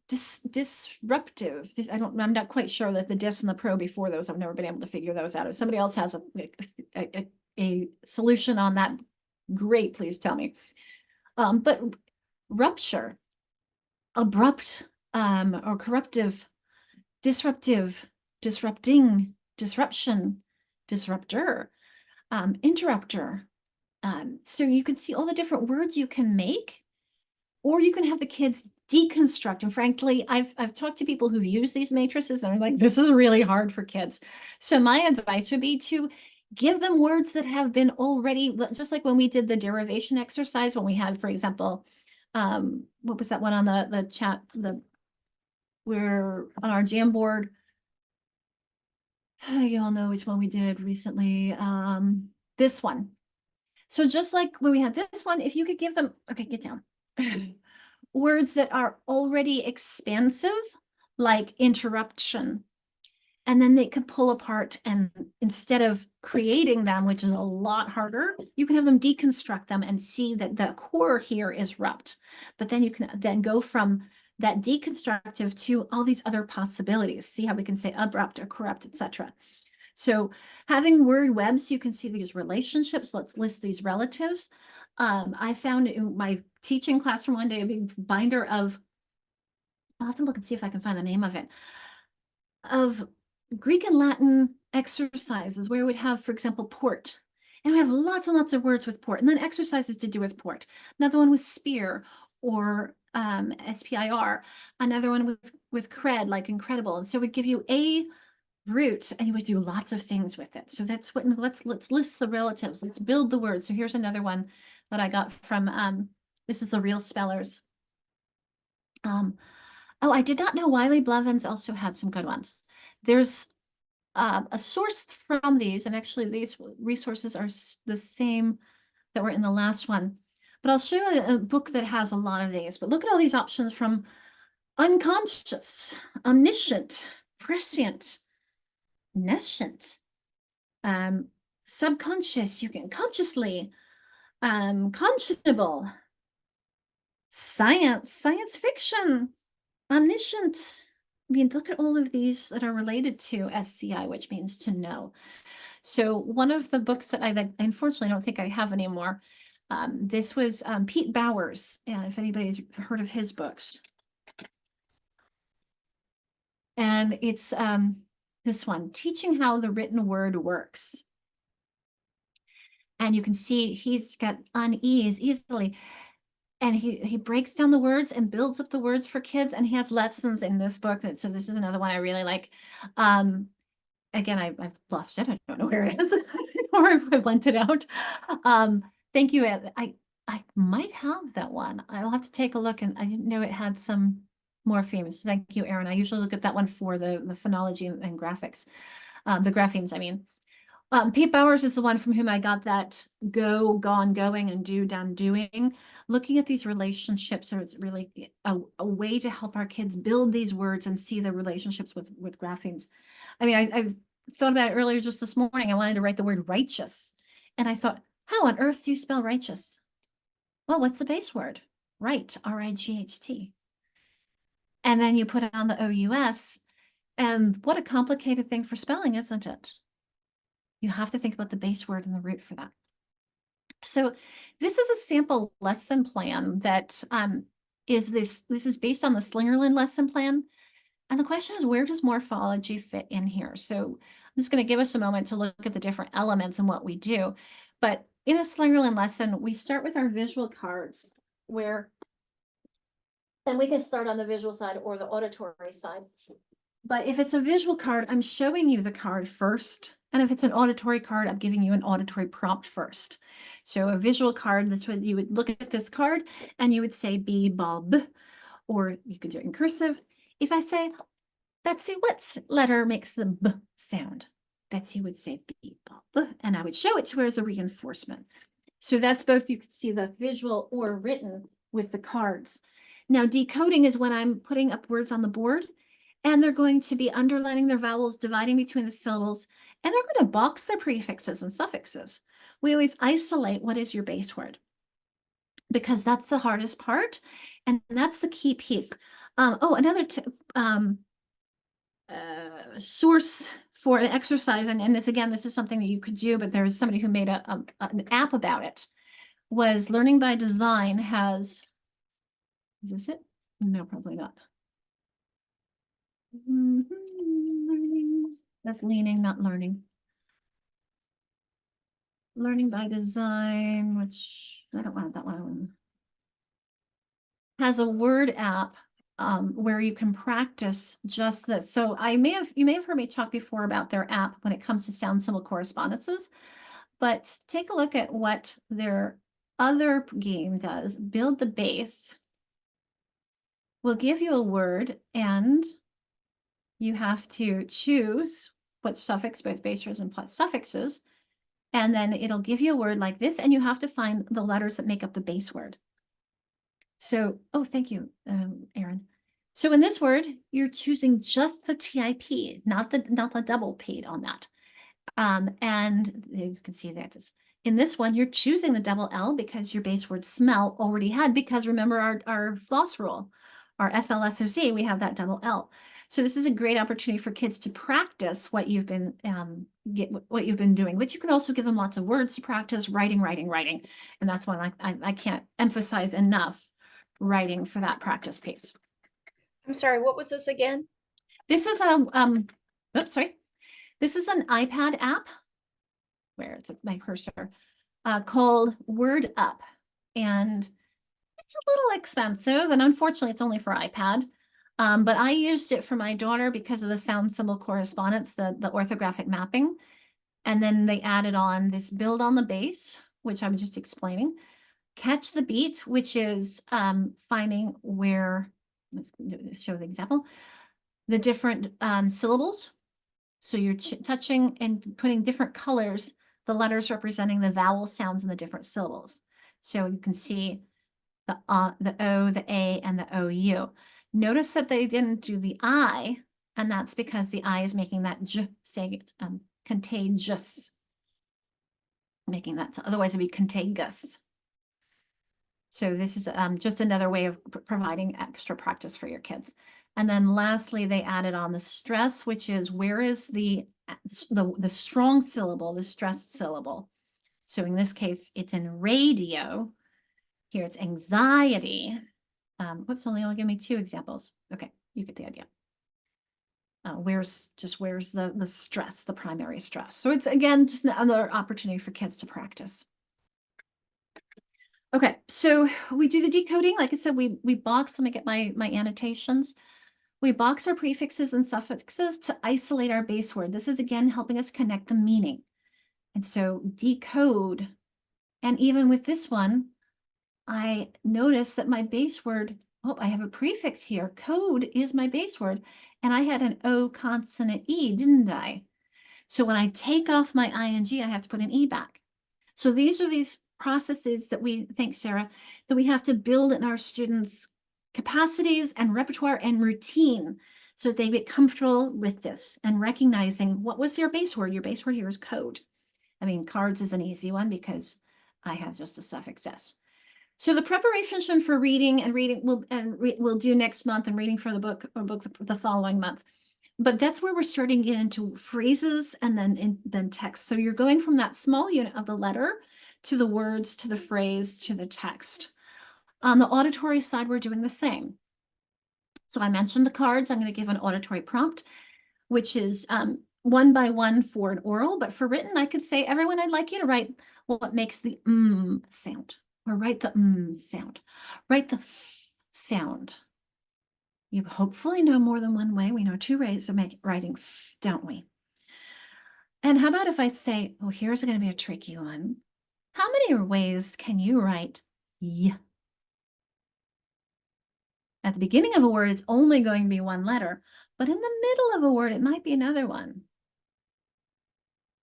disruptive. I'm not quite sure that the dis and the pro before those, I've never been able to figure those out. If somebody else has a solution on that, great, please tell me. But rupture, abrupt, or corruptive, disruptive, disrupting, disruption, disruptor, interrupter. So you can see all the different words you can make, or you can have the kids deconstruct. And frankly, I've talked to people who've used these matrices and are like, this is really hard for kids. So my advice would be to give them words that have been already, just like when we did the derivation exercise, when we had, for example, what was that one on the chat? We're on our Jamboard. You all know which one we did recently. This one. So just like when we had this one, if you could give them, okay, get down. Words that are already expansive, like interruption, and then they could pull apart, and instead of creating them, which is a lot harder, you can have them deconstruct them and see that the core here is rupt. But then you can then go from that deconstructive to all these other possibilities. See how we can say abrupt or corrupt, etc. So having word webs, you can see these relationships. Let's list these relatives. I found in my teaching class from one day a big binder of, I'll have to look and see if I can find the name of it, of Greek and Latin exercises where we'd have, for example, port. And we have lots and lots of words with port, and then exercises to do with port. Another one was spear or SPIR. Another one with cred, like incredible. And so we give you a root and you would do lots of things with it. So that's what, let's list the relatives. Let's build the word. So here's another one that I got from, this is the Real Spellers. Oh, I did not know Wiley Blevins also had some good ones. There's a source from these, and actually these resources are the same that were in the last one. But I'll show you a book that has a lot of these. But look at all these options from unconscious, omniscient, prescient, nescient, subconscious, you can consciously, conscionable, science fiction, omniscient. I mean, look at all of these that are related to SCI, which means to know. So one of the books that I unfortunately don't think I have anymore, this was Pete Bowers, if anybody's heard of his books. And it's this one, Teaching How the Written Word Works. And you can see he's got unease easily. And he breaks down the words and builds up the words for kids. And he has lessons in this book. So this is another one I really like. Again, I've lost it. I don't know where it is or if I lent it out. Thank you. I might have that one. I'll have to take a look, and I didn't know it had some morphemes. Thank you, Erin. I usually look at that one for the phonology and graphics, the graphemes, I mean. Pete Bowers is the one from whom I got that go, gone, going, and do, done, doing. Looking at these relationships, so it's really a way to help our kids build these words and see the relationships with graphemes. I mean, I've thought about it earlier just this morning. I wanted to write the word righteous. And I thought, how on earth do you spell righteous? Well, what's the base word? Right, R-I-G-H-T. And then you put it on the O-U-S, and what a complicated thing for spelling, isn't it? You have to think about the base word and the root for that. So this is a sample lesson plan that this is based on the Slingerland lesson plan. And the question is, where does morphology fit in here? So I'm just going to give us a moment to look at the different elements and what we do. But in a Slingerland lesson, we start with our visual cards and we can start on the visual side or the auditory side. But if it's a visual card, I'm showing you the card first. And if it's an auditory card, I'm giving you an auditory prompt first. So a visual card, that's what you would look at this card and you would say be Bob, or you could do it in cursive. If I say, Betsy, what letter makes the B sound? Betsy would say be Bob, and I would show it to her as a reinforcement. So that's both, you could see the visual or written with the cards. Now decoding is when I'm putting up words on the board and they're going to be underlining their vowels, dividing between the syllables, and they're going to box their prefixes and suffixes. We always isolate what is your base word because that's the hardest part. And that's the key piece. Another source for an exercise, and this is something that you could do, but there is somebody who made an app about it, was Learning by Design has, is this it? No, probably not. Learning, that's leaning, not learning. Learning by Design, which I don't want that one. Has a word app where you can practice just this. So you may have heard me talk before about their app when it comes to sound symbol correspondences, but take a look at what their other game does. Build the base. We'll give you a word and you have to choose what suffix, both base words and plus suffixes, and then it'll give you a word like this, and you have to find the letters that make up the base word. So, thank you, Erin. So in this word, you're choosing just the TIP, not the double P on that. And you can see that in this one, you're choosing the double L because your base word smell already had, because remember our floss rule, our FLSOC, we have that double L. So this is a great opportunity for kids to practice what you've been doing, but you can also give them lots of words to practice, writing. And that's why I can't emphasize enough writing for that practice piece. I'm sorry, what was this again? This is This is an iPad app, where it's my cursor, called Word Up. And it's a little expensive, and unfortunately it's only for iPad. But I used it for my daughter because of the sound symbol correspondence, the orthographic mapping. And then they added on this build on the base, which I was just explaining. Catch the beat, which is finding where, let's show the example, the different syllables. So you're touching and putting different colors, the letters representing the vowel sounds in the different syllables. So you can see the O, the A, and the OU. Notice that they didn't do the I, and that's because the I is making that J, saying it's contagious. Making that, otherwise it'd be contagious. So this is just another way of providing extra practice for your kids. And then lastly, they added on the stress, which is where is the strong syllable, the stressed syllable. So in this case, it's in radio. Here it's anxiety. Whoops, only give me 2 examples. Okay, you get the idea. Where's the stress, the primary stress. So it's, again, just another opportunity for kids to practice. Okay, so we do the decoding. Like I said, we box, let me get my annotations. We box our prefixes and suffixes to isolate our base word. This is, again, helping us connect the meaning. And so decode, and even with this one, I noticed that my base word, oh, I have a prefix here. Code is my base word. And I had an O consonant E, didn't I? So when I take off my ing, I have to put an E back. So these are these processes that we, thanks Sarah, that we have to build in our students' capacities and repertoire and routine so that they get comfortable with this and recognizing what was your base word. Your base word here is code. I mean, cards is an easy one because I have just a suffix S. So the preparation for reading we'll do next month and reading for the book the following month. But that's where we're starting to get into phrases and then text. So you're going from that small unit of the letter to the words, to the phrase, to the text. On the auditory side, we're doing the same. So I mentioned the cards. I'm going to give an auditory prompt, which is 1 by 1 for an oral, but for written, I could say, everyone, I'd like you to write what makes the sound, or write the sound, write the f sound. You hopefully know more than one way. We know 2 ways of writing f, don't we? And how about if I say, oh, here's going to be a tricky one. How many ways can you write y? At the beginning of a word, it's only going to be 1 letter, but in the middle of a word, it might be another one.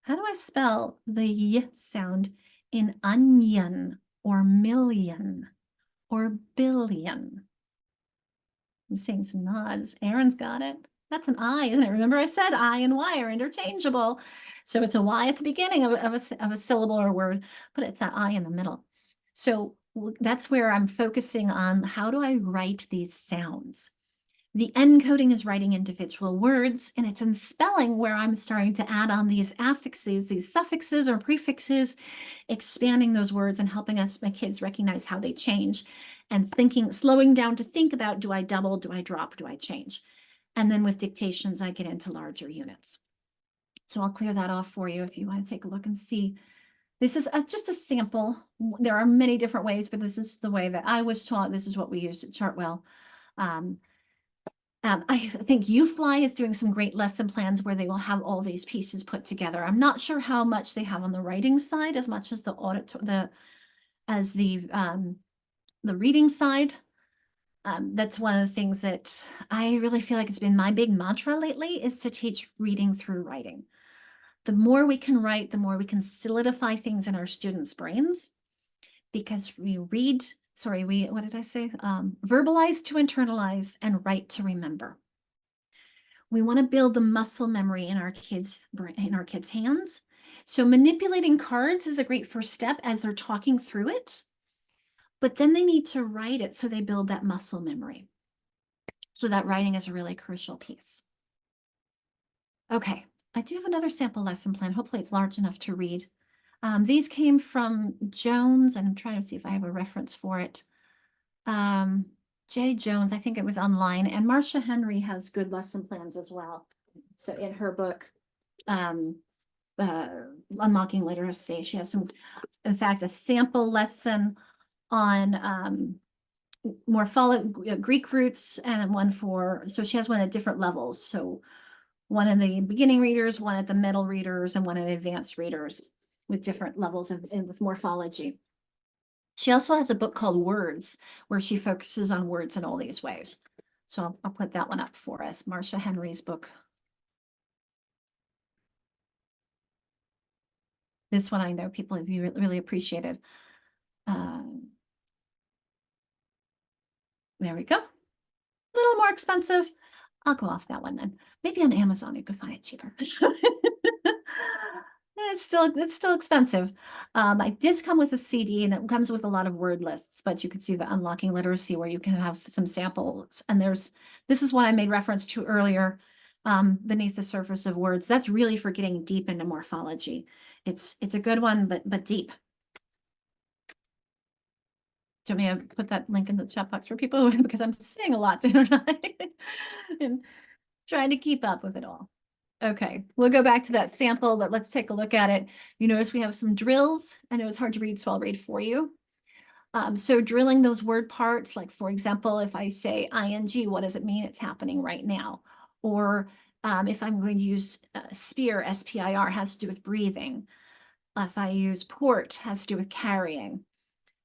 How do I spell the y sound in onion or million or billion? I'm seeing some nods. Aaron's got it. That's an I, isn't it? Remember I said I and Y are interchangeable. So it's a Y at the beginning of a syllable or word, but it's that I in the middle. So that's where I'm focusing on how do I write these sounds. The encoding is writing individual words, and it's in spelling where I'm starting to add on these affixes, these suffixes or prefixes, expanding those words and helping my kids recognize how they change and slowing down to think about, do I double, do I drop, do I change? And then with dictations, I get into larger units. So I'll clear that off for you if you want to take a look and see. This is just a sample. There are many different ways, but this is the way that I was taught. This is what we used at Chartwell. I think UFly is doing some great lesson plans where they will have all these pieces put together. I'm not sure how much they have on the writing side as much as the reading side. That's one of the things that I really feel like it's been my big mantra lately, is to teach reading through writing. The more we can write, the more we can solidify things in our students' brains, because we read, what did I say? Verbalize to internalize and write to remember. We want to build the muscle memory in our kids' hands. So manipulating cards is a great first step as they're talking through it, but then they need to write it so they build that muscle memory. So that writing is a really crucial piece. Okay, I do have another sample lesson plan. Hopefully it's large enough to read. These came from Jones, and I'm trying to see if I have a reference for it. Jay Jones, I think it was online, and Marcia Henry has good lesson plans as well. So in her book, Unlocking Literacy, she has some, in fact, a sample lesson on morphology, Greek roots, and one so she has one at different levels. So one in the beginning readers, one at the middle readers, and one in advanced readers with different levels of morphology. She also has a book called Words, where she focuses on words in all these ways. So I'll put that one up for us, Marcia Henry's book. This one I know people have really appreciated. There we go. A little more expensive. I'll go off that one then. Maybe on Amazon you could find it cheaper. It's still expensive. I did come with a CD, and it comes with a lot of word lists, but you can see the Unlocking Literacy where you can have some samples. And this is what I made reference to earlier, Beneath the Surface of Words. That's really for getting deep into morphology. It's a good one, but deep. Do you want me to put that link in the chat box for people? Because I'm saying a lot tonight and trying to keep up with it all. Okay, we'll go back to that sample, but let's take a look at it. You notice we have some drills. I know it's hard to read, so I'll read for you. So drilling those word parts, like for example, if I say ing, what does it mean? It's happening right now. Or if I'm going to use spear, S-P-I-R, has to do with breathing. If I use port, has to do with carrying.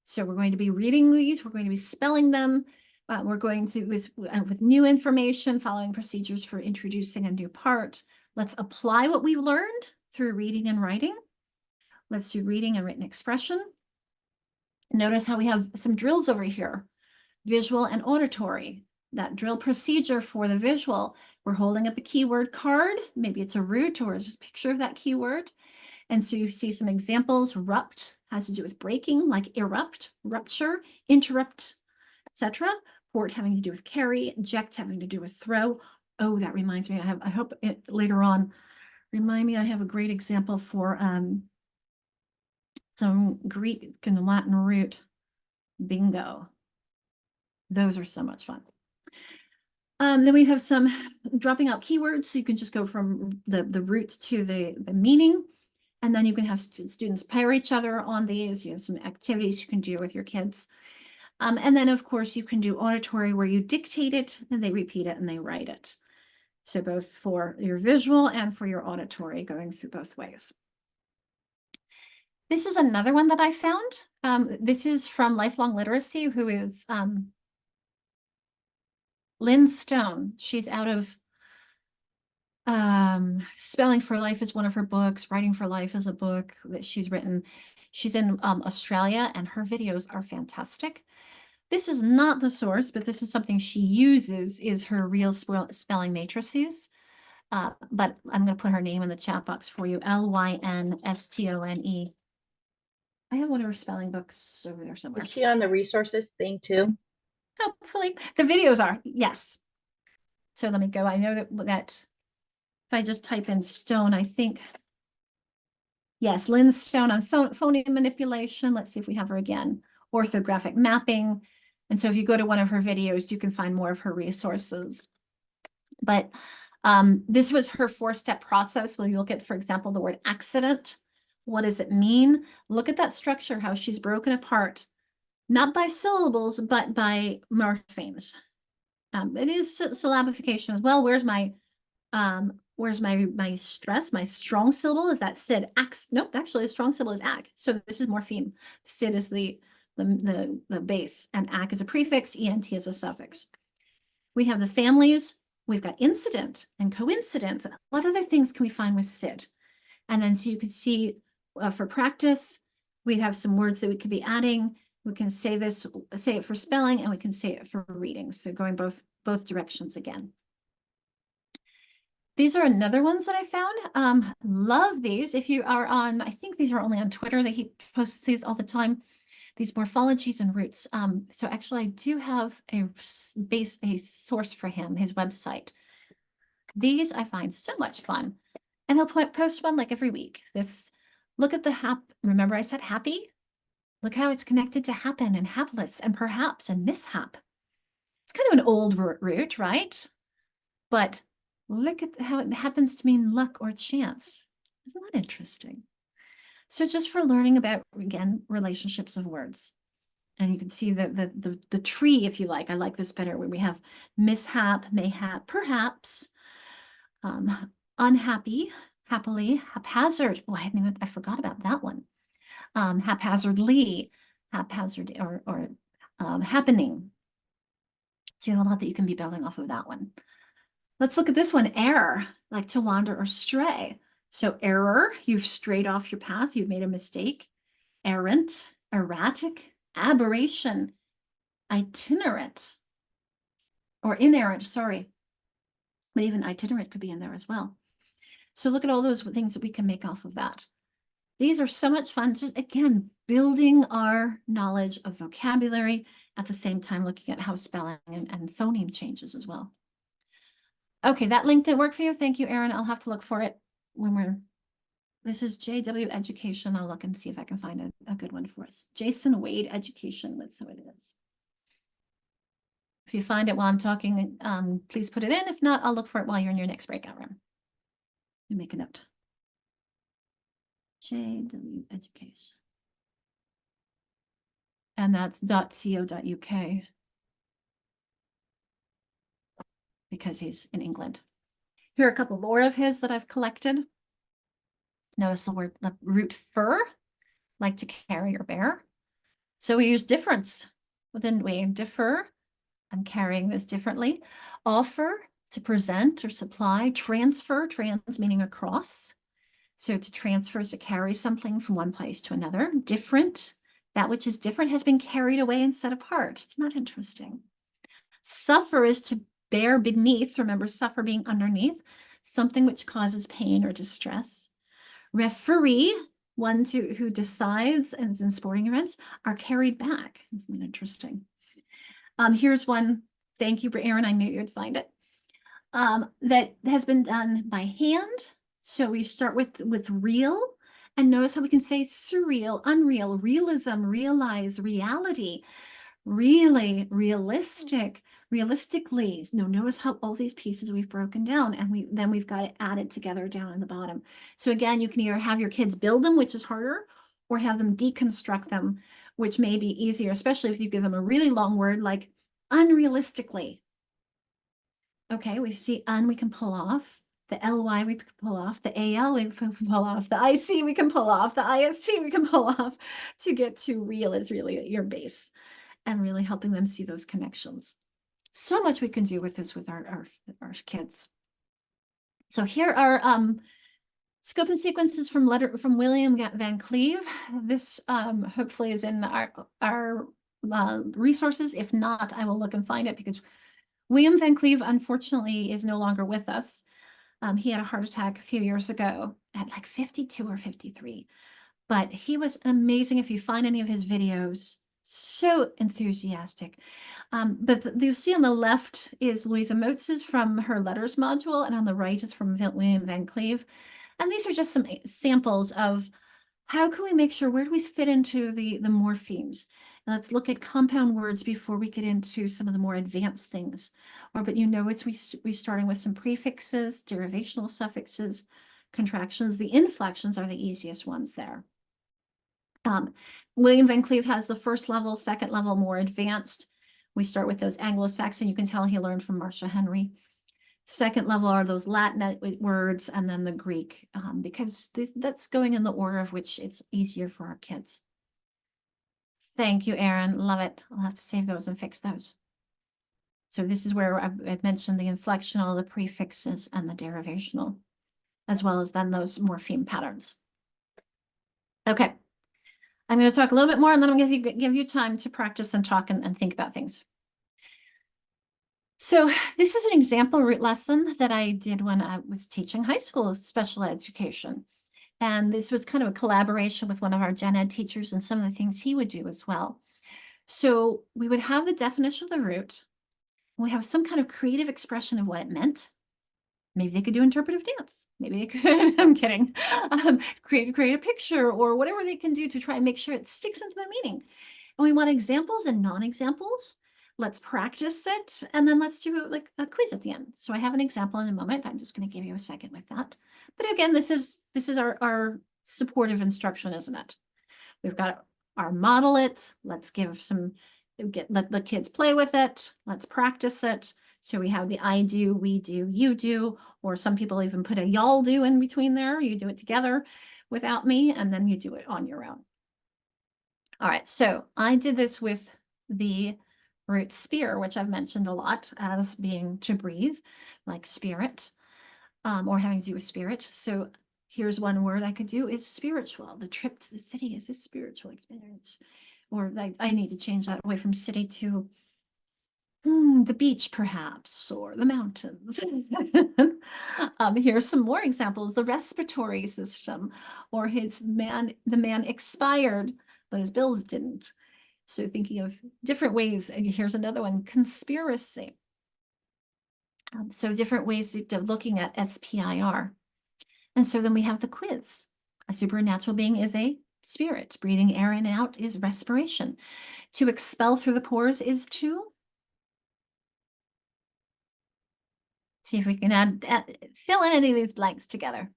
So we're going to be reading these, we're going to be spelling them. We're going to, with new information, following procedures for introducing a new part. Let's apply what we've learned through reading and writing. Let's do reading and written expression. Notice how we have some drills over here, visual and auditory. That drill procedure for the visual, we're holding up a keyword card. Maybe it's a root or just a picture of that keyword. And so you see some examples. Rupt has to do with breaking, like erupt, rupture, interrupt, etc. Port having to do with carry, eject having to do with throw. Oh, that reminds me, I hope later on, remind me, I have a great example for some Greek and Latin root. Bingo. Those are so much fun. Then we have some dropping out keywords. So you can just go from the roots to the meaning. And then you can have students pair each other on these. You have some activities you can do with your kids. And then, of course, you can do auditory where you dictate it and they repeat it and they write it. So both for your visual and for your auditory, going through both ways. This is another one that I found. This is from Lifelong Literacy, who is Lynn Stone. She's out of Spelling for Life is one of her books. Writing for Life is a book that she's written. She's in Australia, and her videos are fantastic. This is not the source, but this is something she uses, is her real spelling matrices. But I'm going to put her name in the chat box for you, Lynstone. I have one of her spelling books over there somewhere. Is she on the resources thing too? Hopefully. The videos are, yes. So let me go. I know that if I just type in Stone, I think, yes, Lynn Stone on phoneme manipulation. Let's see if we have her again. Orthographic mapping. And so if you go to one of her videos, you can find more of her resources. But this was her 4-step process. When you look at, for example, the word accident, what does it mean? Look at that structure, how she's broken apart, not by syllables, but by morphemes. It is syllabification as well. Where's my stress? My strong syllable is that sid. Nope, actually a strong syllable is ag. So this is morpheme. Sid is the base, and ag is a prefix, ent is a suffix. We have the families. We've got incident and coincidence. What other things can we find with sid? And then so you can see for practice, we have some words that we could be adding. We can say it for spelling, and we can say it for reading. So going both directions again. These are another ones that I found. Love these. If you are on, I think these are only on Twitter. He posts these all the time. These morphologies and roots. So actually, I do have a source for him, his website. These I find so much fun, and he'll post one like every week. Look at the remember I said happy? Look how it's connected to happen and hapless and perhaps and mishap. It's kind of an old root, right? But look at how it happens to mean luck or chance. Isn't that interesting? So just for learning about, again, relationships of words. And you can see the tree, if you like. I like this better, where we have mishap, mayhap, perhaps, unhappy, happily, haphazard. Oh, I forgot about that one. Haphazardly, haphazard, or happening. So you have a lot that you can be building off of that one. Let's look at this one, error, like to wander or stray. So error, you've strayed off your path, you've made a mistake. Errant, erratic, aberration, itinerant, or inerrant, sorry. But even itinerant could be in there as well. So look at all those things that we can make off of that. These are so much fun, just again, building our knowledge of vocabulary, at the same time looking at how spelling and phoneme changes as well. Okay, that link didn't work for you. Thank you, Erin. I'll have to look for it when this is JW Education. I'll look and see if I can find a good one for us. Jason Wade Education, that's how it is. If you find it while I'm talking, please put it in. If not, I'll look for it while you're in your next breakout room. You make a note. JW Education. And that's .co.uk. Because he's in England. Here are a couple more of his that I've collected. Notice the root fur, like to carry or bear. So we use difference. Then we differ. I'm carrying this differently. Offer, to present or supply. Transfer, trans meaning across. So to transfer is to carry something from one place to another. Different, that which is different has been carried away and set apart. It's not interesting. Suffer is to bear beneath. Remember, suffer being underneath, something which causes pain or distress. Referee, one who decides, and is in sporting events, are carried back. Isn't that interesting? Here's one. Thank you, Aaron. I knew you'd find it. That has been done by hand. So we start with real, and notice how we can say surreal, unreal, realism, realize, reality, really, realistic, realistically. Notice how all these pieces we've broken down, and then we've got it added together down in the bottom. So again, you can either have your kids build them, which is harder, or have them deconstruct them, which may be easier, especially if you give them a really long word like unrealistically. Okay, we see we can pull off. The ly we can pull off. The al we can pull off. The ic we can pull off. The ist we can pull off. To get to real is really your base, and really helping them see those connections. So much we can do with this with our kids. So here are scope and sequences from William Van Cleve. This hopefully is in our resources. If not, I will look and find it, because William Van Cleve, unfortunately, is no longer with us. He had a heart attack a few years ago at like 52 or 53. But he was amazing. If you find any of his videos, so enthusiastic. But you see on the left is Louisa Motz's from her letters module, and on the right is from William Van Cleve. And these are just some samples of how can we make sure, where do we fit into the morphemes? And let's look at compound words before we get into some of the more advanced things. But we starting with some prefixes, derivational suffixes, contractions. The inflections are the easiest ones there. William Van Cleve has the first level, second level, more advanced. We start with those Anglo-Saxon. You can tell he learned from Marcia Henry. Second level are those Latin words, and then the Greek, because that's going in the order of which it's easier for our kids. Thank you, Aaron. Love it. I'll have to save those and fix those. So this is where I mentioned the inflectional, the prefixes, and the derivational, as well as then those morpheme patterns. Okay. I'm going to talk a little bit more, and then I'm going to give you time to practice and talk and think about things. So this is an example root lesson that I did when I was teaching high school special education. And this was kind of a collaboration with one of our gen ed teachers and some of the things he would do as well. So we would have the definition of the root. We have some kind of creative expression of what it meant. Maybe they could do interpretive dance. Maybe they could, I'm kidding, create a picture or whatever they can do to try and make sure it sticks into their meaning. And we want examples and non-examples. Let's practice it. And then let's do like a quiz at the end. So I have an example in a moment. I'm just going to give you a second with that. But again, this is our supportive instruction, isn't it? We've got our model it. Let's give let the kids play with it. Let's practice it. So we have the I do, we do, you do, or some people even put a y'all do in between there. You do it together without me, and then you do it on your own. All right, so I did this with the root spear, which I've mentioned a lot as being to breathe, like spirit, or having to do with spirit. So here's one word I could do is spiritual. The trip to the city is a spiritual experience. Or like I need to change that away from city to the beach, perhaps, or the mountains. Here's some more examples. The respiratory system, or the man expired, but his bills didn't. So thinking of different ways. And here's another one, conspiracy. So different ways of looking at SPIR. And so then we have the quiz. A supernatural being is a spirit. Breathing air in and out is respiration. To expel through the pores is to see if we can fill in any of these blanks together.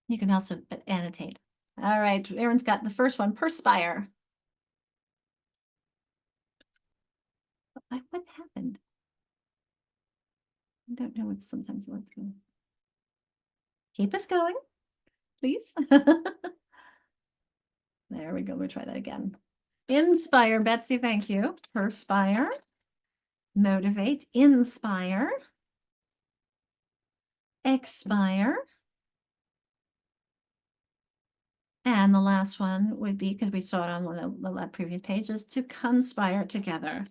You can also annotate. All right, Aaron's got the first one, perspire. What happened? I don't know. It's sometimes let's go. Keep us going. please. There we go. We'll try that again. Inspire, Betsy, thank you. Perspire. Motivate, inspire. Expire. And the last one would be, because we saw it on one of the previous pages, to conspire together.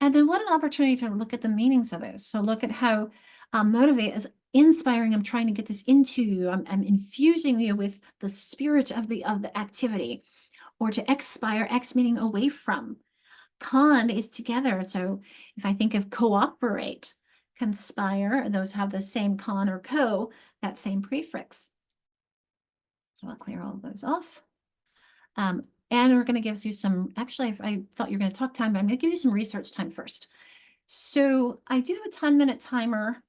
And then what an opportunity to look at the meanings of this. So look at how motivate is inspiring. I'm trying to get this into you. I'm infusing you with the spirit of the activity. Or to expire, ex meaning away from. Con is together. So if I think of cooperate, conspire, those have the same con or co, that same prefix. So I'll clear all of those off. And we're going to give you some, actually, I thought you were going to talk time, but I'm going to give you some research time first. So I do have a 10-minute timer.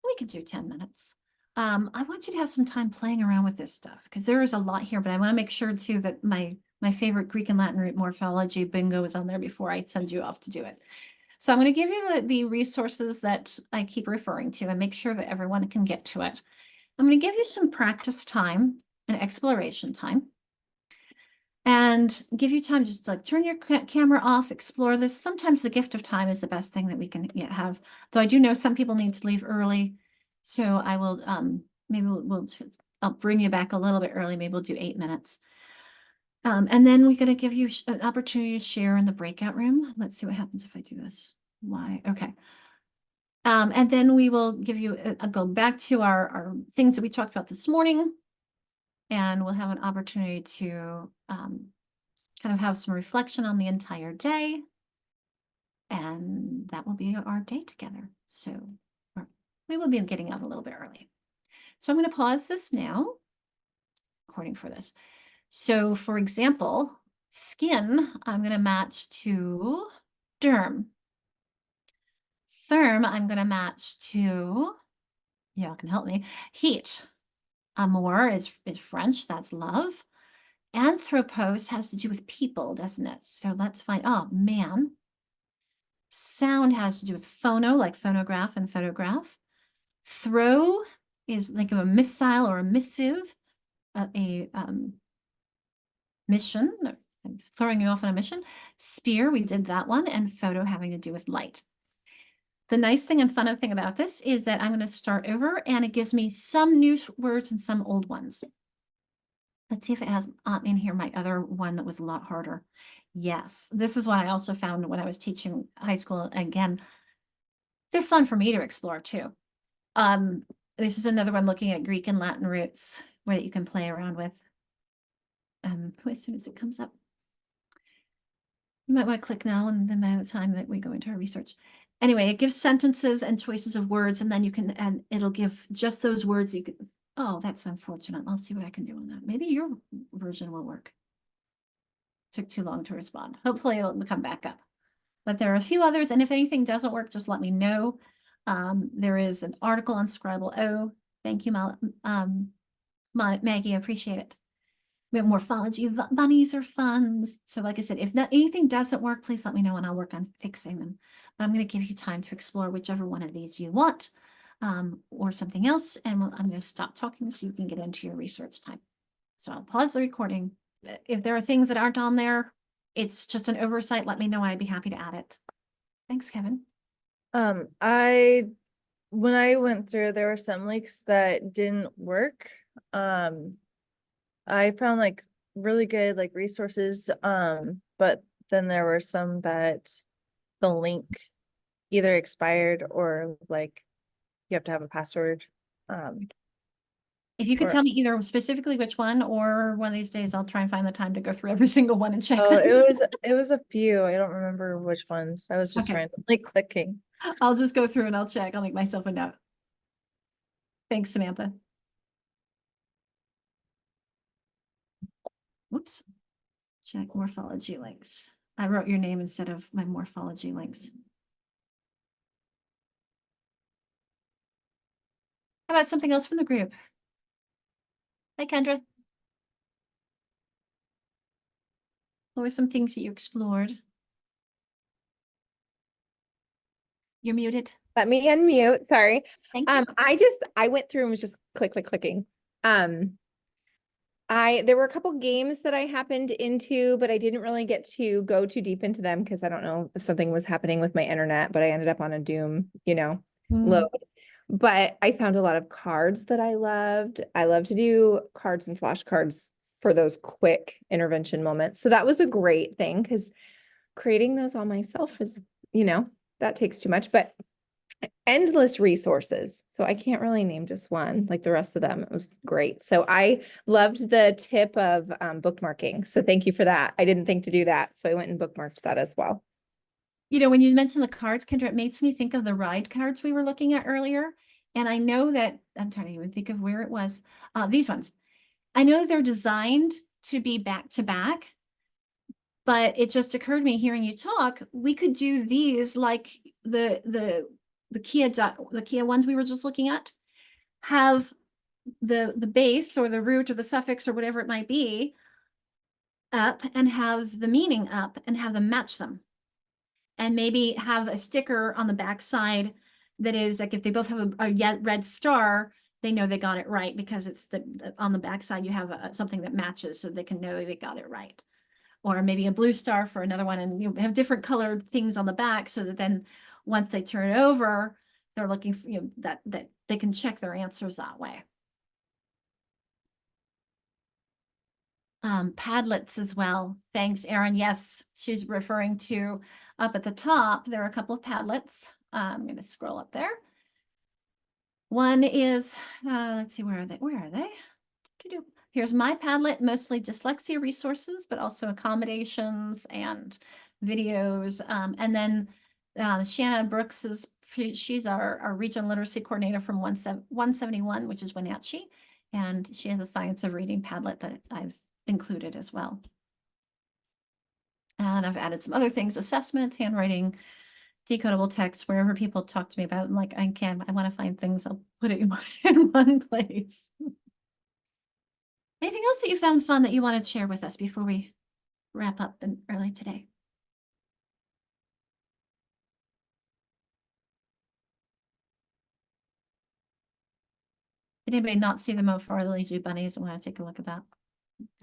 We could do 10 minutes. I want you to have some time playing around with this stuff because there is a lot here, but I want to make sure too that my favorite Greek and Latin root morphology bingo is on there before I send you off to do it. So I'm going to give you the resources that I keep referring to and make sure that everyone can get to it. I'm going to give you some practice time and exploration time. And give you time to just like turn your camera off, explore this. Sometimes the gift of time is the best thing that we can have. Though I do know some people need to leave early. So I will, maybe I'll bring you back a little bit early. Maybe we'll do 8 minutes. And then we're going to give you an opportunity to share in the breakout room. Let's see what happens if I do this. Why? Okay. And then we will give you go back to our things that we talked about this morning. And we'll have an opportunity to kind of have some reflection on the entire day. And that will be our day together. So we will be getting out a little bit early. So I'm going to pause this now, recording for this. So for example, skin, I'm going to match to derm. Therm, I'm going to match to, y'all can help me, heat. Amour is French, that's love. Anthropos has to do with people, doesn't it? So let's find, oh, man. Sound has to do with phono, like phonograph and photograph. Throw is like a missile or a missive, a mission, throwing you off on a mission. Spear, we did that one, and photo having to do with light. The nice thing and fun thing about this is that I'm going to start over and it gives me some new words and some old ones. Let's see if it has in here my other one that was a lot harder. Yes, this is what I also found when I was teaching high school. Again, they're fun for me to explore too. This is another one looking at Greek and Latin roots where you can play around with. As soon as it comes up. You might want to click now and then by the time that we go into our research. Anyway, it gives sentences and choices of words, and then you can, and it'll give just those words you can, oh, that's unfortunate. I'll see what I can do on that. Maybe your version will work. Took too long to respond. Hopefully it'll come back up. But there are a few others, and if anything doesn't work, just let me know. There is an article on Scribble. Thank you, Maggie, I appreciate it. We have morphology, bunnies are fun. So like I said, if anything doesn't work, please let me know and I'll work on fixing them. But I'm going to give you time to explore whichever one of these you want or something else. And I'm going to stop talking so you can get into your research time. So I'll pause the recording. If there are things that aren't on there, it's just an oversight. Let me know. I'd be happy to add it. Thanks, Kevin. When I went through, there were some links that didn't work. I found like really good like resources, but then there were some that the link either expired or like you have to have a password. If you could tell me either specifically which one or one of these days, I'll try and find the time to go through every single one and check. Oh, it was a few. I don't remember which ones. I was just randomly clicking. I'll just go through and I'll check. I'll make myself a note. Thanks, Samantha. Whoops. Check morphology links. I wrote your name instead of my morphology links. How about something else from the group? Hi, Kendra. What were some things that you explored? You're muted. Let me unmute, sorry. Thank you. I went through and was just clicking. There were a couple games that I happened into, but I didn't really get to go too deep into them because I don't know if something was happening with my internet, but I ended up on a Doom, load. But I found a lot of cards that I loved. I love to do cards and flashcards for those quick intervention moments. So that was a great thing because creating those all myself is, that takes too much, but endless resources. So I can't really name just one, like the rest of them. It was great. So I loved the tip of bookmarking. So thank you for that. I didn't think to do that. So I went and bookmarked that as well. When you mentioned the cards, Kendra, it makes me think of the ride cards we were looking at earlier. And I know that, I'm trying to even think of where it was. These ones. I know they're designed to be back to back, but it just occurred to me hearing you talk, we could do these like the Kia ones we were just looking at, have the base or the root or the suffix or whatever it might be up and have the meaning up and have them match them. And maybe have a sticker on the back side that is like, if they both have a red star, they know they got it right because it's on the back side you have something that matches so they can know they got it right. Or maybe a blue star for another one, and you have different colored things on the back so that then once they turn it over, they're looking for, that they can check their answers that way. Padlets as well. Thanks, Erin. Yes, she's referring to up at the top. There are a couple of Padlets. I'm going to scroll up there. One is, let's see, where are they? Where are they? Here's my Padlet, mostly dyslexia resources, but also accommodations and videos. And then Shanna Brooks she's our regional literacy coordinator from 171, which is Wenatchee. And she has a Science of Reading Padlet that I've included as well. And I've added some other things, assessments, handwriting, decodable text, wherever people talk to me about it. I'm like, I want to find things, I'll put it in one place. Anything else that you found fun that you wanted to share with us before we wrap up early today? Did anybody not see the Morphology bunnies and want to take a look at that?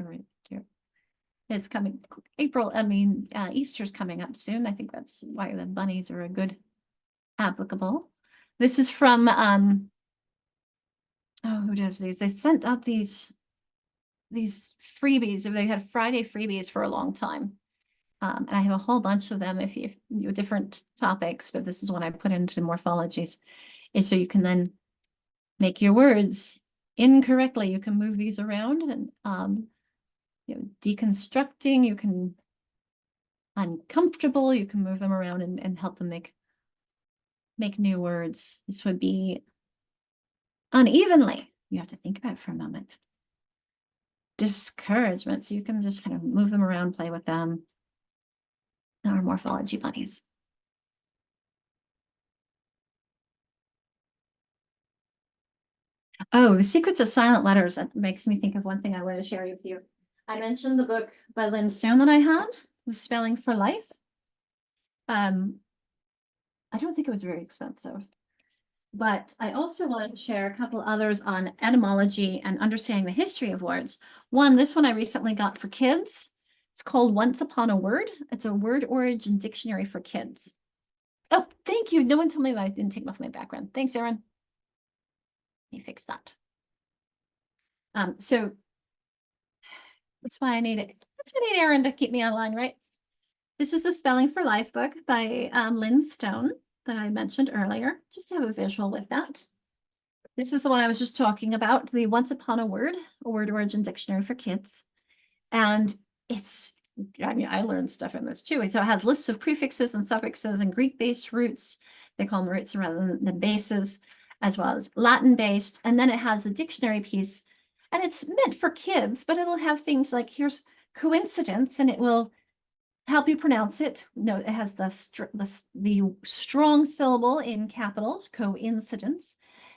All right, here. It's coming April. Easter's coming up soon. I think that's why the bunnies are a good applicable. This is from who does these? They sent out these freebies. They had Friday freebies for a long time. And I have a whole bunch of them if you different topics, but this is one I put into Morphologies. And so you can then make your words incorrectly. You can move these around and deconstructing, you can uncomfortable, you can move them around and help them make new words. This would be unevenly. You have to think about it for a moment. Discouragement, so you can just kind of move them around, play with them. Our Morphology bunnies. Oh, The Secrets of Silent Letters. That makes me think of one thing I want to share with you. I mentioned the book by Lynn Stone that I had, with Spelling for Life. I don't think it was very expensive, but I also wanted to share a couple others on etymology and understanding the history of words. This one I recently got for kids. It's called Once Upon a Word. It's a word origin dictionary for kids. Oh, thank you. No one told me that I didn't take off my background. Thanks, Erin. Let me fix that. So that's why I need it. That's why I need Erin to keep me online, right? This is the Spelling for Life book by Lynn Stone that I mentioned earlier, just to have a visual with that. This is the one I was just talking about, the Once Upon a Word, a word origin dictionary for kids. And I learned stuff in this too. So it has lists of prefixes and suffixes and Greek-based roots. They call them roots rather than bases, as well as Latin-based. And then it has a dictionary piece, and it's meant for kids, but it'll have things like, here's coincidence, and it will help you pronounce it. No, it has the strong syllable in capitals, coincidence,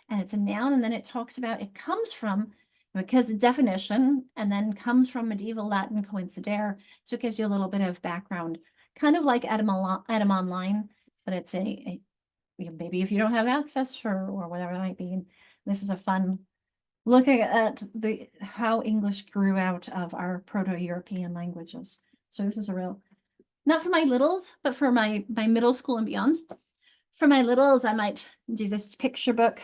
and it's a noun. And then it talks about, it comes from, because definition, and then comes from medieval Latin coincidere. So it gives you a little bit of background, kind of like Etym Online, but it's a maybe if you don't have access for, or whatever it might be, this is a fun looking at how English grew out of our Proto-European languages. So this is a real, not for my littles, but for my middle school and beyond. For my littles, I might do this picture book.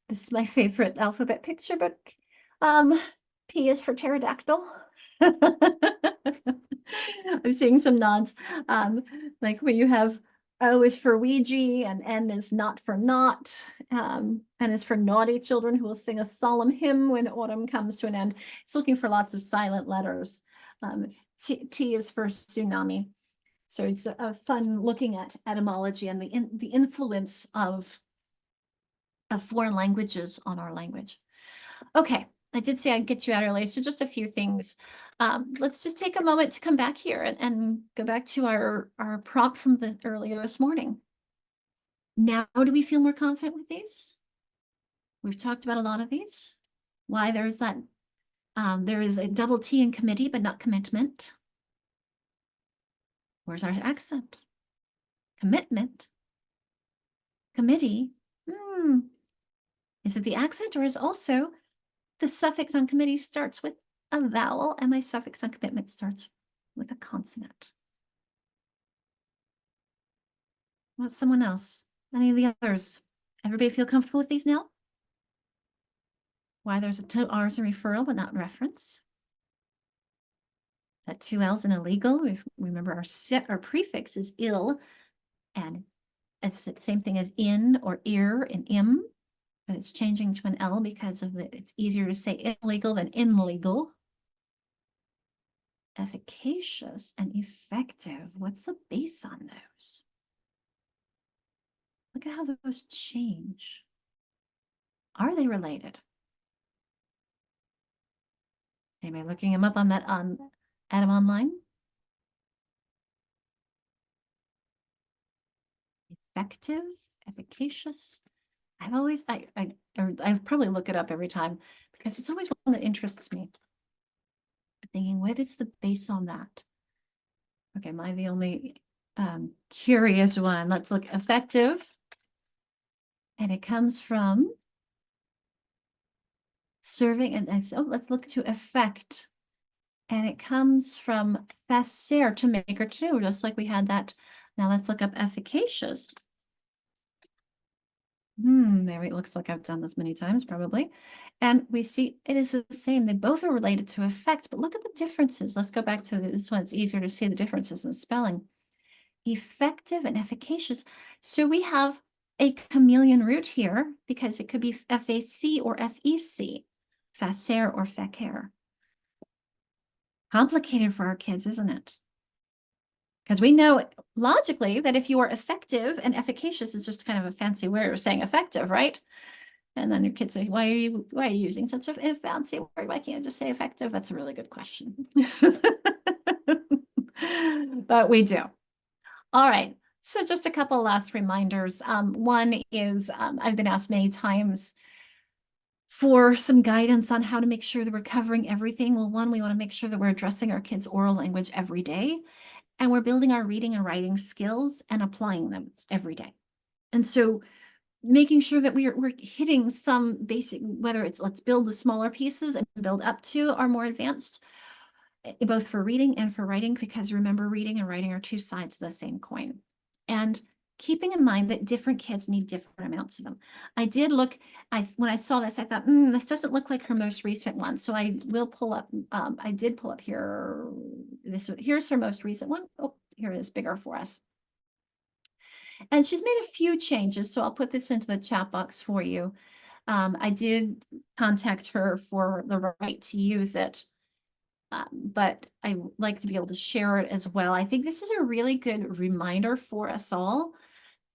This is my favorite alphabet picture book. P is for pterodactyl. I'm seeing some nods. Like where you have O is for Ouija and N is not for not. N is for naughty children who will sing a solemn hymn when autumn comes to an end. It's looking for lots of silent letters. T is for tsunami. So it's a fun looking at etymology and the influence of foreign languages on our language. Okay, I did say I'd get you out early, so just a few things. Let's just take a moment to come back here and go back to our prompt from the earlier this morning. Now, do we feel more confident with these? We've talked about a lot of these. Why there's that, there is a double T in committee, but not commitment. Where's our accent? Commitment. Committee. Is it the accent, or is also the suffix on committee starts with a vowel and my suffix on commitment starts with a consonant? What's someone else? Any of the others? Everybody feel comfortable with these now? Why there's two R's in referral but not reference? That two L's in illegal. Remember our prefix is ill, and it's the same thing as in or ear and im, but it's changing to an L because of it's easier to say illegal than illegal. Efficacious and effective. What's the base on those? Look at how those change. Are they related? Anybody looking them up on that Adam Online? Effective, efficacious. I've probably look it up every time because it's always one that interests me. Thinking, what is the base on that? Okay, am I the only curious one? Let's look. Effective. And it comes from serving, and let's look to effect. And it comes from faire, to make or to, just like we had that. Now let's look up efficacious. There it looks like I've done this many times, probably. And we see it is the same. They both are related to effect, but look at the differences. Let's go back to this one. It's easier to see the differences in spelling. Effective and efficacious. So we have a chameleon root here because it could be FAC or FEC, faire or faire. Complicated for our kids, isn't it? Because we know logically that if you are effective and efficacious is just kind of a fancy way of saying effective, right? And then your kids say, why are you using such a fancy word? Why can't you just say effective? That's a really good question. But we do. All right. So just a couple last reminders. One is I've been asked many times for some guidance on how to make sure that we're covering everything. Well, one, we want to make sure that we're addressing our kids' oral language every day. And we're building our reading and writing skills and applying them every day. And so making sure that we're hitting some basic, whether it's let's build the smaller pieces and build up to our more advanced, both for reading and for writing, because remember, reading and writing are two sides of the same coin. And keeping in mind that different kids need different amounts of them. I did look, when I saw this, I thought, this doesn't look like her most recent one. So I will pull up, I did pull up here, here's her most recent one. Oh, here it is, bigger for us. And she's made a few changes, so I'll put this into the chat box for you. I did contact her for the right to use it, but I like to be able to share it as well. I think this is a really good reminder for us all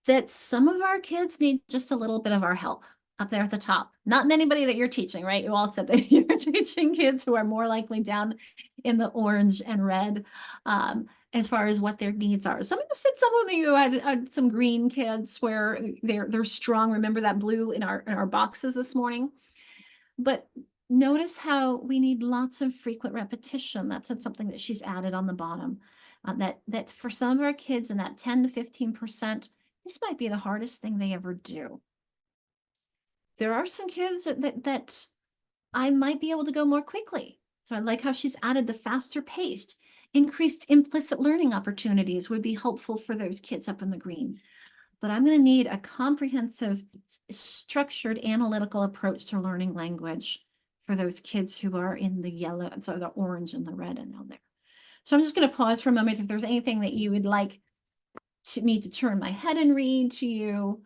that some of our kids need just a little bit of our help up there at the top. Not anybody that you're teaching, right? You all said that you're teaching kids who are more likely down in the orange and red as far as what their needs are. Some of you said some of you had some green kids where they're strong. Remember that blue in our boxes this morning? But notice how we need lots of frequent repetition. That's something that she's added on the bottom. That for some of our kids in that 10 to 15%, this might be the hardest thing they ever do. There are some kids that I might be able to go more quickly. So I like how she's added the faster paced. Increased implicit learning opportunities would be helpful for those kids up in the green. But I'm going to need a comprehensive, structured, analytical approach to learning language for those kids who are in the yellow, so the orange and the red and down there. So I'm just going to pause for a moment. If there's anything that you would like me to turn my head and read to you.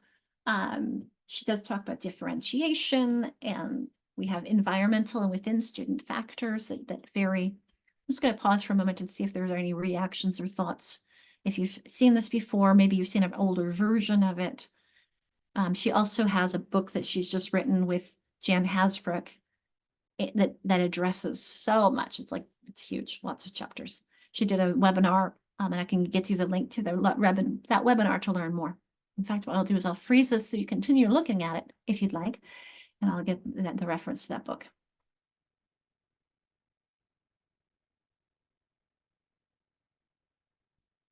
She does talk about differentiation, and we have environmental and within student factors that vary. I'm just going to pause for a moment and see if there are any reactions or thoughts. If you've seen this before, maybe you've seen an older version of it. She also has a book that she's just written with Jan Hasbrook that addresses so much. It's huge, lots of chapters. She did a webinar, and I can get you the link to that webinar to learn more. In fact, what I'll do is I'll freeze this so you continue looking at it if you'd like, and I'll get the reference to that book.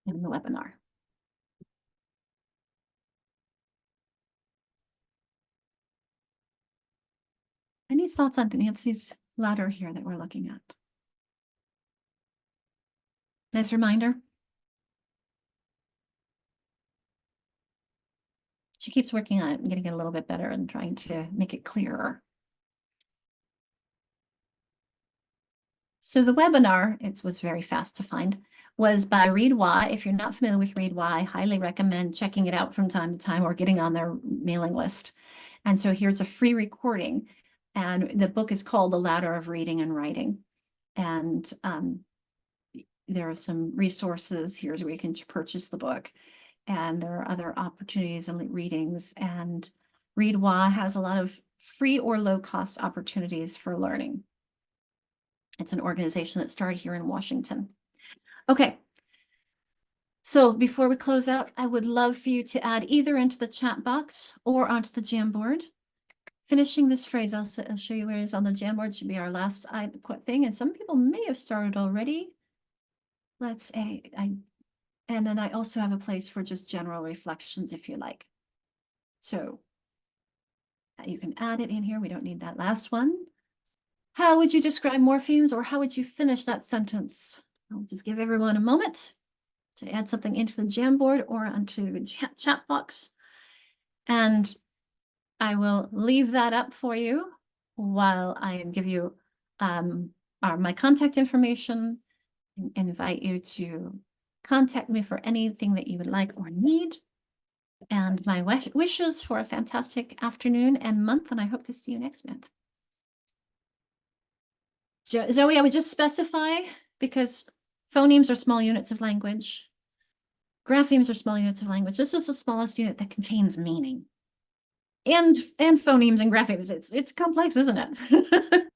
In the webinar. Any thoughts on Nancy's ladder here that we're looking at? Nice reminder. She keeps working on it and getting it a little bit better and trying to make it clearer. So the webinar, it was very fast to find, was by Read Why. If you're not familiar with Read Why, I highly recommend checking it out from time to time or getting on their mailing list. And so here's a free recording. And the book is called The Ladder of Reading and Writing. And there are some resources. Here's where you can purchase the book. And there are other opportunities and readings. And Read Why has a lot of free or low-cost opportunities for learning. It's an organization that started here in Washington. Okay. So before we close out, I would love for you to add either into the chat box or onto the Jamboard. Finishing this phrase, I'll show you where it is on the Jamboard. Should be our last thing. And some people may have started already. Let's say and then I also have a place for just general reflections if you like. So you can add it in here. We don't need that last one. How would you describe morphemes, or how would you finish that sentence? I'll just give everyone a moment to add something into the Jamboard or onto the chat box. And I will leave that up for you while I give you my contact information and invite you to contact me for anything that you would like or need. And my wishes for a fantastic afternoon and month, and I hope to see you next month. Zoe, I would just specify, because phonemes are small units of language. Graphemes are small units of language. This is the smallest unit that contains meaning. And phonemes and graphemes, it's complex, isn't it?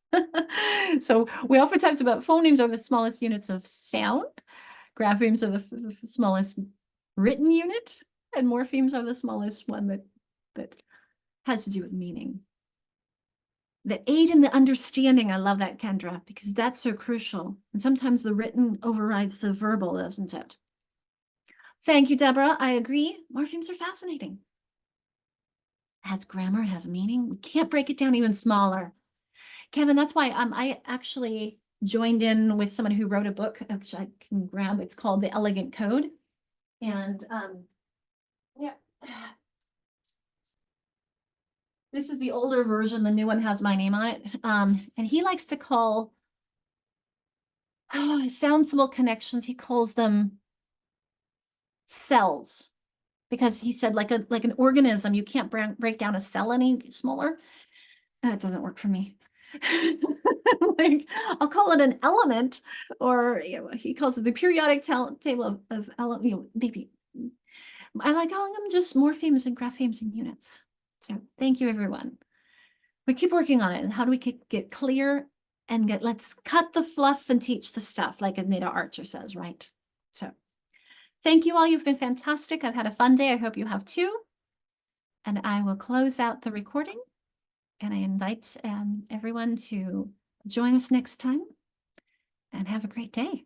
So we often talk about phonemes are the smallest units of sound. Graphemes are the smallest written unit, and morphemes are the smallest one that has to do with meaning. That aid in the understanding, I love that, Kendra, because that's so crucial. And sometimes the written overrides the verbal, doesn't it? Thank you, Deborah. I agree. Morphemes are fascinating. It has grammar, it has meaning. We can't break it down even smaller. Kevin, that's why I actually joined in with someone who wrote a book, which I can grab. It's called The Elegant Code. And yeah. This is the older version. The new one has my name on it. And he likes to call sound symbol connections. He calls them cells, because he said like an organism, you can't break down a cell any smaller. That doesn't work for me. Like, I'll call it an element, or he calls it the periodic table of elements. Maybe I like calling them just morphemes and graphemes and units. So thank you, everyone. We keep working on it. And how do we get clear and let's cut the fluff and teach the stuff, like Anita Archer says, right? So thank you all. You've been fantastic. I've had a fun day. I hope you have too. And I will close out the recording. And I invite everyone to join us next time, and have a great day.